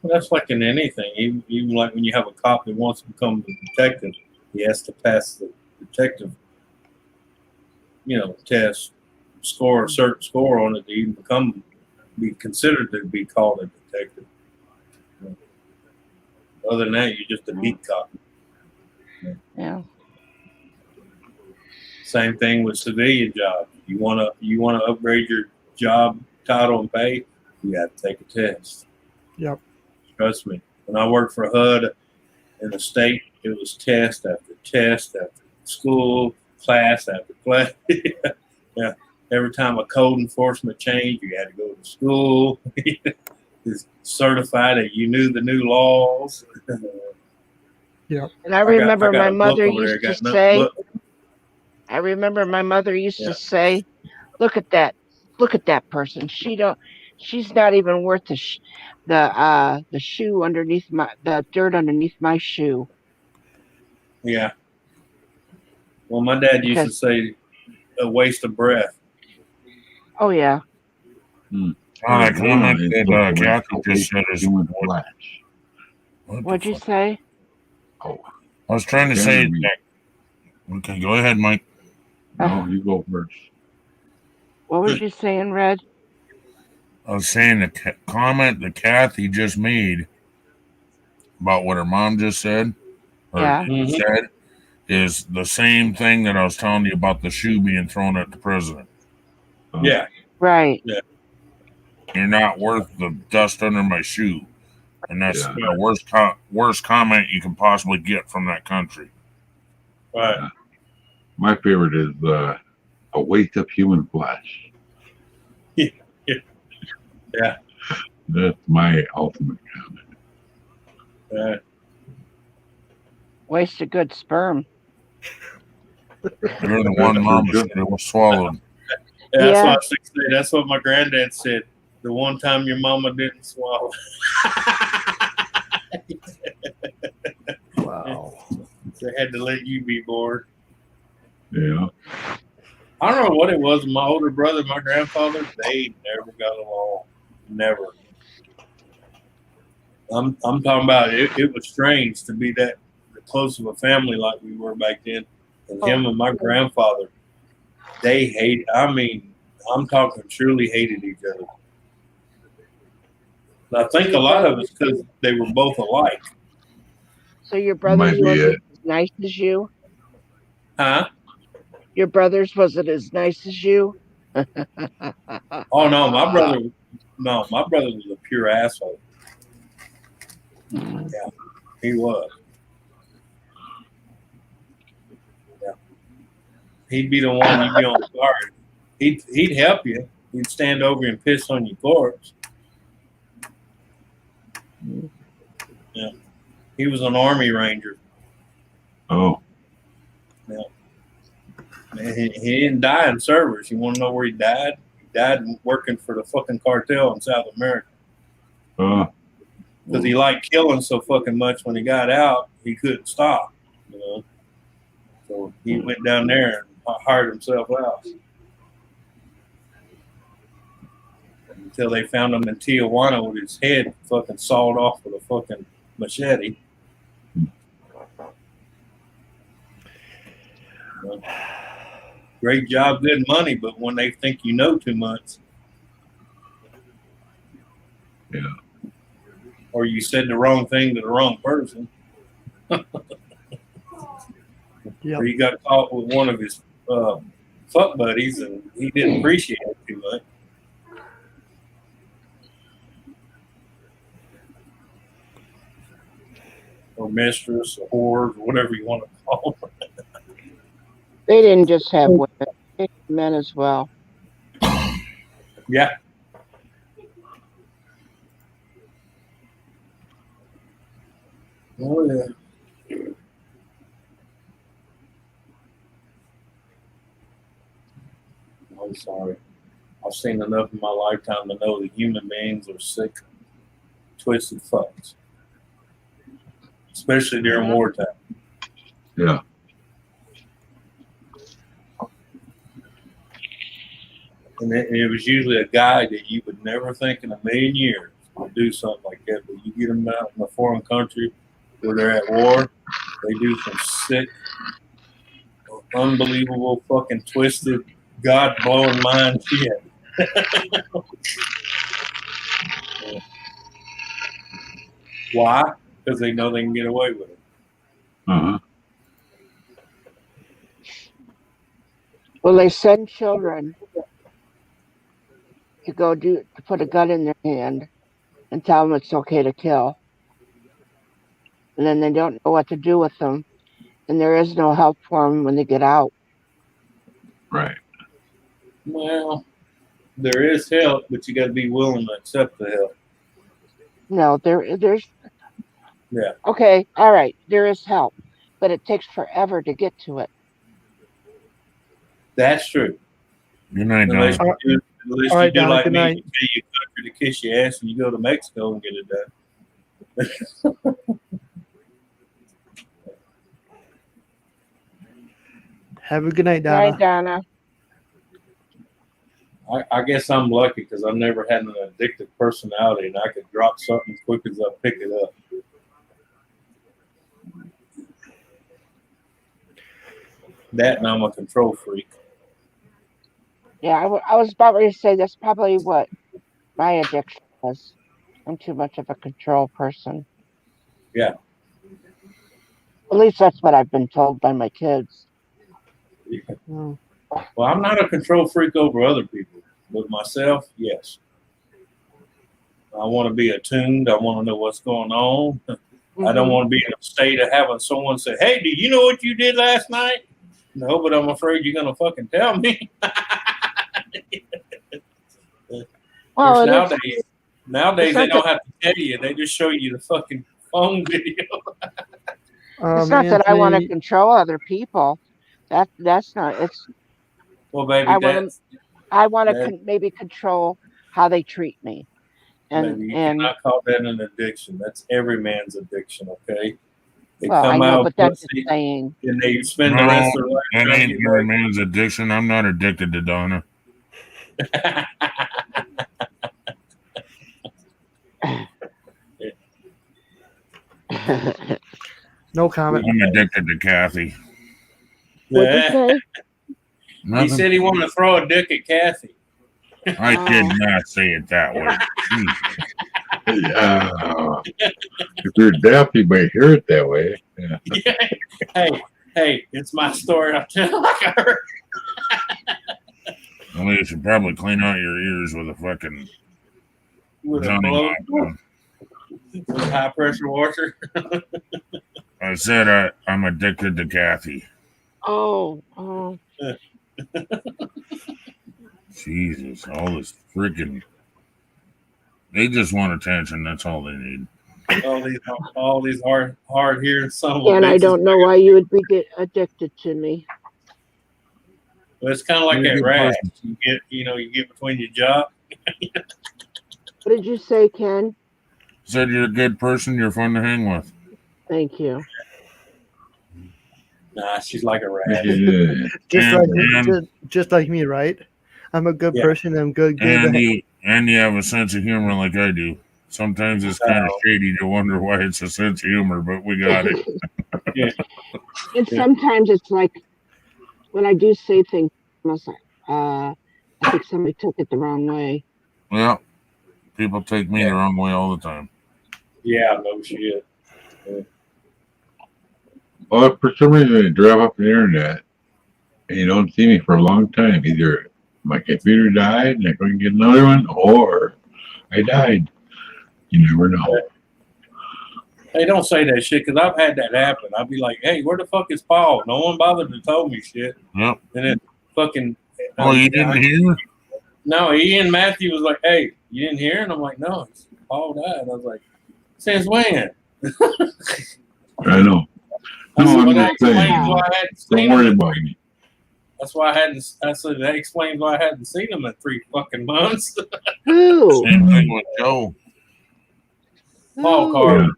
Well, that's like in anything. Even like when you have a cop that wants to become a detective, he has to pass the detective, test, score a certain score on it to even be considered to be called a detective. Other than that, you're just a beat cop. Yeah. Same thing with civilian jobs. You wanna upgrade your job title and pay, you have to take a test. Yep. Trust me. When I worked for HUD in the state, it was test after test after school, class after class. Yeah. Every time a code enforcement changed, you had to go to school. It's certified that you knew the new laws. Yeah. And I remember my mother used to say, look at that person. She's not even worth the shoe underneath the dirt underneath my shoe. Yeah. Well, my dad used to say, a waste of breath. Oh, yeah. That comment that Kathy just said is What'd you say? Oh, I was trying to say that. Okay, go ahead, Mike. No, you go first. What was you saying, Red? I was saying the comment that Kathy just made about what her mom just said, said, is the same thing that I was telling you about the shoe being thrown at the president. Yeah. Right. Yeah. You're not worth the dust under my shoe. And that's the worst comment you can possibly get from that country. Right. My favorite is a waste of human flesh. Yeah. That's my ultimate comment. Right. Waste of good sperm. You're the one mom that was swallowed. Yeah, that's what I was saying. That's what my granddad said. The one time your mama didn't swallow. Wow. They had to let you be born. Yeah. I don't know what it was. My older brother, my grandfather, they never got along. Never. I'm talking about it. It was strange to be that close of a family like we were back then. And him and my grandfather, they hate. I mean, I'm talking truly hated each other. And I think a lot of it's because they were both alike. So your brothers wasn't as nice as you? Huh? Your brothers wasn't as nice as you? Oh no, my brother was a pure asshole. Yeah, he was. He'd be the one you'd be on guard. He'd help you. He'd stand over and piss on your corpse. Yeah. He was an Army Ranger. Oh. Yeah. He didn't die in service. You want to know where he died? He died working for the fucking cartel in South America. Because he liked killing so fucking much when he got out, he couldn't stop. You know? So he went down there and hired himself out. Until they found him in Tijuana with his head fucking sawed off with a fucking machete. Great job, good money, but when they think you know too much, yeah, or you said the wrong thing to the wrong person, Yep. or you got caught with one of his fuck buddies and he didn't appreciate it too much. Or mistress, or whore, or whatever you want to call them. They didn't just have women, they had men as well. Yeah. Oh, yeah. I'm sorry. I've seen enough in my lifetime to know that human beings are sick, twisted fucks. Especially during wartime. Yeah. And it was usually a guy that you would never think in a million years would do something like that. But you get them out in a foreign country where they're at war, they do some sick, unbelievable, fucking twisted, God-blowing mind shit. Why? Because they know they can get away with it. Uh-huh. Well, they send children to put a gun in their hand and tell them it's okay to kill. And then they don't know what to do with them. And there is no help for them when they get out. Right. Well, there is help, but you got to be willing to accept the help. No, there's. Yeah. Okay, all right, there is help, but it takes forever to get to it. That's true. Good night, Unless Donna. you do Donna, like good me, night. you tell your country to kiss your ass and you go to Mexico and get it done. Have a good night, Right, Donna. Donna. I guess I'm lucky because I've never had an addictive personality and I could drop something as quick as I pick it up. That and I'm a control freak. Yeah, I was about ready to say that's probably what my addiction was. I'm too much of a control person. Yeah. At least that's what I've been told by my kids. Oh. Well, I'm not a control freak over other people, but myself, yes. I want to be attuned. I want to know what's going on. I don't want to be in a state of having someone say, "Hey, do you know what you did last night?" No, but I'm afraid you're gonna fucking tell me. Well, nowadays they don't have to tell you; they just show you the fucking phone video. It's not that I want to control other people. That's not. It's. Well, baby, I want to maybe control how they treat me. And you cannot call that an addiction. That's every man's addiction. Okay. They well, come I know, out but that's just saying. and they spend the rest of their life. That ain't every man's addiction. I'm not addicted to Donna. No comment. I'm addicted to Kathy. What'd you say? He said he wanted to throw a dick at Kathy. I did not say it that way. If you're deaf, you may hear it that way. Yeah. Hey, it's my story. I'll tell it like I heard. Well, you should probably clean out your ears with a fucking with a high pressure washer. I said I'm addicted to Kathy. Oh. Jesus, all this freaking. They just want attention. That's all they need. all these hard hearing son of a And I bitches. don't know why you would be addicted to me. But it's kind of like You're a that good rash. person. You get between your jaw. What did you say, Ken? Said you're a good person. You're fun to hang with. Thank you. Nah, she's like a rash. Yeah. Just like me, right? I'm a good Yeah. person. I'm good. And you have a sense of humor like I do. Sometimes it's kind of shady to wonder why it's a sense of humor, but we got it. Yeah. And sometimes it's like when I do say things, almost like, I think somebody took it the wrong way. Yeah, people take me the wrong way all the time. Yeah, no shit. Well, if for some reason I drive off the internet and you don't see me for a long time, either my computer died and I couldn't get another one, or I died. You never know. Hey, don't say that shit because I've had that happen. I'll be like, hey, where the fuck is Paul? No one bothered to tell me shit. Yep. And then fucking. Oh, you didn't hear? No, Ian Matthew was like, hey, you didn't hear? And I'm like, no, Paul died. I was like, since when? I know. No, I'm just saying. Don't worry about me. That's why I said that explains why I hadn't seen him in 3 fucking months. Who? Same thing with Joe. Paul Carver.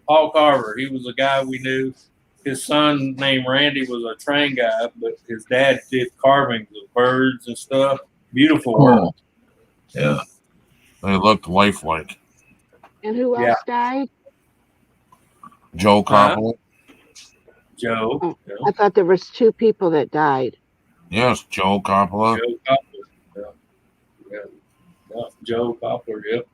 Paul Carver. He was a guy we knew. His son named Randy was a train guy, but his dad did carvings of birds and stuff. Beautiful work. Yeah. They looked lifelike. And who else died? Joe Coppola. Joe. Oh, I thought there was 2 people that died. Yes, Joe Coppola. Joe Coppola. Yeah. Joe Coppola, yep.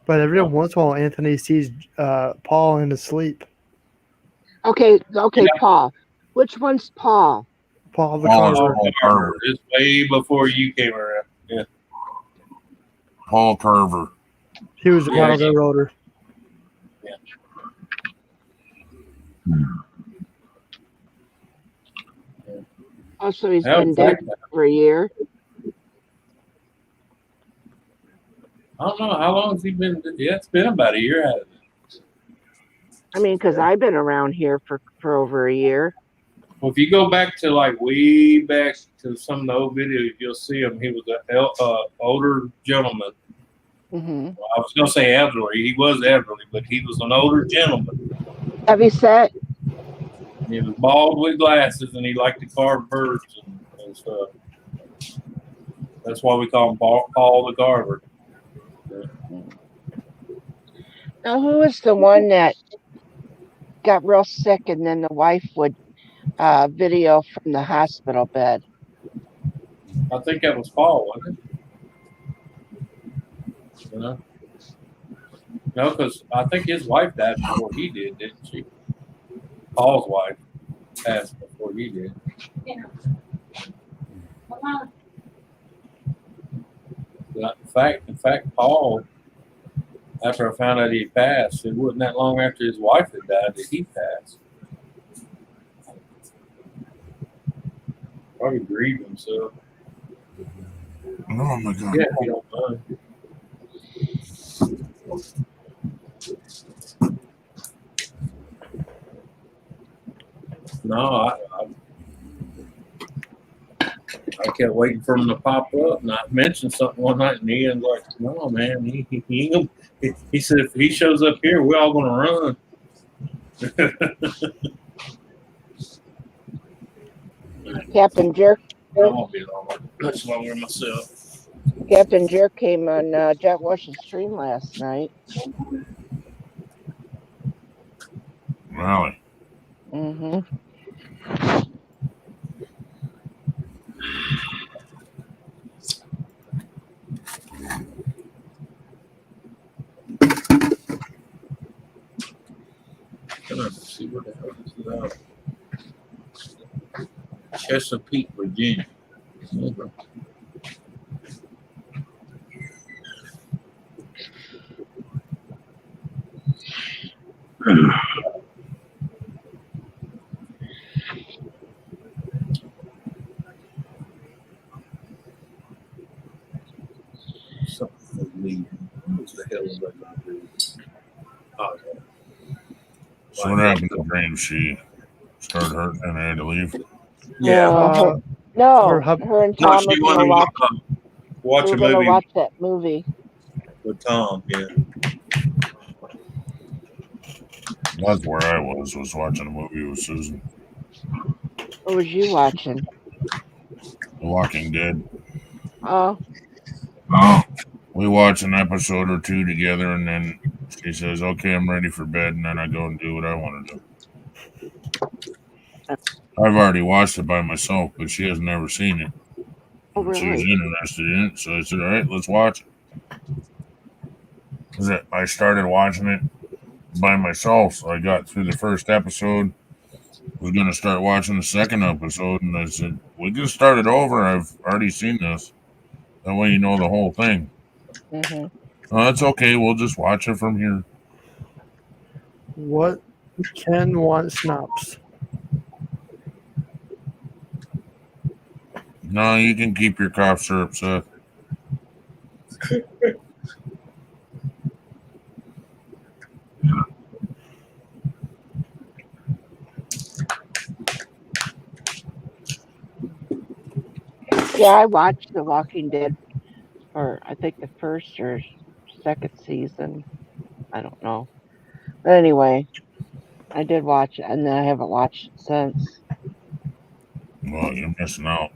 But every once in a while, Anthony sees Paul in his sleep. Okay, Paul. Which one's Paul? Paul the Paul Carver. It's way before you came around. Yeah. Paul Carver. He was one of the rotor. Oh, so he's been dead for a year. I don't know how long has he been. Yeah, it's been about a year. I mean, because I've been around here for over a year. Well, if you go back to like way back to some of the old videos, you'll see him. He was an older gentleman. Mm-hmm. Well, I was going to say elderly. He was elderly, but he was an older gentleman. Heavy set. He was bald with glasses, and he liked to carve birds and stuff. That's why we call him Paul the Carver. Now, who is the one that got real sick and then the wife would video from the hospital bed? I think that was Paul, wasn't it? You know? No, because I think his wife died before he did, didn't she? Paul's wife passed before he did. Yeah. Come on. In fact, Paul, after I found out he passed, it wasn't that long after his wife had died that he passed. Probably grieved himself. Oh my God. Yeah, if you don't mind. No, I kept waiting for him to pop up, and I mentioned something one night, and Ian's like, "No, man, he said if he shows up here, we're all gonna run." Captain Jerk. I won't be much longer myself. Captain Jerk came on Jack Wash's stream last night. Really? Mm-hmm. See what the hell this is about. Chesapeake, Virginia. Okay. something for me. What the hell was I going to do? Oh, yeah. So what happened to Dream? She started hurting and I had to leave. Yeah. No, hub- her and No, Tom she are wanted gonna watch. to watch We're a gonna movie watch that movie. with Tom. Yeah. That's where I was watching a movie with Susan. What was you watching? The Walking Dead. Oh, Oh, We watch an episode or two together, and then she says, "Okay, I'm ready for bed," and then I go and do what I want to do. I've already watched it by myself, but she has never seen it. oh, And she was really? interested in it, so I said, "All right, let's watch it." I started watching it by myself, so I got through the first episode. Was going to start watching the second episode, and I said, "We can start it over. I've already seen this. That way, you know the whole thing." Mm-hmm. Oh, that's okay. We'll just watch it from here. What Ken wants snaps? No, you can keep your cough syrup, Seth. Yeah, I watched The Walking Dead for I think the first or second season. I don't know, but anyway, I did watch it, and then I haven't watched it since. Well, you're missing out.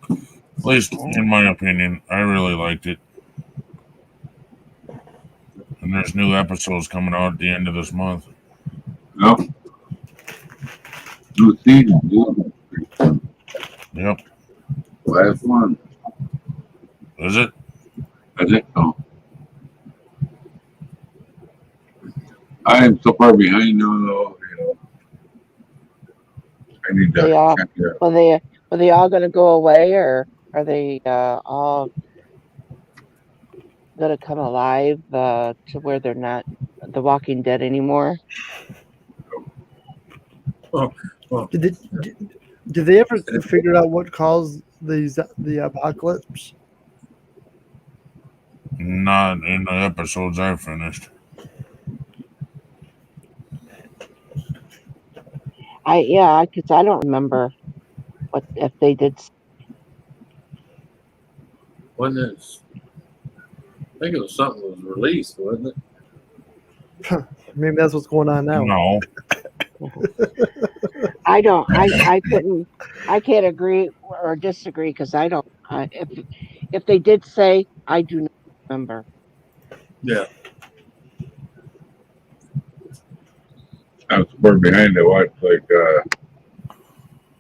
At least, in my opinion, I really liked it. And there's new episodes coming out at the end of this month. yep. New season. Yep. Last one. Is it? I think so. I am so far behind now, though. I need They to all check it out. were they all going to go away, or are they all going to come alive to where they're not The Walking Dead anymore? Did they ever figure out what caused the apocalypse? Not in the episodes I finished. Because I don't remember what if they did. Wasn't it? I think it was something that was released, wasn't it? Maybe that's what's going on now. No. I don't. I couldn't. I can't agree or disagree because I don't. If they did say, I do not remember. Yeah. I was far behind. I watched like a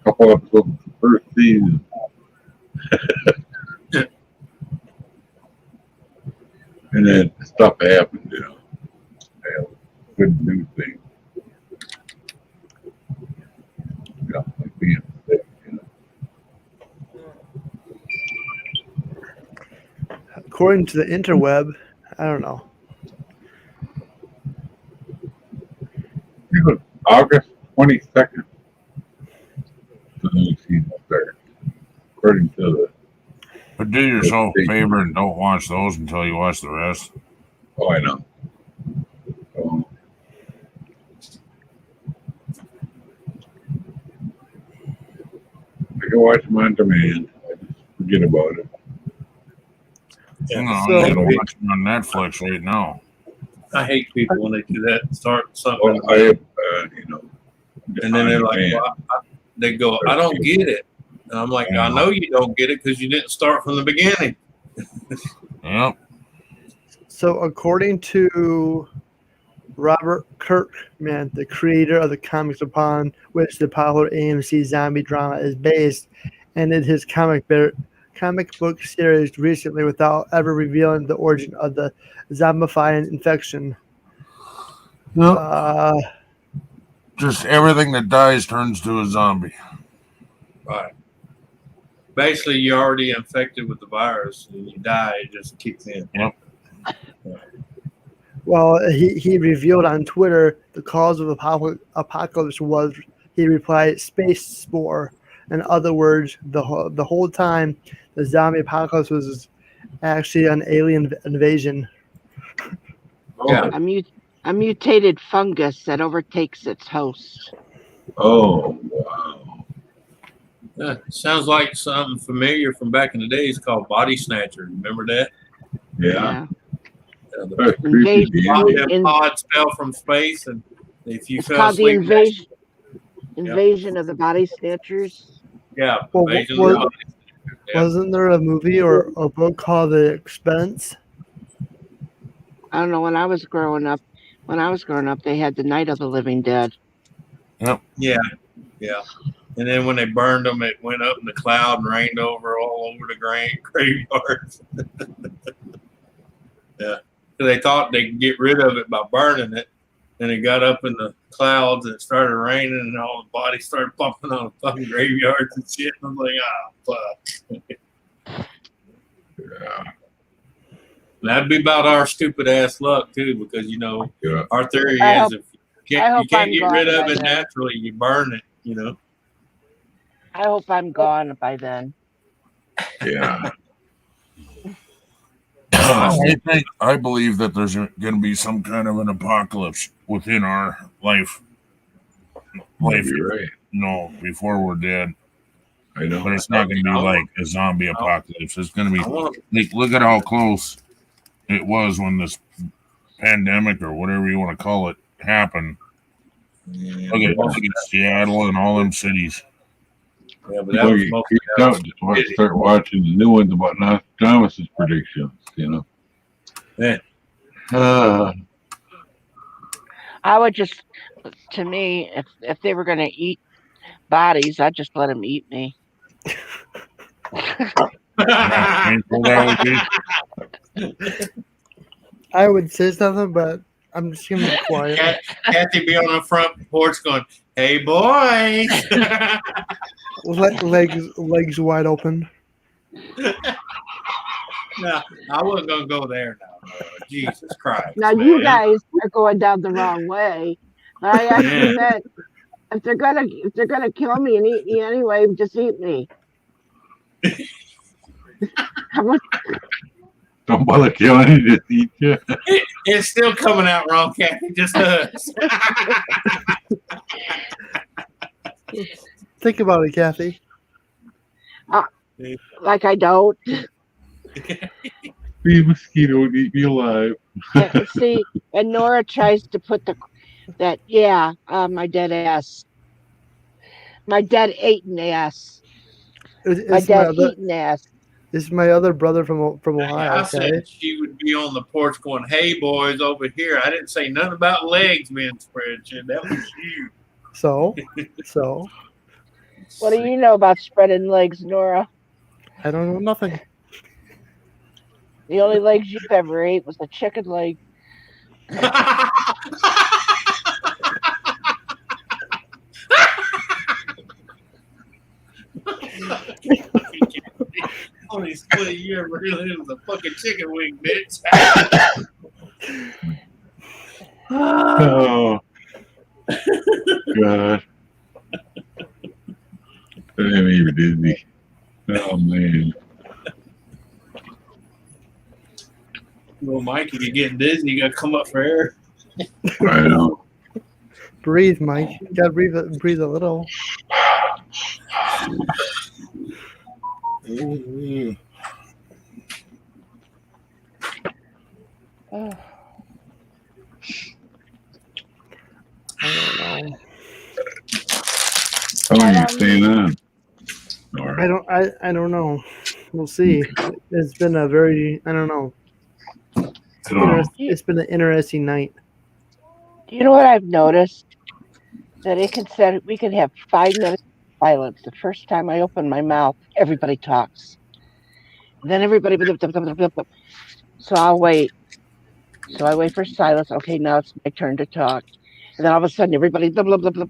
couple episodes of the first season. And then stuff happened, I couldn't do things. Like being sick, According to the interweb, I don't know. It was August 22nd. The new season started. According to the. But do yourself a favor and don't watch those until you watch the rest. Oh, I know. I can watch them on demand. I just forget about it. Yeah, no, So- you can watch them on Netflix right now. I hate people when they do that. Start something, Well, I have, and then they're on like, demand. well, they go, "I don't get it," and I'm like, "I know you don't get it because you didn't start from the beginning." Yep. So according to Robert Kirkman, the creator of the comics upon which the popular AMC zombie drama is based, ended his comic book series recently without ever revealing the origin of the zombifying infection. Yep. Just everything that dies turns to a zombie. Right. Basically, you're already infected with the virus, and you die. It just kicks in. Yep. Well, he revealed on Twitter the cause of the apocalypse was, he replied, space spore. In other words, the whole time the zombie apocalypse was actually an alien invasion. Yeah. A mutated fungus that overtakes its host. Oh, wow. Sounds like something familiar from back in the days called Body Snatcher. Remember that? Yeah. The That's creepy, them pods fell from space, and if you It's fell called the asleep, invasion of the body snatchers. yeah, Well, invasion of the body. Yeah. wasn't there a movie or a book called The Expense? I don't know. When I was growing up, they had the Night of the Living Dead. Yep. Yeah, yeah. And then when they burned them, it went up in the cloud and rained over all over the graveyards. Yeah, so they thought they could get rid of it by burning it, and it got up in the clouds and it started raining, and all the bodies started popping on the fucking graveyards and shit. And I'm like, fuck. Yeah. And that'd be about our stupid ass luck too, because our theory is if you can't get rid of it naturally, you burn it. I hope I'm gone by then. Yeah. I believe that there's going to be some kind of an apocalypse within our life. You're right. No, before we're dead. I know. But it's not going to be like a zombie apocalypse. It's going to be like, look at how close it was when this pandemic or whatever you want to call it happened. Look at Seattle and all them cities. Yeah, but that was just start watching the new ones about Nostradamus' predictions, Yeah. I would just, to me, if they were going to eat bodies, I'd just let them eat me. I would say something, but I'm just gonna be quiet. Kathy be on the front porch going, "Hey boys," legs wide open. No, I wasn't gonna go there now. Jesus Christ! Now you guys are going down the wrong way. I actually meant if they're gonna kill me and eat me anyway, just eat me. Don't bother killing you, just eat you. It's still coming out wrong, Kathy. Just us. Think about it, Kathy. Like I don't. Be a mosquito and eat me alive. See, and NORA tries to put my dead ass. My dead eating ass. My dead eating ass. This is my other brother from Ohio. I said she would be on the porch going, "Hey boys, over here." I didn't say nothing about legs being spread. That was you. So. What do you know about spreading legs, NORA? I don't know nothing. The only legs you've ever ate was a chicken leg. Only split you ever really was a fucking chicken wing, bitch. Oh, God. That ain't even Disney. Oh, man. Well, Mike, if you're getting dizzy, you gotta come up for air. I know. Breathe, Mike. You gotta breathe a little. I don't know. How long are you staying on? I don't know. We'll see. It's been a very I don't know. It's been an interesting night. Do you know what I've noticed? That we can have 5 minutes of silence. The first time I open my mouth, everybody talks. Then everybody, so I'll wait. So I wait for silence. Okay, now it's my turn to talk. And then all of a sudden, everybody, blah, blah, blah, blah.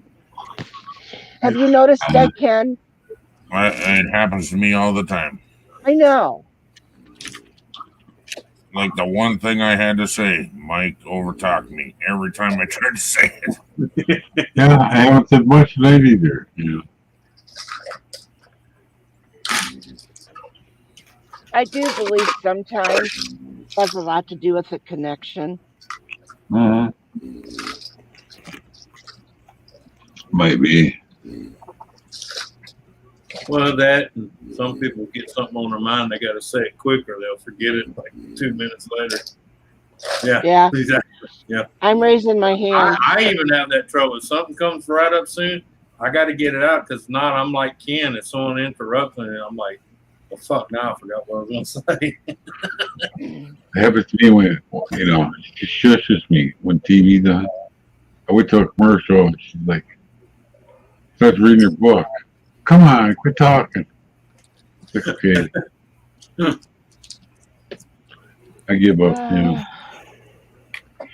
Have you noticed that, Ken? It happens to me all the time. I know. Like the one thing I had to say, Mike overtalked me every time I tried to say it. Yeah, I haven't said much tonight either. I do believe sometimes it has a lot to do with the connection. Might be. Well, that and some people get something on their mind, they got to say it quicker. They'll forget it like 2 minutes later. Yeah, exactly. Yeah. I'm raising my hand. I even have that trouble. If something comes right up soon, I got to get it out because if not, I'm like Ken. If someone interrupts me, I'm like, well, fuck, now I forgot what I was going to say. It happens to me when, she shushes me when TV's on. I went to a commercial and she's like, starts reading her book. Come on, quit talking. It's like, okay. I give up,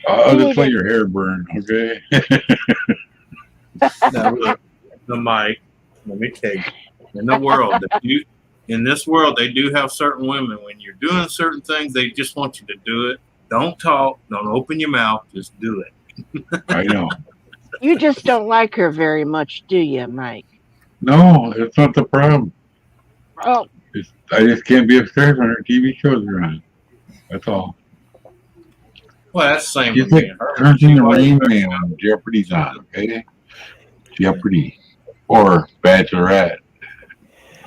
I'll just let your hair burn, okay? Now, look, the mic, let me tell you, in this world, they do have certain women. When you're doing certain things, they just want you to do it. Don't talk. Don't open your mouth. Just do it. I know. You just don't like her very much, do you, Mike? No, that's not the problem. Oh. I just can't be upstairs when her TV shows are on. That's all. Well, that's the same She's with like me and her. turns into Rain Man on Jeopardy's on, okay? Jeopardy. Or Bachelorette.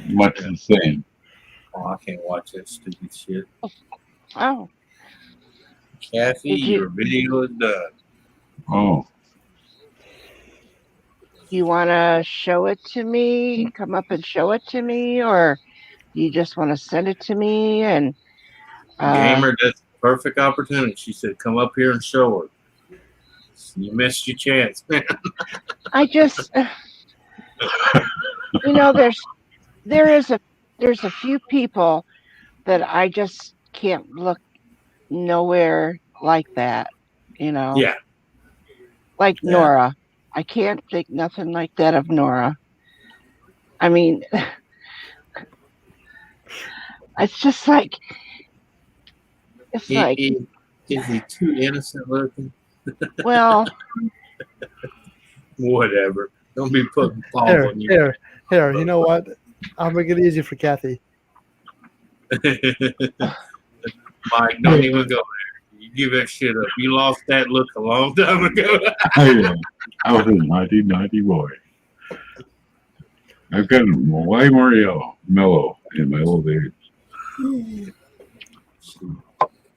Much the same. Oh, I can't watch that stupid shit. Oh. Kathy, your video is done. Oh. You want to show it to me? Come up and show it to me? Or you just want to send it to me? And Gamer, that's the perfect opportunity. She said, come up here and show her. You missed your chance, man. I just, there's a few people that I just can't look nowhere like that, Yeah. Like N.O.R.A. I can't think nothing like that of N.O.R.A. I mean, it's just like, Is he too innocent looking? Well, whatever. Don't be putting balls on you. Here. You know what? I'll make it easy for Kathy. Mike, don't even go there. You give that shit up. You lost that look a long time ago. I was a naughty boy. I've gotten way more mellow in my old age. I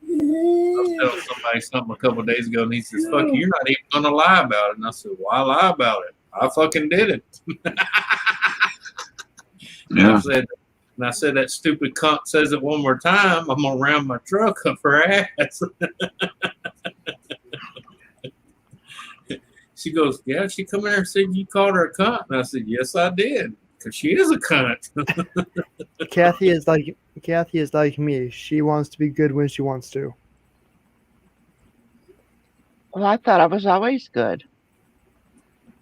was telling somebody something a couple of days ago, and he says, fuck, you're not even going to lie about it. And I said, why lie about it? I fucking did it. Yeah. And I said, that stupid cunt says it one more time, I'm going to round my truck up her ass. She goes, yeah, she come in there and said you called her a cunt. And I said, yes, I did. Because she is a cunt. Kathy is like me. She wants to be good when she wants to. Well, I thought I was always good.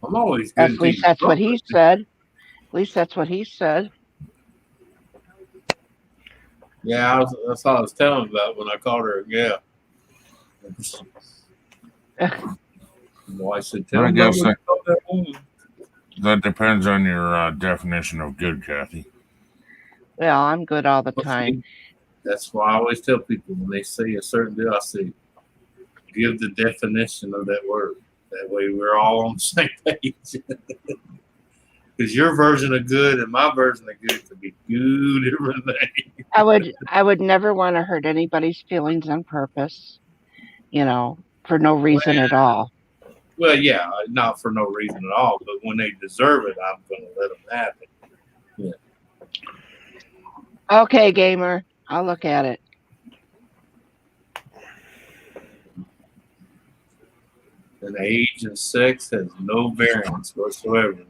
I'm always good. At least that's what he said. Yeah, that's all I was telling him about when I called her. Yeah. Well, I said, tell I me guess about that woman. That depends on your definition of good, Kathy. Well, I'm good all the time. That's why I always tell people when they say a certain deal, I say, give the definition of that word. That way we're all on the same page. Because your version of good and my version of good could be two different things. I would never want to hurt anybody's feelings on purpose, for no reason at all. Well, yeah, not for no reason at all, but when they deserve it, I'm going to let them have it. Yeah. Okay, gamer, I'll look at it. And age and sex has no variance whatsoever.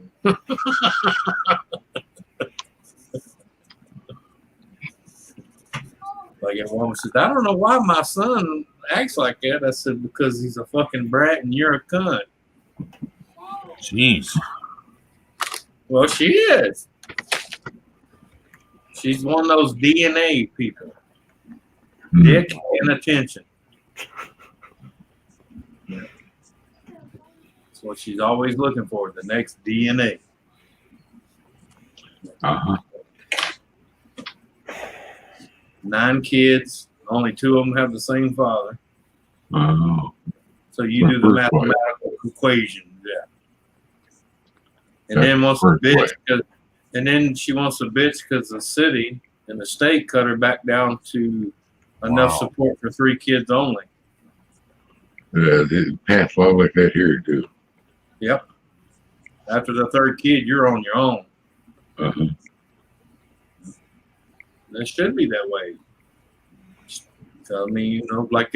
Like a woman says, I don't know why my son acts like that. I said, because he's a fucking brat and you're a cunt. Jeez. Well, she is. She's one of those DNA people. Dick and attention. Yeah. That's what she's always looking for, the next DNA. Uh-huh. 9 kids. Only 2 of them have the same father. Oh, So you my do the first wife. mathematical equation, yeah. And That's then my wants to first bitch, wife. and then she wants to bitch because the city and the state cut her back down to enough Wow. support for 3 kids only. They pass law like that here too. Yep. After the 3rd kid, you're on your own. Uh-huh. It should be that way. So, I mean, you know, like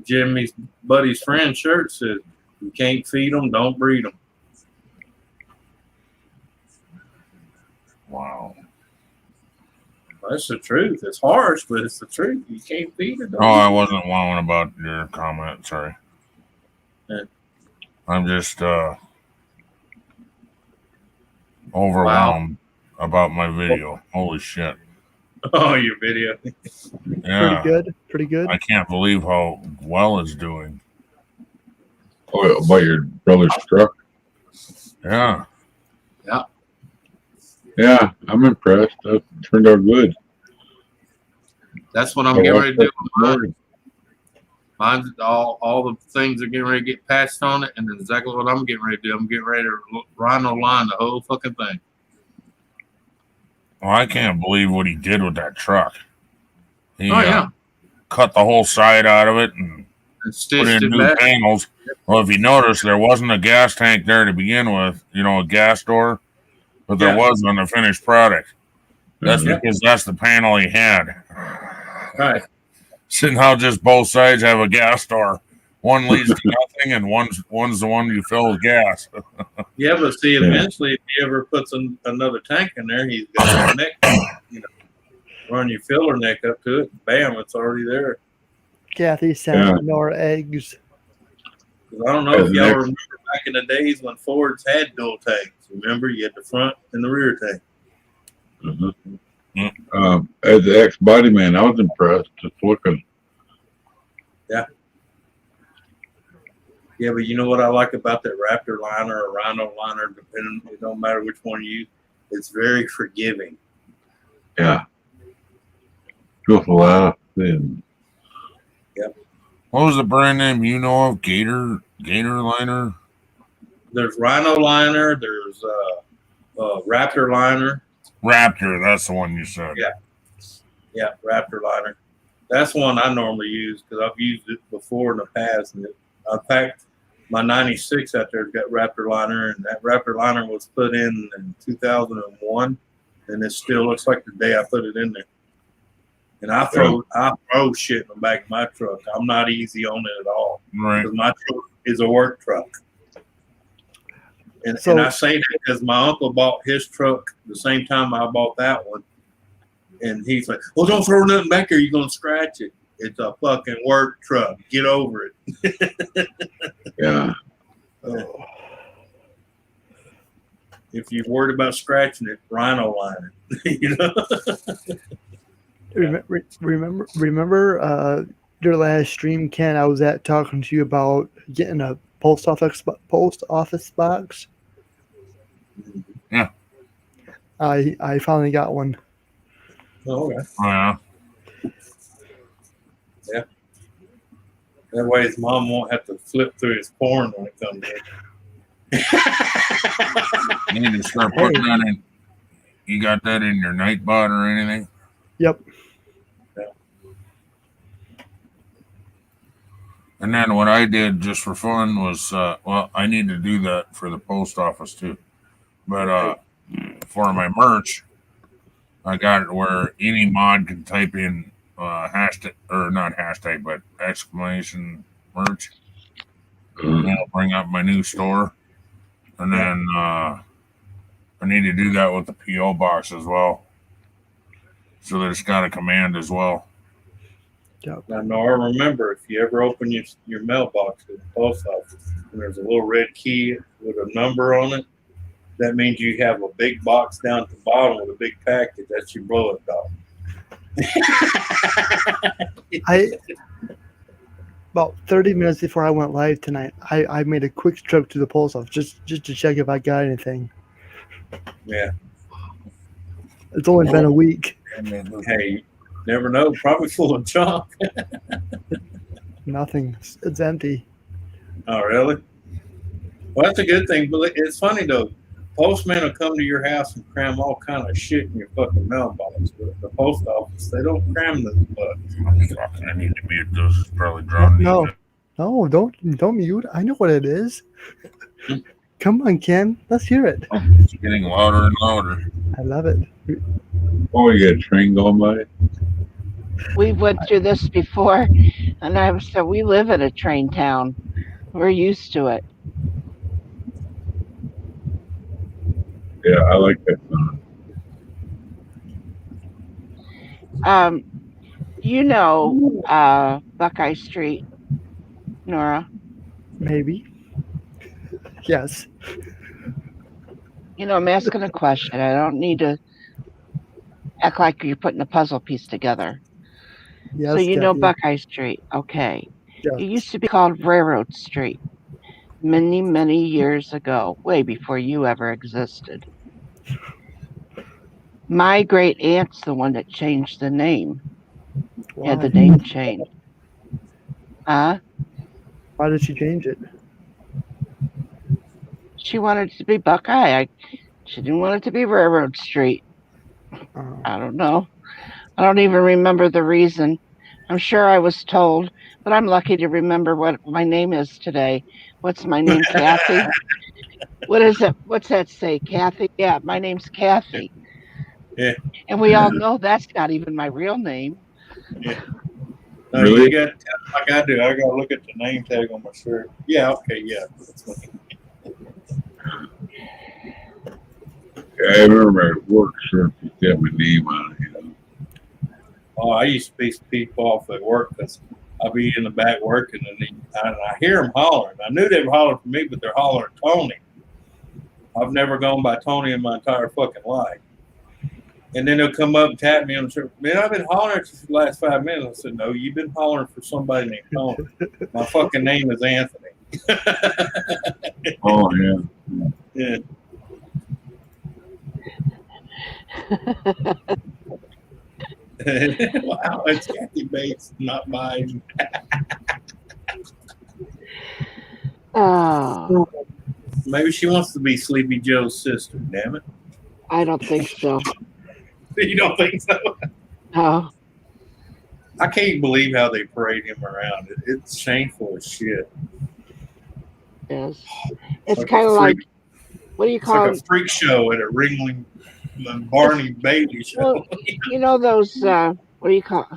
Jimmy's buddy's friend Shirt said, you can't feed them, don't breed them. Wow. That's the truth. It's harsh, but it's the truth. You can't feed it. Oh, I wasn't wowing about your comment. Sorry. Yeah. I'm just overwhelmed about my video. Holy shit. Oh, your video. Yeah. Pretty good. I can't believe how well it's doing. Oh, by your brother's truck? Yeah. Yeah. Yeah, I'm impressed. That turned out good. That's what I'm getting ready to do with mine. Mine's all the things are getting ready to get patched on it, and that's exactly what I'm getting ready to do. I'm getting ready to rhino line the whole fucking thing. Well, I can't believe what he did with that truck. He yeah. cut the whole side out of it and put stitched in it new back. panels. Well, if you notice, there wasn't a gas tank there to begin with, you know, a gas door, but there was on the finished product. That's because that's the panel he had. Right. So now just both sides have a gas door. One leads to nothing, and one's the one you fill with gas. Yeah, but see, eventually, if he ever puts another tank in there, he's got a neck, you know, run your filler neck up to it. Bam, it's already there. Kathy sent N.O.R.A eggs. I don't know if y'all remember back in the days when Fords had dual tanks. Remember, you had the front and the rear tank. As the ex-body man, I was impressed. Just looking. Yeah. Yeah, but you know what I like about that Raptor liner or Rhino liner, depending, it don't matter which one you use, it's very forgiving. Yeah. Goes a lot thin. Yep. What was the brand name you know of? Gator liner? There's Rhino liner, there's Raptor liner. Raptor, that's the one you said. Yeah. Yeah, Raptor liner. That's one I normally use because I've used it before in the past. And I packed my 96 out there, got Raptor liner, and that Raptor liner was put in 2001, and it still looks like the day I put it in there. And I throw shit in the back of my truck. I'm not easy on it at all. Right. Because my truck is a work truck. And I say that because my uncle bought his truck the same time I bought that one. And he's like, well, don't throw nothing back there. You're going to scratch it. It's a fucking work truck. Get over it. Yeah. Oh. If you're worried about scratching it, Rhino line it. You know? Remember your last stream, Ken? I was at talking to you about getting a post office box. Yeah. I finally got one. Oh, okay. Oh, yeah. Yeah. That way his mom won't have to flip through his porn when it comes in. You need to start putting that in. You got that in your Nightbot or anything? Yep. Yeah. And then what I did just for fun was, well, I need to do that for the post office too. But for my merch, I got it where any mod can type in hashtag, or not hashtag, but exclamation merch. And it'll bring up my new store. And then I need to do that with the P.O. box as well. So that it's got a command as well. Yep. Now, Nora, remember, if you ever open your mailbox at the post office and there's a little red key with a number on it, that means you have a big box down at the bottom with a big package. That's your blow-up dog. About 30 minutes before I went live tonight, I made a quick trip to the post office just to check if I got anything. Yeah. It's only been a week. Hey, Never know. Probably full of junk. Nothing. It's empty. Oh, really? Well, that's a good thing. But it's funny though. Postman will come to your house and cram all kind of shit in your fucking mailbox. But the post office, they don't cram this much. Fucking, I need to mute this. It's probably drowning No, you. no, don't mute. I know what it is. Come on, Ken. Let's hear it. It's getting louder and louder. I love it. Oh, you got a train going by? We went through this before, and I said we live in a train town. We're used to it. Yeah, I like that song. You know, Buckeye Street, Nora. Maybe. Yes. You know, I'm asking a question. I don't need to act like you're putting a puzzle piece together. Yes. So you know Kathy. Buckeye Street. Okay. Yes. It used to be called Railroad Street many, many years ago, way before you ever existed. My great aunt's the one that changed the name. Why? Had the name changed. Why did she change it? She wanted it to be Buckeye. She didn't want it to be Railroad Street. Oh. I don't know. I don't even remember the reason. I'm sure I was told, but I'm lucky to remember what my name is today. What's my name, Kathy? What is it? What's that say, Kathy? Yeah, my name's Kathy. Yeah. And we all know that's not even my real name. Yeah. No, Really? you got to tell like I do. I got to look at the name tag on my shirt. Yeah. Okay. Yeah. That's me. Yeah, I remember at work, sure, if you got my name on it, you know. Oh, I used to piss people off at work because I'd be in the back working and I hear them hollering. I knew they were hollering for me, but they're hollering Tony. I've never gone by Tony in my entire fucking life. And then they'll come up and tap me on the shoulder. Man, I've been hollering at you for the last 5 minutes. I said, no, you've been hollering for somebody named Tony. My fucking name is Anthony. Oh, yeah. Yeah. Wow, it's Kathy Bates, not mine. Oh, Maybe she wants to be Sleepy Joe's sister, damn it. I don't think so. You don't think so? No. I can't believe how they parade him around. It's shameful as shit. Yes. It's Like kind a of like, freak- what do you It's call like them? a freak show at a Ringling Barney Bailey show. Well, you know those, what do you call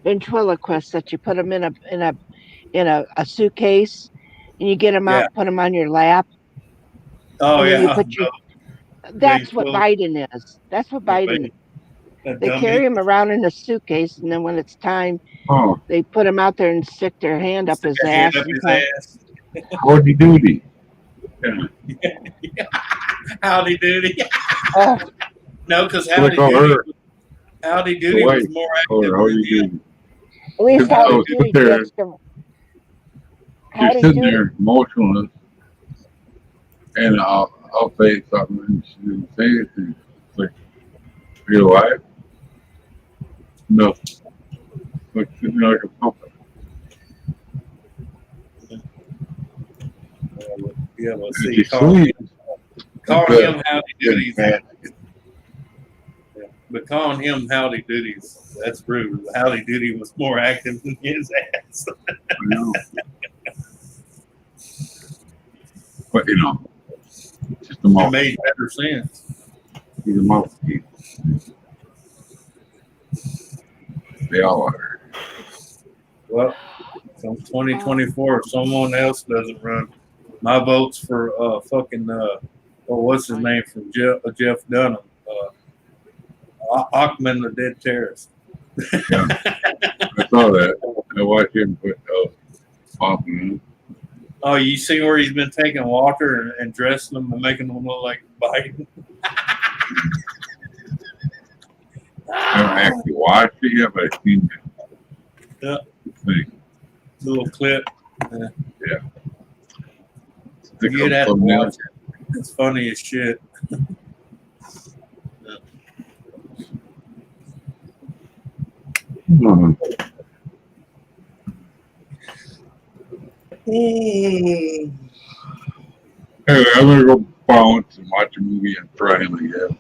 ventriloquists that you put them in a suitcase and you get them out, Yeah. put them on your lap, Oh, and then yeah. you put your. That's what full- Biden is. That's what Biden. A They dummy. carry him around in a suitcase, and then when it's time, Oh, they put him out there and stick their hand up his Stick a hand ass. up and his tell- ass. Howdy doody. Yeah. Howdy Doody. Oh, No, because What Howdy I call Doody, her. Howdy Doody Wait. was more Oh, active howdy than him. doody. at least Because I Howdy was Doody sitting there- gets to. You're Howdy sitting Doody. there motionless, and I'll say something, and she didn't say anything. It's like, are you alive? No. Like sitting there like a puppet. Yeah, well, Did see, you calling sleep? him Howdy Doody, Bad. but calling him Howdy Doodies, that's rude. Howdy Doody was more active than his ass. I know. But you know, just a It mouth. made better sense. He's a mouthpiece. They all are. Well, from 2024, if someone else doesn't run, my vote's for what's his name from Jeff Dunham, Achman, the dead terrorist. Yeah. I saw that. I watched him put popping in. Oh, you see where he's been taking Walker and dressing them and making them look like Biden? I haven't actually watched it yet, but I've seen it. Yeah. Thing. Little clip. Yeah. Stick You'd up have to thumbnail. watch it. It's funny as shit. Mhm. Anyway, I'm gonna go bounce and watch a movie and try him again.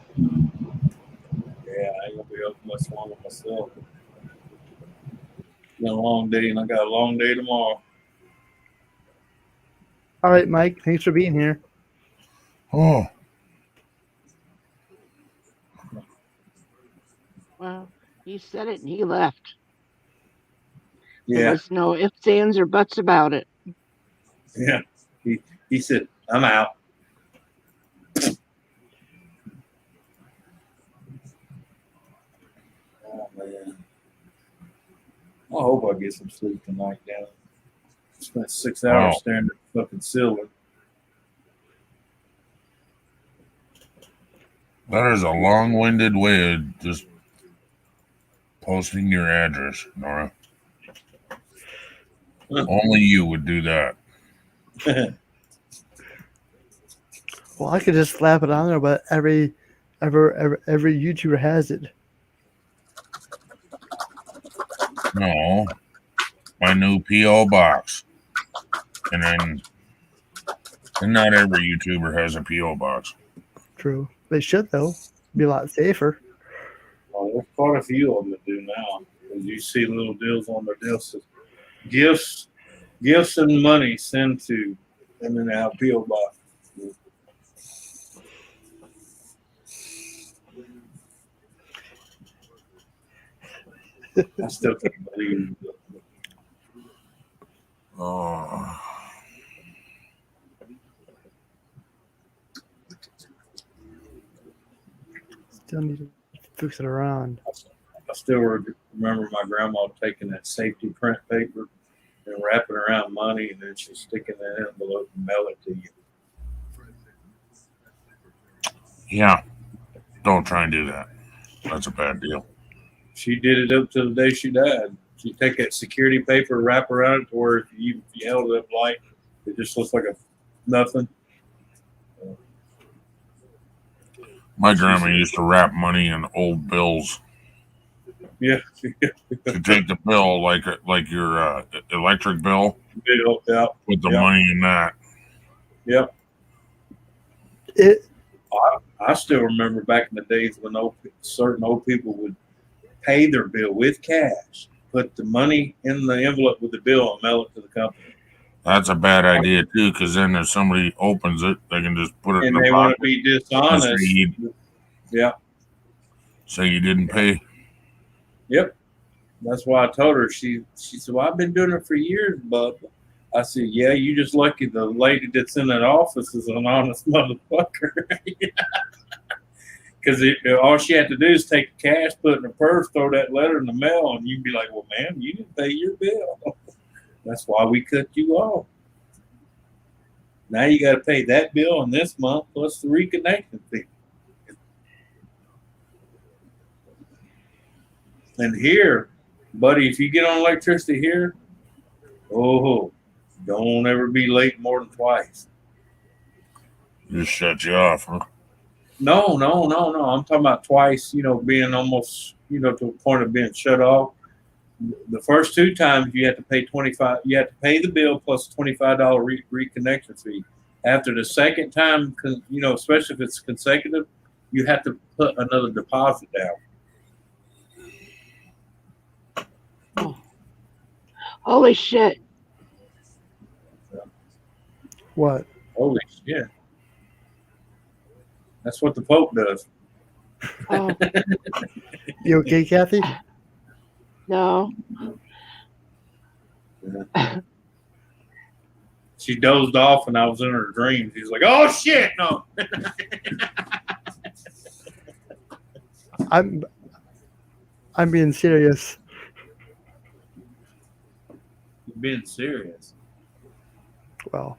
Yeah, I ain't gonna be up much longer myself. It's been a long day, and I got a long day tomorrow. All right, Mike. Thanks for being here. Oh, Well, he said it and he left. There Yeah, was no ifs, ands, or buts about it. yeah. He said, "I'm out." Oh man, I hope I get some sleep tonight. Down. Spent 6 hours wow. staring at the fucking ceiling. That is a long-winded way of just posting your address, Nora. Only you would do that. Well, I could just slap it on there, but every YouTuber has it. No, my new PO box, and not every YouTuber has a PO box. True. They should though. Be a lot safer. Well, there's quite a few of them that do now. Because you see little deals on their deals. Gifts and money sent to, and then they have PO box. I still can't believe it. Oh, Still need to fix it around. I still remember my grandma taking that safety print paper and wrapping around money, and then she's sticking that envelope and mail it to you. yeah. Don't try and do that. That's a bad deal. She did it up to the day she died. She'd take that security paper, wrap around it to where if you held it up light, it just looks like a nothing. My grandma used to wrap money in old bills. Yeah. To take the bill like your electric bill, Yeah. with the money in that. Yep. It. I still remember back in the days when certain old people would pay their bill with cash, put the money in the envelope with the bill, and mail it to the company. That's a bad idea too, because then if somebody opens it, they can just put it in And the they want pocket. to be dishonest. Yeah. Say you didn't pay. Yep. That's why I told her. She said, "Well, I've been doing it for years, bub." I said, "Yeah, you just lucky the lady that's in that office is an honest motherfucker." Because all she had to do is take the cash, put it in her purse, throw that letter in the mail, and you'd be like, "Well, ma'am, you didn't pay your bill. That's why we cut you off. Now you got to pay that bill and this month plus the reconnection fee." And here, buddy, if you get on electricity here, don't ever be late more than twice. Just shut you off, huh? No. I'm talking about twice, being almost, to the point of being shut off. The first 2 times you have to pay $25. You have to pay the bill plus $25 reconnection fee. After the second time, especially if it's consecutive, you have to put another deposit down. Holy shit. What? Holy shit. That's what the Pope does. Oh. You okay, Kathy? No. Yeah. She dozed off and I was in her dreams. She's like, "Oh shit, no." I'm being serious. You're being serious. Well,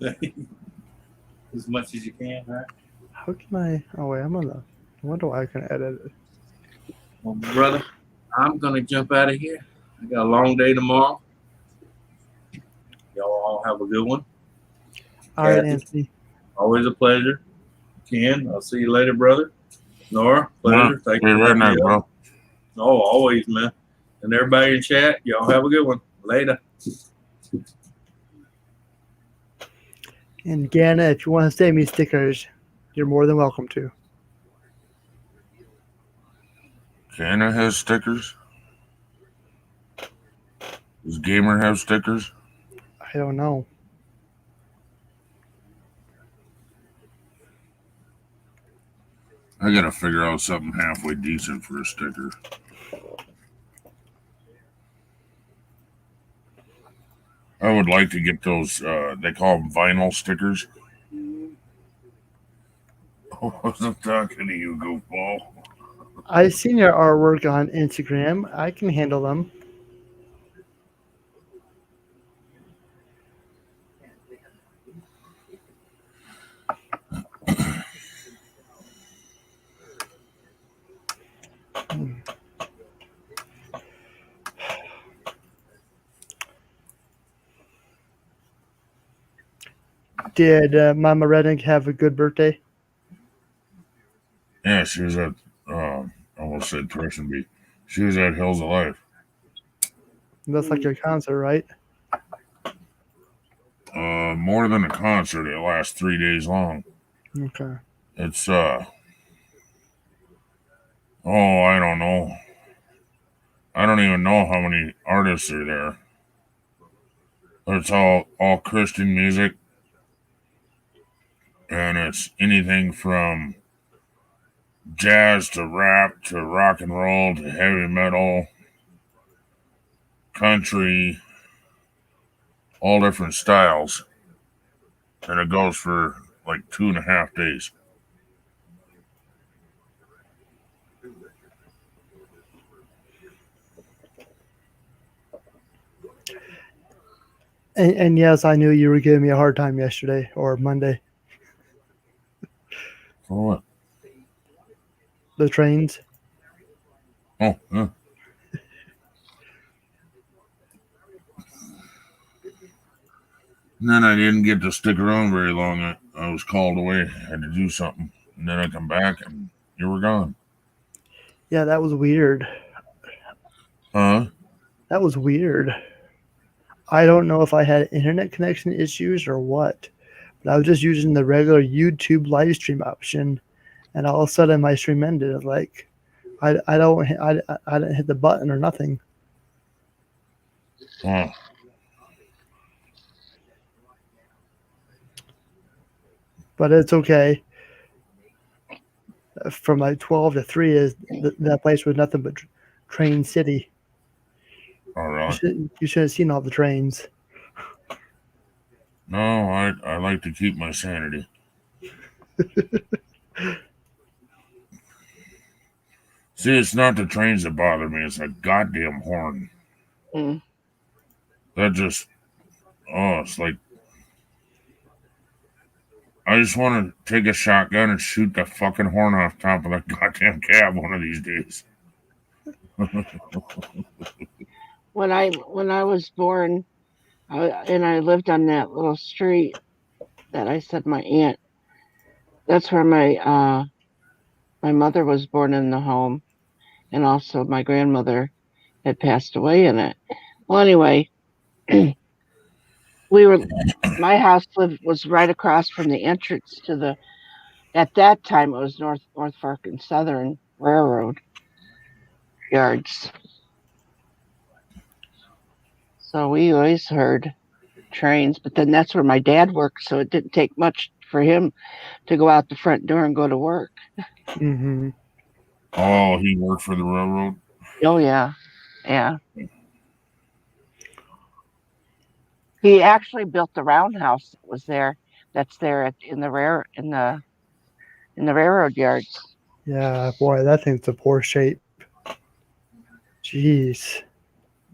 as much as you can, right? how can I? Oh wait, I'm on the. I wonder why I can edit it. Well, brother, I'm gonna jump out of here. I got a long day tomorrow. Y'all all have a good one. All right, Kathy, Anthony. always a pleasure. Ken, I'll see you later, brother. N.O.R.A, pleasure. Thank you. Right now, bro. Oh, always, man. And everybody in chat, y'all have a good one. Later. And Ganna, if you want to send me stickers, you're more than welcome to. Canna has stickers. Does Gamer have stickers? I don't know. I gotta figure out something halfway decent for a sticker. I would like to get those, they call them vinyl stickers. I wasn't talking to you, goofball. I've seen your artwork on Instagram. I can handle them. Did Mama Redneck have a good birthday? Yeah, she was at, I almost said Tressenby. She was at Hills of Life. That's like your concert, right? More than a concert. It lasts 3 days long. Okay. It's, I don't know. I don't even know how many artists are there. But it's all Christian music. And it's anything from jazz to rap to rock and roll to heavy metal, country, all different styles. And it goes for like 2.5 days. And yes, I knew you were giving me a hard time yesterday or Monday. For what? The trains. Oh, yeah. And then I didn't get to stick around very long. I was called away. I had to do something. And then I come back and you were gone. Yeah, that was weird. Huh? That was weird. I don't know if I had internet connection issues or what, but I was just using the regular YouTube live stream option, and all of a sudden my stream ended. Like, I didn't hit the button or nothing. Oh. But it's okay. From like 12 to 3 is that place was nothing but train city. Oh, really? You should have seen all the trains. No, I like to keep my sanity. See, it's not the trains that bother me. It's a goddamn horn. Mm. That just, it's like, I just want to take a shotgun and shoot the fucking horn off top of that goddamn cab one of these days. When I was born, and I lived on that little street that I said my aunt. That's where my mother was born in the home, and also my grandmother had passed away in it. Well, anyway, my house was right across from the entrance to the. At that time, it was North Fork and Southern Railroad yards. So we always heard trains, but then that's where my dad worked, so it didn't take much for him to go out the front door and go to work. Mm-hmm. Oh, he worked for the railroad? Oh yeah, yeah. He actually built the roundhouse that was there. That's there in the railroad yards. Yeah, boy, that thing's in poor shape. Jeez.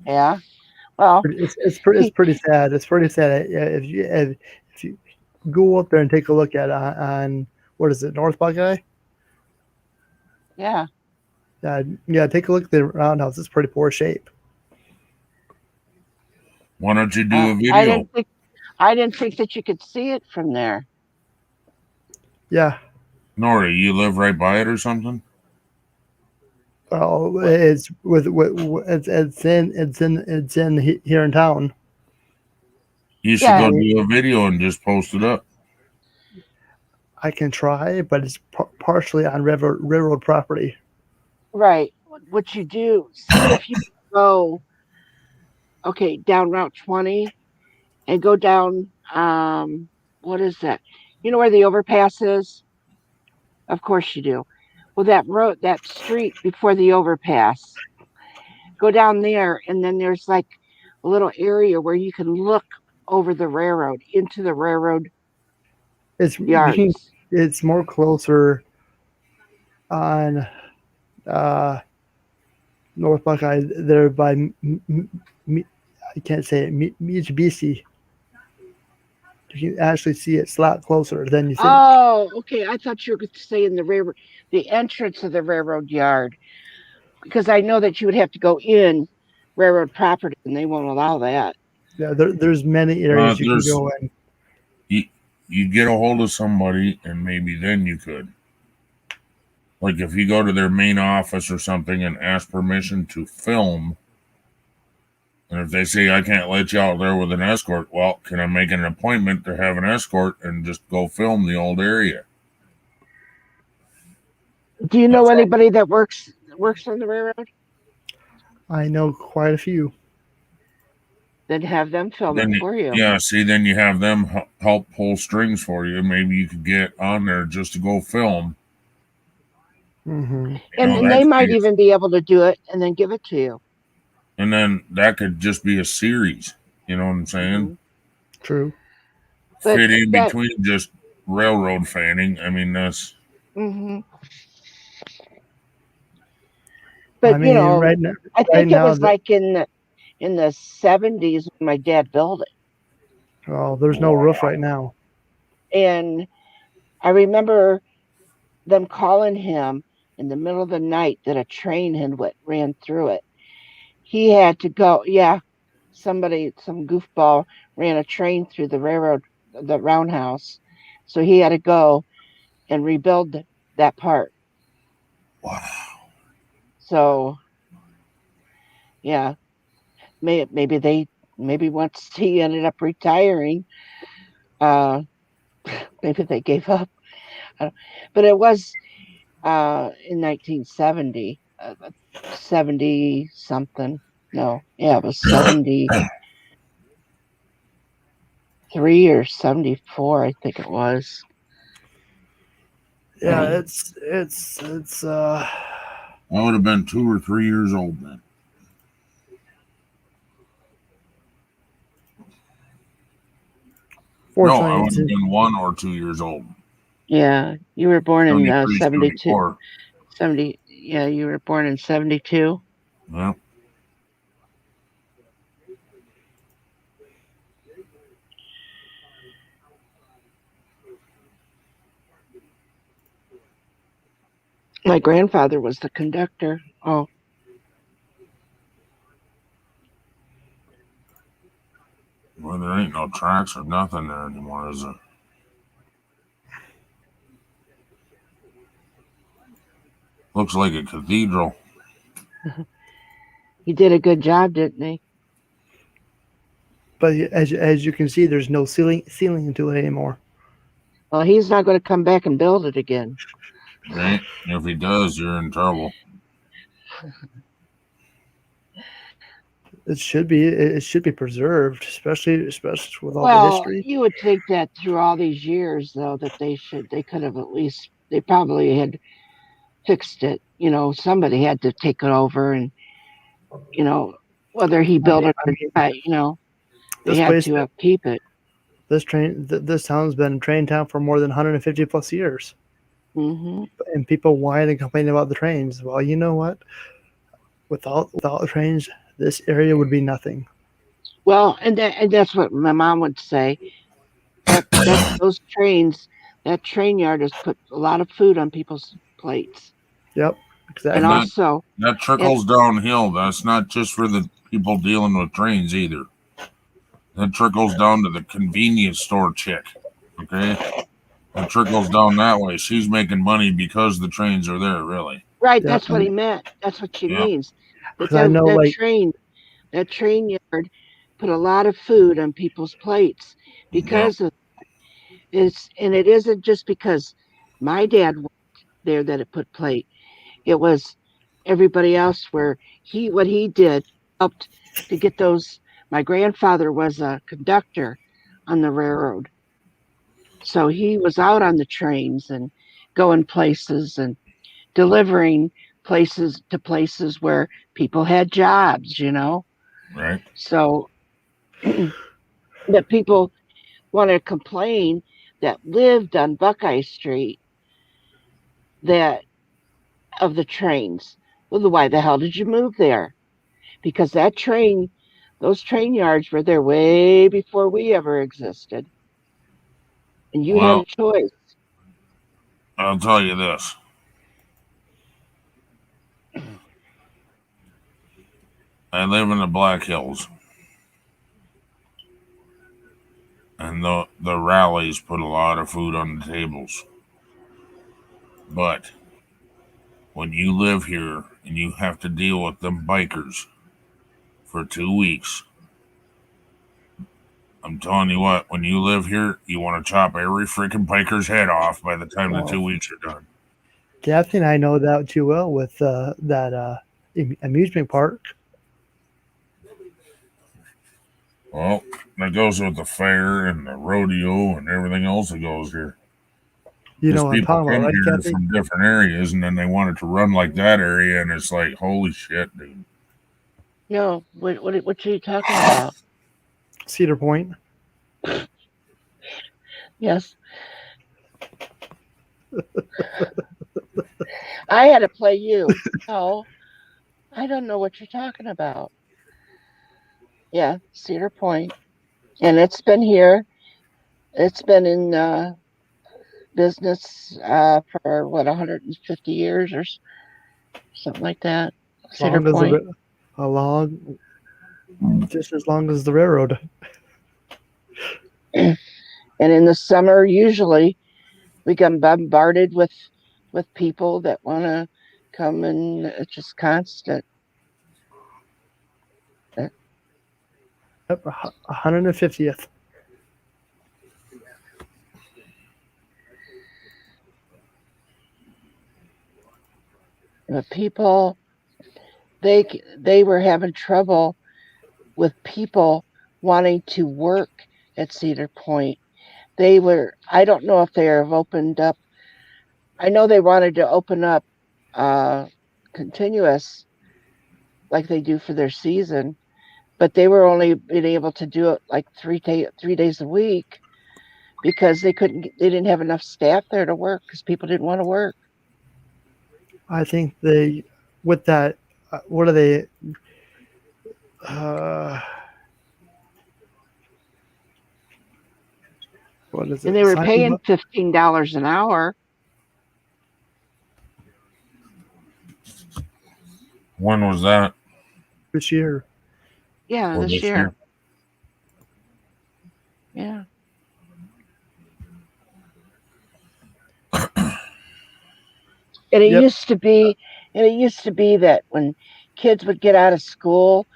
Yeah. Well, it's pretty sad. It's pretty sad. If you go up there and take a look at it on what is it, North Buckeye? Yeah. Yeah. Take a look at the roundhouse. It's pretty poor shape. Why don't you do a video? I didn't think that you could see it from there. Yeah. N.O.R.A, you live right by it or something? Oh, What? it's it's in here in town. You should Yeah, go do a video and just post it up. I can try, but it's partially on railroad property. right. What you do? See if you go down Route 20 and go down. What is that? You know where the overpass is? Of course you do. Well, that road, that street before the overpass, go down there, and then there's like a little area where you can look over the railroad into the railroad It's you can. yards. It's more closer on uh, North Buckeye there by I can't say it Mitsubishi. You can actually see it's a lot closer than you think. Oh, okay. I thought you were saying the railroad, the entrance of the railroad yard, because I know that you would have to go in railroad property, and they won't allow that. Yeah, there's many areas you can There's go in. you, you get a hold of somebody, and maybe then you could. Like if you go to their main office or something and ask permission to film, and if they say I can't let you out there with an escort, well, can I make an appointment to have an escort and just go film the old area? Do you know That's all. anybody that works on the railroad? I know quite a few. Then have them film it Then for you. yeah, see, then you have them help pull strings for you. Maybe you could get on there just to go film. Mm-hmm. And they might even be able to do it and then give it to you. And then that could just be a series. You know what I'm saying? Mhm. True. But Fit in that, between just railroad fanning. I mean, that's hmm I but mean, right now, I right think it now, was like in the 70s when my dad built it. oh, there's no roof right now. And I remember them calling him in the middle of the night that a train ran through it. He had to go. Yeah, some goofball ran a train through the railroad, the roundhouse. So he had to go and rebuild that part. wow. So yeah, maybe once he ended up retiring, uh, maybe they gave up. But it was in 1970, 70 something. No, yeah, it was 73 or 74, I think it was. Yeah, Mm. it's I would have been 2 or 3 years old then. No, I fortunately would it's have been 1 or 2 years old. Yeah, you were born in 73, 72. 74. 70. Yeah, you were born in 72. Yeah. My grandfather was the conductor. Oh, Well, there ain't no tracks or nothing there anymore, is there? Looks like a cathedral. he did a good job, didn't he? but as you can see, there's no ceiling to it anymore. Well, he's not going to come back and build it again. Right? If he does, you're in trouble. It should be preserved, especially with all the Well, history. you would think that through all these years, though, that they could have at least, they probably had fixed it. Somebody had to take it over, and whether he built it or not, they This had place, to keep it. this town's been a train town for more than 150 plus years, Hmm and people whine and complain about the trains. Well, you know what? Without the trains, this area would be nothing. Well, and that's what my mom would say. That those trains, that train yard has put a lot of food on people's plates. Yep, exactly. And also, that trickles downhill. That's not just for the people dealing with trains either. That trickles down to the convenience store chick. Okay? It trickles down that way. She's making money because the trains are there, really. Right, Yeah, that's what he meant. That's what she Yeah. means. That because I know like that train yard put a lot of food on people's plates Yeah. because of and it isn't just because my dad worked there that it put plate. It was everybody else where what he did helped to get those. My grandfather was a conductor on the railroad, so he was out on the trains and going places and delivering places to places where people had jobs. Right. So that people want to complain that lived on Buckeye Street that of the trains. Well, why the hell did you move there? Because those train yards were there way before we ever existed. And you had a Well, choice. I'll tell you this. I live in the Black Hills, and the rallies put a lot of food on the tables. But when you live here and you have to deal with them bikers for 2 weeks, I'm telling you what, when you live here, you want to chop every freaking biker's head off by the time the well, 2 weeks are done. Daphne and I know that too well with that amusement park. Well, that goes with the fair and the rodeo and everything else that goes here. You Because know what I'm people talking about, come right, here Kathy? from different areas and then they want it to run like that area, and it's like, holy shit, dude. No, what are you talking about? Cedar Point. Yes, I had to play you. No, I don't know what you're talking about. Yeah, Cedar Point, and it's been here. It's been in business for what 150 years or something like that. Cedar Long as the Point. along just as long as the railroad. And in the summer, usually we get bombarded with people that want to come, and it's just constant. Yep, 150th. The people they were having trouble with people wanting to work at Cedar Point. I don't know if they have opened up. I know they wanted to open up uh, continuous like they do for their season, but they were only being able to do it like 3 days a week because they didn't have enough staff there to work because people didn't want to work. I think they with that. What are they? Uh, what is And it? they were Signing paying $15 an hour. When was that? this year. Yeah, Or this this year. year? Yeah. And Yep. it used to be that when kids would get out of school,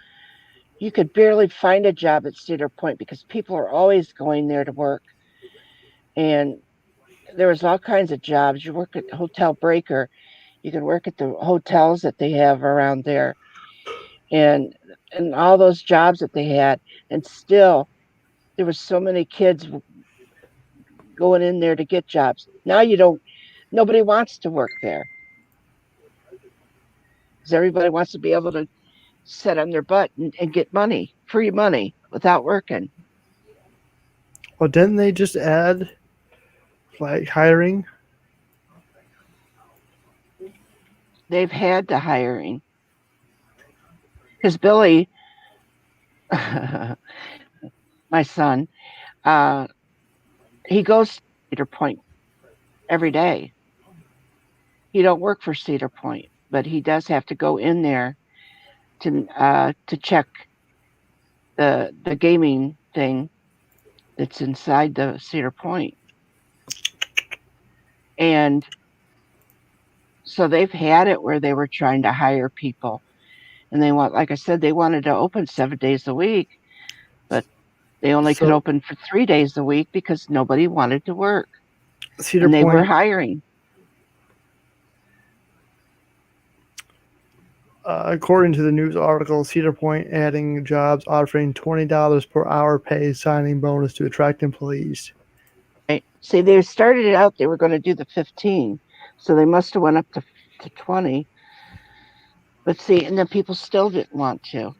you could barely find a job at Cedar Point because people are always going there to work. And there was all kinds of jobs. You work at Hotel Breaker, you could work at the hotels that they have around there, and all those jobs that they had. And still, there was so many kids going in there to get jobs. Now you don't. Nobody wants to work there because everybody wants to be able to sit on their butt and get money, free money, without working. Well, didn't they just add like hiring? They've had the hiring because Billy, my son, uh, he goes to Cedar Point every day. He don't work for Cedar Point, but he does have to go in there to check the gaming thing that's inside the Cedar Point. And So they've had it where they were trying to hire people, and they want, like I said, they wanted to open 7 days a week, but they only could So open for 3 days a week because nobody wanted to work, Cedar and they were Point, hiring. according to the news article, Cedar Point adding jobs offering $20 per hour pay signing bonus to attract employees. Right? See, they started it out, they were going to do the 15, so they must have went up to 20. But see, and then people still didn't want to.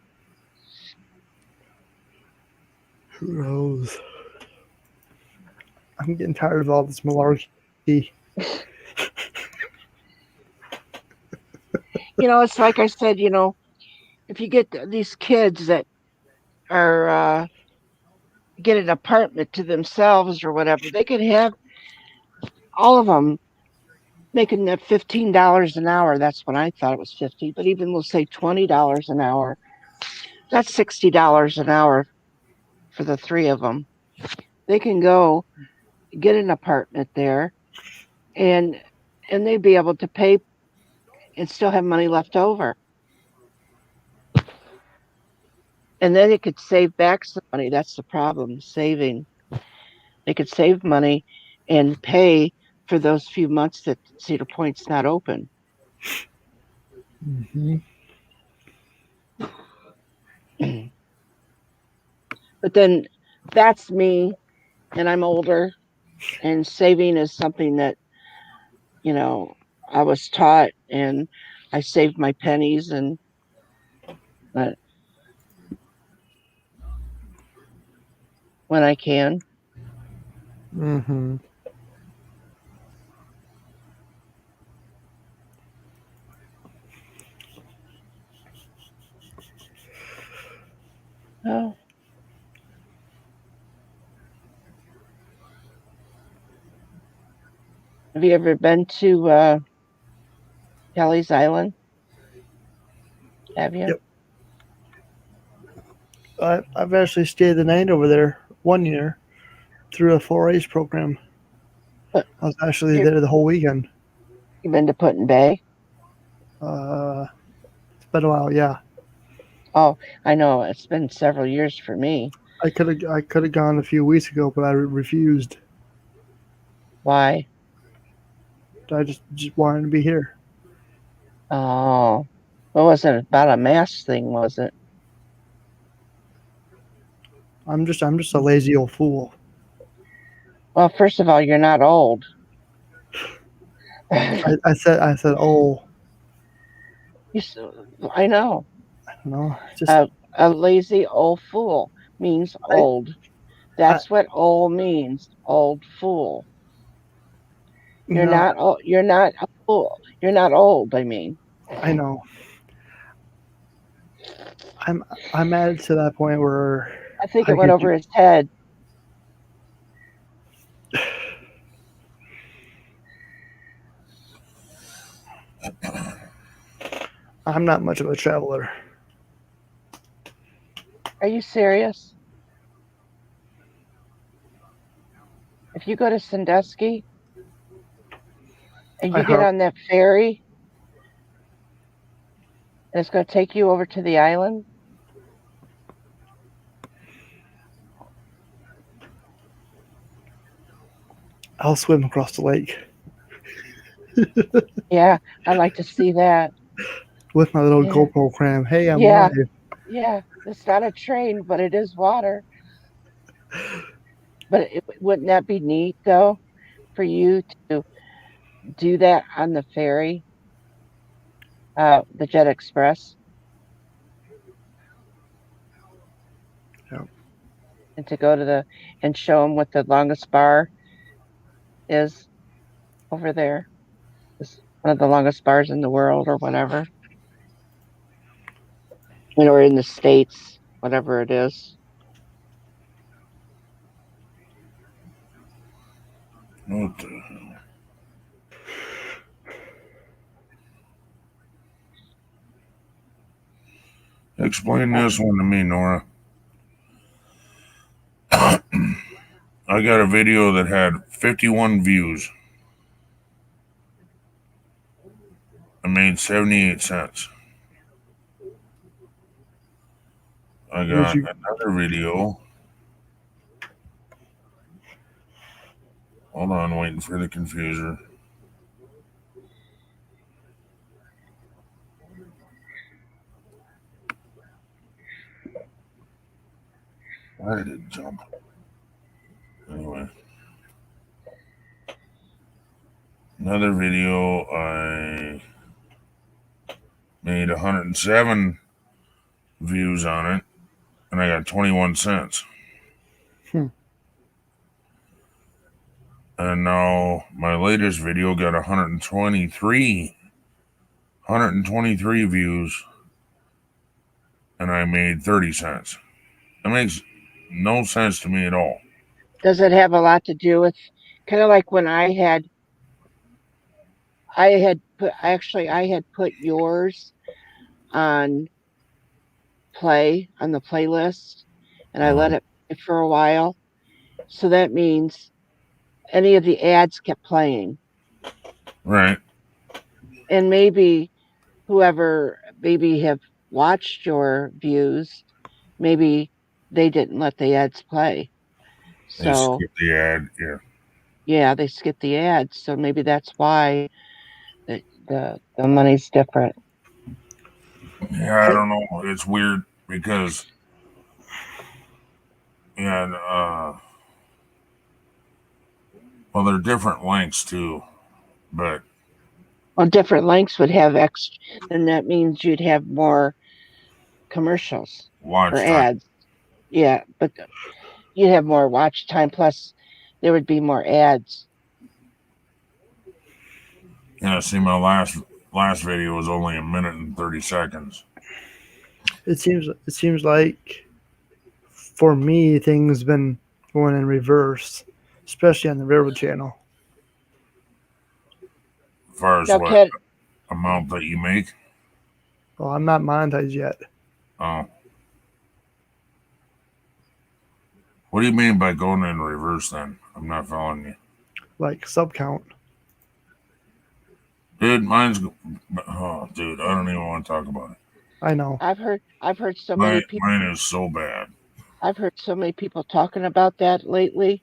Who knows? I'm getting tired of all this malarkey. It's like I said, if you get these kids that are get an apartment to themselves or whatever, they could have all of them making that $15 an hour. That's when I thought it was 50, but even we'll say $20 an hour. That's $60 an hour for the three of them. They can go get an apartment there, and they'd be able to pay and still have money left over. And then they could save back some money. That's the problem, saving. They could save money and pay for those few months that Cedar Point's not open. Mm-hmm. But then that's me, and I'm older, and saving is something that, I was taught, and I saved my pennies, but when I can. Mm-hmm. Oh. Have you ever been to Kelly's Island? Have you? Yep. I've actually stayed the night over there 1 year through a 4-H program. But I was actually there the whole weekend. you been to Put in Bay? It's been a while, yeah. Oh, I know. It's been several years for me. I could have gone a few weeks ago, but I refused. Why? I just wanted to be here. Oh, what was it about a mask thing? Was it? I'm just a lazy old fool. Well, first of all, you're not old. I said, oh, I know. I don't know. Just A lazy old fool means old. That's what old means. Old fool. You're no, not. You're not a fool. You're not old. I mean. I know. I'm at it to that point where I think I it went could over his head. I'm not much of a traveler. Are you serious? If you go to Sandusky and you get on that ferry, and it's going to take you over to the island. I'll swim across the lake. Yeah, I'd like to see that. With my little GoPro cam. Hey, I'm yeah. live. Yeah, it's not a train, but it is water. But wouldn't that be neat, though, for you to do that on the ferry, the Jet Express? Yep. And to go to and show them what the longest bar is over there. It's one of the longest bars in the world or whatever. Or in the States, whatever it is. What the hell? Explain this one to me, Nora. I got a video that had 51 views. made 78 cents. I Would got you? another video. Hold on, waiting for the confuser. Why did it jump? Anyway. Another video, I made 107 views on it, and I got 21 cents. Hmm. And now my latest video got 123 views, and I made 30 cents. That makes no sense to me at all. Does it have a lot to do with kind of like when I had put yours on on the playlist, and I let it play for a while. So that means any of the ads kept playing. Right. And maybe whoever maybe have watched your views, maybe they didn't let the ads play. They So skipped the ad. Yeah. yeah, they skipped the ads. So maybe that's why the money's different. Yeah, I don't know. It's weird because, and well, they're different lengths too, but Well, different lengths would have extra, and that means you'd have more commercials or watch time. ads. Yeah, but you'd have more watch time. Plus, there would be more ads. Yeah, see, my last video was only 1 minute and 30 seconds. It seems like for me things been going in reverse, especially on the Railroad Channel. As far as Now, what Ken, amount that you make. Well, I'm not monetized yet. Oh, what do you mean by going in reverse? Then I'm not following you, Like sub count. dude. Mine's. Oh, dude, I don't even want to talk about it. I know. I've heard so many people. Mine is so bad. I've heard so many people talking about that lately,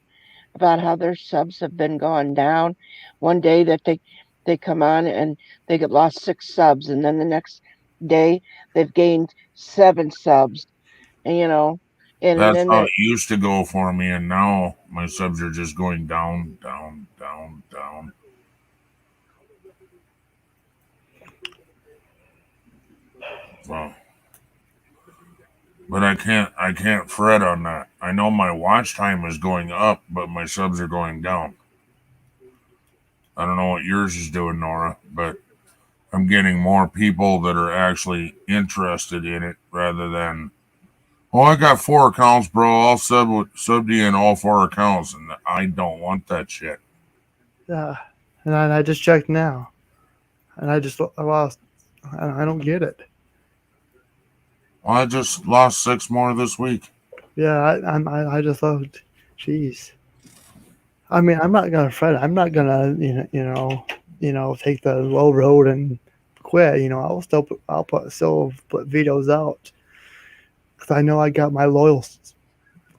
about how their subs have been going down. One day that they come on and they get lost 6 subs, and then the next day they've gained 7 subs, and and That's then how the it used to go for me, and now my subs are just going down, down, down, down. So, but I can't fret on that. I know my watch time is going up, but my subs are going down. I don't know what yours is doing, Nora, but I'm getting more people that are actually interested in it rather than, oh, I got 4 accounts, bro. I'll sub you in all 4 accounts, and I don't want that shit. Yeah, and I just checked now, and I lost. I don't get it. Well, I just lost 6 more this week. Yeah, I just thought, jeez. I mean, I'm not gonna fret. I'm not gonna take the low road and quit. I'll put videos out because I know I got my loyal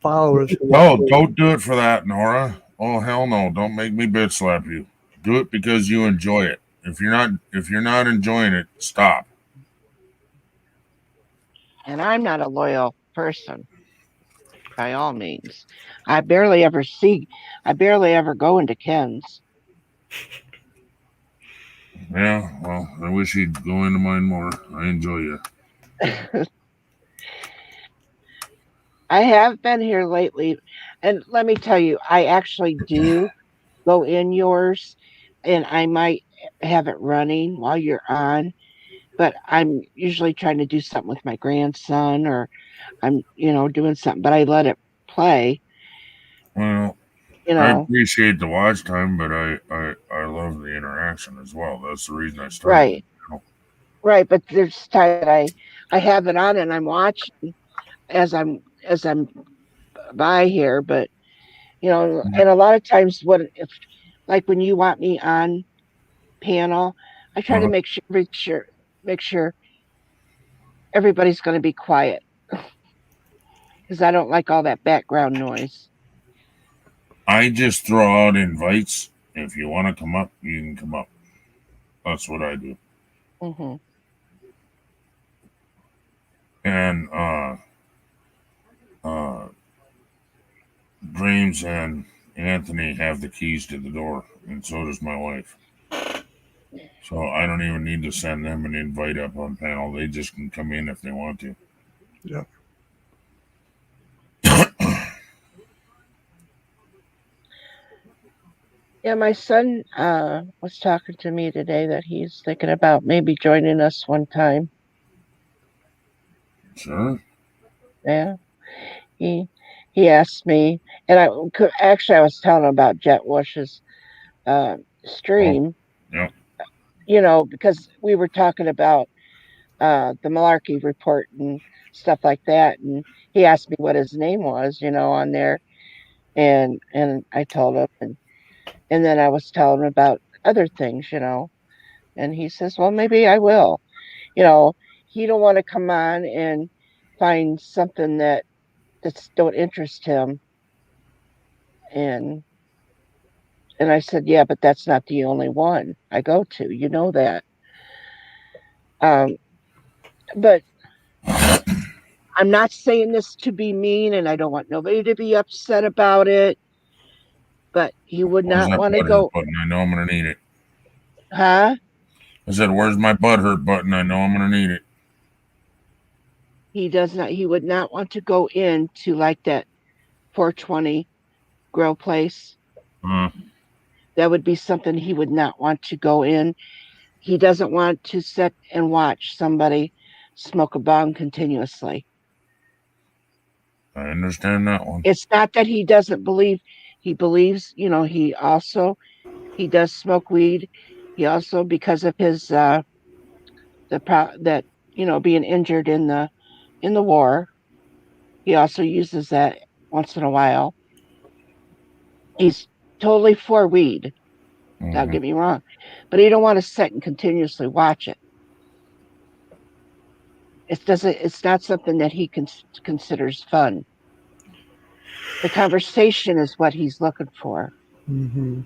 followers. No, don't do it for that, Nora. Oh hell no! Don't make me bitch slap you. Do it because you enjoy it. If you're not enjoying it, stop. and I'm not a loyal person by all means. I barely ever go into Ken's. Yeah, well, I wish you'd go into mine more. I enjoy you. I have been here lately, and let me tell you, I actually do go in yours, and I might have it running while you're on, but I'm usually trying to do something with my grandson, or I'm, doing something, but I let it play, Well, you I know. appreciate the watch time, but I love the interaction as well. That's the reason I started the Right, channel. right. But there's time that I have it on and I'm watching as I'm by here, but and a lot of times when you want me on panel, I try to make sure everybody's going to be quiet because I don't like all that background noise. I just throw out invites. If you want to come up, you can come up. That's what I do. Mm-hmm. And Dreams and Anthony have the keys to the door, and so does my wife. So I don't even need to send them an invite up on panel. They just can come in if they want to. Yeah. Yeah, my son was talking to me today that he's thinking about maybe joining us one time. Sure. Yeah, he he asked me, and I actually I was telling him about Jet Wash's Oh, stream. yeah. Because we were talking about the Malarkey report and stuff like that, and he asked me what his name was, on there, and I told him, and then I was telling him about other things, and he says, well, maybe I will. you know, he don't want to come on and find something that's don't interest him. And I said, yeah, but that's not the only one I go to. You know that. Um, but I'm not saying this to be mean, and I don't want nobody to be upset about it. But he would Where's not that want to butthurt go, button? I know I'm gonna need it. huh? I said, "Where's my butthurt button? I know I'm gonna need it." He does not. He would not want to go into like that 420 grow place. Uh, That would be something he would not want to go in. He doesn't want to sit and watch somebody smoke a bong continuously. I understand that one. It's not that he doesn't believe. He believes, he does smoke weed. He also, because of his that being injured in the war, he also uses that once in a while. He's totally for weed. Don't Mm-hmm. get me wrong, but he don't want to sit and continuously watch it. It doesn't. It's not something that he considers fun. The conversation is what he's looking for, Mm-hmm.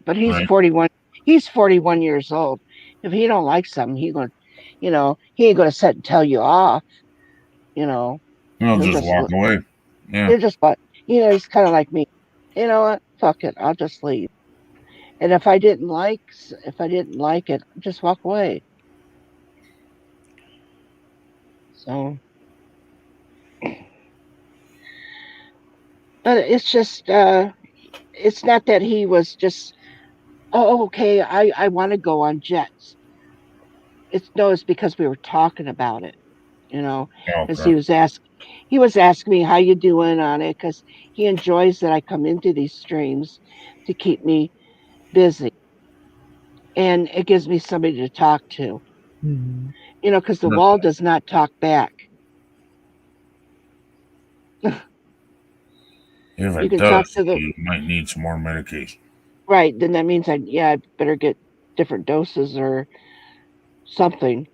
But he's Right. 41. He's 41 years old. If he don't like something, he ain't gonna sit and tell you off. You know, I'll he'll just just walk away. Yeah. he'll just what he's kind of like me. You know what? Fuck it. I'll just leave. And if I didn't like it, just walk away. So, but it's just it's not that he was just, oh, okay, I want to go on jets. It's because we were talking about it, because Okay. he was asking me how you doing on it, because he enjoys that I come into these streams to keep me busy, and it gives me somebody to talk to, Mm-hmm. because the wall does not talk back. If You it can talk does, to the you might need some more medication. right, then that means I better get different doses or something.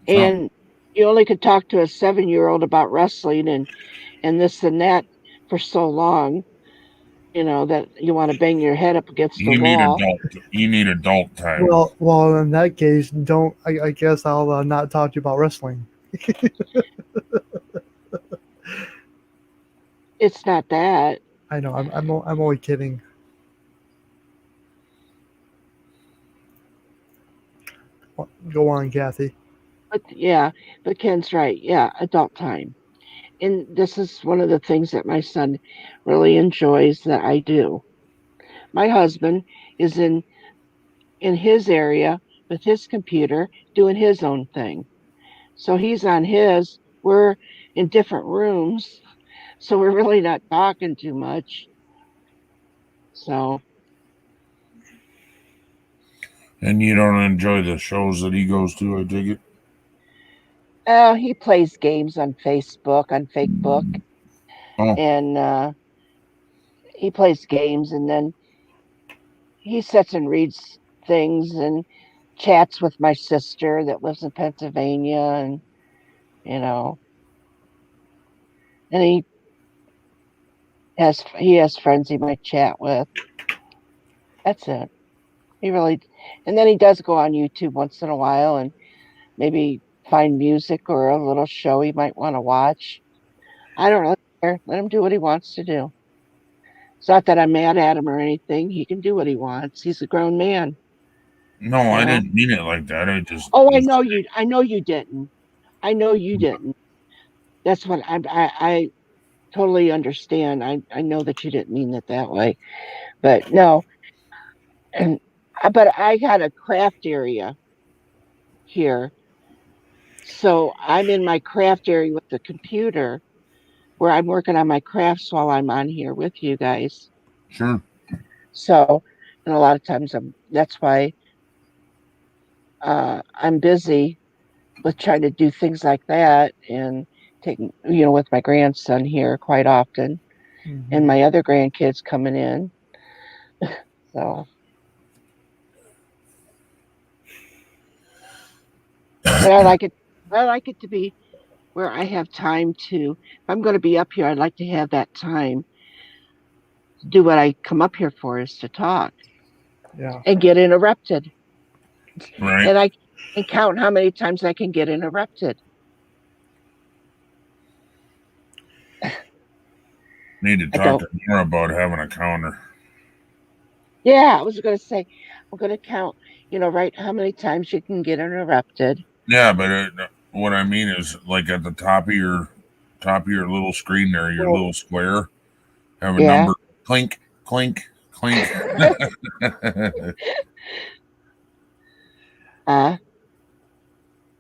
Something. And you only could talk to a 7-year-old about wrestling and this and that for so long, that you want to bang your head up against the You need wall. adult. You need adult time. Well, in that case, don't. I guess I'll not talk to you about wrestling. It's not that. I know. I'm only kidding. Go on, Kathy. But yeah, but Ken's right. Yeah, adult time. And this is one of the things that my son really enjoys that I do. My husband is in his area with his computer doing his own thing. So he's on his, we're in different rooms, so we're really not talking too much. So And you don't enjoy the shows that he goes to, I take it? he plays games on Facebook, on Fakebook, Oh, and he plays games, and then he sits and reads things and chats with my sister that lives in Pennsylvania, and you know, and he has friends he might chat with. That's it. He really, and then he does go on YouTube once in a while and maybe find music or a little show he might want to watch. I don't really care. Let him do what he wants to do. It's not that I'm mad at him or anything. He can do what he wants. He's a grown man. No, You I know. didn't mean it like that. I just Oh, I know you. I know you didn't. I know you didn't. That's what I totally understand. I know that you didn't mean it that way, but no. And but I got a craft area here, so I'm in my craft area with the computer where I'm working on my crafts while I'm on here with you guys. sure. So, and a lot of times that's why I'm busy with trying to do things like that and taking, with my grandson here quite often and Mhm. my other grandkids coming in. So, but I like it to be where I have time to, if I'm going to be up here, I'd like to have that time to do what I come up here for is to talk Yeah. and get interrupted. Right. And I and count how many times I can get interrupted. Need to I talk don't. to NORA about having a counter. Yeah, I was going to say, I'm going to count, right, how many times you can get interrupted. Yeah, but what I mean is, like at the top of your little screen there, your Well, little square, have a yeah. number. Clink, clink, clink. uh,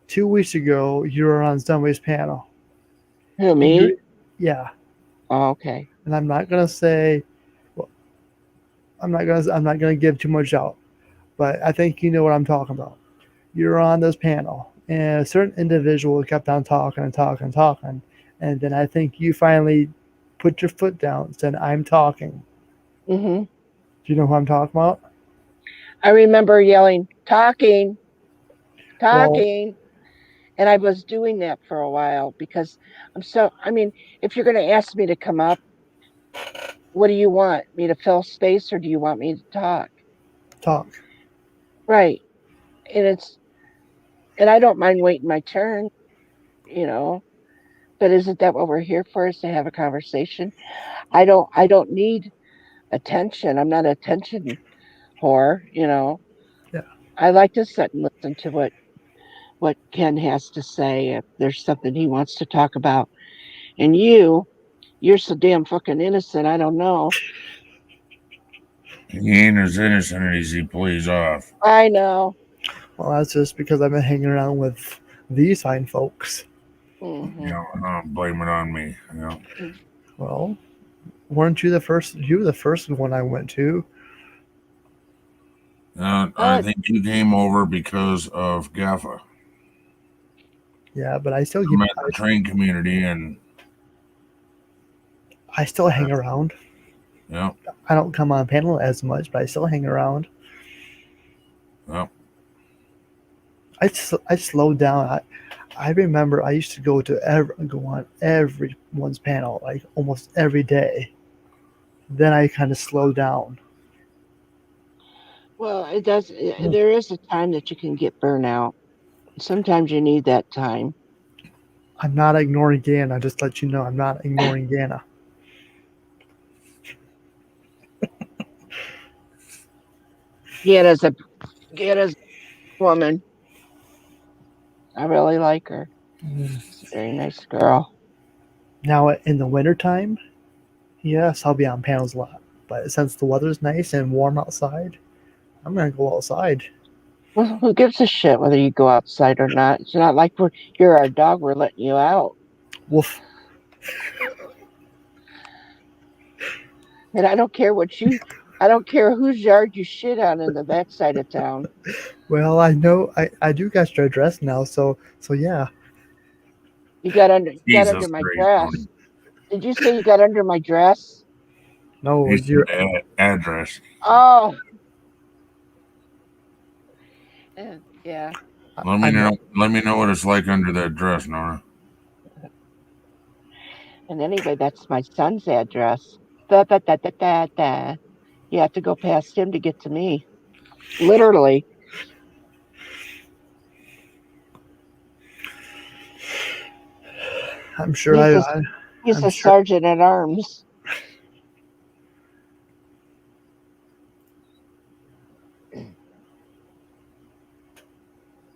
2 weeks ago, you were on somebody's panel. who, And me? yeah, Oh, okay. and I'm not gonna say, well, I'm not gonna give too much out, but I think you know what I'm talking about. You were on this panel, and a certain individual kept on talking and talking and talking, and then I think you finally put your foot down, and said, "I'm talking." Hmm. Do you know who I'm talking about? I remember yelling, talking, Well, talking. And I was doing that for a while because I mean, if you're going to ask me to come up, what do you want? Me to fill space or do you want me to talk? talk. Right. And and I don't mind waiting my turn, you know, but isn't that what we're here for, is to have a conversation? I don't need attention. I'm not an attention whore. Yeah. I like to sit and listen to what Ken has to say if there's something he wants to talk about. And you're so damn fucking innocent. I don't know. He ain't as innocent as he plays off. I know. Well, that's just because I've been hanging around with these fine folks. You Hmm. know, blame it on me. Well, weren't you the first? You were the first one I went to. I think you came over because of Gaffa. Yeah, but I still I keep. met the train community, and I still hang around. yeah, I don't come on panel as much, but I still hang around. yeah. I slowed down. I remember I used to go on everyone's panel like almost every day. Then I kind of slowed down. Well, it does. There is a time that you can get burnout. Sometimes you need that time. I'm not ignoring Gana. Just let you know, I'm not ignoring Gana. Get as a woman. I really like her. She's a very nice girl. Now in the wintertime, yes, I'll be on panels a lot. But since the weather's nice and warm outside, I'm gonna go outside. Well, who gives a shit whether you go outside or not? It's not like you're our dog. We're letting you out. Woof. And I don't care whose yard you shit on in the backside of town. Well, I know I do got your address now, so yeah. You got under Jesus my Christ, dress. Tony. Did you say you got under my dress? No, He it's your said address. Oh, Yeah. Let me know. Let me know what it's like under that dress, Nora. And anyway, that's my son's address. Da, da, da, da, da, da. You have to go past him to get to me. Literally. I'm sure He's I'm a sure. sergeant at arms.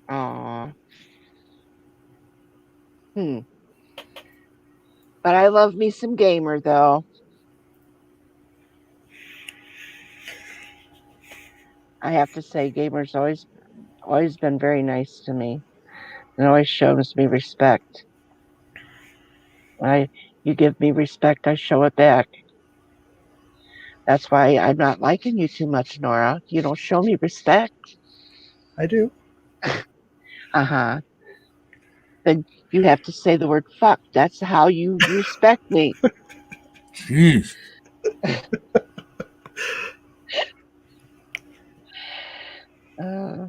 Aw. But I love me some gamer though. I have to say, gamer's always been very nice to me and always shows me respect. When you give me respect, I show it back. That's why I'm not liking you too much, Nora. You don't show me respect. I do. Uh-huh. Then you have to say the word fuck. That's how you respect me. Jeez. Uh,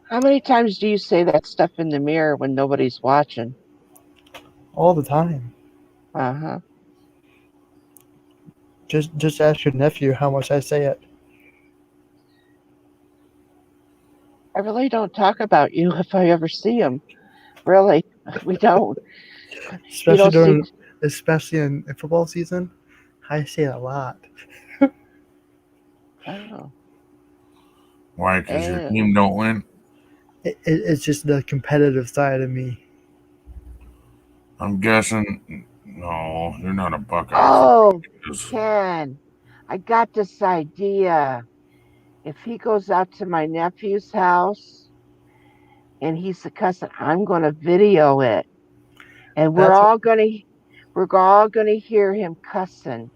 how many times do you say that stuff in the mirror when nobody's watching? All the time. Uh-huh. Just ask your nephew how much I say it. I really don't talk about you if I ever see him. Really, we don't. You Especially don't see. in football season. I say it a lot. Oh, Why? Because your and team don't win? It's just the competitive side of me. I'm guessing. No, you're not a Buckeye fan. oh, 'Cause Ken, I got this idea. If he goes out to my nephew's house and he's a cussing, I'm going to video it, and That's we're all gonna hear him cussing.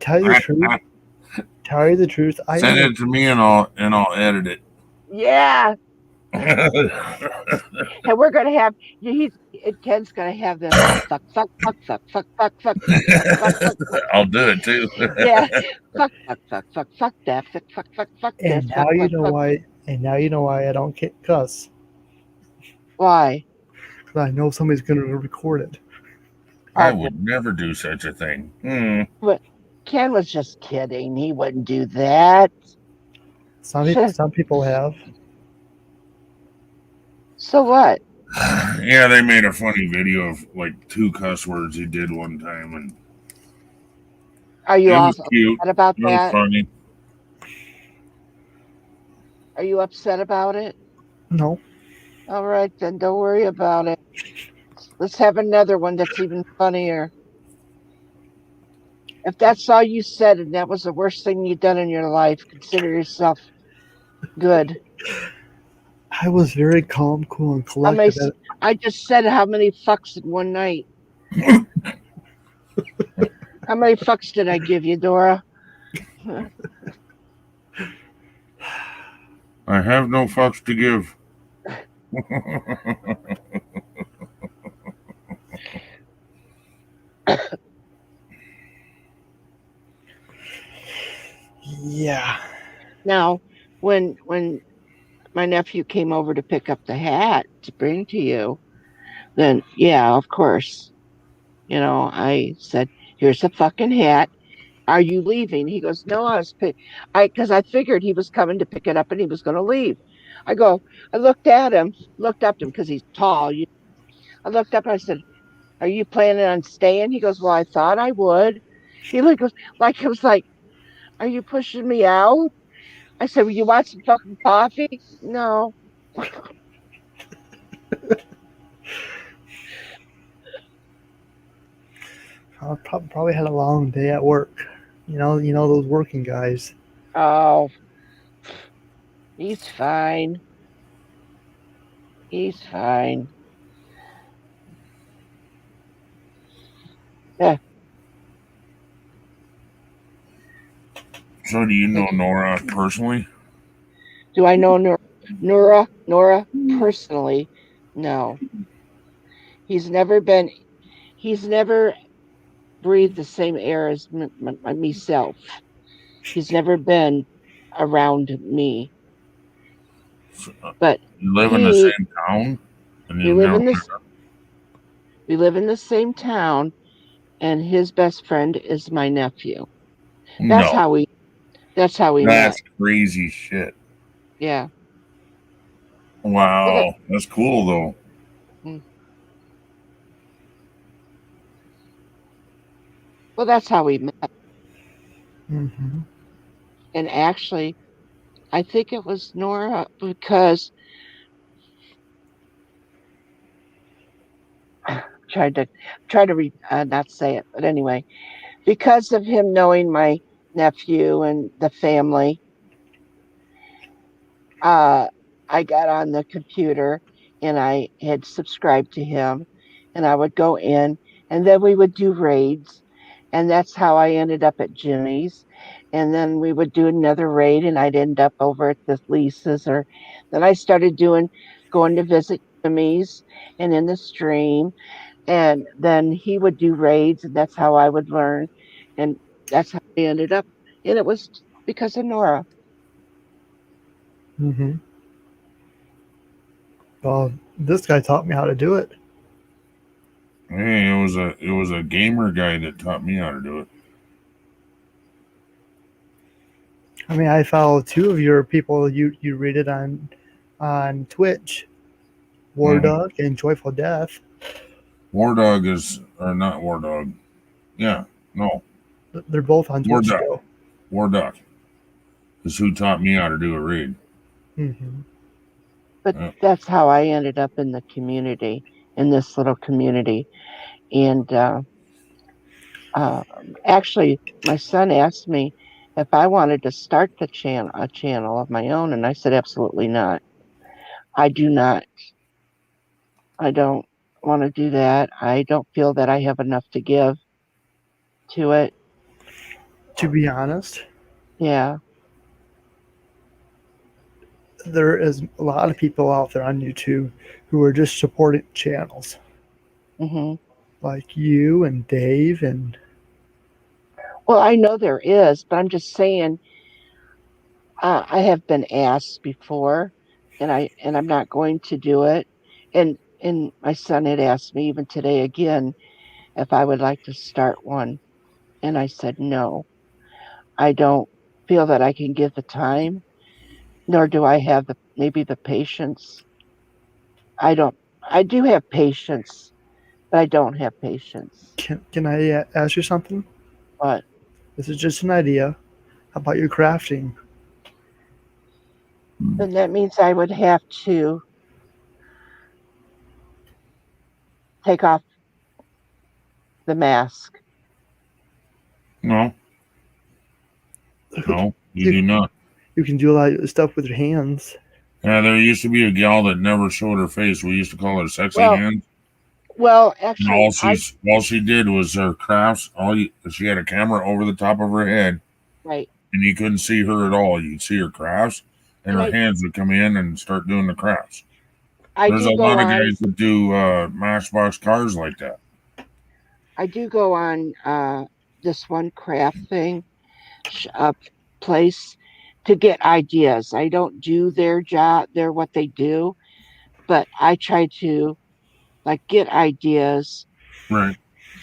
tell you the truth. Tell you the truth. I Send even it to me and I'll edit it. Yeah, and we're gonna have Ken's gonna have this fuck fuck fuck fuck fuck fuck fuck fuck fuck fuck fuck. I'll do it too. Yeah, fuck fuck fuck fuck fuck that fuck fuck fuck fuck this and fuck now you fuck know fuck. why. And now you know why I don't cuss. Why? Because I know somebody's going to record it. I Oh, would never do such a thing. Hmm. but Ken was just kidding. He wouldn't do that. Some people have. So what? Yeah, they made a funny video of like 2 cuss words he did one time, and Are you it was upset cute. about It was that? funny. Are you upset about it? No. All right, then don't worry about it. Let's have another one that's even funnier. If that's all you said and that was the worst thing you've done in your life, consider yourself good. I was very calm, cool, and How many? collected. I just said how many fucks in one night. How many fucks did I give you, Dora? I have no fucks to give. Yeah. Now, when my nephew came over to pick up the hat to bring to you, then yeah, of course, I said, "Here's the fucking hat. Are you leaving?" He goes, "No, because I figured he was coming to pick it up and he was going to leave." I go, I looked up to him because he's tall. I looked up and I said, "Are you planning on staying?" He goes, "Well, I thought I would." He goes, like, it was like, "Are you pushing me out?" I said, "Well, you want some fucking coffee?" No. I probably had a long day at work. You know those working guys. Oh, he's fine. He's fine. Yeah. So, do you know Nora personally? Do I know Nora personally? No. He's never been. He's never breathed the same air as myself. He's never been around me, but You live in the he same town, and we you've live never in this we live in the same town, and his best friend is my nephew. That's no. how we that's how we met. That's crazy shit. Yeah. Well, Wow, that's cool though. mm, well, that's how we met. Mm-hmm. And actually, I think it was Nora because tried to not say it, but anyway, because of him knowing my nephew and the family, uh, I got on the computer and I had subscribed to him, and I would go in, and then we would do raids, and that's how I ended up at Jimmy's, and then we would do another raid, and I'd end up over at the Lisa's, or then I started doing going to visit Jimmy's and in the stream, and then he would do raids, and that's how I would learn, and that's how I ended up, and it was because of Nora. Mm-hmm. Well, this guy taught me how to do it. Hey, it was a gamer guy that taught me how to do it. I mean, I follow two of your people. You read it on Twitch, War Mhm. Dog and Joyful Death. War Dog is or not War Dog. Yeah, no, They're both on War Twitch Duck. still. War Duck is who taught me how to do a raid. Mm-hmm. But Yeah. that's how I ended up in the community, in this little community. And uh, actually, my son asked me if I wanted to start a channel of my own, and I said absolutely not. I do not. I don't want to do that. I don't feel that I have enough to give to it. To be honest, Yeah. there is a lot of people out there on YouTube who are just supporting channels Hmm. like you and Dave and Well, I know there is, but I'm just saying I have been asked before, and I'm not going to do it. And my son had asked me even today again if I would like to start one, and I said no. I don't feel that I can give the time, nor do I have the maybe the patience. I don't. I do have patience, but I don't have patience. can I ask you something? But This is just an idea. How about your crafting? then that means I would have to take off the mask. No, no, you You do not. you can do a lot of stuff with your hands. Yeah, there used to be a gal that never showed her face. We used to call her Sexy Well, Hands. well, And actually, I all she did was her crafts. She had a camera over the top of her head, right, and you couldn't see her at all. You'd see her crafts, and and her hands would come in and start doing the crafts. I There's a do go lot of on. guys that do Matchbox cars like that. I do go on this one craft thing place to get ideas. I don't do their job, their what they do, but I try to like get ideas Right.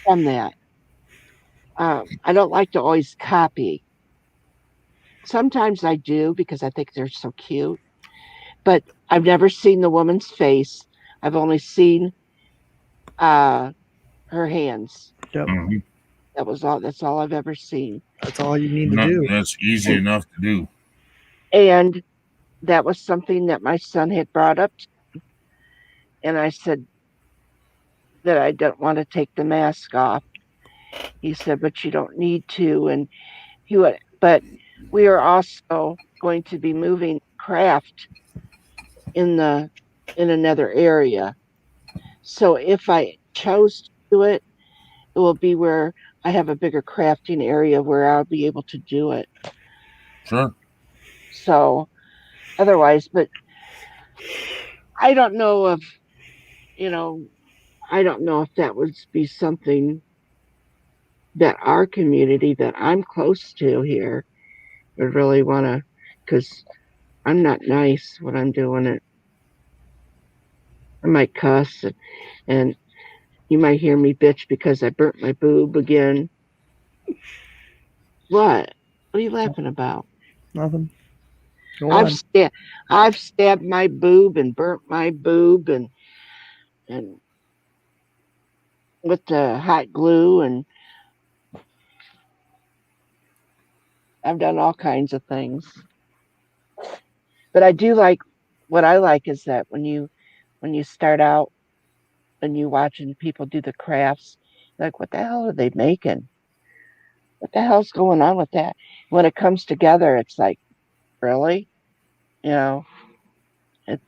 from that. I don't like to always copy. Sometimes I do because I think they're so cute, but I've never seen the woman's face. I've only seen uh, her hands. Yep, Hmm. That was all. That's all I've ever seen. that's all you need to do. That's easy And, enough to do. and that was something that my son had brought up, and I said that I don't want to take the mask off. He said, "But you don't need to." And he would, but we are also going to be moving craft in the in another area. So if I chose to do it, it will be where I have a bigger crafting area where I'll be able to do it. Sure. So otherwise, but I don't know if, you know, I don't know if that would be something that our community that I'm close to here, would really want to, because I'm not nice when I'm doing it. I might cuss, and you might hear me bitch because I burnt my boob again. What? What are you laughing about? Nothing. Go I've on. I've stabbed my boob and burnt my boob and with the hot glue, and I've done all kinds of things. But I do like, what I like is that when you start out and you watching people do the crafts, like, what the hell are they making? What the hell's going on with that? When it comes together, it's like, really? You know, it,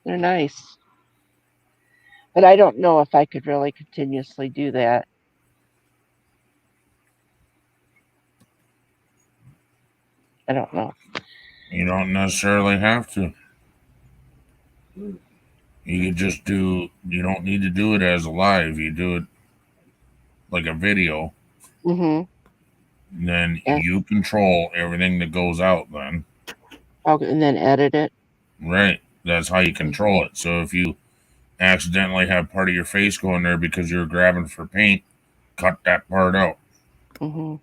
they're nice. But I don't know if I could really continuously do that. I don't know. You don't necessarily have to. You could just do. You don't need to do it as a live. You do it like a video. Mm-hmm. Then Yeah. you control everything that goes out. Then Okay, and then edit it. right. That's how you control it. So if you accidentally have part of your face go in there because you're grabbing for paint, cut that part out. Mm-hmm.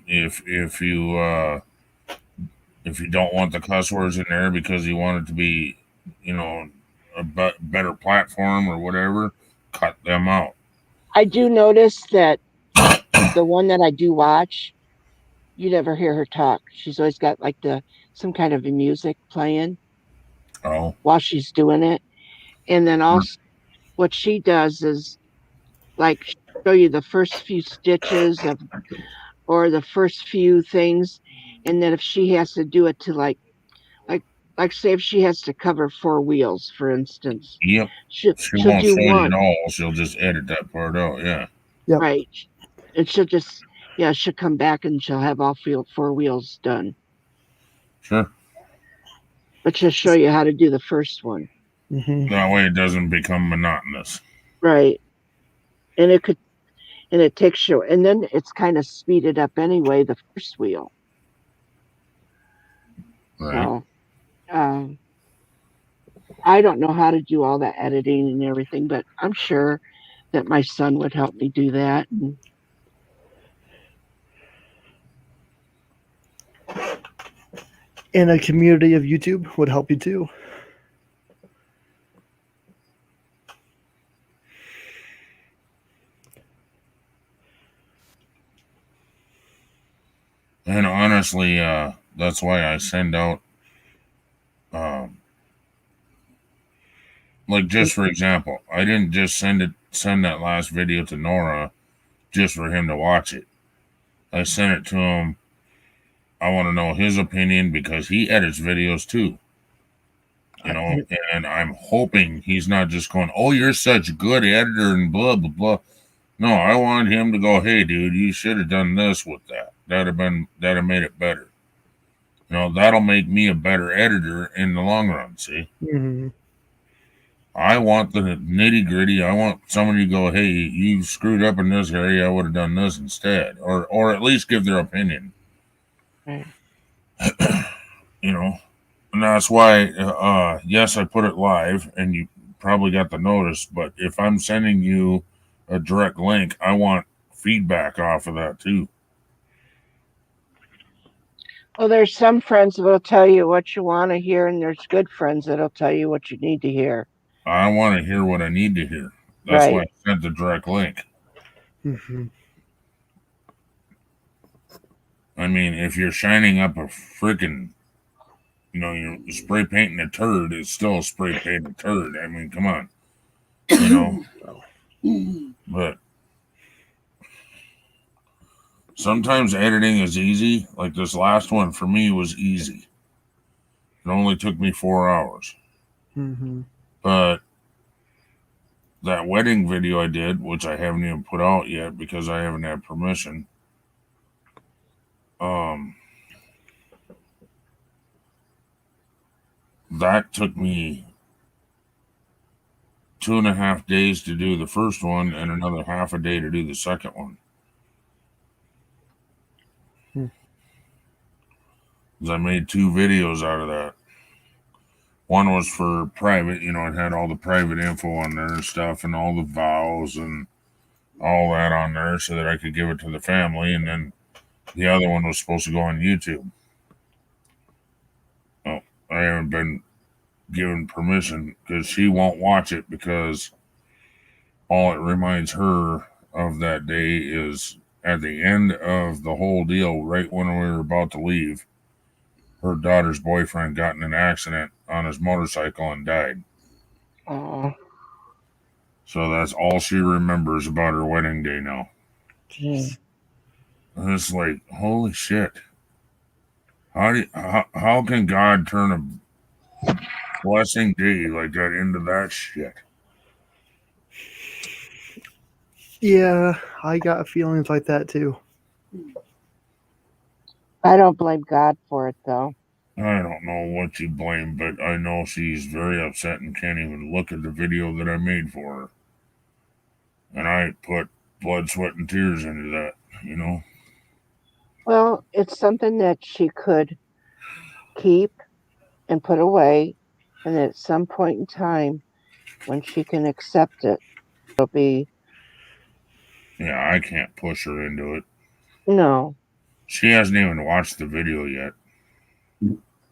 If you don't want the cuss words in there because you want it to be, a better platform or whatever, cut them out. I do notice that the one that I do watch, you never hear her talk. She's always got like some kind of a music playing Oh, while she's doing it. And then also what she does is like show you the first few stitches of, or the first few things, and then if she has to do it to like like say if she has to cover four wheels, for instance, yep. she She she'll won't do show you one, it all. She'll just edit that part out. Yeah, Yep. right, and she'll just, yeah, she'll come back and she'll have all four wheels done, sure. but she'll show you how to do the first one. Mm-hmm. That way it doesn't become monotonous. Right. And it could, and it takes you, and then it's kind of speeded up anyway, the first wheel. Right. So um I don't know how to do all that editing and everything, but I'm sure that my son would help me do that. And a community of YouTube would help you too. And honestly, that's why I send out, um, like, just for example, I didn't just send that last video to NORA just for him to watch it. I sent it to him. I want to know his opinion because he edits videos too. And I'm hoping he's not just going, "Oh, you're such a good editor," and blah blah blah. No, I want him to go, "Hey, dude, you should have done this with that. That'd have made it better." That'll make me a better editor in the long run. See, Mm-hmm. I want the nitty gritty. I want somebody to go, "Hey, you screwed up in this area. I would have done this instead," or at least give their opinion. Right. And that's why, yes, I put it live, and you probably got the notice. But if I'm sending you a direct link, I want feedback off of that too. Well, there's some friends that'll tell you what you want to hear, and there's good friends that'll tell you what you need to hear. I want to hear what I need to hear. That's why Right. I sent the direct link. Mm-hmm. I mean, if you're shining up a freaking, you're spray painting a turd, it's still a spray painted turd. I mean, come on. But sometimes editing is easy. Like this last one for me was easy. It only took me 4 hours. Mm-hmm. But that wedding video I did, which I haven't even put out yet because I haven't had permission, that took me 2.5 days to do the first one and another half a day to do the second one. 'Cause I made 2 videos out of that. One was for private, it had all the private info on there and stuff, and all the vows and all that on there so that I could give it to the family. And then the other one was supposed to go on YouTube. Oh, I haven't been given permission because she won't watch it, because all it reminds her of that day is at the end of the whole deal, right when we were about to leave, her daughter's boyfriend got in an accident on his motorcycle and died. Oh, So that's all she remembers about her wedding day now. geez. And it's like, holy shit. How can God turn a blessing day like that into that shit? Yeah, I got feelings like that too. I don't blame God for it, though. I don't know what you blame, but I know she's very upset and can't even look at the video that I made for her. And I put blood, sweat, and tears into that. Well, it's something that she could keep and put away, and at some point in time, when she can accept it, it'll be Yeah, I can't push her into it. no. She hasn't even watched the video yet.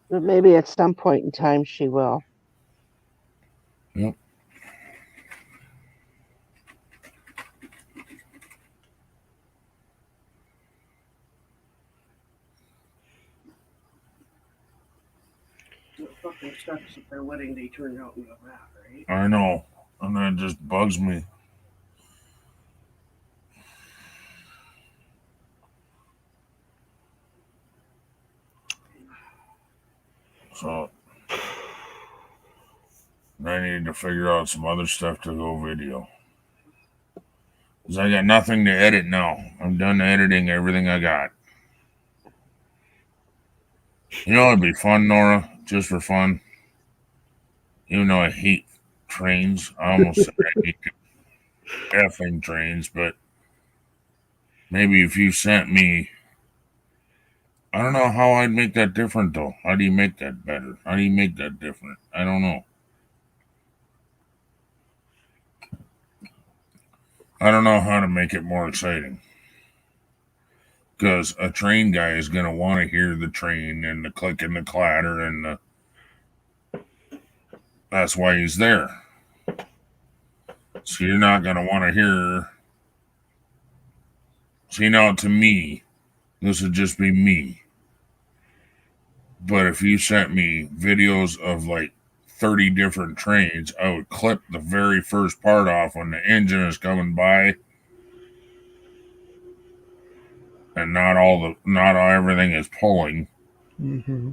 But maybe at some point in time she will. Yep. It fucking sucks if their wedding day turned out into that, right? I know. And that just bugs me. So I need to figure out some other stuff to go video. Because I got nothing to edit now. I'm done editing everything I got. It'd be fun, Nora, just for fun. Even though I hate trains. I almost said I hate effing trains, but maybe if you sent me, I don't know how I'd make that different, though. How do you make that better? How do you make that different? I don't know. I don't know how to make it more exciting. Because a train guy is going to want to hear the train and the click and the clatter, and that's why he's there. So you're not going to want to hear. See, now to me, this would just be me. But if you sent me videos of like 30 different trains, I would clip the very first part off when the engine is coming by, and not everything is pulling. Mm-hmm.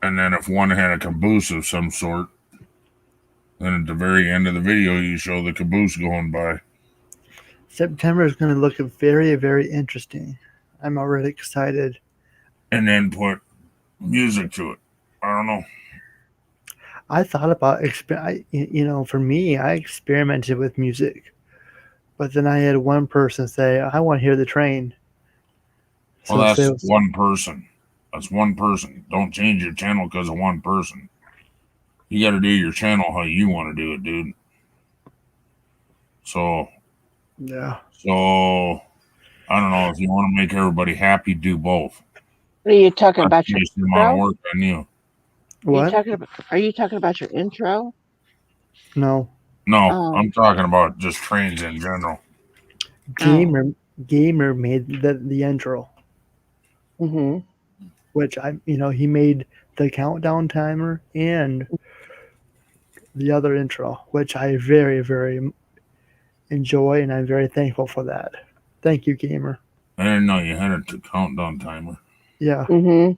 And then if one had a caboose of some sort, then at the very end of the video, you show the caboose going by. September is going to look very, very interesting. I'm already excited. And then put music to it. I don't know. I thought about, for me, I experimented with music. But then I had one person say, I want to hear the train. So well, that's one person. That's one person. Don't change your channel because of one person. You got to do your channel how you want to do it, dude. So, yeah. So, I don't know. If you want to make everybody happy, do both. Are you talking about your intro? Work on you. What? Are you talking about your intro? No. No, I'm talking about just trains in general. Gamer made the intro. Mm-hmm. Which he made the countdown timer and the other intro, which I very, very enjoy, and I'm very thankful for that. Thank you, Gamer. I didn't know you had a countdown timer. Yeah. Mm-hmm.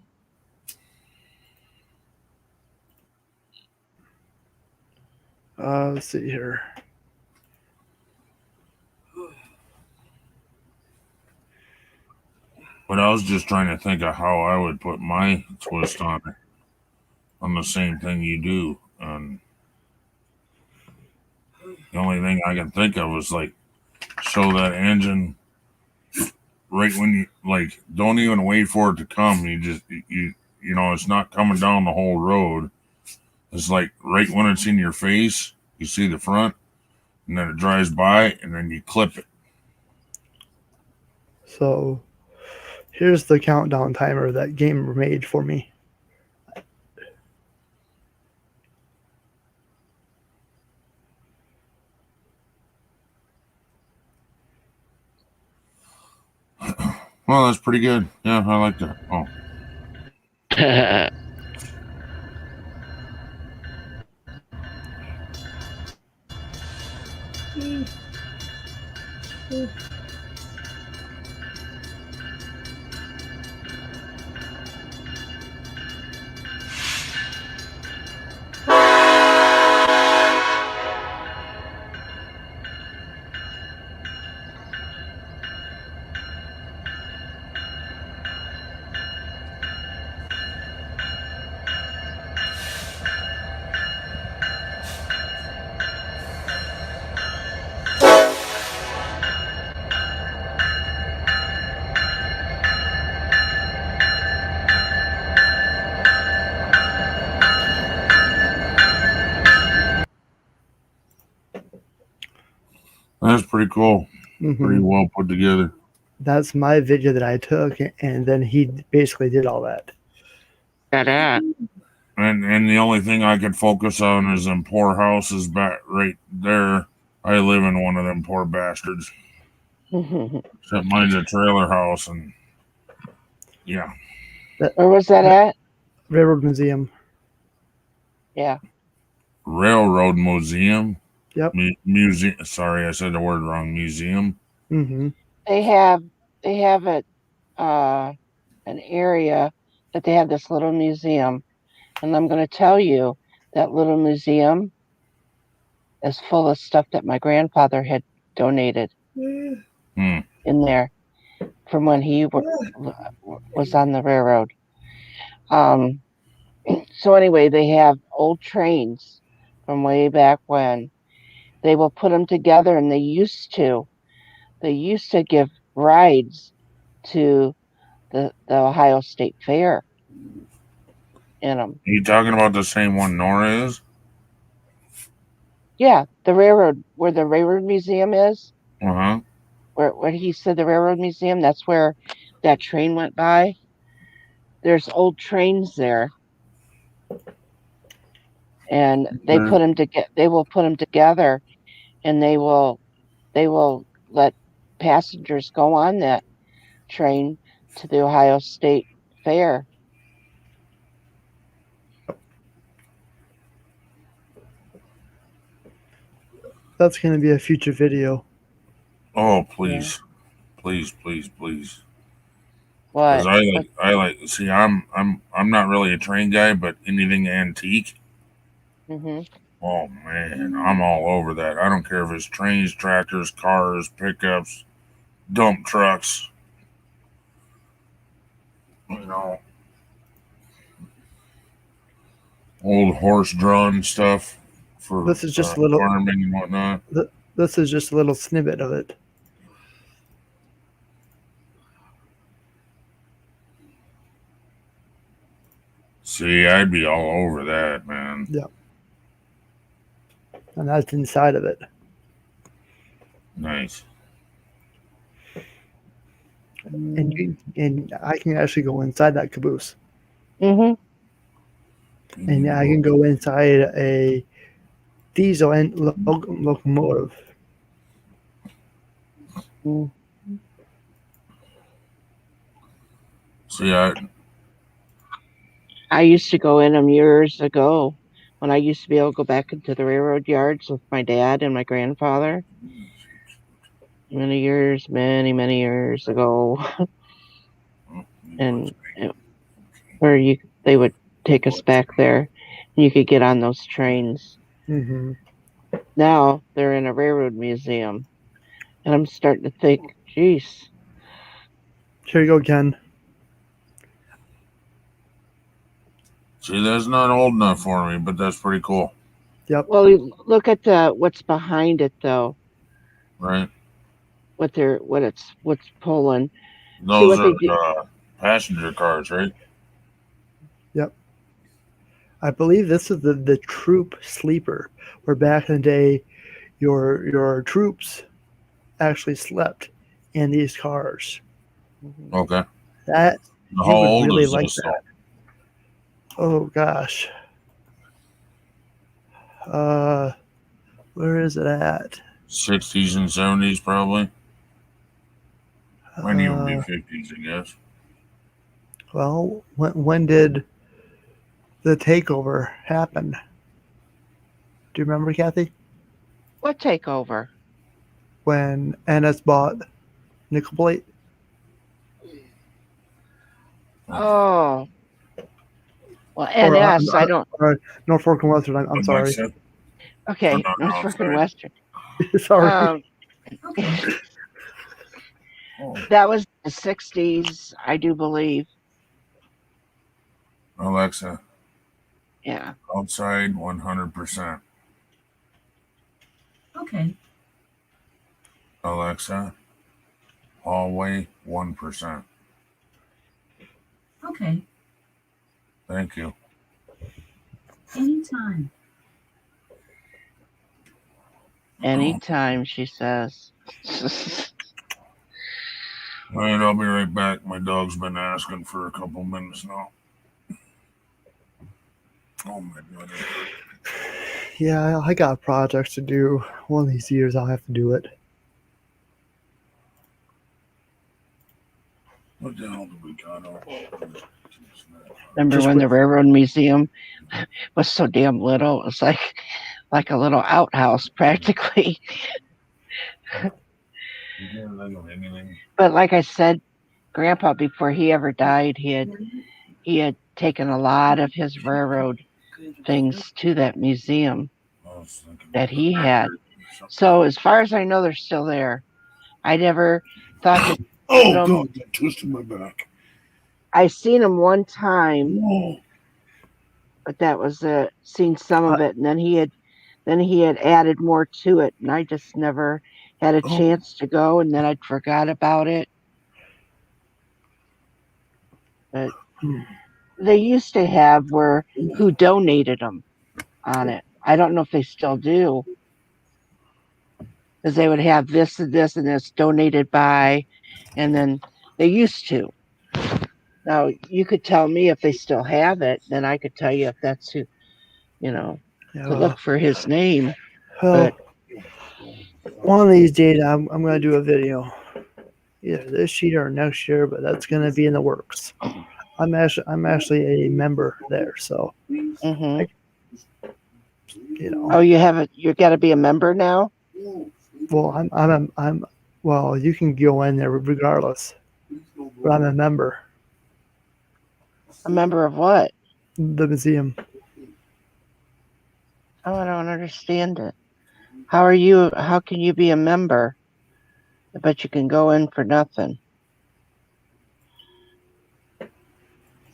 Let's see here. But I was just trying to think of how I would put my twist on it, on the same thing you do. And the only thing I can think of is like show that engine right when you like, don't even wait for it to come. You know, it's not coming down the whole road. It's like right when it's in your face, you see the front, and then it drives by, and then you clip it. So here's the countdown timer that game made for me. Well, that's pretty good. Yeah, I like that. Oh. That's pretty cool. Pretty well put together. That's my video that I took, and then he basically did all that. And the only thing I could focus on is them poor houses back right there. I live in one of them poor bastards. Except mine's a trailer house, and yeah. Where was that at? Railroad Museum. Yeah. Railroad Museum. Yep. Museum. Sorry, I said the word wrong. Museum. Mm-hmm. They have it an area that they have this little museum, and I'm going to tell you that little museum is full of stuff that my grandfather had donated in there from when he was on the railroad. So anyway, they have old trains from way back when. They will put them together, and they used to give rides to the Ohio State Fair in them. Are you talking about the same one N.O.R.A is? Yeah, the railroad, where the railroad museum is. Uh-huh. Where he said the railroad museum, that's where that train went by. There's old trains there, and they put them together. They will put them together, and they will let passengers go on that train to the Ohio State Fair. That's going to be a future video. Oh, please. Yeah. Please. What? I like. See, I'm not really a train guy, but anything antique. Oh man, I'm all over that. I don't care if it's trains, tractors, cars, pickups, dump trucks. You know, old horse-drawn stuff for this is just a little farming and whatnot. This is just a little snippet of it. See, I'd be all over that, man. Yeah. And that's inside of it. Nice. And I can actually go inside that caboose. Mm-hmm. And I can go inside a diesel and locomotive. See, I used to go in them years ago when I used to be able to go back into the railroad yards with my dad and my grandfather. Many years ago. And where they would take us back there, and you could get on those trains. Now they're in a railroad museum, and I'm starting to think, geez. Here you go, Ken. See, that's not old enough for me, but that's pretty cool. Yep. Well, look at what's behind it, though. Right. What's pulling. Those what they are do. passenger cars, right? Yep. I believe this is the troop sleeper, where back in the day, your troops actually slept in these cars. Okay. That How you would old really is like this that. though? Oh gosh. Uh, where is it at? 60s and 70s, probably. Might even be Uh, 50s, I guess. well, when did the takeover happen? Do you remember, Kathy? What takeover? When NS bought Nickel Plate? Oh, well, Or, NS. I don't. or Norfolk and Western. I'm sorry. Alexa, turn Okay, on Norfolk and outside. Western. Sorry. Um, Oh, that was the '60s, I do believe. Alexa, Yeah. outside 100%. Okay. Alexa, hallway 1%. Okay. Thank you. Anytime. Anytime, she says. All right, I'll be right back. My dog's been asking for a couple minutes now. Oh my god. Yeah, I got projects to do. One of these years, I'll have to do it. What the hell did we got on? Remember Just when the Railroad Museum was so damn little? It was like a little outhouse practically. You can't think of anything. But like I said, Grandpa, before he ever died, he had taken a lot of his railroad things to that museum I was thinking that of the he had. record or something. So as far as I know, they're still there. I never thought to put Oh 'em- god, that twisted my back. I seen him one time, Whoa. but that was it. Seen some I, of it, and then he had added more to it, and I just never had a Oh, chance to go, and then I forgot about it. But they used to have where who donated them on it. I don't know if they still do, because they would have this and this and this donated by, and then they used to. Now you could tell me if they still have it, then I could tell you if that's who, you know, yeah, to look for his name. But one of these days, I'm going to do a video. Either this year or next year, but that's going to be in the works. I'm actually a member there, so mm-hmm. I, you know. Oh, you have it. You got to be a member now. Well, I'm well. You can go in there regardless, but I'm a member. A member of what? The museum. Oh, I don't understand it. How are you? How can you be a member? But you can go in for nothing.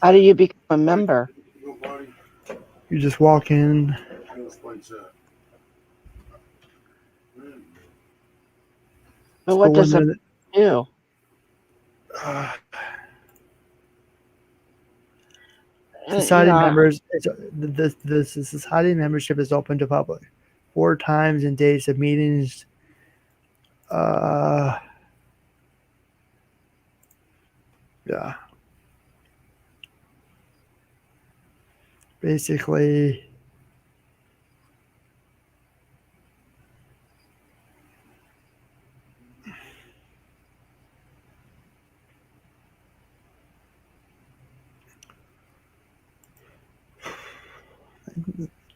How do you become a member? You just walk in. But what does it do? Society members. The society membership is open to public. 4 times and days of meetings. Yeah. Basically,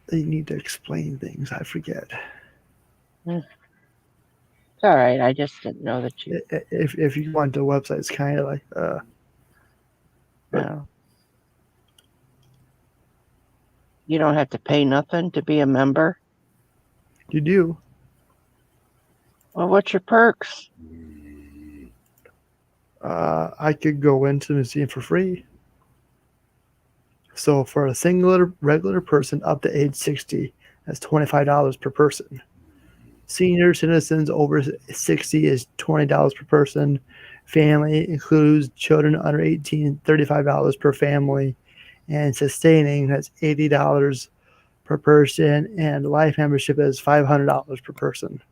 they need to explain things. I forget. It's all right. I just didn't know that you. If you want the website, it's kind of like No. You don't have to pay nothing to be a member. You do. Well, what's your perks? I could go into the museum for free. So for a singular regular person up to age 60, that's $25 per person. Senior citizens over 60 is $20 per person, Family includes children under 18, $35 per family, and sustaining that's $80 per person, and life membership is $500 per person.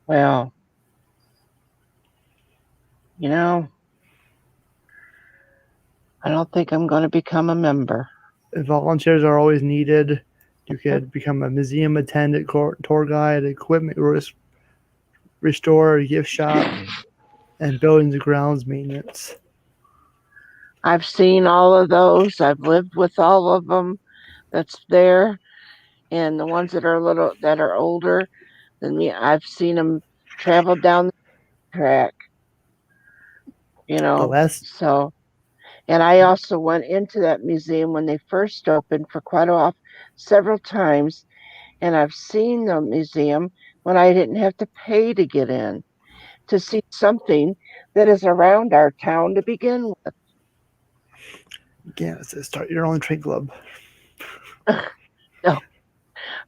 Well, you know, I don't think I'm going to become a member. Volunteers are always needed. You could become a museum attendant, tour guide, equipment restorer, gift shop, and buildings and grounds maintenance. I've seen all of those. I've lived with all of them that's there. And the ones that are older than me, I've seen them travel down the track, The last So, and I also went into that museum when they first opened for quite a while, several times. And I've seen the museum when I didn't have to pay to get in to see something that is around our town to begin with. Yeah, it says start your own train club. No,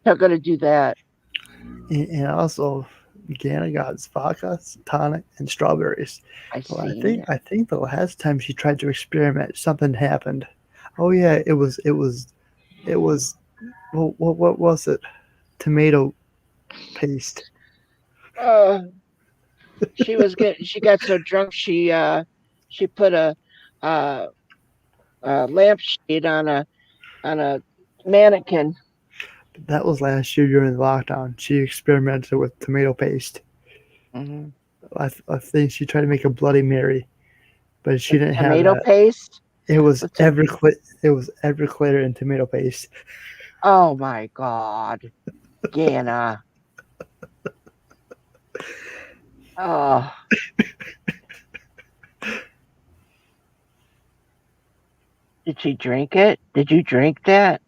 not going to do that. And also, Gana got vodka, tonic, and strawberries. Well, I think the last time she tried to experiment, something happened. Oh yeah, it was what was it? Tomato paste. She got so drunk she put uh, a lampshade on a mannequin. That was last year during the lockdown. She experimented with tomato paste. Mm-hmm. I think she tried to make a Bloody Mary, but she didn't have Tomato that. paste. It was Everclear and tomato paste. Oh my God, Gana. Oh. Did she drink it? Did you drink that?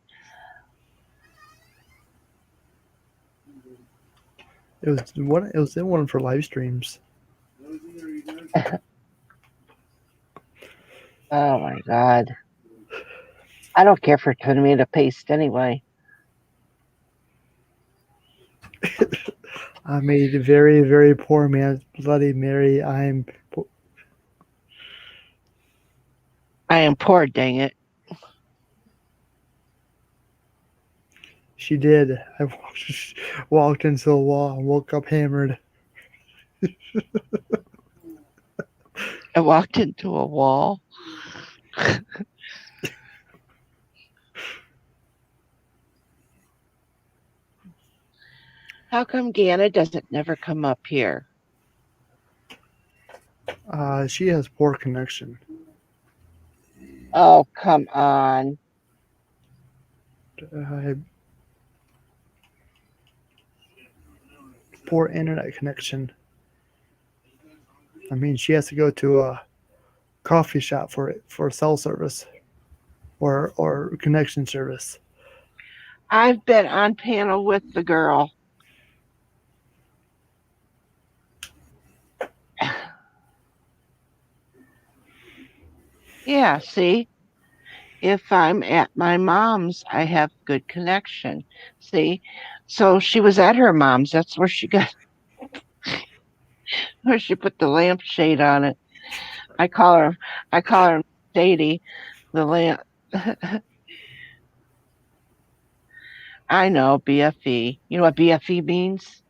It was in one for live streams. Oh my God. I don't care for tomato paste anyway. I made a very, very poor man's Bloody Mary. I am poor, dang it. She did. I walked into the wall and woke up hammered. I walked into a wall. How come Gana doesn't never come up here? She has poor connection. Oh, come on. Poor internet connection. I mean, she has to go to a coffee shop for cell service or connection service. I've been on panel with the girl. Yeah, see? If I'm at my mom's, I have good connection. See? So she was at her mom's. That's where she got where she put the lampshade on it. I call her Sadie, the lamp. I know, BFE. You know what BFE means?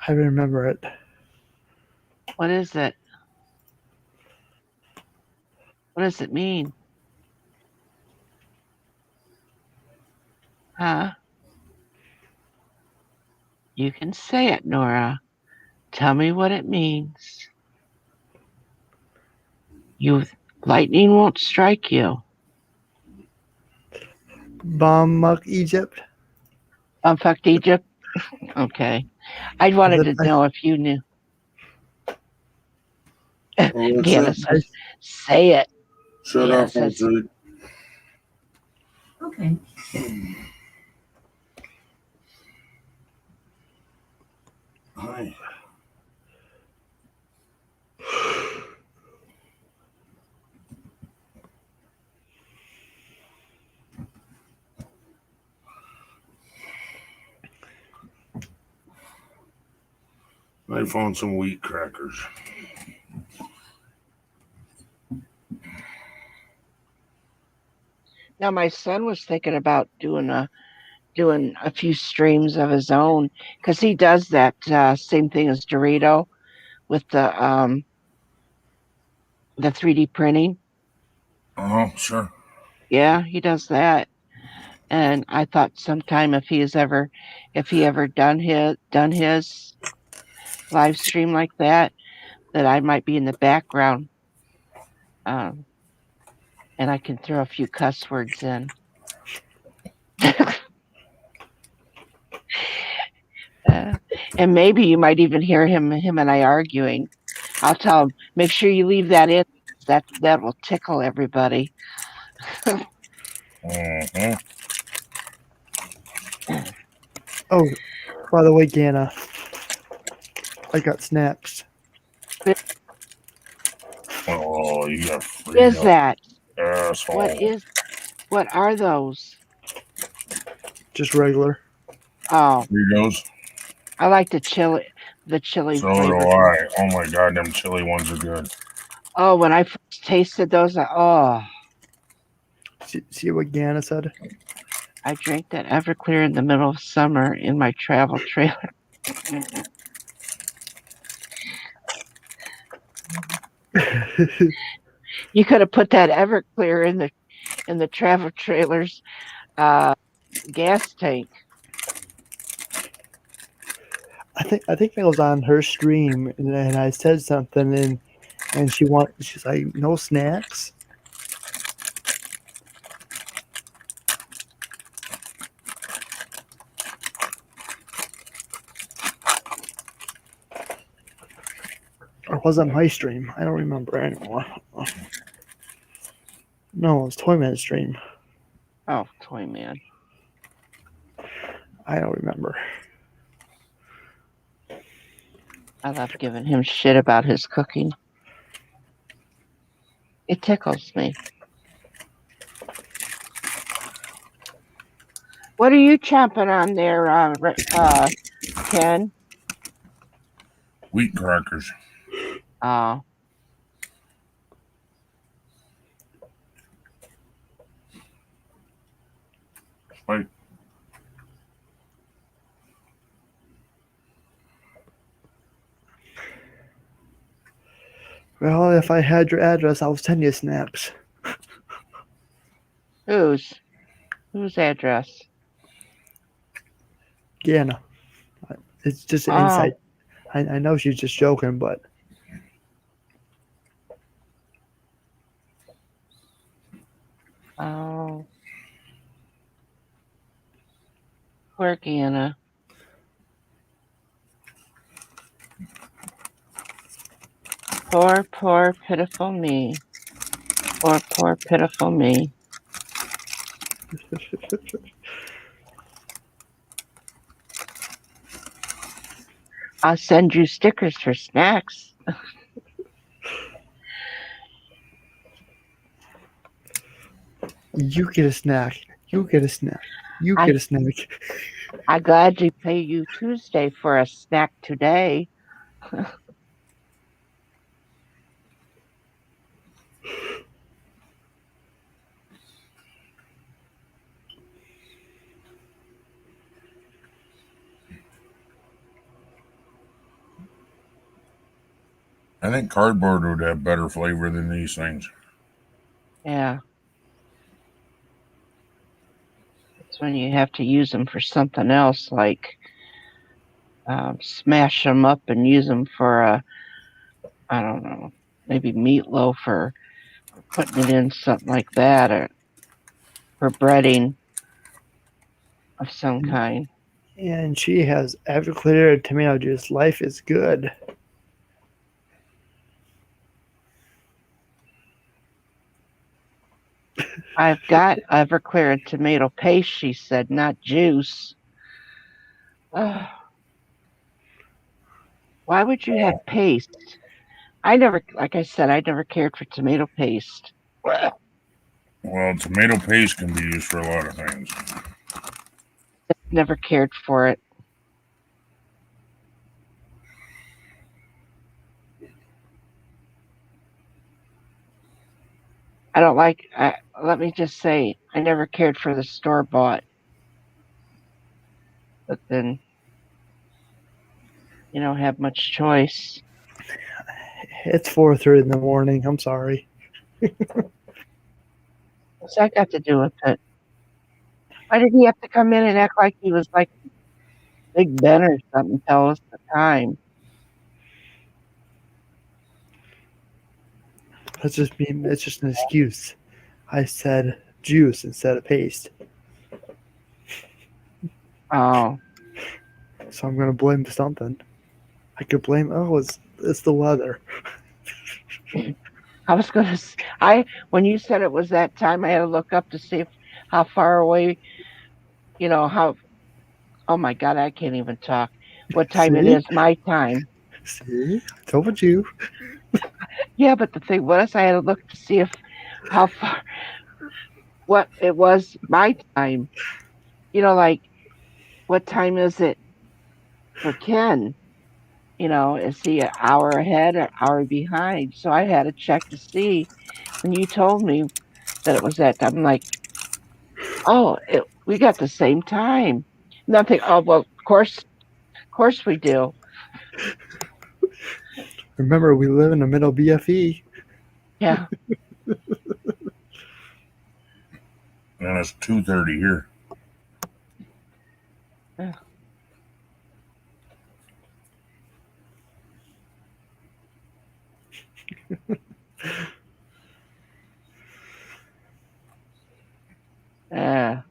I remember it. What is it? What does it mean? Huh? You can say it, Nora. Tell me what it means. Lightning won't strike you. Bumfuck Egypt. Bumfuck Egypt? Okay. I wanted to know if you knew. Gana says, say it. Shut Gana up, says, Jake. Okay. Hi. I found some wheat crackers. Now my son was thinking about doing a few streams of his own because he does that same thing as Dorito with the 3D printing. Oh, sure. Yeah, he does that. And I thought sometime if he ever done his live stream like that I might be in the background, and I can throw a few cuss words in. And maybe you might even hear him and I arguing. I'll tell him, make sure you leave that in. That will tickle everybody. Mm-hmm. Oh, by the way, Gana, I got snacks. Oh, you got free. What is that? Asshole. What are those? Just regular. Oh, Fritos. I like the chili So do flavor. I. Oh my god, them chili ones are good. Oh, when I first tasted those, See what Gana said? I drank that Everclear in the middle of summer in my travel trailer. You could have put that Everclear in the travel trailer's gas tank. I think that was on her stream, and I said something, and she's like, no snacks. Or was it my stream? I don't remember anymore. No, it was Toyman's stream. Oh, Toyman. I don't remember. I love giving him shit about his cooking. It tickles me. What are you chomping on there, Ken? Wheat crackers. Oh. Wait. Well, if I had your address, I'll send you snaps. Whose address? Gana. It's just an insight. I know she's just joking, but oh, poor Gana. Poor pitiful me. Poor pitiful me. I'll send you stickers for snacks. You get a snack. You get a snack. You get a snack. I gladly pay you Tuesday for a snack today. I think cardboard would have better flavor than these things. Yeah. It's when you have to use them for something else, like smash them up and use them for I don't know, maybe meatloaf or putting it in something like that, or for breading of some kind. And she has Everclear tomato juice. Life is good. I've got Everclear and tomato paste, she said, not juice. Why would you have paste? Like I said, I never cared for tomato paste. Well, tomato paste can be used for a lot of things. Never cared for it. I don't like. Let me just say, I never cared for the store bought, but then you don't have much choice. It's 4:30 in the morning. I'm sorry. What's that got to do with it? Why did he have to come in and act like he was like Big Ben or something? Tell us the time. That's just me. It's just an excuse. I said juice instead of paste, Oh, so I'm gonna blame something. I could blame. Oh, it's the weather. I was gonna. When you said it was that time, I had to look up to see how far away. How. Oh my God, I can't even talk. What time it See, is? My time. see, I told you. Yeah, but the thing was, I had to look to see if how far what it was my time. Like what time is it for Ken? Is he an hour ahead or hour behind? So I had to check to see. When you told me that it was that time, I'm like, oh, we got the same time. Nothing. Oh well, of course we do. Remember, we live in the middle BFE. Yeah. And it's 2:30 here. Yeah.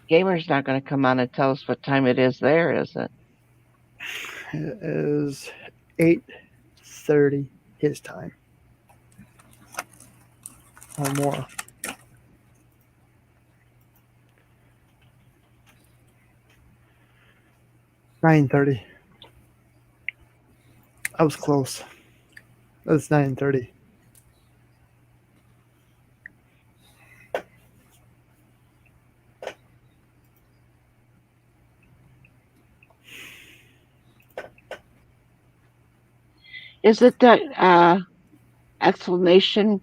Gamer's not going to come on and tell us what time it is there, is it? It is 8:30 his time or more. 9:30. I was close. It's 9:30. Is it that exclamation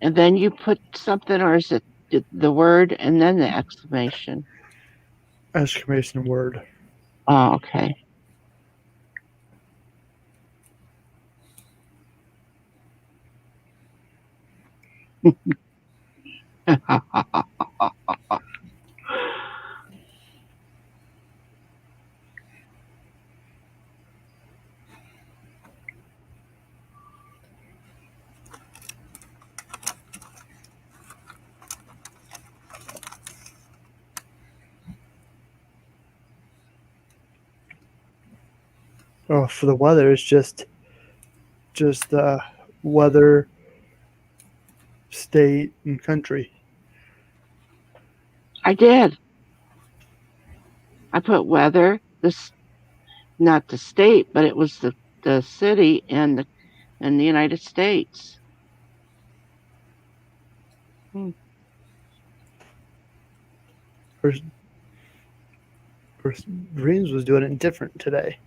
and then you put something, or is it the word and then the exclamation? Exclamation word. Oh, okay. Oh, for the weather, it's just weather, state, and country. I did. I put weather, not the state, but it was the city and the United States. Hmm. Or Dreams was doing it different today.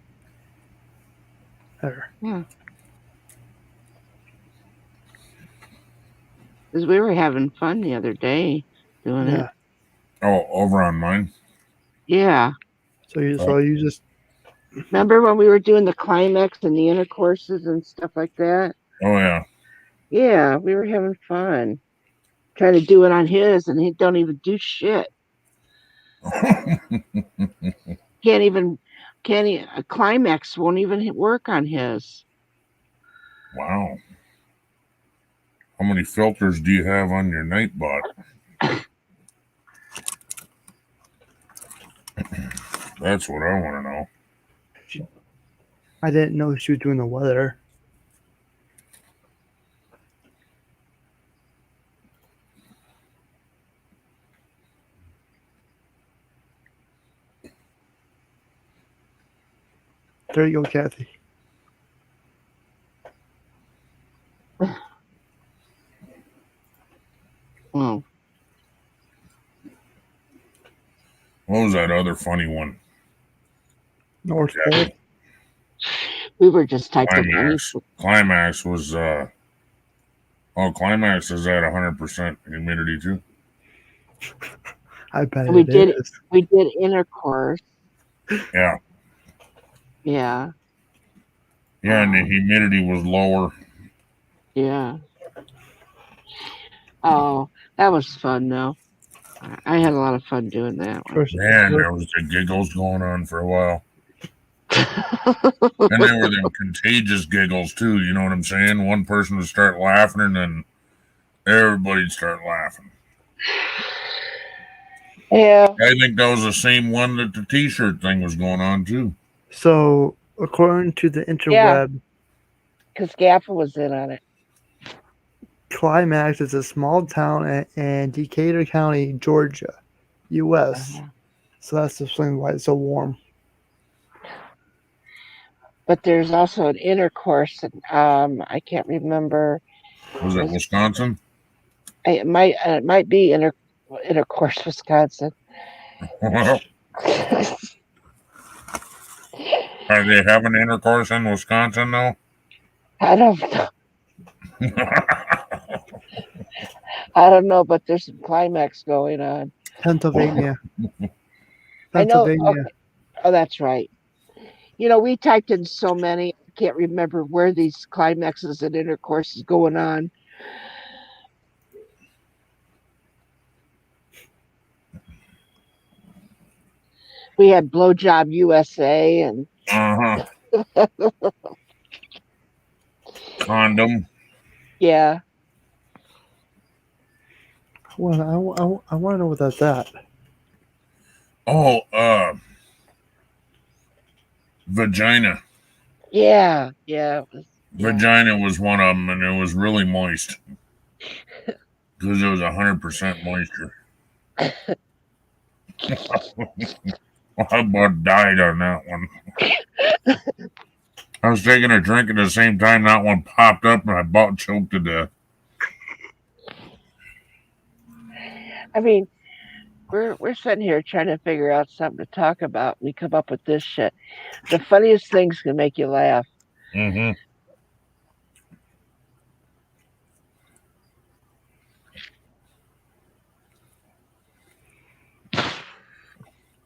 There. Yeah. Because we were having fun the other day doing it. Yeah. Oh, over on mine. Yeah. So you just Remember when we were doing the climax and the intercourses and stuff like that? Oh yeah. Yeah, we were having fun. Trying to do it on his, and he don't even do shit. Can't even, a climax won't even work on his. Wow. How many filters do you have on your Nightbot? That's what I want to know. I didn't know she was doing the weather. There you go, Kathy. Oh. What was that other funny one? North Pole. We were just typing any. Climax was Climax is at 100% humidity too. I bet We it did. is. We did intercourse. Yeah. Yeah. Yeah, and the humidity was lower. Yeah. Oh, that was fun though. I had a lot of fun doing that one. Man, there was the giggles going on for a while. And they were them contagious giggles too, you know what I'm saying? One person would start laughing and then everybody'd start laughing. Yeah. I think that was the same one that the t-shirt thing was going on too. So, according to the interweb, because Gaffa was in on it. Climax is a small town in Decatur County, Georgia, U.S. So that's the reason why it's so warm. But there's also an intercourse. I can't remember. Was it Wisconsin? It might be intercourse, Wisconsin. Are they having intercourse in Wisconsin though? I don't know. I don't know, but there's some climax going on. Pennsylvania. I know. Okay. Oh, that's right. You know, we typed in so many. I can't remember where these climaxes and intercourses going on. We had Blowjob USA and Condom. Yeah. Well, I want to know what that's at. Oh, vagina. Yeah. Vagina was one of them, and it was really moist because it was 100% moisture. I about died on that one. I was taking a drink at the same time that one popped up, and I about choked to death. I mean, we're sitting here trying to figure out something to talk about. We come up with this shit. The funniest things can make you laugh. Mm-hmm.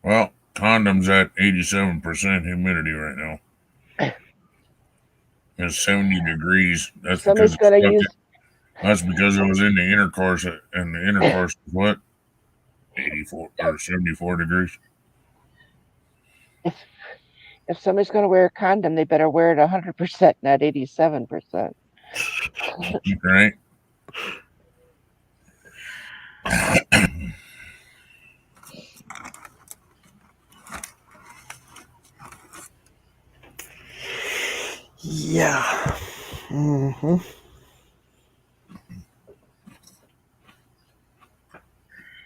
Well, condoms at 87% humidity right now. It's 70 degrees. That's because that's because it was in the intercourse, and the intercourse is what? 84 or 74 degrees. If somebody's going to wear a condom, they better wear it 100%, not 87%. Right? Yeah. Mm-hmm.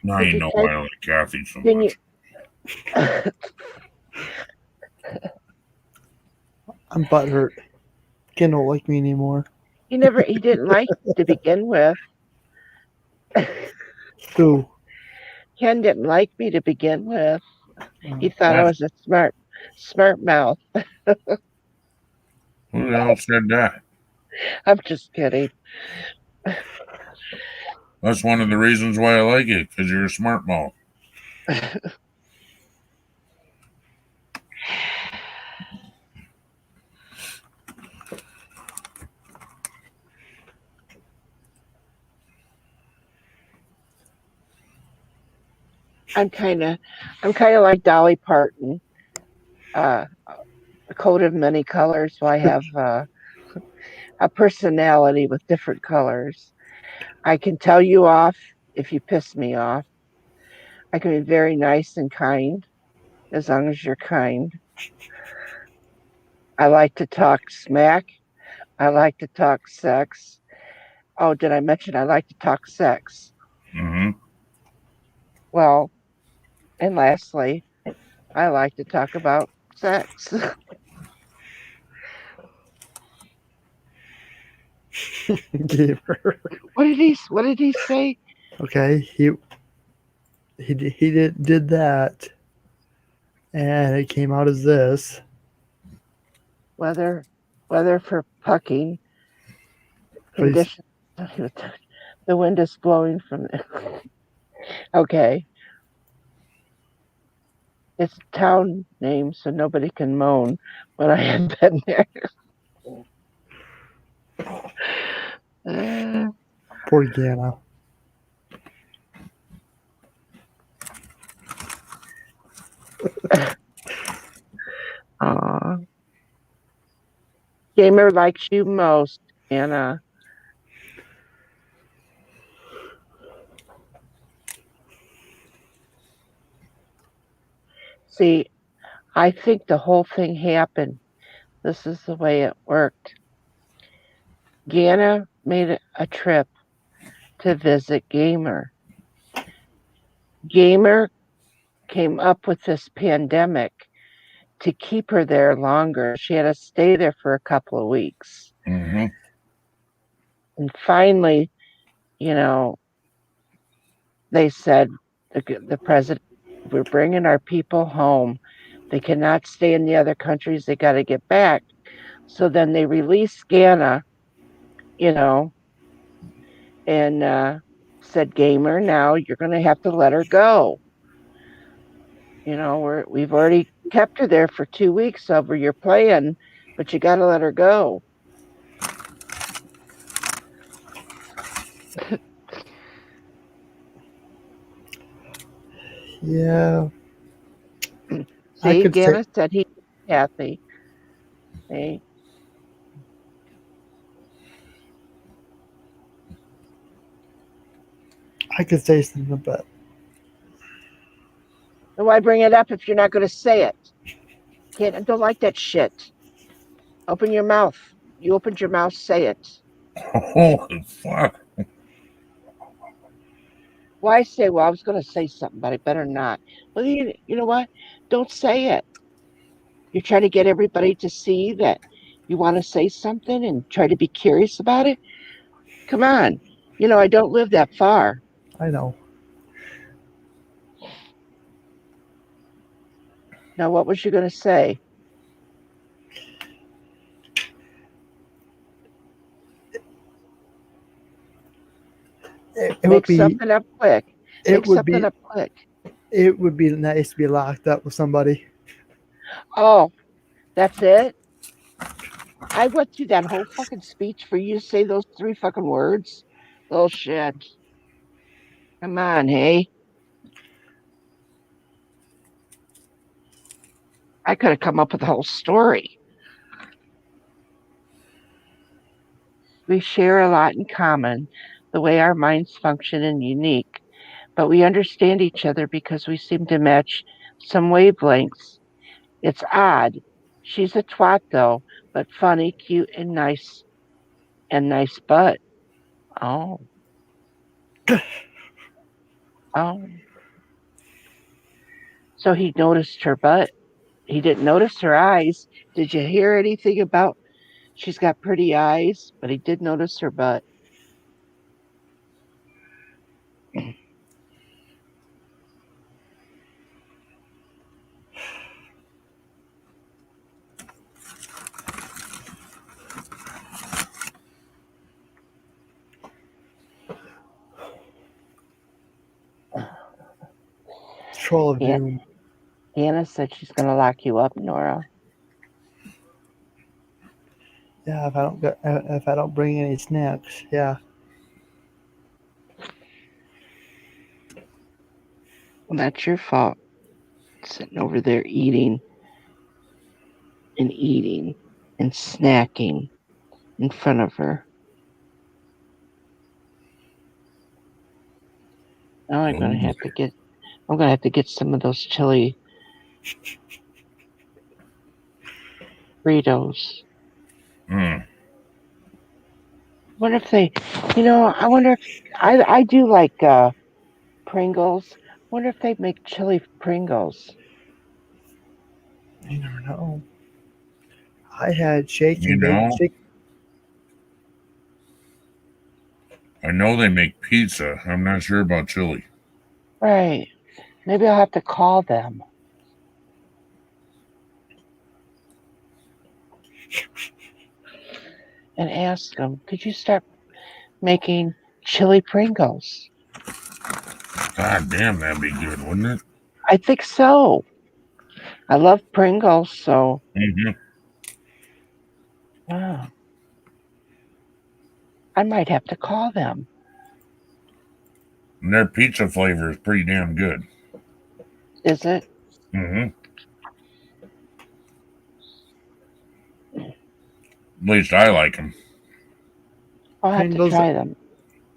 Now you know why I like Kathy so much. I'm butthurt. Ken don't like me anymore. He didn't like me to begin with. Who? Ken didn't like me to begin with. He thought I was a smart mouth. Who the hell said that? I'm just kidding. That's one of the reasons why I like it, because you're a smart mouth. I'm kind of like Dolly Parton, a coat of many colors. So I have a personality with different colors. I can tell you off if you piss me off. I can be very nice and kind, as long as you're kind. I like to talk smack. I like to talk sex. Oh, did I mention I like to talk sex? Mm-hmm. Well, and lastly, I like to talk about sex. Gamer. What did he say? Okay, he did that, and it came out as this. Whether weather for pucking. Please. Conditions. The wind is blowing from there. Okay. It's a town name, so nobody can moan, but I have been there. Poor Gana. Aw. Gamer likes you most, Anna. See, I think the whole thing happened. This is the way it worked. Gana made a trip to visit Gamer. Gamer came up with this pandemic to keep her there longer. She had to stay there for a couple of weeks. Mm-hmm. And finally, they said, the president, we're bringing our people home. They cannot stay in the other countries. They got to get back. So then they released Gana, and said, Gamer, now you're going to have to let her go. We've already kept her there for 2 weeks over your plan, but you got to let her go. Yeah. See, Gana said he was happy. Hey. I could say something, but Why bring it up if you're not going to say it? I don't like that shit. Open your mouth. You opened your mouth, say it. Holy fuck. Why say, well, I was going to say something, but I better not. Well, you know what? Don't say it. You're trying to get everybody to see that you want to say something and try to be curious about it. Come on. I don't live that far. I know. Now, what was you going to say? It Make would be, something up quick. It would be. It would be nice to be locked up with somebody. Oh, that's it? I went through that whole fucking speech for you to say those 3 fucking words? Bullshit. Come on, hey. I could have come up with a whole story. We share a lot in common, the way our minds function and unique, but we understand each other because we seem to match some wavelengths. It's odd. She's a twat though, but funny, cute, and nice butt. Oh. Oh. So he noticed her butt. He didn't notice her eyes. Did you hear anything about she's got pretty eyes? But he did notice her butt. Troll of Doom. Anna said she's going to lock you up, Nora. Yeah, if I don't bring any snacks, yeah. Well, that's your fault. Sitting over there eating and snacking in front of her. Now I'm gonna have to get some of those chili Fritos. Wonder if they, I wonder if I do like Pringles. Wonder if they make chili Pringles. You never know. I had shake You and bake. know? I know they make pizza. I'm not sure about chili. Right. Maybe I'll have to call them. and ask them, could you start making chili Pringles? God damn, that'd be good, wouldn't it? I think so. I love Pringles, so Mm-hmm. wow. I might have to call them. And their pizza flavor is pretty damn good. Is it? Mm-hmm. At least I like them. I'll have to Pringles, try them.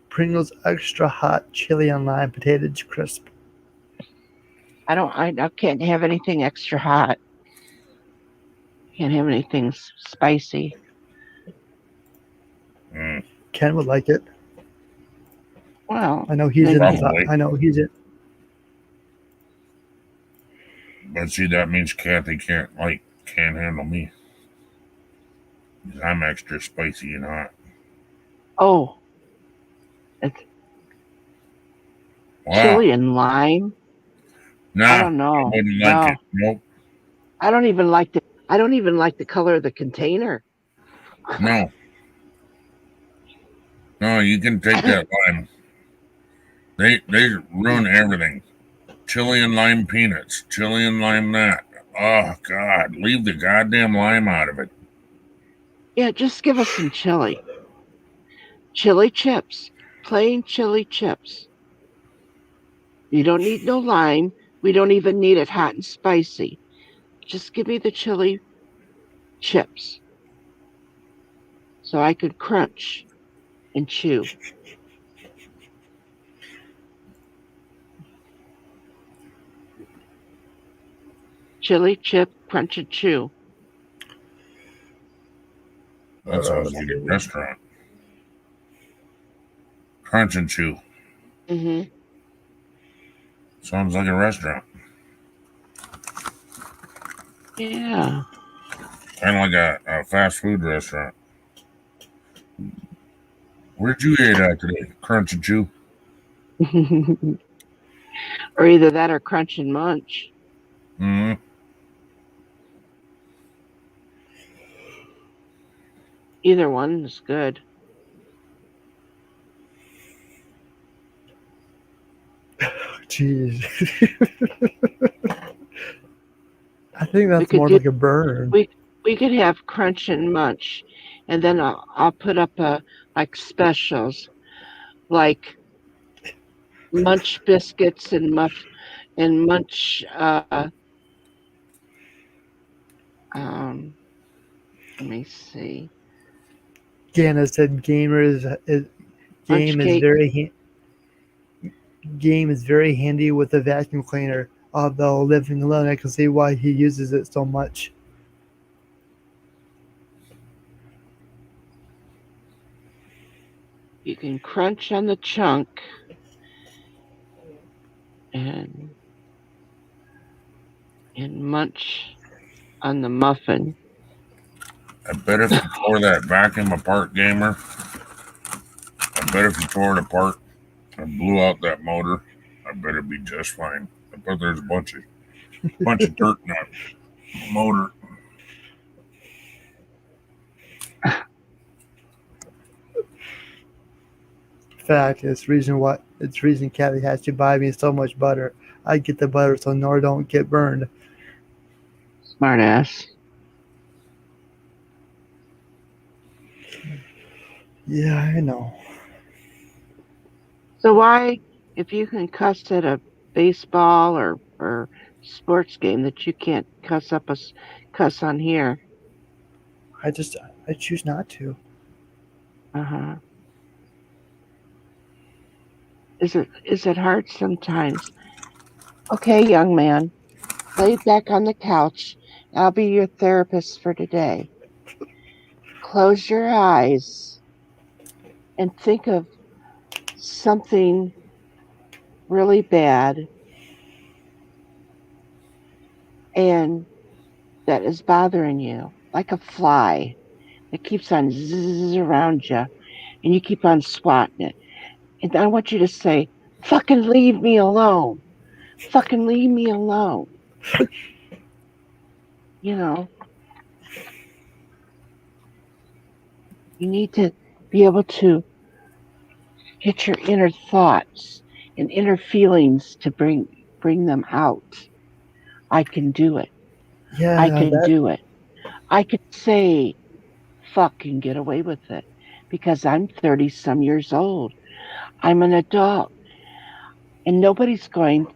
Pringles extra hot chili and lime potato crisp. I can't have anything extra hot. Can't have anything spicy. Mm, Ken would like it. Well, I know he's maybe. in. probably. I know he's in. But see, that means Kathy can't handle me. 'Cause I'm extra spicy and hot. Oh, it's Wow. chili and lime. Nah, I don't know. wouldn't like it. Nope. I don't even like the. I don't even like the color of the container. No. No, you can take that lime. They ruin everything. Chili and lime peanuts. Chili and lime that. Oh God, leave the goddamn lime out of it. Yeah, just give us some chili. Chili chips. Plain chili chips. You don't need no lime. We don't even need it hot and spicy. Just give me the chili chips so I could crunch and chew. Chili chip, crunch and chew. That sounds like a restaurant. Crunch and chew. Mm-hmm. Sounds like a restaurant. Yeah. Kind of like a fast food restaurant. Where'd you eat at today? Crunch and chew. Or either that or crunch and munch. Mm-hmm. Either one is good. Jeez. I think that's could more do like a burn. we could have crunch and munch, and then I'll put up like specials like munch biscuits and munch um let me see, Gana said munch game is cake. very handy with a vacuum cleaner. Although living alone, I can see why he uses it so much. You can crunch on the chunk and munch on the muffin. I bet if you tore that vacuum apart, gamer, I bet if you tore it apart and blew out that motor, I bet it'd be just fine. I bet there's a bunch of dirt in that motor. Fact, it's reason Kathy has to buy me so much butter. I get the butter so Nora don't get burned. Smart ass. Yeah, I know. So why, if you can cuss at a baseball or sports game, that you can't cuss on here? I choose not to. Uh-huh. Is it hard sometimes? Okay, young man, lay back on the couch. I'll be your therapist for today. Close your eyes and think of something really bad and that is bothering you, like a fly that keeps on zzz around you, and you keep on swatting it. And I want you to say, fucking leave me alone. Fucking leave me alone. You know. You need to be able to get your inner thoughts and inner feelings to bring them out. I can do it. I Yeah, can that do it. I could say fuck and get away with it because I'm 30 some years old. I'm an adult and nobody's going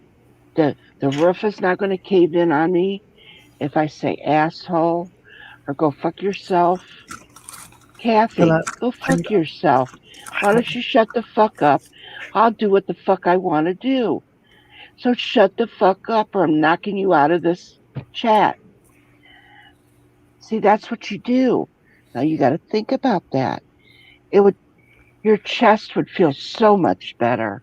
the roof is not going to cave in on me if I say asshole or go fuck yourself. but Kathy, go I'm fuck yourself. Why don't you shut the fuck up? I'll do what the fuck I want to do. So shut the fuck up or I'm knocking you out of this chat. See, that's what you do. Now you got to think about that. It would your chest would feel so much better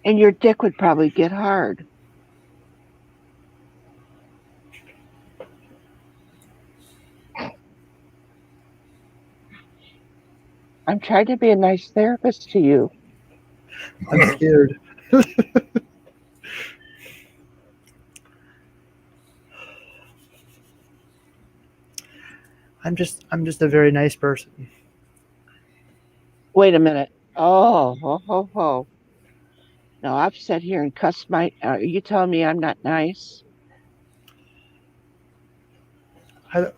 and your dick would probably get hard. I'm trying to be a nice therapist to you. I'm scared. I'm just a very nice person. Wait a minute. Oh, ho, ho, ho. No, I've sat here and cussed my. Are you telling me I'm not nice? I,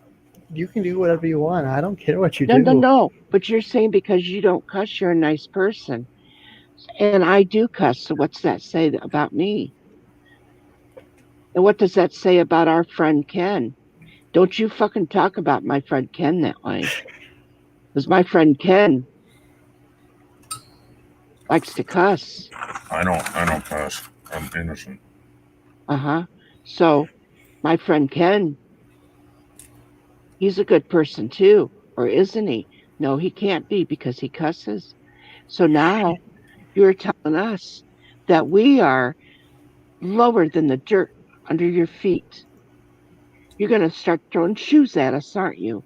you can do whatever you want. I don't care what you No, no, do. no. But you're saying because you don't cuss, you're a nice person. And I do cuss. So what's that say about me? And what does that say about our friend Ken? Don't you fucking talk about my friend Ken that way. Because my friend Ken likes to cuss. I don't cuss. I'm innocent. Uh huh. So my friend Ken, he's a good person too. Or isn't he? No, he can't be because he cusses. So now you're telling us that we are lower than the dirt under your feet. You're going to start throwing shoes at us, aren't you?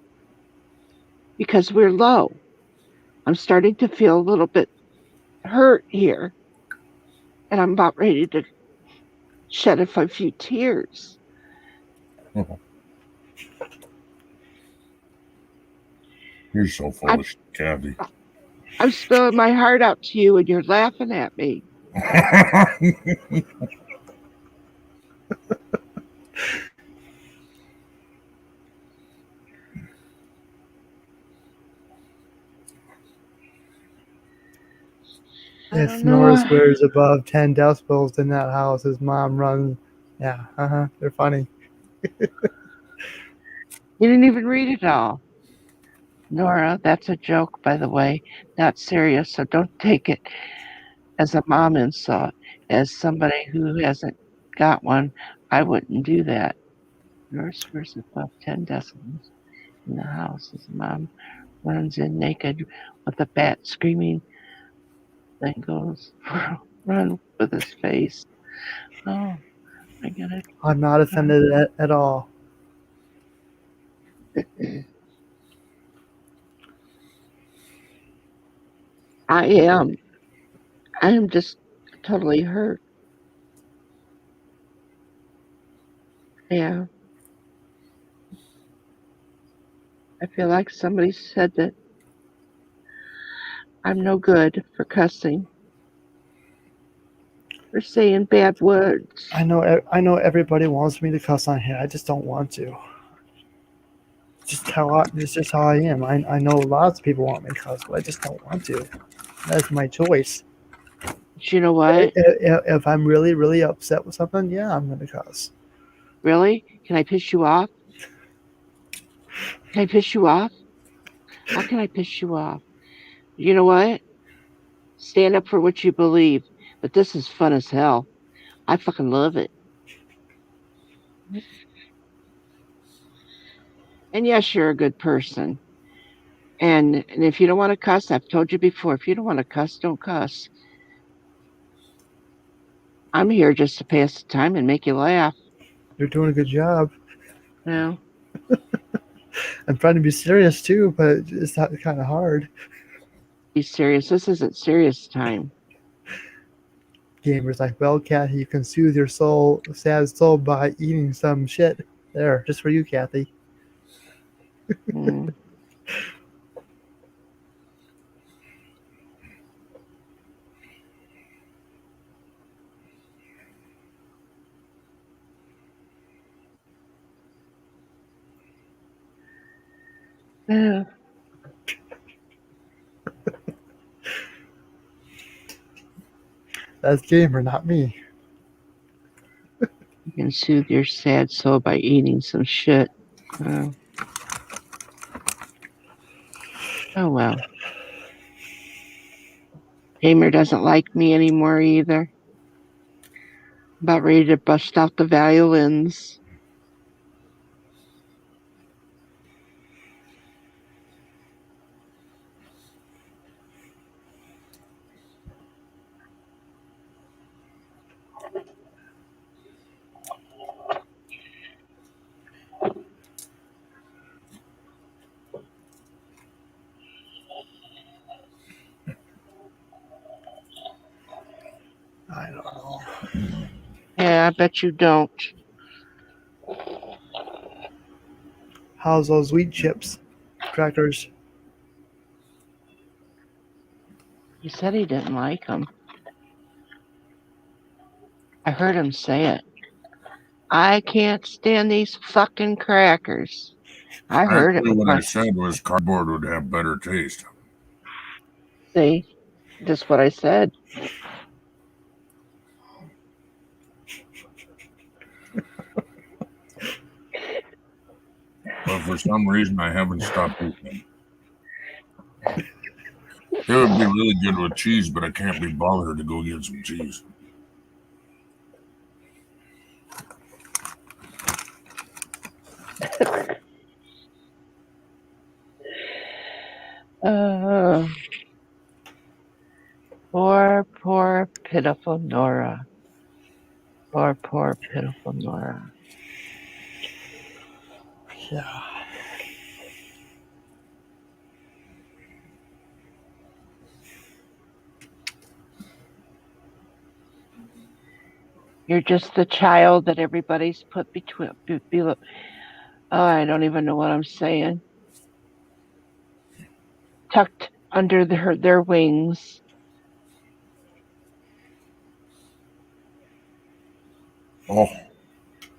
Because we're low. I'm starting to feel a little bit hurt here, and I'm about ready to shed a few tears. You're so full I'm, of shit, Kathy. I'm spilling my heart out to you, and you're laughing at me. I If don't know. Nora swears above 10 decibels in that house, his mom runs. Yeah, they're funny. You didn't even read it all. Nora, that's a joke, by the way, not serious, so don't take it as a mom insult. As somebody who hasn't got one, I wouldn't do that. Nora swears above 10 decibels in the house. His mom runs in naked with a bat screaming, then goes run with his face. Oh, I get it. I'm not offended at all. I am. I am just totally hurt. Yeah. I feel like somebody said that I'm no good for cussing or saying bad words. I know everybody wants me to cuss on here. I just don't want to. It's just how I am. I know lots of people want me to cuss, but I just don't want to. That's my choice. But you know what? If I'm really, really upset with something, yeah, I'm gonna cuss. Really? Can I piss you off? Can I piss you off? How can I piss you off? You know what? Stand up for what you believe. But this is fun as hell. I fucking love it. And yes, you're a good person. And if you don't want to cuss, I've told you before, if you don't want to cuss, don't cuss. I'm here just to pass the time and make you laugh. You're doing a good job. You know? I'm trying to be serious too, but it's not kind of hard. Be serious. This isn't serious time. Gamers like, well, Kathy, you can soothe your sad soul by eating some shit. There, just for you, Kathy. Mm. Yeah. That's gamer, not me. You can soothe your sad soul by eating some shit. Oh well. Hamer doesn't like me anymore either. About ready to bust out the violins. I don't know. Yeah, I bet you don't. How's those wheat chips, crackers? He said he didn't like them. I heard him say it. I can't stand these fucking crackers. I heard it Actually, with what my. I said was cardboard would have better taste. See, just what I said. But for some reason, I haven't stopped eating them. It would be really good with cheese, but I can't be bothered to go get some cheese. Uh, poor, pitiful Nora. Poor, pitiful Nora. Yeah. You're just the child that everybody's put between. Oh, I don't even know what I'm saying. Tucked under their wings. Oh.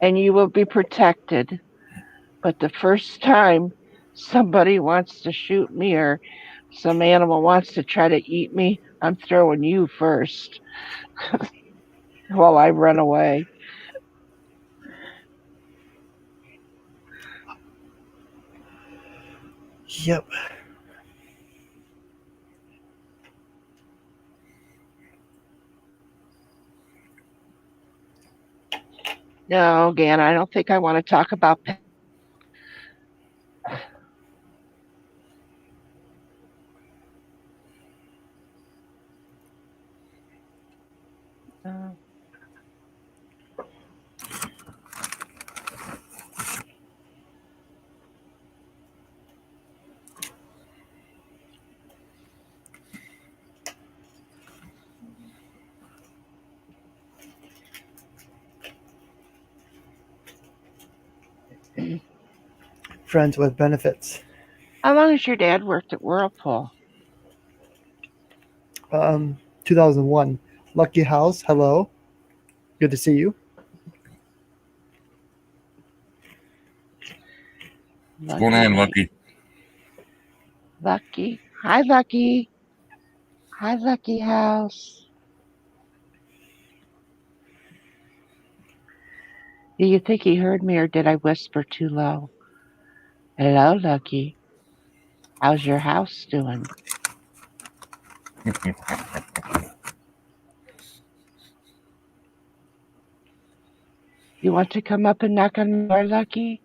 And you will be protected. But the first time somebody wants to shoot me or some animal wants to try to eat me, I'm throwing you first while I run away. Yep. No, Gan, I don't think I want to talk about pets. Friends with benefits. How long has your dad worked at Whirlpool? 2001. Lucky House. Hello. Good to see you. What's going on, Lucky? Lucky. Hi, Lucky. Hi, Lucky House. Do you think he heard me or did I whisper too low? Hello, Lucky. How's your house doing? You want to come up and knock on the door, Lucky?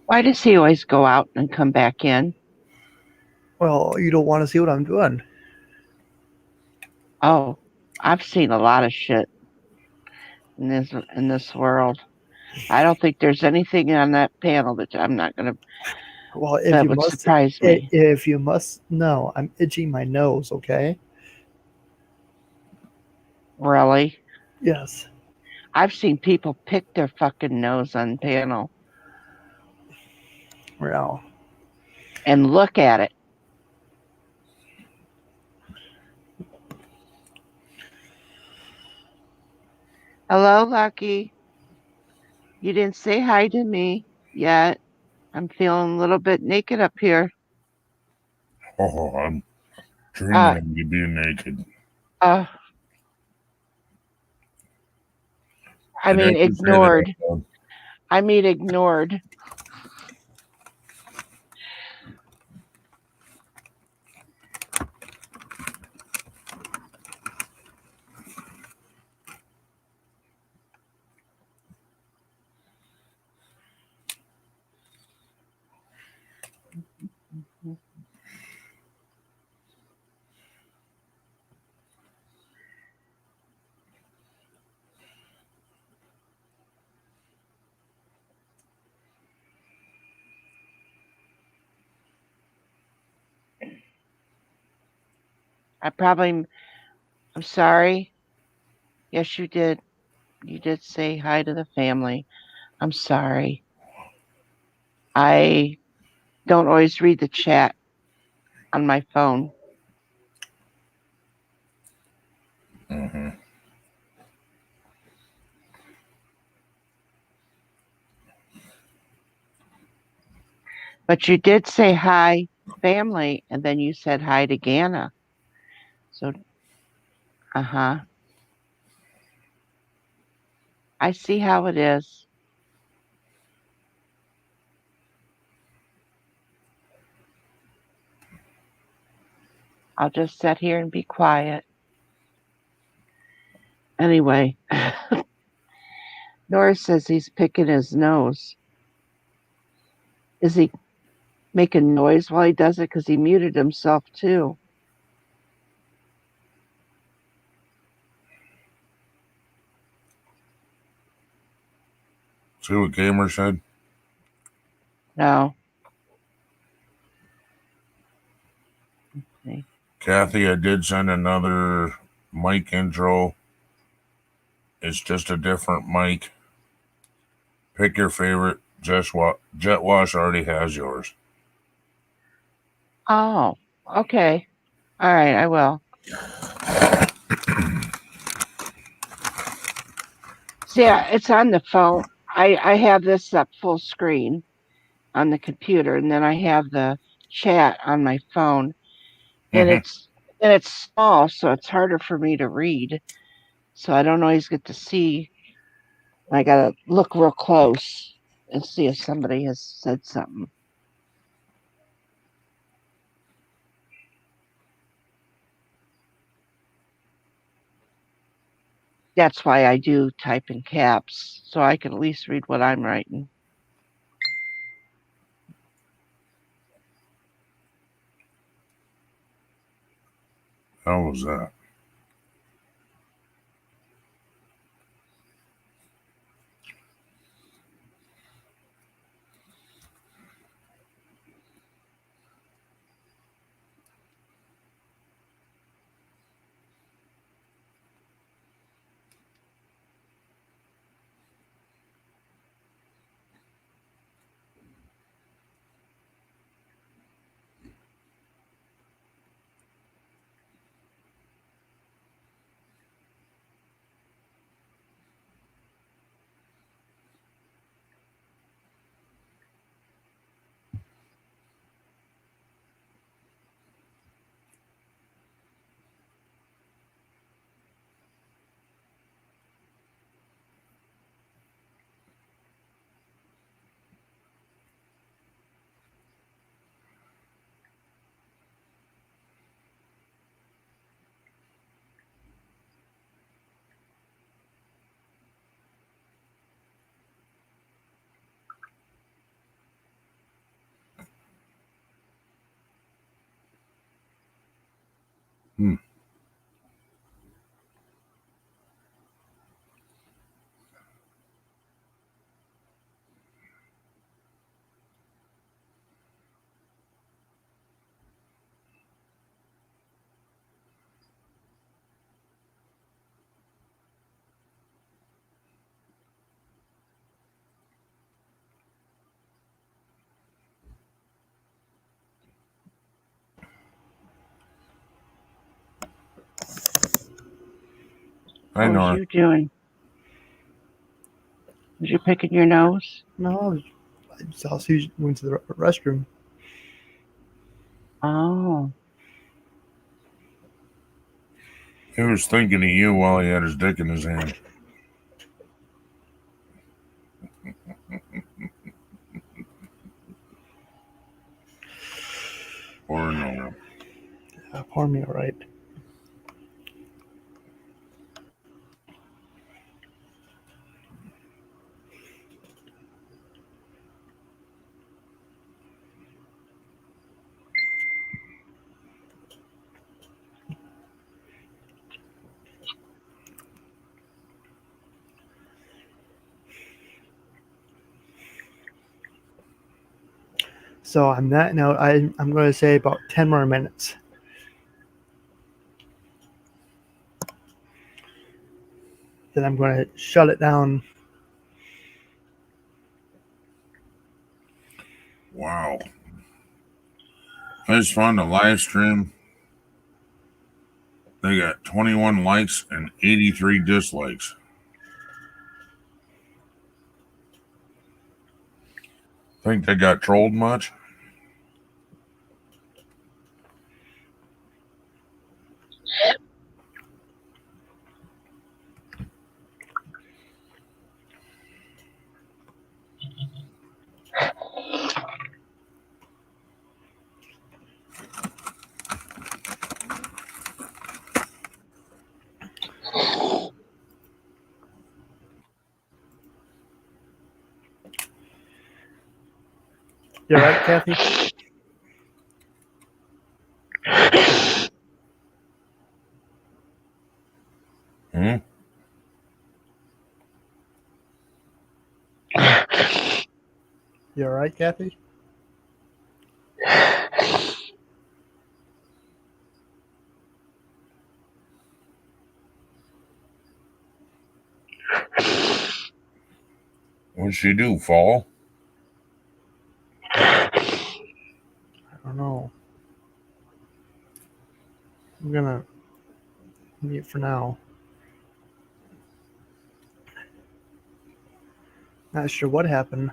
Why does he always go out and come back in? Well, you don't want to see what I'm doing. Oh, I've seen a lot of shit in this world. I don't think there's anything on that panel that I'm not gonna. Well, if that you would must, surprise me. if you must know, I'm itching my nose. Okay. Really? Yes. I've seen people pick their fucking nose on panel Well, and look at it. Hello, Lucky. You didn't say hi to me yet. I'm feeling a little bit naked up here. Oh, I'm dreaming of you being naked. I Did mean, I just say that ignored. out loud? I mean, ignored. I'm sorry. Yes, you did. You did say hi to the family. I'm sorry. I don't always read the chat on my phone. Mm-hmm. But you did say hi, family, and then you said hi to Gana. So, I see how it is. I'll just sit here and be quiet. Anyway, Nora says he's picking his nose. Is he making noise while he does it? Because he muted himself too. See what Gamer said? No. Okay. Kathy, I did send another mic intro. It's just a different mic. Pick your favorite. Jet Wash already has yours. Oh, okay. All right, I will. See, it's on the phone. I have this up full screen on the computer, and then I have the chat on my phone, and it's small, so it's harder for me to read. So I don't always get to see. I gotta look real close and see if somebody has said something. That's why I do type in caps, so I can at least read what I'm writing. How was that? Hmm. I What was know. you doing? Was you picking your nose? No, I also went to the restroom. Oh. He was thinking of you while he had his dick in his hand. Or no. Pour me, all right. So on that note, I'm going to say about 10 more minutes. Then I'm going to shut it down. Wow. I just found a live stream. They got 21 likes and 83 dislikes. Think they got trolled much? You all right, Kathy? Hmm? You all right, Kathy? What'd she do, fall? I don't know. I'm going to mute for now. Not sure what happened.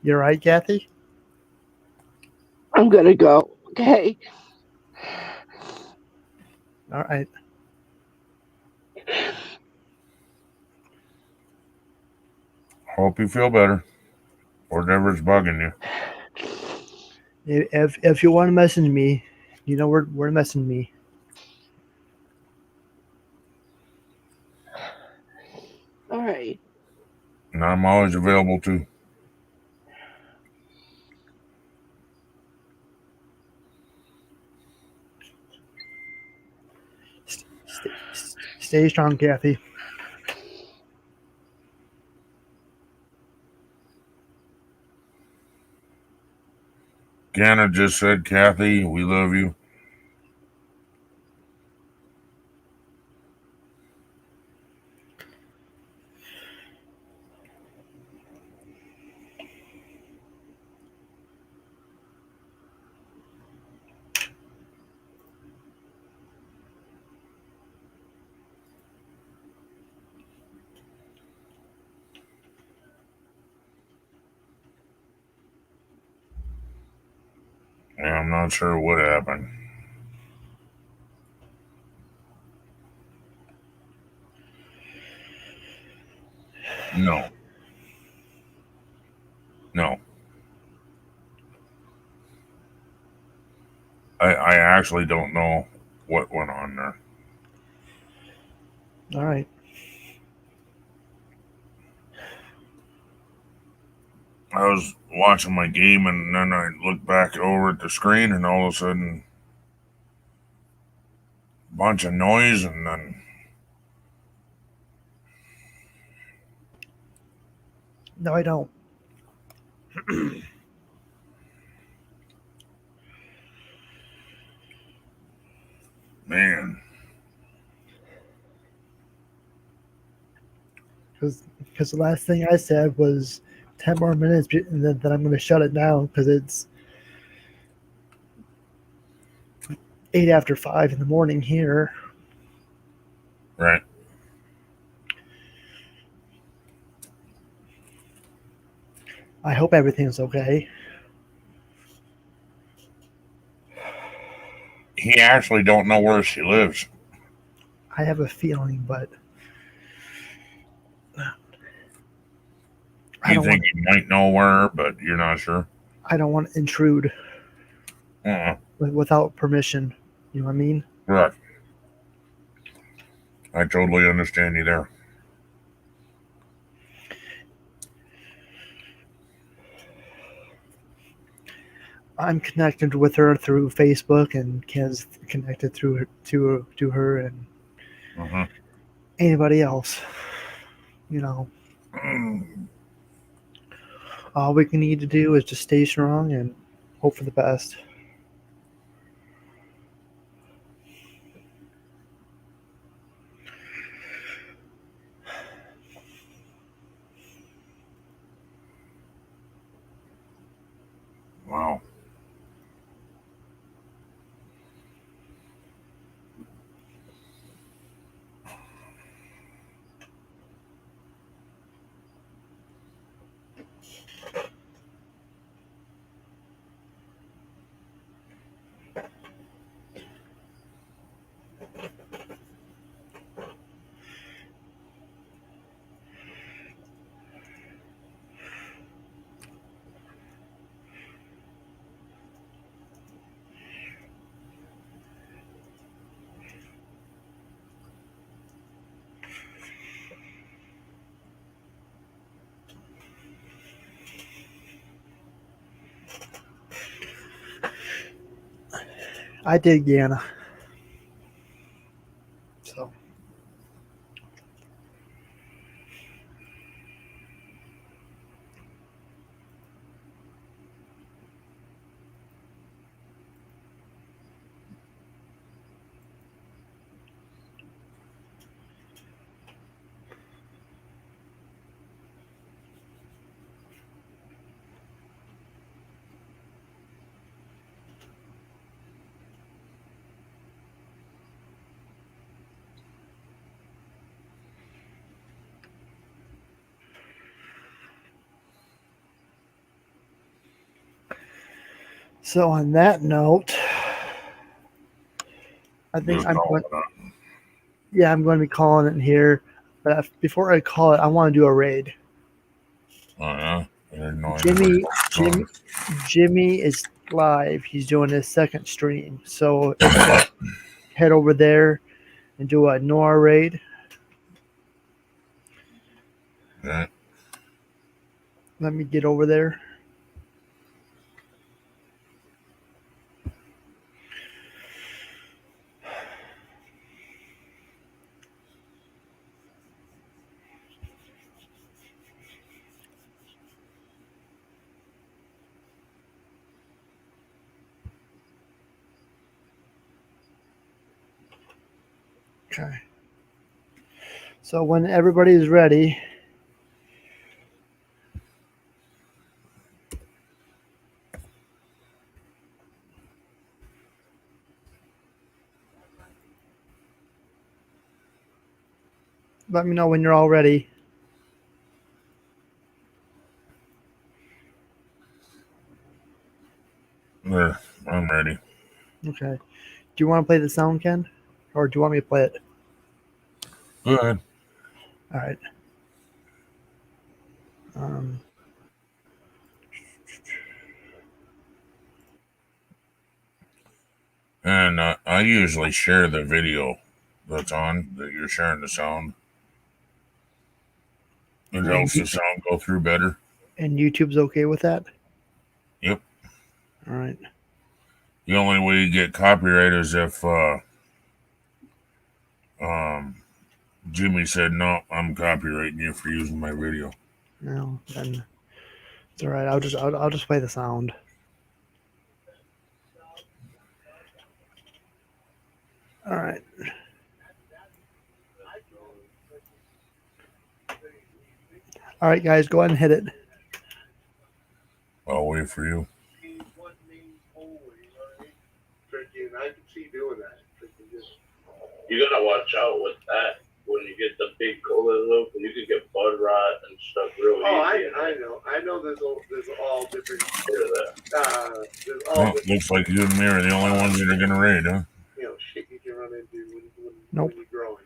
You all right, Kathy? I'm going to go. Okay. All right. Hope you feel better. Whatever's bugging you. If you want to message me, you know where to message me. All right. And I'm always available too. Stay strong, Kathy. Ganna just said, Kathy, we love you. Yeah, I'm not sure what happened. No. No. I actually don't know what went on there. All right. I was watching my game and then I looked back over at the screen and all of a sudden a bunch of noise and then No, I don't. man. Because the last thing I said was 10 more minutes, and then I'm going to shut it down because it's 8 after 5 in the morning here. Right. I hope everything's okay. He actually don't know where she lives. I have a feeling, but I You don't want think he might know where, but you're not sure. I don't want to intrude Uh-uh. without permission. You know what I mean? Right. I totally understand you there. I'm connected with her through Facebook, and Ken's connected through her, to her and Uh-huh. anybody else. You know, all we need to do is just stay strong and hope for the best. Wow. I did Guyana, so on that note, I think Just call it up. I'm going to be calling it here. But before I call it, I want to do a raid. Oh, yeah? I didn't know Jimmy, anybody was Jimmy, going. Jimmy is live. He's doing his second stream, so everybody head over there and do a N.O.R.A raid. Yeah. Let me get over there. Okay. So when everybody is ready, let me know when you're all ready. There. I'm ready. Okay. Do you want to play the sound, Ken? Or do you want me to play it? Go ahead. All right. Um, And I usually share the video that's on, that you're sharing the sound. It and, helps the sound go through better. and YouTube's okay with that? Yep. All right. The only way you get copyright is if Jimmy said, no, I'm copyrighting you for using my video. No, then it's all right. I'll just play the sound. All right. All right, guys, go ahead and hit it. I'll wait for you. Tricky, and I can see doing that. You gotta watch out with that when you get the big cola though, 'cause you can get bud rot and stuff real easy. I know. I know. There's all different. There's all Well, looks like you and me are the only ones that are gonna raid, huh? Shit you can run into when Nope. you're growing.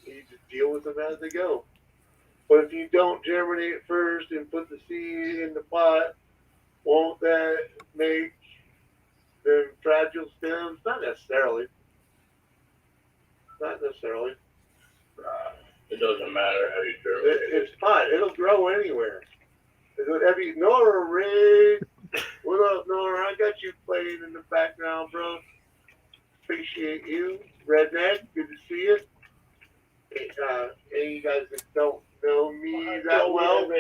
You just deal with them as they go. But if you don't germinate it first and put the seed in the pot, won't that make the fragile stems? Not necessarily. Not necessarily. It doesn't matter how you germinate. It's pot. It'll grow anywhere. Have you N.O.R.A. Ray? What up, N.O.R.A? I got you playing in the background, bro. Appreciate you. Redneck, good to see you. Any of you guys that don't know me that well, the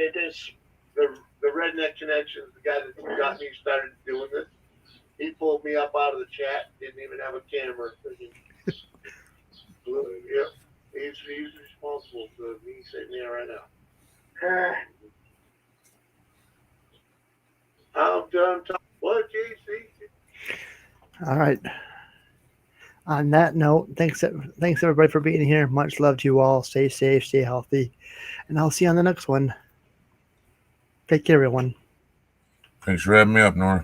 Redneck Connection is the guy that got me started doing this. He pulled me up out of the chat, didn't even have a camera. Yep. He's responsible for me sitting there right now. I'm done talking. What, JC? All right. On that note, thanks everybody for being here. Much love to you all. Stay safe, stay healthy, and I'll see you on the next one. Take care, everyone. Thanks for having me up, Nora.